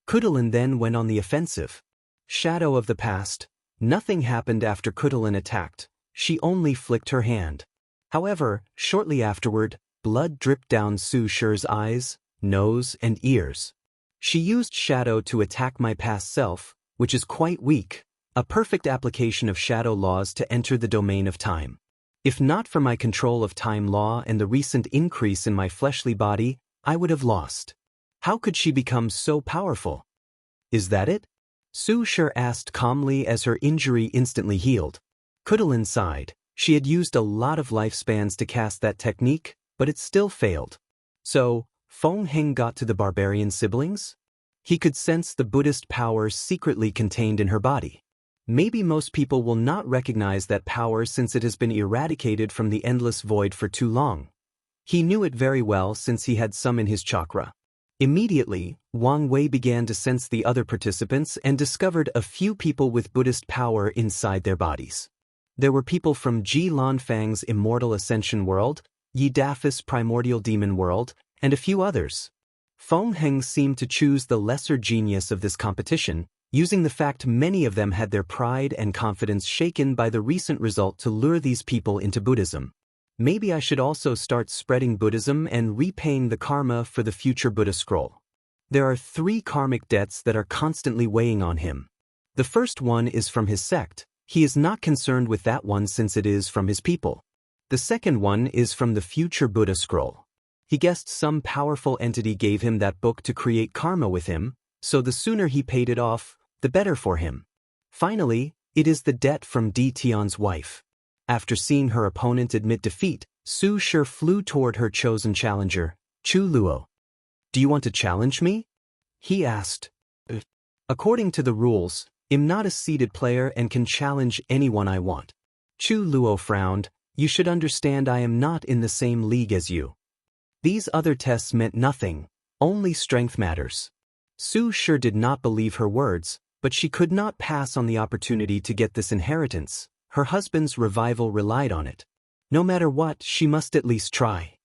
Kudalin then went on the offensive. Shadow of the past. Nothing happened after Kudalin attacked. She only flicked her hand. However, shortly afterward, blood dripped down Su Shi's eyes, nose, and ears. She used shadow to attack my past self, which is quite weak, a perfect application of shadow laws to enter the domain of time. If not for my control of time law and the recent increase in my fleshly body, I would have lost. How could she become so powerful? Is that it? Su Shi asked calmly as her injury instantly healed. Kudalin sighed. She had used a lot of lifespans to cast that technique, but it still failed. So, Feng Heng got to the barbarian siblings? He could sense the Buddhist power secretly contained in her body. Maybe most people will not recognize that power since it has been eradicated from the endless void for too long. He knew it very well since he had some in his chakra. Immediately, Wang Wei began to sense the other participants and discovered a few people with Buddhist power inside their bodies. There were people from Ji Lanfang's Immortal Ascension world, Yi Dafa's Primordial Demon world, and a few others. Feng Heng seemed to choose the lesser genius of this competition, using the fact many of them had their pride and confidence shaken by the recent result to lure these people into Buddhism. Maybe I should also start spreading Buddhism and repaying the karma for the future Buddha scroll. There are 3 karmic debts that are constantly weighing on him. The first one is from his sect. He is not concerned with that one since it is from his people. The second one is from the future Buddha scroll. He guessed some powerful entity gave him that book to create karma with him, so the sooner he paid it off, the better for him. Finally, it is the debt from Di Tian's wife. After seeing her opponent admit defeat, Su Shi flew toward her chosen challenger, Chu Luo. "Do you want to challenge me?" he asked. "According to the rules, I'm not a seeded player and can challenge anyone I want." Chu Luo frowned. "You should understand I am not in the same league as you. These other tests meant nothing, only strength matters." Su Shi did not believe her words, but she could not pass on the opportunity to get this inheritance. Her husband's revival relied on it. No matter what, she must at least try.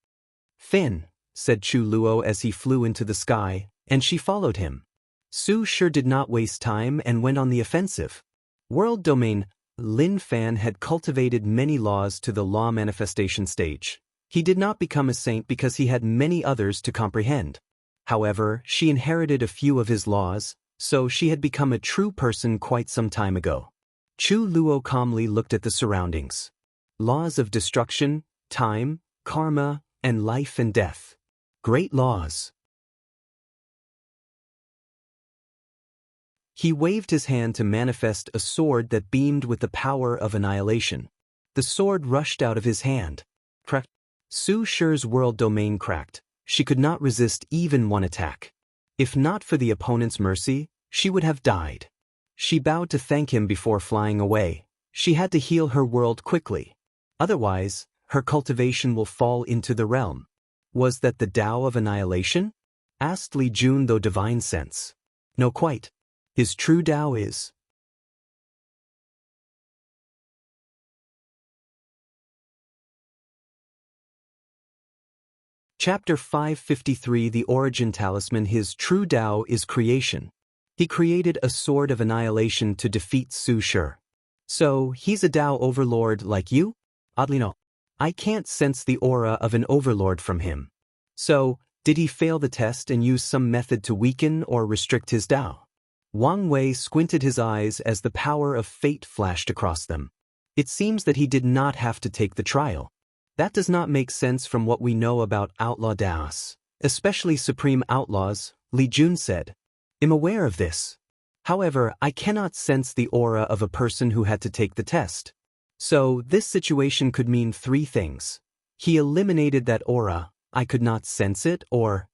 "Fin," said Chu Luo as he flew into the sky, and she followed him. Su Shi did not waste time and went on the offensive. World domain. Lin Fan had cultivated many laws to the law manifestation stage. He did not become a saint because he had many others to comprehend. However, she inherited a few of his laws, so she had become a true person quite some time ago. Chu Luo calmly looked at the surroundings. Laws of destruction, time, karma, and life and death. Great laws. He waved his hand to manifest a sword that beamed with the power of annihilation. The sword rushed out of his hand. Su Shi's world domain cracked. She could not resist even one attack. If not for the opponent's mercy, she would have died. She bowed to thank him before flying away. She had to heal her world quickly. Otherwise, her cultivation will fall into the realm. Was that the Tao of annihilation? Asked Li Jun, though divine sense. No, quite. His true Tao is. Chapter 553. The Origin Talisman. His true Tao is creation. He created a sword of annihilation to defeat Su Shi. So, he's a Tao overlord like you? Oddly no. I can't sense the aura of an overlord from him. So, did he fail the test and use some method to weaken or restrict his Tao? Wang Wei squinted his eyes as the power of fate flashed across them. It seems that he did not have to take the trial. That does not make sense from what we know about outlaw Daos, especially supreme outlaws, Li Jun said. I'm aware of this. However, I cannot sense the aura of a person who had to take the test. So, this situation could mean three things. He eliminated that aura, I could not sense it, or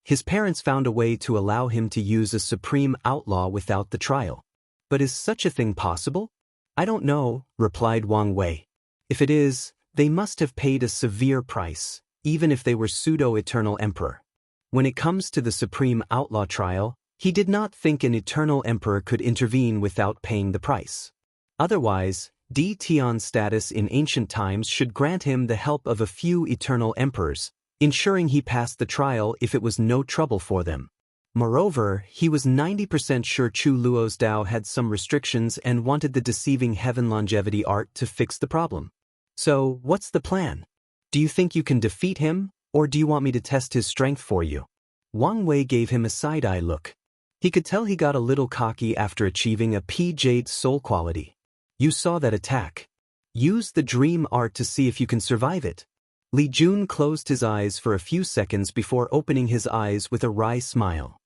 his parents found a way to allow him to use a supreme outlaw without the trial. But is such a thing possible? I don't know, replied Wang Wei. If it is, they must have paid a severe price, even if they were pseudo-eternal emperor. When it comes to the supreme outlaw trial, he did not think an eternal emperor could intervene without paying the price. Otherwise, Di Tian's status in ancient times should grant him the help of a few eternal emperors, ensuring he passed the trial if it was no trouble for them. Moreover, he was 90% sure Chu Luo's Tao had some restrictions and wanted the deceiving heaven longevity art to fix the problem. So, what's the plan? Do you think you can defeat him, or do you want me to test his strength for you? Wang Wei gave him a side-eye look. He could tell he got a little cocky after achieving a P-Jade soul quality. You saw that attack. Use the dream art to see if you can survive it. Li Jun closed his eyes for a few seconds before opening his eyes with a wry smile.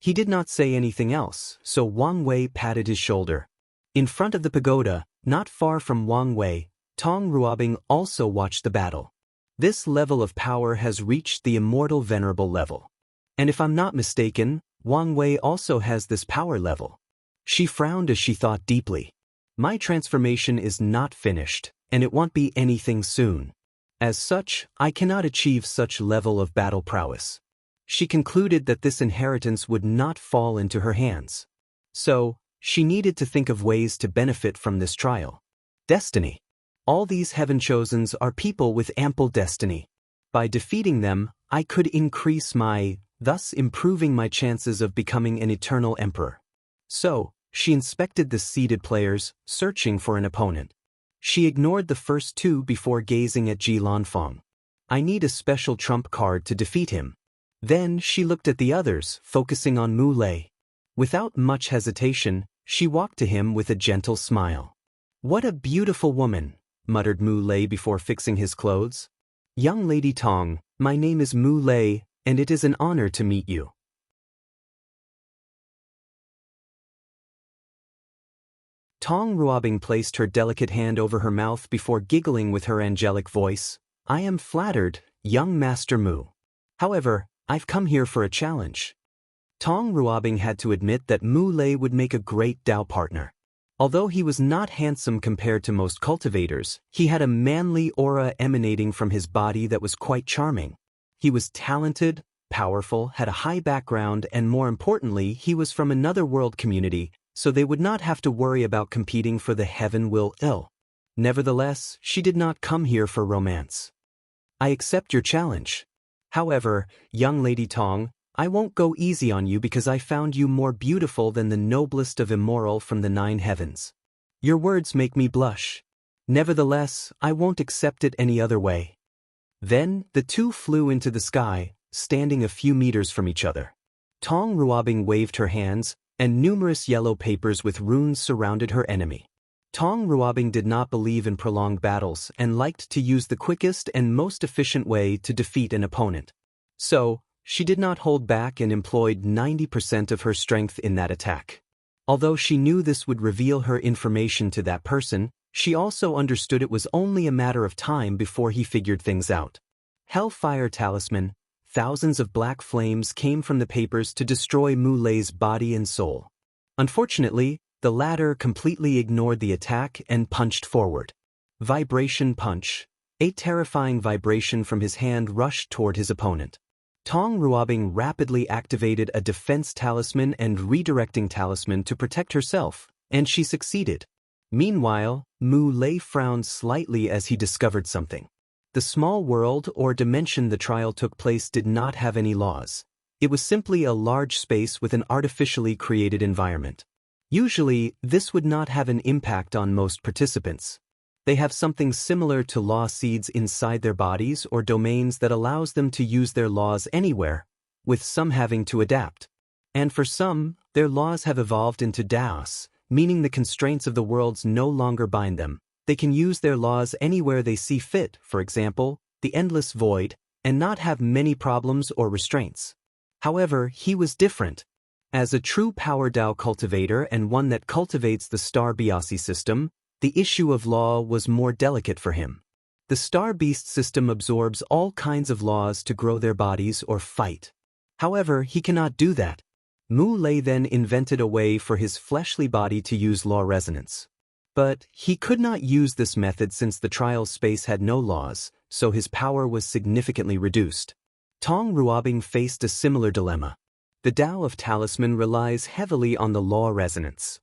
He did not say anything else, so Wang Wei patted his shoulder. In front of the pagoda, not far from Wang Wei, Tong Ruobing also watched the battle. This level of power has reached the immortal venerable level. And if I'm not mistaken, Wang Wei also has this power level. She frowned as she thought deeply. My transformation is not finished, and it won't be anything soon. As such, I cannot achieve such level of battle prowess. She concluded that this inheritance would not fall into her hands. So, she needed to think of ways to benefit from this trial. Destiny. All these heaven-chosens are people with ample destiny. By defeating them, I could increase thus improving my chances of becoming an eternal emperor. So, she inspected the seeded players, searching for an opponent. She ignored the first two before gazing at Ji Lanfeng. I need a special trump card to defeat him. Then she looked at the others, focusing on Mu Lei. Without much hesitation, she walked to him with a gentle smile. What a beautiful woman, muttered Mu Lei before fixing his clothes. Young Lady Tong, my name is Mu Lei, and it is an honor to meet you. Tong Ruobing placed her delicate hand over her mouth before giggling with her angelic voice. I am flattered, young Master Mu. However, I've come here for a challenge. Tong Ruobing had to admit that Mu Lei would make a great Dao partner. Although he was not handsome compared to most cultivators, he had a manly aura emanating from his body that was quite charming. He was talented, powerful, had a high background, and more importantly, he was from another world community, so they would not have to worry about competing for the heaven will ill. Nevertheless, she did not come here for romance. I accept your challenge. However, young Lady Tong, I won't go easy on you because I found you more beautiful than the noblest of immoral from the 9 heavens. Your words make me blush. Nevertheless, I won't accept it any other way. Then, the two flew into the sky, standing a few meters from each other. Tong Ruobing waved her hands, and numerous yellow papers with runes surrounded her enemy. Tong Ruobing did not believe in prolonged battles and liked to use the quickest and most efficient way to defeat an opponent. So, she did not hold back and employed 90% of her strength in that attack. Although she knew this would reveal her information to that person, she also understood it was only a matter of time before he figured things out. Hellfire Talisman. Thousands of black flames came from the papers to destroy Mu Lei's body and soul. Unfortunately, the latter completely ignored the attack and punched forward. Vibration Punch. A terrifying vibration from his hand rushed toward his opponent. Tong Ruobing rapidly activated a defense talisman and redirecting talisman to protect herself, and she succeeded. Meanwhile, Mu Lei frowned slightly as he discovered something. The small world or dimension the trial took place did not have any laws. It was simply a large space with an artificially created environment. Usually, this would not have an impact on most participants. They have something similar to law seeds inside their bodies or domains that allows them to use their laws anywhere, with some having to adapt. And for some, their laws have evolved into Daos, meaning the constraints of the worlds no longer bind them. They can use their laws anywhere they see fit, for example, the endless void, and not have many problems or restraints. However, he was different. As a true power Dao cultivator and one that cultivates the Star Biasi system, the issue of law was more delicate for him. The Star Beast system absorbs all kinds of laws to grow their bodies or fight. However, he cannot do that. Mu Lei then invented a way for his fleshly body to use law resonance. But he could not use this method since the trial space had no laws, so his power was significantly reduced. Tong Ruobing faced a similar dilemma. The Tao of Talisman relies heavily on the law resonance.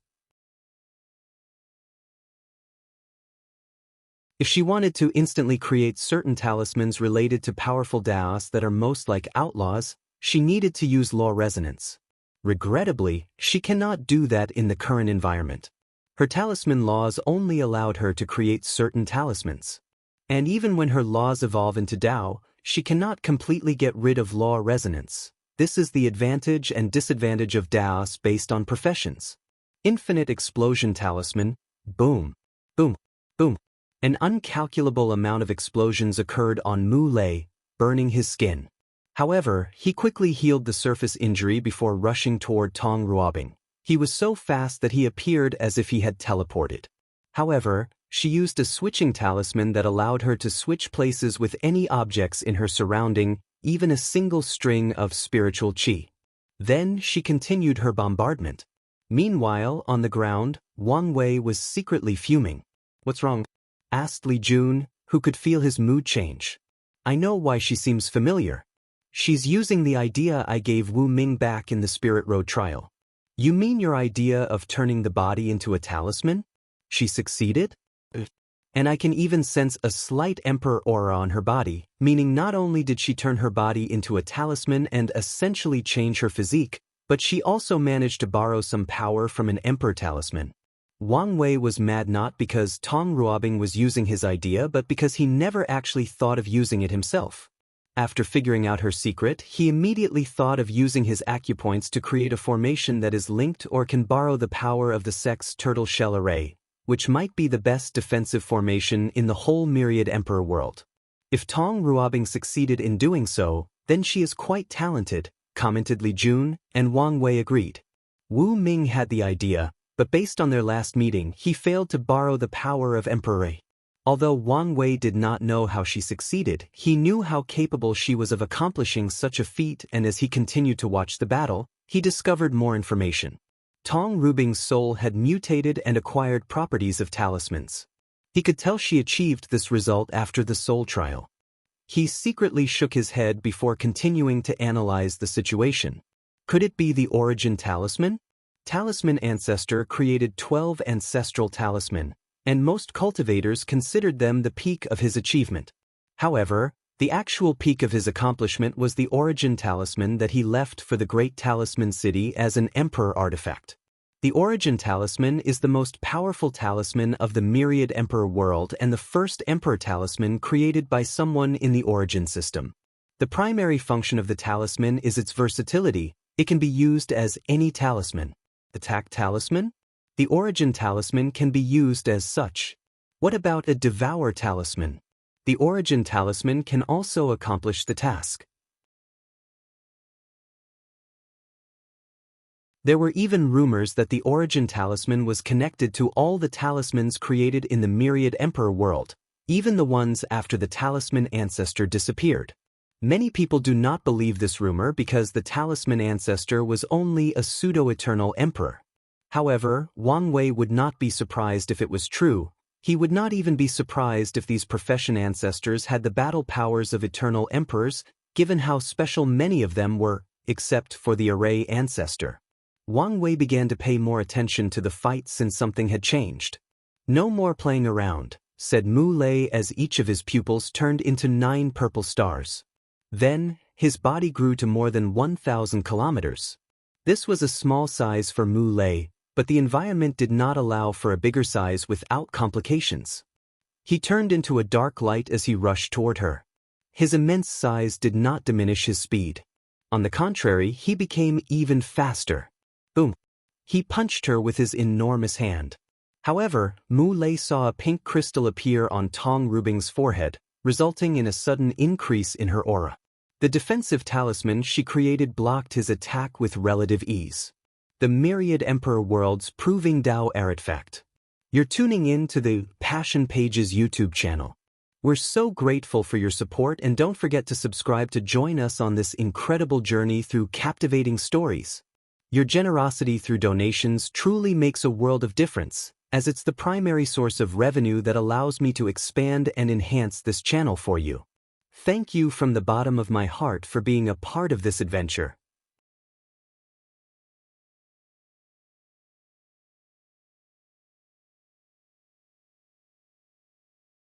If she wanted to instantly create certain talismans related to powerful Daos that are most like outlaws, she needed to use law resonance. Regrettably, she cannot do that in the current environment. Her talisman laws only allowed her to create certain talismans. And even when her laws evolve into Dao, she cannot completely get rid of law resonance. This is the advantage and disadvantage of Daos based on professions. Infinite Explosion Talisman. Boom. Boom. Boom. An uncalculable amount of explosions occurred on Mu Lei, burning his skin. However, he quickly healed the surface injury before rushing toward Tong Ruobing. He was so fast that he appeared as if he had teleported. However, she used a switching talisman that allowed her to switch places with any objects in her surrounding, even a single string of spiritual qi. Then she continued her bombardment. Meanwhile, on the ground, Wang Wei was secretly fuming. What's wrong? Asked Li Jun, who could feel his mood change. I know why she seems familiar. She's using the idea I gave Wu Ming back in the Spirit Road trial. You mean your idea of turning the body into a talisman? She succeeded? And I can even sense a slight emperor aura on her body, meaning not only did she turn her body into a talisman and essentially change her physique, but she also managed to borrow some power from an emperor talisman. Wang Wei was mad not because Tong Ruobing was using his idea but because he never actually thought of using it himself. After figuring out her secret, he immediately thought of using his acupoints to create a formation that is linked or can borrow the power of the Sex Turtle Shell Array, which might be the best defensive formation in the whole Myriad Emperor world. If Tong Ruobing succeeded in doing so, then she is quite talented, commented Li Jun, and Wang Wei agreed. Wu Ming had the idea, but based on their last meeting, he failed to borrow the power of Emperor. Although Wang Wei did not know how she succeeded, he knew how capable she was of accomplishing such a feat, and as he continued to watch the battle, he discovered more information. Tong Ruobing's soul had mutated and acquired properties of talismans. He could tell she achieved this result after the soul trial. He secretly shook his head before continuing to analyze the situation. Could it be the origin talisman? Talisman Ancestor created 12 ancestral talisman, and most cultivators considered them the peak of his achievement. However, the actual peak of his accomplishment was the origin talisman that he left for the Great Talisman City as an Emperor artifact. The origin talisman is the most powerful talisman of the Myriad Emperor world and the first Emperor talisman created by someone in the origin system. The primary function of the talisman is its versatility. It can be used as any talisman. Attack talisman? The origin talisman can be used as such. What about a devour talisman? The origin talisman can also accomplish the task. There were even rumors that the origin talisman was connected to all the talismans created in the Myriad Emperor world, even the ones after the talisman ancestor disappeared. Many people do not believe this rumor because the talisman ancestor was only a pseudo-eternal emperor. However, Wang Wei would not be surprised if it was true. He would not even be surprised if these profession ancestors had the battle powers of eternal emperors, given how special many of them were, except for the array ancestor. Wang Wei began to pay more attention to the fight since something had changed. No more playing around, said Mu Lei as each of his pupils turned into 9 purple stars. Then, his body grew to more than 1,000 kilometers. This was a small size for Mu Lei, but the environment did not allow for a bigger size without complications. He turned into a dark light as he rushed toward her. His immense size did not diminish his speed. On the contrary, he became even faster. Boom! He punched her with his enormous hand. However, Mu Lei saw a pink crystal appear on Tong Ruobing's forehead, resulting in a sudden increase in her aura. The defensive talisman she created blocked his attack with relative ease. The Myriad Emperor World's Proving Dao Artifact. You're tuning in to the Passion Pages YouTube channel. We're so grateful for your support, and don't forget to subscribe to join us on this incredible journey through captivating stories. Your generosity through donations truly makes a world of difference, as it's the primary source of revenue that allows me to expand and enhance this channel for you. Thank you from the bottom of my heart for being a part of this adventure.